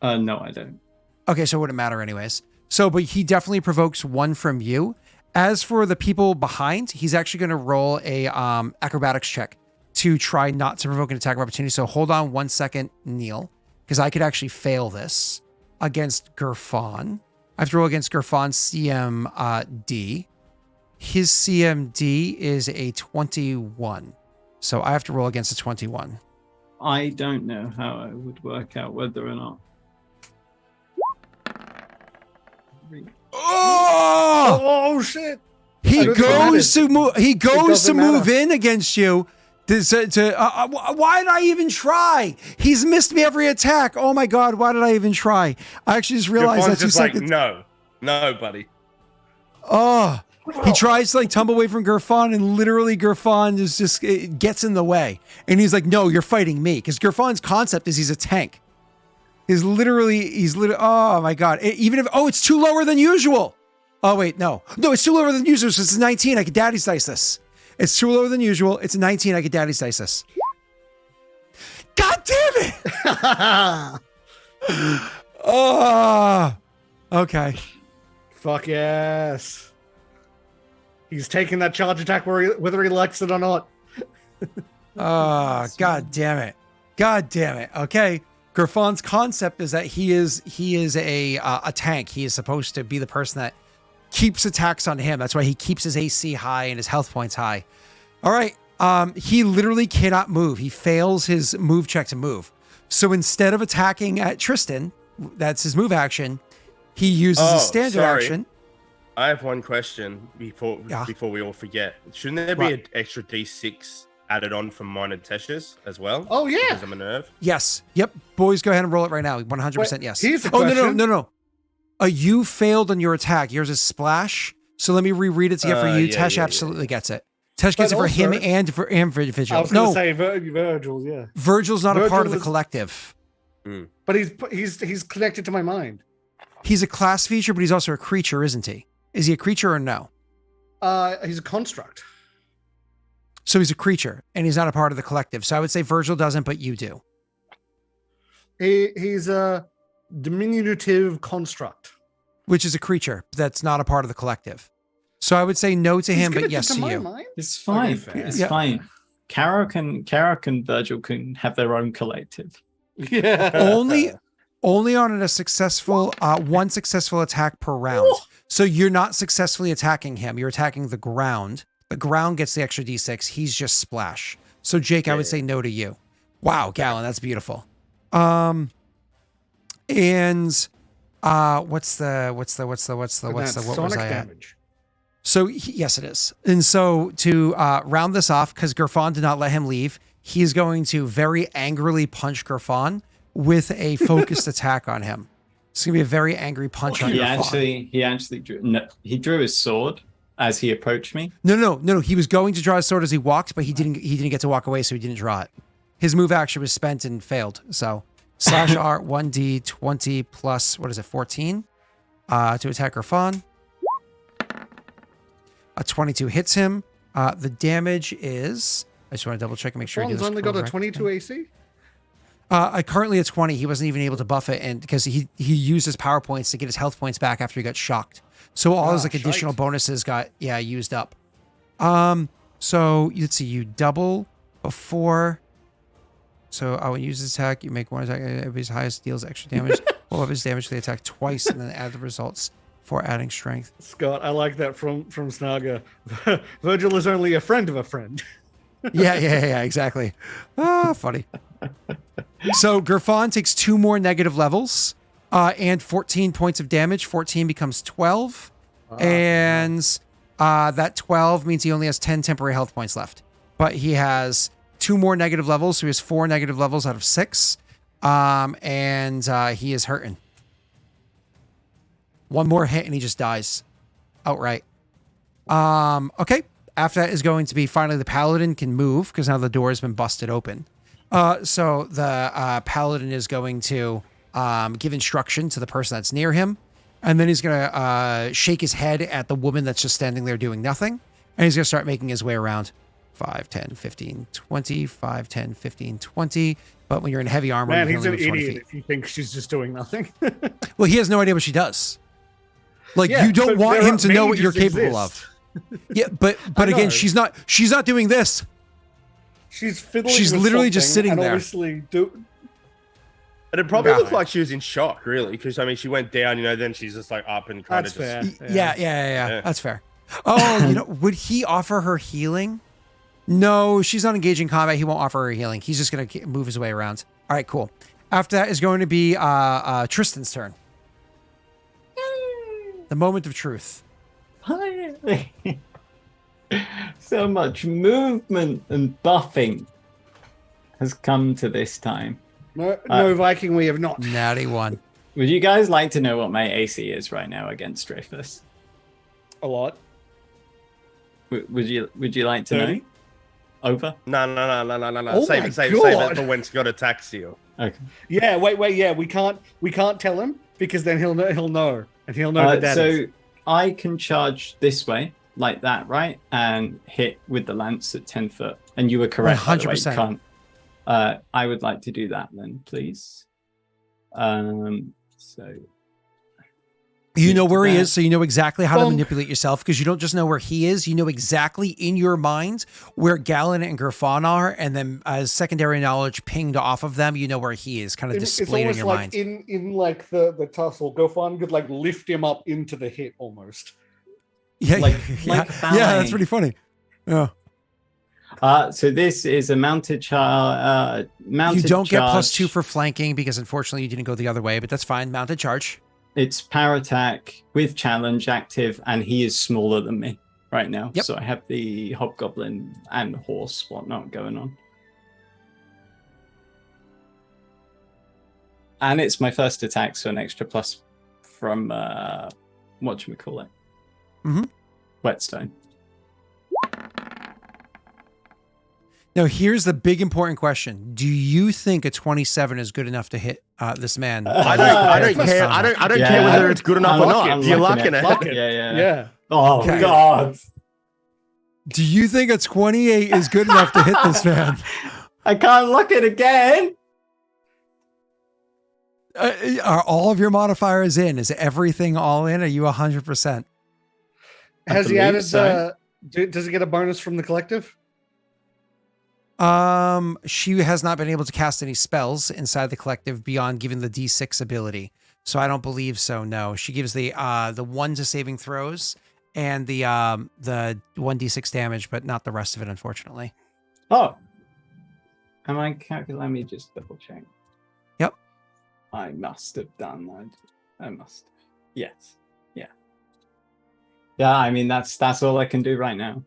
No, I don't. Okay, so it wouldn't matter anyways. So, but he definitely provokes 1 from you. As for the people behind, he's actually going to roll a acrobatics check to try not to provoke an attack of opportunity. So hold on 1 second, Neil, because I could actually fail this against Gerfon. I have to roll against Gerfon's CMD. His CMD is a 21. So I have to roll against a 21. I don't know how I would work out whether or not. Oh shit! He goes to move. He goes to move in against you. Why did I even try? He's missed me every attack. Oh my god! Why did I even try? I actually just realized that 2 seconds. No, buddy. Oh, he tries to tumble away from Gerfon, and literally Gerfon is just gets in the way, and he's like, "No, you're fighting me," because Gerfon's concept is he's a tank. He's literally, oh my god. It's too lower than usual. Oh wait, no, it's too lower than usual. So it's 19. I could daddy's dice this. It's too lower than usual. It's 19. I could daddy's dice this. God damn it. Oh, okay. Fuck yes. He's taking that charge attack whether he likes it or not. Oh, god damn it. God damn it. Okay. Gerfon's concept is that he is a tank. He is supposed to be the person that keeps attacks on him. That's why he keeps his AC high and his health points high. All right. He literally cannot move. He fails his move check to move. So instead of attacking at Tristan, that's his move action, he uses a standard action. I have one question before we all forget. Shouldn't there be an extra D6 added on from mine and Tesha's as well? Oh yeah, because I'm a nerve. Yes. Yep. Boys, go ahead and roll it right now. 100% yes. Here's the question. No. You failed on your attack. Yours is splash. So let me reread it to you for you. Tesh absolutely gets it. Tesh gets it for him and for Vigil. I was going to say Virgil. Yeah. Virgil's not a part of the collective. But he's connected to my mind. He's a class feature, but he's also a creature, isn't he? Is he a creature or no? He's a construct. So he's a creature, and he's not a part of the collective. So I would say Virgil doesn't, but you do. He's a diminutive construct. Which is a creature that's not a part of the collective. So I would say no to him, but yes to you. Mind? It's fine. It's fine. Carrick and Virgil can have their own collective. Yeah. Only on a successful, one successful attack per round. Oh. So you're not successfully attacking him. You're attacking the ground. The ground gets the extra D6. He's just splash. So Jake, I would say no to you. Wow, Gallon, that's beautiful. And what's the what was I at? So yes, it is. And so to round this off, because Gerfon did not let him leave, he's going to very angrily punch Gerfon with a focused attack on him. It's gonna be a very angry punch on Gerfon. He actually drew his sword as he approached me. No. He was going to draw his sword as he walked, but he didn't get to walk away, so he didn't draw it. His move action was spent and failed. So /R 1d20 plus 14 to attack Gerfon. A 22 hits him. The damage is I just want to double check and make sure. One's only got a 22 AC. Currently it's 20. He wasn't even able to buff it, and because he used his power points to get his health points back after he got shocked. So all his additional bonuses got used up. So let's see, you double before. So I would use this attack. You make one attack. Everybody's highest deals extra damage. Roll up his damage to the attack twice, and then add the results for adding strength. Scott, I like that from Snaga. Virgil is only a friend of a friend. Yeah, exactly. Funny. So Gerfon takes 2 more negative levels and 14 points of damage. 14 becomes 12. And that 12 means he only has 10 temporary health points left. But he has 2 more negative levels, so he has 4 negative levels out of 6. And he is hurting. 1 more hit and he just dies outright. Okay. After that is going to be finally the paladin can move because now the door has been busted open. So the paladin is going to give instruction to the person that's near him. And then he's going to shake his head at the woman that's just standing there doing nothing. And he's going to start making his way around. 5, 10, 15, 20, 5, 10, 15, 20. But when you're in heavy armor, man, he's an idiot if he thinks she's just doing nothing. Well, he has no idea what she does. Like, you don't want him to know what you're capable of. Yeah, but again, she's not doing this. She's fiddling. She's literally just sitting there. Obviously And it probably looked like she was in shock, really, because I mean, she went down, then she's just like up and kind of just. Yeah. That's fair. Oh, would he offer her healing? No, she's not engaging combat. He won't offer her healing. He's just gonna move his way around. All right, cool. After that is going to be Tristan's turn. The moment of truth. So much movement and buffing has come to this time. No, Viking, we have not. Natty 1. Would you guys like to know what my AC is right now against Dreyfus? A lot. Would you like to know? Over? No. Oh save it for when Scott attacks you. Okay. Yeah, wait. Yeah, we can't tell him because then he'll know, and he'll know that is. I can charge this way, like that, right? And hit with the lance at 10 foot. And you were correct. 100%. You can't. I would like to do that then, please. So. You know where he is, so you know exactly how to manipulate yourself, because you don't just know where he is, you know exactly in your mind where Galen and Gerfon are, and then as secondary knowledge pinged off of them, you know where he is, kind of displayed in your mind. In like the tussle, Gerfon could like lift him up into the hit almost. Yeah, like that's pretty funny. Yeah. So this is a mounted charge. You don't get +2 for flanking because unfortunately you didn't go the other way, but that's fine. Mounted charge. It's power attack with challenge active, and he is smaller than me right now. Yep. So I have the hobgoblin and horse whatnot going on. And it's my first attack, so an extra plus from whatchamacallit? Whetstone. Now, here's the big important question. Do you think a 27 is good enough to hit this man? I don't care. I don't care whether it's good enough or not. You're locking it. Yeah. Oh, okay. God. Do you think a 28 is good enough to hit this man? I can't look it again. Are all of your modifiers in? Is everything all in? Are you 100%? Has he added does he get a bonus from the collective? She has not been able to cast any spells inside the collective beyond giving the D6 ability. So I don't believe so. No, she gives the 1 to saving throws and the 1d6 damage, but not the rest of it, unfortunately. Oh, am I calculating? Let me just double check. Yep. I must have done that. I must. Yes. Yeah. Yeah. I mean, that's all I can do right now.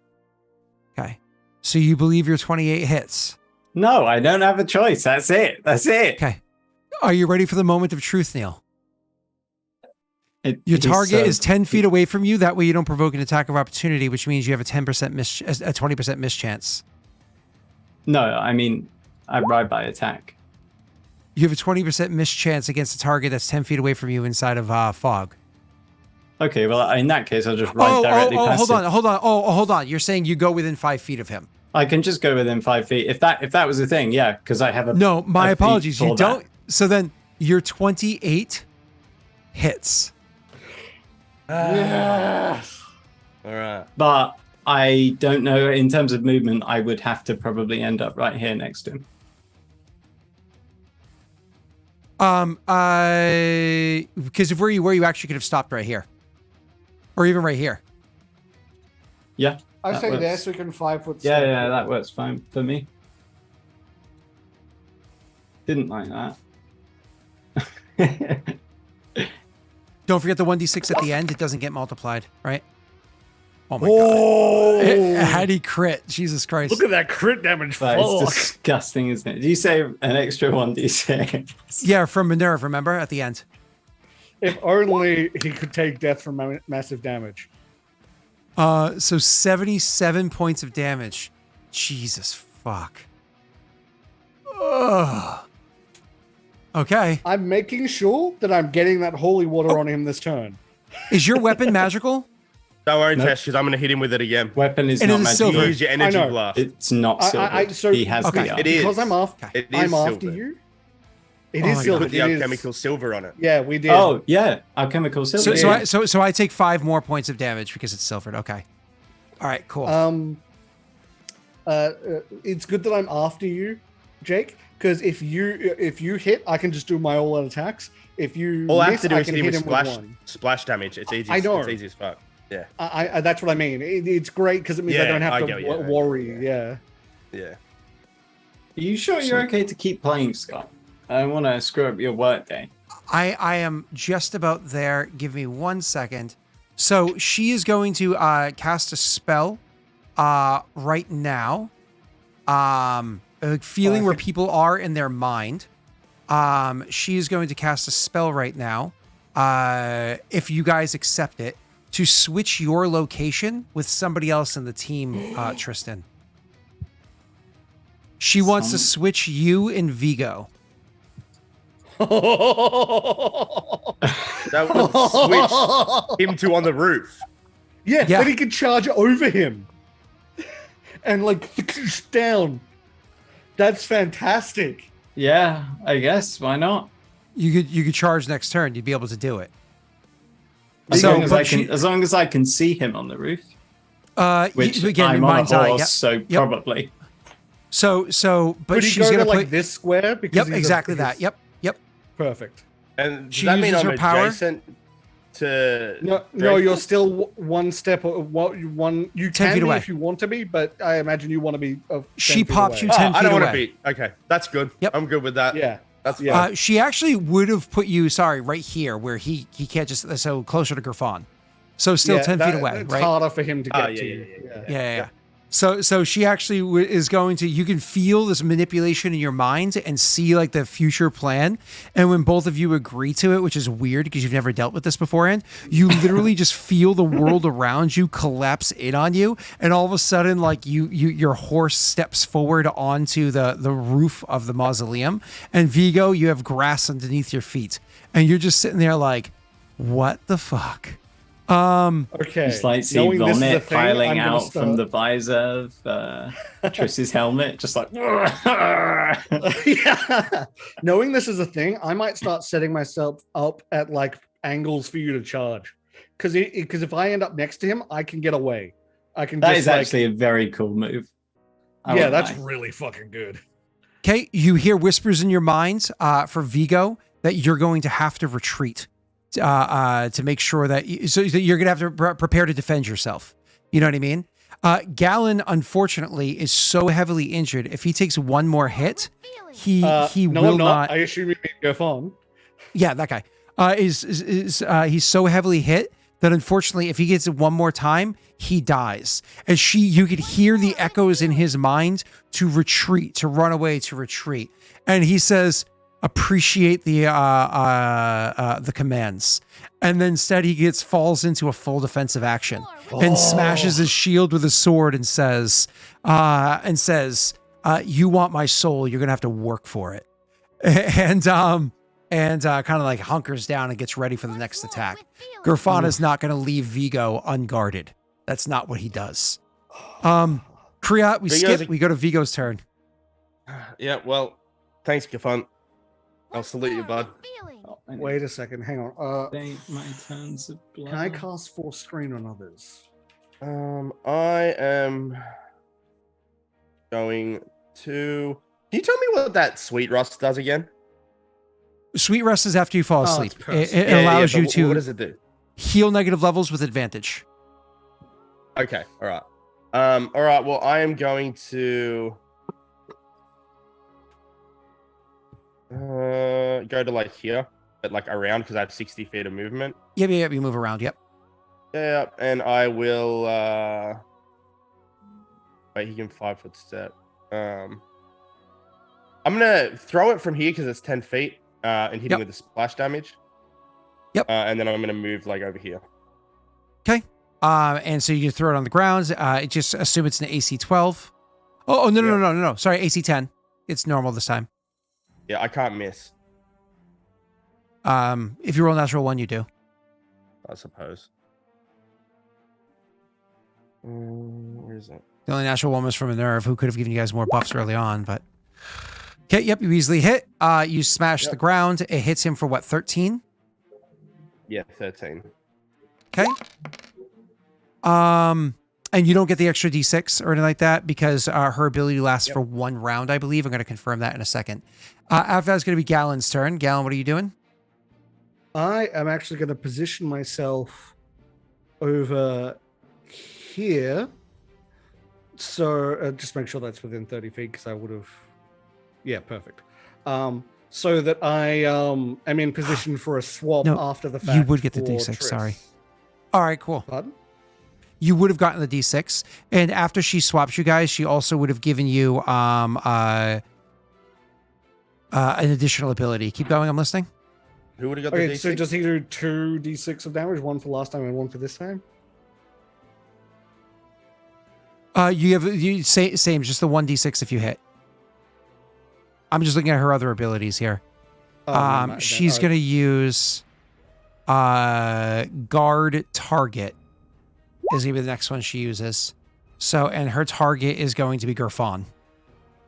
Okay. So you believe your 28 hits? No, I don't have a choice. That's it. Okay. Are you ready for the moment of truth, Neil? Your target is 10 feet away from you. That way you don't provoke an attack of opportunity, which means you have a 20% miss chance. No, I mean, I ride by attack. You have a 20% miss chance against a target that's 10 feet away from you inside of fog. Okay, well, in that case, I'll just ride directly past hold on. Hold on. You're saying you go within 5 feet of him. I can just go within 5 feet. If that was a thing, yeah, because I have a No, my apologies. You don't. That. So then your 28 hits. Yes. All right. But I don't know. In terms of movement, I would have to probably end up right here next to him. Because of where you actually could have stopped right here, or even right here. Yeah. I that say works. there so we can 5 foot. Yeah, step. yeah, that works fine for me. Didn't like that. Don't forget the 1d6 at the end. It doesn't get multiplied, right? Oh my Oh, god! Had he crit? Jesus Christ! look at that crit damage. That is Fuck. disgusting, isn't it? Did you say an extra 1d6? Yeah, from Minerva. Remember at the end. If only he could take death from massive damage. So 77 points of damage. Jesus fuck. Ugh. Okay. I'm making sure that I'm getting that holy water on him this turn. Is your weapon magical? Don't worry, Nope. Tesh, because I'm going to hit him with it again. Weapon is And not it is magic. silver. Use your energy I know. blast. It's not silver. So He has Okay. the It art. is. Because I'm after, It is I'm after silver. you. It Oh is my silver. Put the It is. alchemical silver on it. Yeah, we did. Oh, yeah. Alchemical silver. So I take 5 more points of damage because it's silvered. Okay. All right. Cool. It's good that I'm after you, Jake. Because if you hit, I can just do my all-out attacks. If you All I miss, have to do I is can hit him with with splash, one. splash damage. It's easy. I know. It's easy as fuck. Yeah. I that's what I mean. It's great because it means I Yeah, don't have I to get you, I get you, worry. Yeah. Yeah. Are you sure you're okay to keep playing, Scott? I don't want to screw up your work day. I am just about there. Give me 1 second. So she is going to cast a spell right now. Feeling where people are in their mind. She is going to cast a spell right now. If you guys accept it, to switch your location with somebody else in the team, Tristan. She wants to switch you and Viggo. That would switch him to on the roof. Yeah, Yeah. then he can charge over him and like down. That's fantastic. Yeah, I guess. Why not? You could charge next turn. You'd be able to do it. As, So, long as, but I can, she- as long as I can see him on the roof, which again, I'm in on a mind's horse, eye. Yep. so Yep. probably. But Could he she's go gonna to put. like this square? Because Yep, he's exactly that. Yep. Perfect. And does She that mean uses I'm her power? adjacent to? No, Drake? you're still one step. One. You 10 can feet be away. if you want to be, but I imagine you want to be. 10 She feet pops away. you 10 I don't feet want to away. be. Okay, that's good. Yep. I'm good with that. Yeah. That's Yeah. She actually would have put you, right here where he can't just, so closer to Griffon. So still 10 feet away, It's right? harder for him to get yeah, to yeah, you. Yeah. So she actually is going to, you can feel this manipulation in your mind and see like the future plan. And when both of you agree to it, which is weird because you've never dealt with this beforehand, you literally just feel the world around you collapse in on you. And all of a sudden, like your horse steps forward onto the roof of the mausoleum. And Viggo, you have grass underneath your feet. And you're just sitting there like, what the fuck? Okay. Just like see Knowing this is a vomit thing, piling I'm gonna out from start- the visor of Triss's helmet, just like. Yeah. Knowing this is a thing, I might start setting myself up at like angles for you to charge. Because if I end up next to him, I can get away. I can. That just, is actually a very cool move. I yeah, won't that's lie. really fucking good. Okay, you hear whispers in your mind for Viggo that you're going to have to retreat to make sure that you're going to have to prepare to defend yourself. You know what I mean? Galen, unfortunately, is so heavily injured. If he takes one more hit, he No, will I'm not. I assume you mean Griffon. Yeah, that guy he's so heavily hit that unfortunately, if he gets it one more time, he dies. And you could hear the echoes in his mind to retreat, to run away, to retreat. And he says, "Appreciate the commands." And then instead, he falls into a full defensive action and smashes his shield with his sword and says, "You want my soul? You're gonna have to work for it." And kind of like hunkers down and gets ready for the next attack. Grafana's not going to leave Viggo unguarded. That's not what he does. Kriat, we Viggo's skip. We go to Viggo's turn. Yeah, well, thanks, Gafun. I'll salute you, bud. Oh, Wait a second. Hang on. my turns of blood. Can I cast Force Strain on others? I am going to. Can you tell me what that Sweet Rust does again? Sweet Rest is after you fall asleep. it's It allows you but to What does it do? heal negative levels with advantage. Okay, all right. All right. Well, I am going to go to like here, but like around because I have 60 feet of movement. Yep. You move around. Yep. Yeah, and I will. Wait, he can 5-foot step. I'm gonna throw it from here because it's 10 feet and hit him with the splash damage. Yep. And then I'm gonna move like over here. Okay. And so you can throw it on the ground. Just assume it's an AC 12. Oh no. Sorry, AC 10. It's normal this time. Yeah, I can't miss, If you roll natural 1, you do. I suppose. Where is it? The only natural 1 was from a nerve who could have given you guys more buffs early on, but okay, yep, you easily hit. You smash the ground. It hits him for what, 13? Yeah, 13. Okay. And you don't get the extra D6 or anything like that because her ability lasts for 1 round, I believe. I'm going to confirm that in a second. After that's going to be Galen's turn. Galen, what are you doing? I am actually going to position myself over here. So just make sure that's within 30 feet because I would have. Yeah, perfect. So that I am in position for a swap after the fact. You would get the for D6, Triss. sorry. All right, cool. Pardon? You would have gotten the D6. And after she swaps you guys, she also would have given you an additional ability. Keep going, I'm listening. Who would have got the D6? So does he do 2 D6 of damage? 1 for last time and 1 for this time? Same, just the 1 D6 if you hit. I'm just looking at her other abilities here. She's going to use guard target is going to be the next one she uses. So, and her target is going to be Gerfon.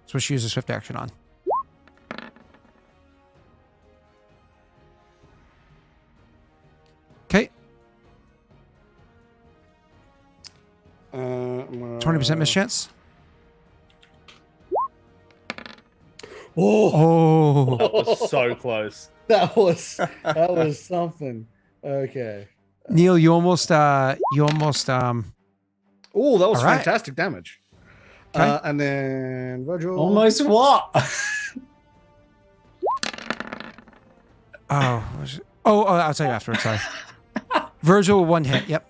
That's what she uses swift action on. Okay. 20% mischance. Oh. That was so close. That was something. Okay. Neil, you almost Oh, that was right. fantastic damage. Okay. And then Virgil. Almost what? I'll tell you afterwards. Sorry. Virgil, 1 hit. Yep.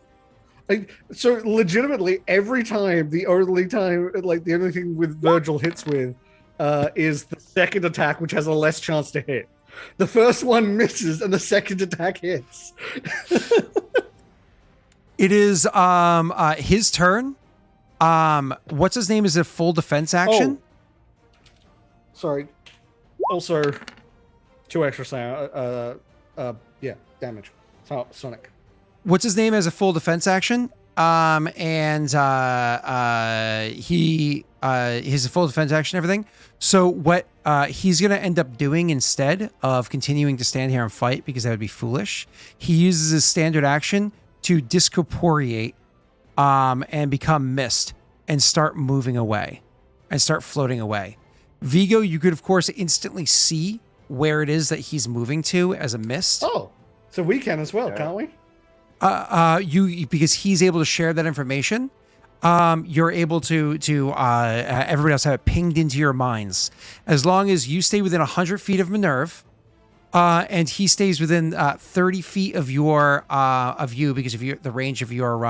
So legitimately, every time, the only thing with Virgil hits with is the second attack, which has a less chance to hit. The first one misses, and the second attack hits. It is his turn. What's his name? Is it full defense action? Sorry. Also, 2 extra sound. Damage. Sonic. What's his name as a full defense action? He his full defense action, everything. So what he's gonna end up doing instead of continuing to stand here and fight, because that would be foolish, he uses his standard action to discorporeate and become mist and start moving away and start floating away. Viggo, you could of course instantly see where it is that he's moving to as a mist. Oh, so we can as well, can't we? Because he's able to share that information. You're able to everybody else have it pinged into your minds. As long as you stay within 100 feet of Minerve, and he stays within 30 feet of your of you because of the range of your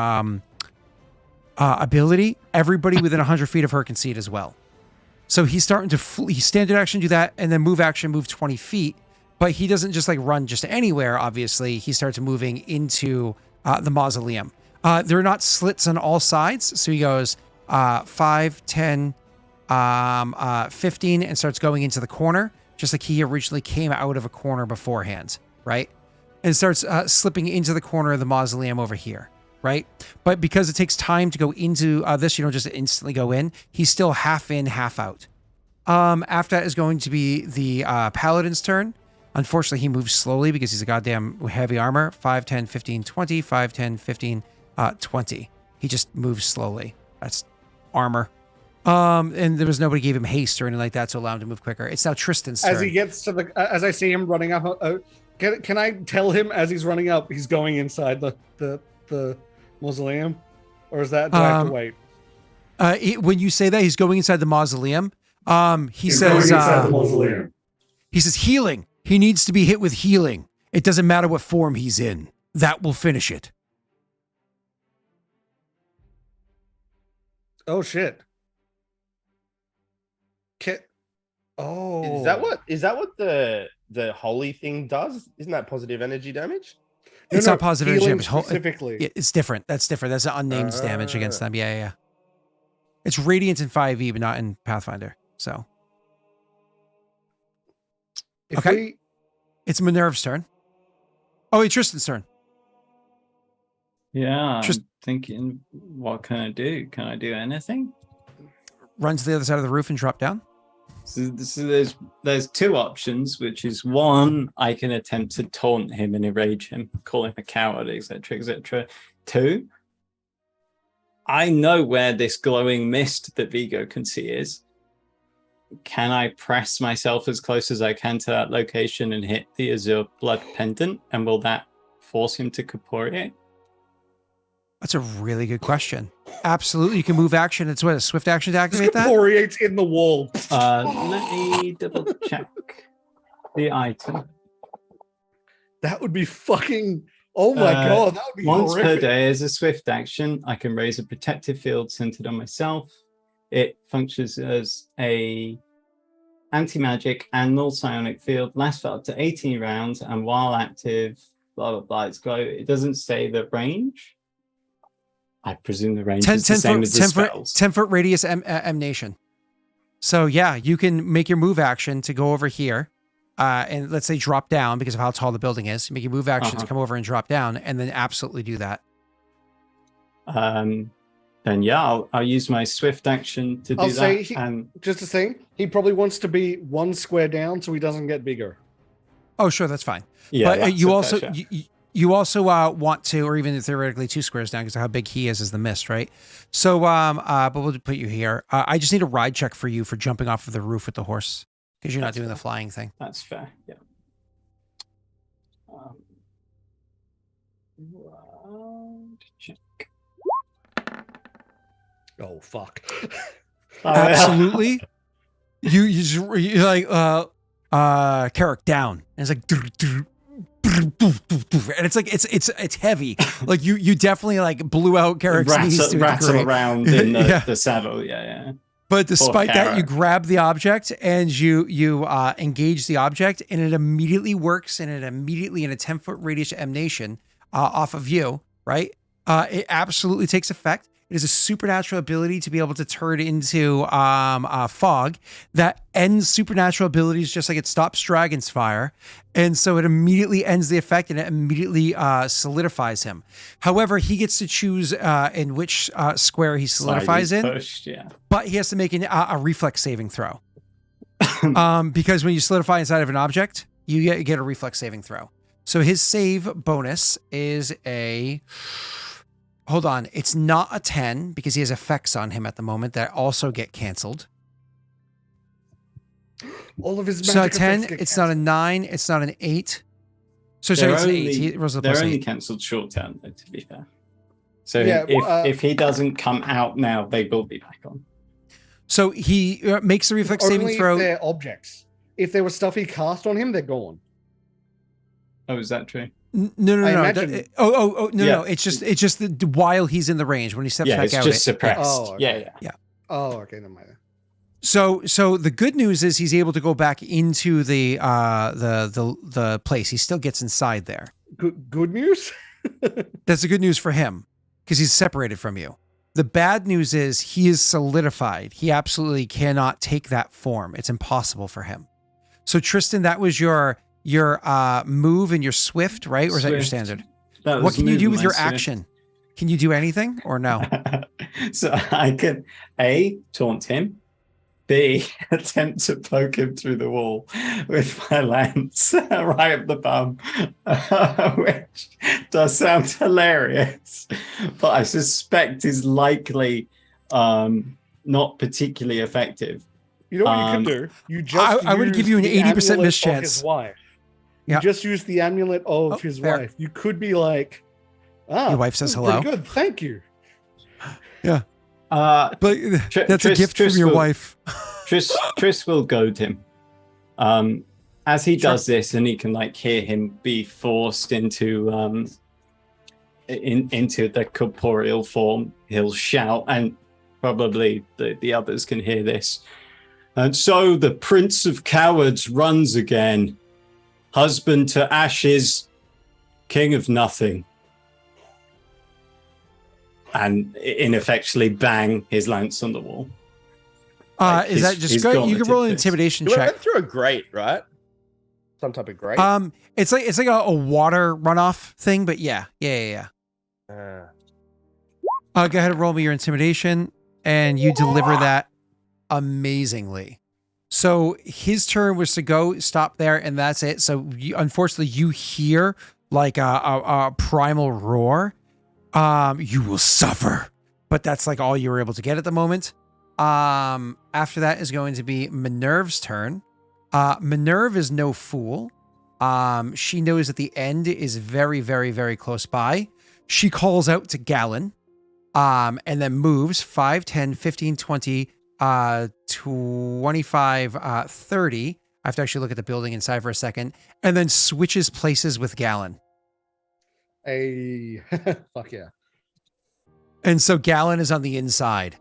ability. Everybody within 100 feet of her can see it as well. So he's starting to he standard action do that, and then move action move 20 feet. But he doesn't just like run just anywhere. Obviously, he starts moving into the mausoleum. There are not slits on all sides, so he goes 5, 10, 15, and starts going into the corner, just like he originally came out of a corner beforehand, right? And starts slipping into the corner of the mausoleum over here, right? But because it takes time to go into this, you don't just instantly go in. He's still half in, half out. After that is going to be the Paladin's turn. Unfortunately, he moves slowly because he's a goddamn heavy armor. 5, 10, 15, 20, 5, 10, 15, 20. He just moves slowly. That's armor. And there was nobody gave him haste or anything like that to allow him to move quicker. It's now Tristan's turn. As he gets to as I see him running up, can I tell him as he's running up, he's going inside the mausoleum? Or is that, do I have to wait? When you say that, he's going inside the mausoleum. He says, he says, healing. He needs to be hit with healing. It doesn't matter what form he's in. That will finish it. Oh, shit. Oh. Is that what the holy thing does? Isn't that positive energy damage? It's not positive energy damage. Specifically. It's different. That's different. That's an unnamed damage against them. Yeah. It's radiant in 5e, but not in Pathfinder. So. It's Minerva's turn. Oh, it's Tristan's turn. Yeah, I'm thinking, what can I do? Can I do anything? Run to the other side of the roof and drop down. So there's two options, which is one, I can attempt to taunt him and enrage him, call him a coward, etc., etc. Two, I know where this glowing mist that Viggo can see is. Can I press myself as close as I can to that location and hit the Azure Blood Pendant? And will that force him to corporeate? That's a really good question. Absolutely. You can move action. It's what, a swift action to activate that? Corporeates in the wall. Let me double check the item. That would be fucking... Oh my god, that would be once horrific. per day as a swift action, I can raise a protective field centered on myself. It functions as a anti-magic and null psionic field, lasts for up to 18 rounds, and while active, blah, blah, blah, it's glow. It doesn't say the range. I presume the range is the same as the spells. 10-foot radius emanation. So yeah, you can make your move action to go over here, and let's say drop down because of how tall the building is. Make your move action to come over and drop down, and then absolutely do that. Then yeah, I'll use my swift action to do that. And just to say, he probably wants to be one square down so he doesn't get bigger. Oh, sure, that's fine. Yeah, but you also want to, or even theoretically 2 squares down because of how big he is as the mist, right? So, but we'll put you here. I just need a ride check for you for jumping off of the roof with the horse because you're not doing the flying thing. That's fair. Yeah. Check. Oh fuck! Absolutely. you like Carrick down, and it's like, and it's like it's heavy. Like you definitely like blew out Carrick's knees to rattle around in the saddle. Yeah. But despite that, you grab the object and you engage the object, and it immediately works, and it immediately in a 10-foot radius emanation off of you, right? It absolutely takes effect. It is a supernatural ability to be able to turn into fog that ends supernatural abilities just like it stops Dragon's Fire. And so it immediately ends the effect and it immediately solidifies him. However, he gets to choose in which square he solidifies in. But he has to make a reflex saving throw. Because when you solidify inside of an object, you get a reflex saving throw. So his save bonus is a... Hold on. It's not a 10 because he has effects on him at the moment that also get canceled. All of his magic effects get canceled. It's not a 9. It's not an 8. So it's an 8. He rolls a plus 8. They're only cancelled short term, though, to be fair. So if he doesn't come out now, they will be back on. So he makes the reflex saving throw. If they're objects. If there was stuff he cast on him, they're gone. Oh, is that true? No. No. It's just while he's in the range when he steps back out. Yeah, it's just suppressed. Oh, okay. Yeah. Oh, okay. Never mind. So the good news is he's able to go back into the place. He still gets inside there. Good news. That's the good news for him because he's separated from you. The bad news is he is solidified. He absolutely cannot take that form. It's impossible for him. So Tristan, that was your move and your swift, right? Or is that your standard? What can you do with your action? Can you do anything or no? So I can A, taunt him, B, attempt to poke him through the wall with my lance right up the bum, which does sound hilarious, but I suspect is likely not particularly effective. You know what you could do? You just I would give you an 80% miss chance. His wife. You just use the amulet of his wife. You could be like, your wife says hello. Good, thank you. Yeah. But that's a gift from your wife. Triss will goad him. As he does this, and he can like hear him be forced into into the corporeal form, he'll shout, and probably the others can hear this. And so the Prince of Cowards runs again. Husband to ashes, king of nothing. And ineffectually bang his lance on the wall. Like is that just go? You can roll an intimidation check. Went through a grate, right? Some type of grate. It's like a water runoff thing, but yeah. Go ahead and roll me your intimidation, and you deliver that amazingly. So his turn was to go stop there, and that's it. So unfortunately, you hear like a primal roar. You will suffer, but that's like all you were able to get at the moment. After that is going to be Minerva's turn. Minerva is no fool. She knows that the end is very, very, very close by. She calls out to Galen, and then moves 5, 10, 15, 20, 25, 30. I have to actually look at the building inside for a second, and then switches places with Galen. Fuck yeah. And so Galen is on the inside.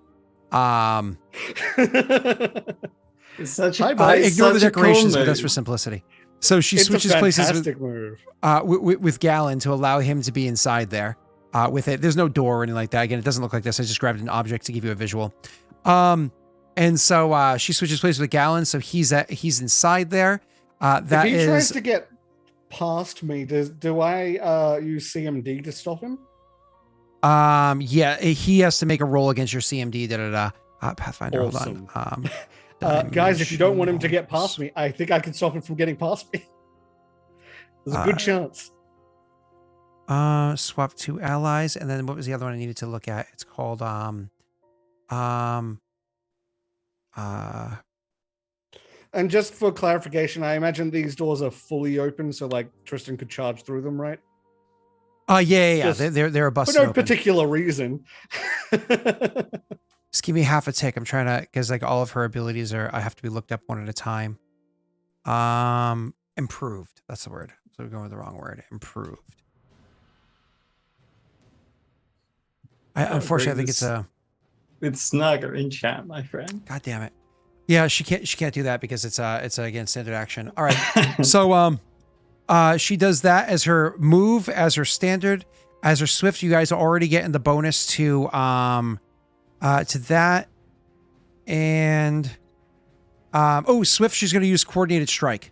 It's such ignore the decorations, but that's for simplicity. So she switches places with Galen to allow him to be inside there with it. There's no door or anything like that. Again, it doesn't look like this. I just grabbed an object to give you a visual. And so she switches places with Galen, so he's inside there. If he tries to get past me, do I use CMD to stop him? Yeah, he has to make a roll against your CMD. Pathfinder, awesome. Hold on. Guys, if you don't want him to get past me, I think I can stop him from getting past me. There's a good chance. Swap 2 allies, and then what was the other one I needed to look at? It's called And just for clarification, I imagine these doors are fully open, so like Tristan could charge through them, right? Yeah. They're a busted for no open. particular reason. Just give me half a tick. I'm trying to, because like all of her abilities I have to be looked up one at a time. Improved. That's the word. So we're going with the wrong word. Improved. Unfortunately, I think it's Snugger in chat, my friend. God damn it. Yeah, she can't do that because it's again standard action. All right. So she does that as her move, as her standard, as her swift. You guys are already getting the bonus to that. And swift, she's going to use coordinated strike.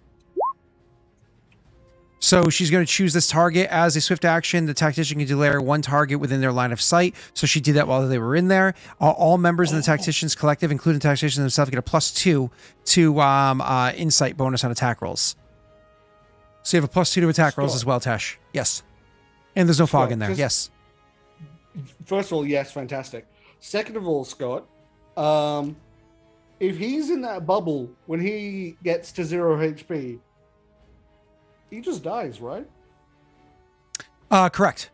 So she's going to choose this target as a swift action. The tactician can declare one target within their line of sight. So she did that while they were in there. All members in the tactician's collective, including the tactician themselves, get a +2 to insight bonus on attack rolls. So you have a +2 to attack rolls as well, Tesh. Yes. And there's no fog in there. Yes. First of all, yes, fantastic. Second of all, Scott, if he's in that bubble when he gets to 0 HP, he just dies, right? Correct.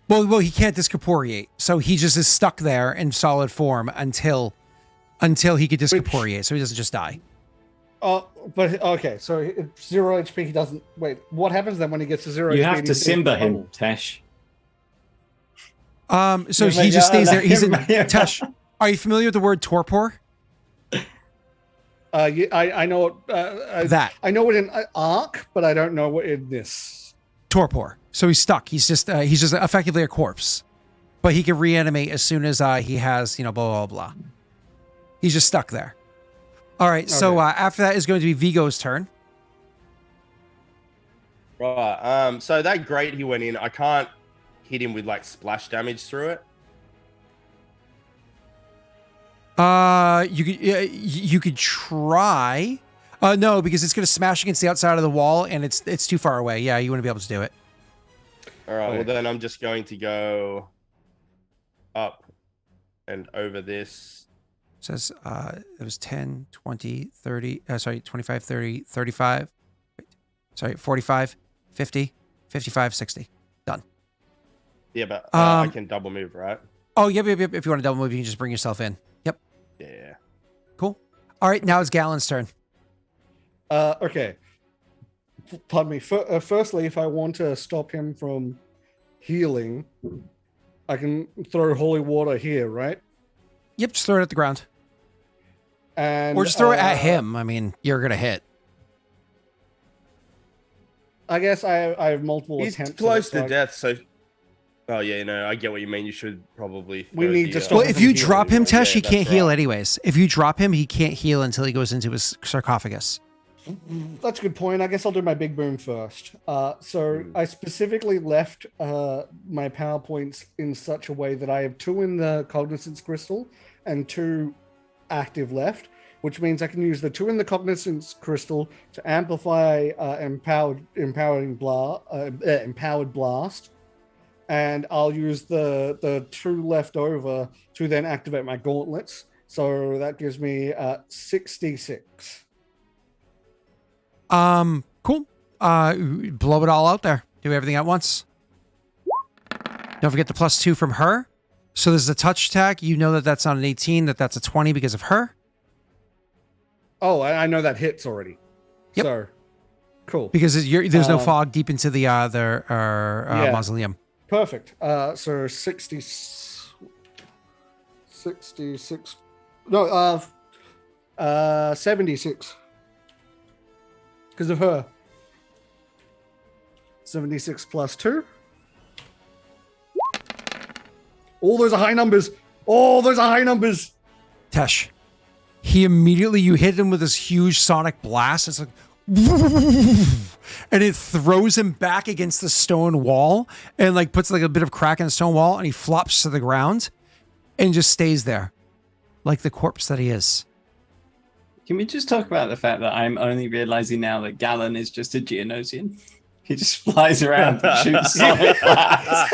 Well, he can't discorporeate, so he just is stuck there in solid form until he could discorporeate, so he doesn't just die. But okay, so 0 HP, he doesn't. Wait, what happens then when he gets to 0 HP? You have to Simba him, Tesh. So he just stays there. He's in Tesh. Are you familiar with the word torpor? I know that. I know it in Arc, but I don't know it in this. Torpor. So he's stuck. He's just effectively a corpse, but he can reanimate as soon as he has blah blah blah. He's just stuck there. All right. Okay. So after that is going to be Viggo's turn. Right. So that grate he went in, I can't hit him with like splash damage through it? You could try. No, because it's going to smash against the outside of the wall, and it's too far away. Yeah, you wouldn't be able to do it. All right. Well, then I'm just going to go up and over this. It says it was 10, 20, 30. Sorry, 25, 30, 35. Sorry, 45, 50, 55, 60. Done. Yeah, but I can double move, right? Oh, yep. If you want to double move, you can just bring yourself in. Yep. Yeah. Cool. All right, now it's Galen's turn. Okay. Pardon me. Firstly, if I want to stop him from healing, I can throw holy water here, right? Yep, just throw it at the ground. And or just throw it at him. I mean, you're going to hit. I guess I have multiple attempts. He's close to death, so... Oh, yeah, no, I get what you mean. You should probably... We need to stop. Well, if you drop him, Tesh, he can't heal anyways. If you drop him, he can't heal until he goes into his sarcophagus. That's a good point. I guess I'll do my big boom first. So I specifically left my PowerPoints in such a way that I have 2 in the Cognizance Crystal and 2 active left, which means I can use the 2 in the Cognizance Crystal to amplify Empowered Blast, and I'll use the 2 left over to then activate my gauntlets. So that gives me 66. Cool. Blow it all out there. Do everything at once. Don't forget the +2 from her. So there's a touch attack. You know that that's not an 18, that's a 20 because of her. Oh, I know that hits already. Yep. So, cool. Because there's no fog deep into the mausoleum. Perfect. So 66. No, 76. Because of her. 76 +2. Oh, those are high numbers. Tesh. You hit him with this huge sonic blast. It's like, and it throws him back against the stone wall and like puts like a bit of crack in the stone wall, and he flops to the ground and just stays there like the corpse that he is. Can we just talk about the fact that I'm only realizing now that Galen is just a Geonosian? He just flies around and shoots sonic blasts.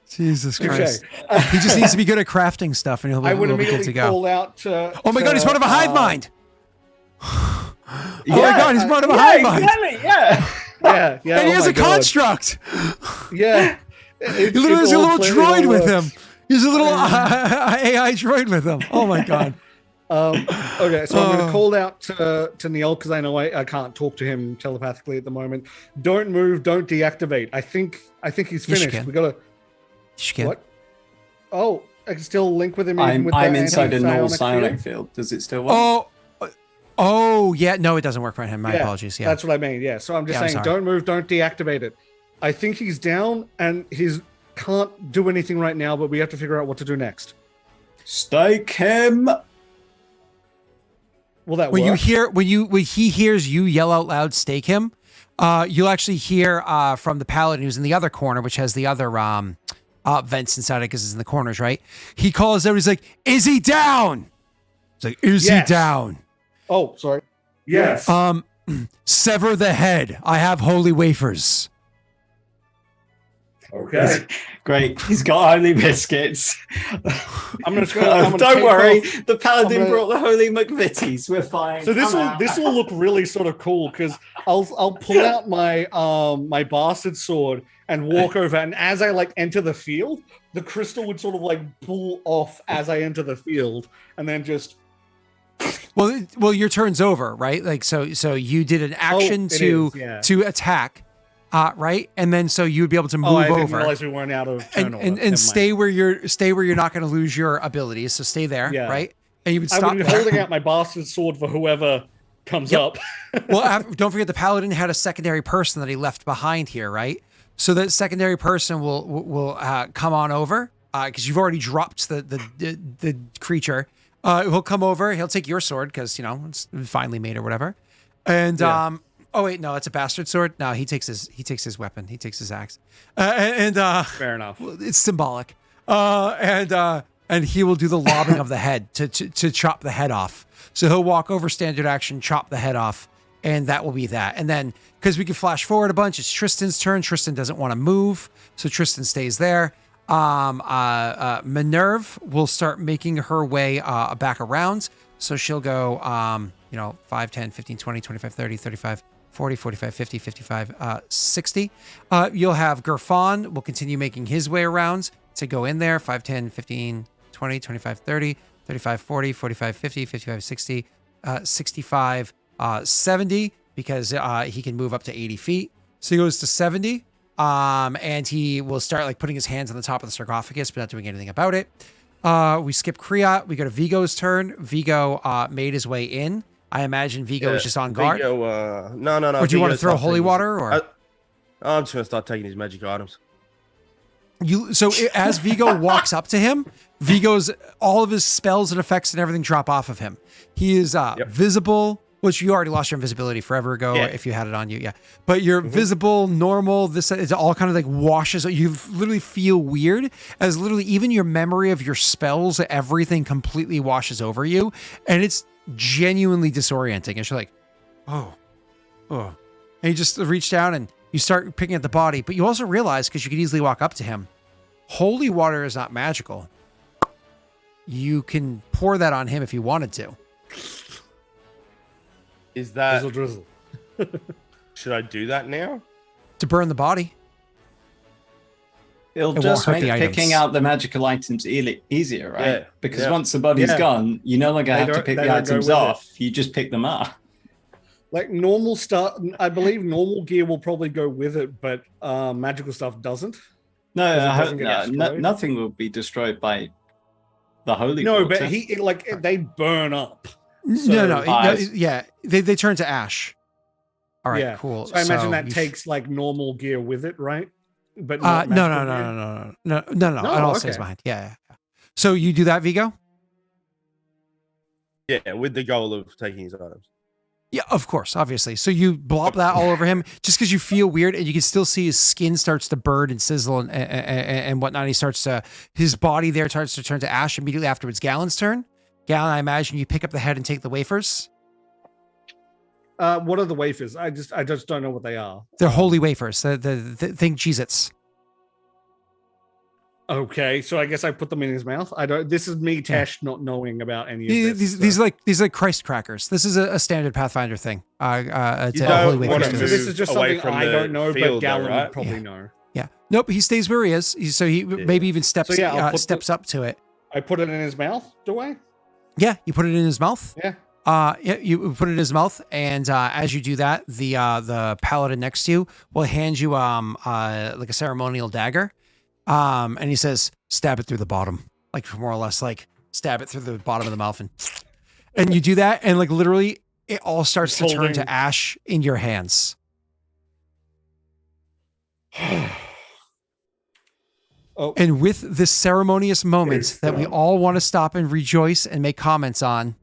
Jesus Christ. He just needs to be good at crafting stuff and he'll be good to go. Call out oh my God, he's part of a hive mind. Oh my God, he's part of a hive mind. Exactly, yeah. And he has a construct. Yeah. He literally has a little droid with him. He's a little AI droid with him. Oh my God. Okay, so I'm going to call out to Neil because I know I can't talk to him telepathically at the moment. Don't move, don't deactivate. I think he's finished. We got to. What? Oh, I can still link with him. I'm inside a null psionic field. Does it still work? Oh, yeah. No, it doesn't work for him. My apologies. Yeah, that's what I mean. Yeah, so I'm just saying, don't move, don't deactivate it. I think he's down and he's can't do anything right now, but we have to figure out what to do next. Stake him. Will that when work? when he hears you yell out loud, stake him, you'll actually hear from the paladin who's in the other corner, which has the other vents inside it because it's in the corners, right? He calls out, he's like, is he down? It's like, is he down? Oh, sorry. Yes. Sever the head. I have holy wafers. Okay. Great. He's got holy biscuits. I'm gonna don't worry. The paladin brought the holy McVitties. We're fine. So this will look really sort of cool because I'll pull out my my bastard sword and walk over, and as I like enter the field, the crystal would sort of like pull off as I enter the field, and then just. Well, your turn's over, right? Like so you did an action to attack. Right, and then so you would be able to move over. I didn't realize we weren't out of turn and stay where you're not going to lose your abilities. So stay there, right? And you would stop. I would be holding out my bastard sword for whoever comes up. Well, don't forget the paladin had a secondary person that he left behind here, right? So that secondary person will come on over because you've already dropped the creature. He'll come over. He'll take your sword because it's finely made or whatever, and Oh wait, no, it's a bastard sword. No, he takes his weapon. He takes his axe. Fair enough. It's symbolic. And he will do the lobbing of the head to chop the head off. So he'll walk over, standard action, chop the head off, and that will be that. And then because we can flash forward a bunch, it's Tristan's turn. Tristan doesn't want to move, so Tristan stays there. Minerve will start making her way back around. So she'll go 5, 10, 15, 20, 25, 30, 35, 40, 45, 50, 55, 60. You'll have Gerfon will continue making his way around to go in there. 5, 10, 15, 20, 25, 30, 35, 40, 45, 50, 55, 60, 65, 70, because he can move up to 80 feet. So he goes to 70. And he will start like putting his hands on the top of the sarcophagus, but not doing anything about it. We skip Kriat. We go to Viggo's turn. Viggo made his way in. I imagine Viggo is just on guard. Viggo, no. Or do you want to throw holy water? Or I'm just gonna start taking his magic items. As Viggo walks up to him, all of his spells and effects and everything drop off of him. He is visible, which you already lost your invisibility forever ago if you had it on you. Yeah. But you're visible, normal. This is all kind of like washes. You literally feel weird as literally even your memory of your spells, everything completely washes over you. And it's genuinely disorienting. And you're like, oh. And you just reach down and you start picking at the body. But you also realize, because you could easily walk up to him, holy water is not magical. You can pour that on him if you wanted to. Is that drizzle? Should I do that now? To burn the body. It'll just make picking out the magical items easier, right? Yeah. Because once the body's gone, you no longer have to pick the items off. You just pick them up. Like normal stuff, I believe normal gear will probably go with it, but magical stuff doesn't. Nothing will be destroyed by the holy water. No, but they burn up. So, yeah, they turn to ash. All right, cool. So I imagine that takes like normal gear with it, right? But no. It all stays behind. Yeah. So you do that, Viggo? Yeah, with the goal of taking his items. Yeah, of course, obviously. So you blob that all over him just because you feel weird, and you can still see his skin starts to burn and sizzle and whatnot. His body there starts to turn to ash immediately afterwards. Galen's turn. Galen, I imagine you pick up the head and take the wafers. What are the wafers? I just don't know what they are. They're holy wafers. The think Cheez-Its. Okay, so I guess I put them in his mouth. This is me, Tesh, not knowing about any of this. These are like Christ crackers. This is a standard Pathfinder thing. Holy wafers. So this is just something I don't know, but Galen would probably know. Yeah. Nope. He stays where he is. So he maybe even steps up to it. I put it in his mouth. Do I? Yeah, you put it in his mouth. Yeah. You put it in his mouth, and as you do that, the paladin next to you will hand you like a ceremonial dagger, and he says, "Stab it through the bottom," like more or less, like stab it through the bottom of the mouth, and you do that, and like literally, it all starts to turn to ash in your hands. And with this ceremonious moment that we all want to stop and rejoice and make comments on.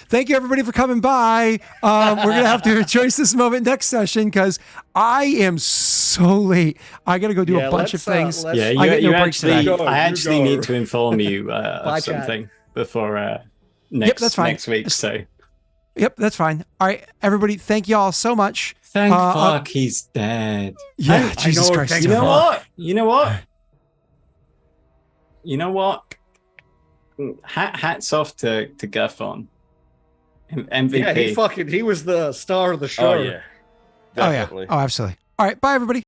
Thank you, everybody, for coming by. We're going to have to rejoice this moment next session because I am so late. I got to go do a bunch of things. I actually need to inform you of something before next week. So. Yep, that's fine. All right, everybody, thank you all so much. Thank fuck he's dead. Yeah, Jesus Christ. You know what? Hats off to Gerfon. MVP. Yeah, he was the star of the show. Oh, yeah. Definitely. Oh, absolutely. All right, bye, everybody.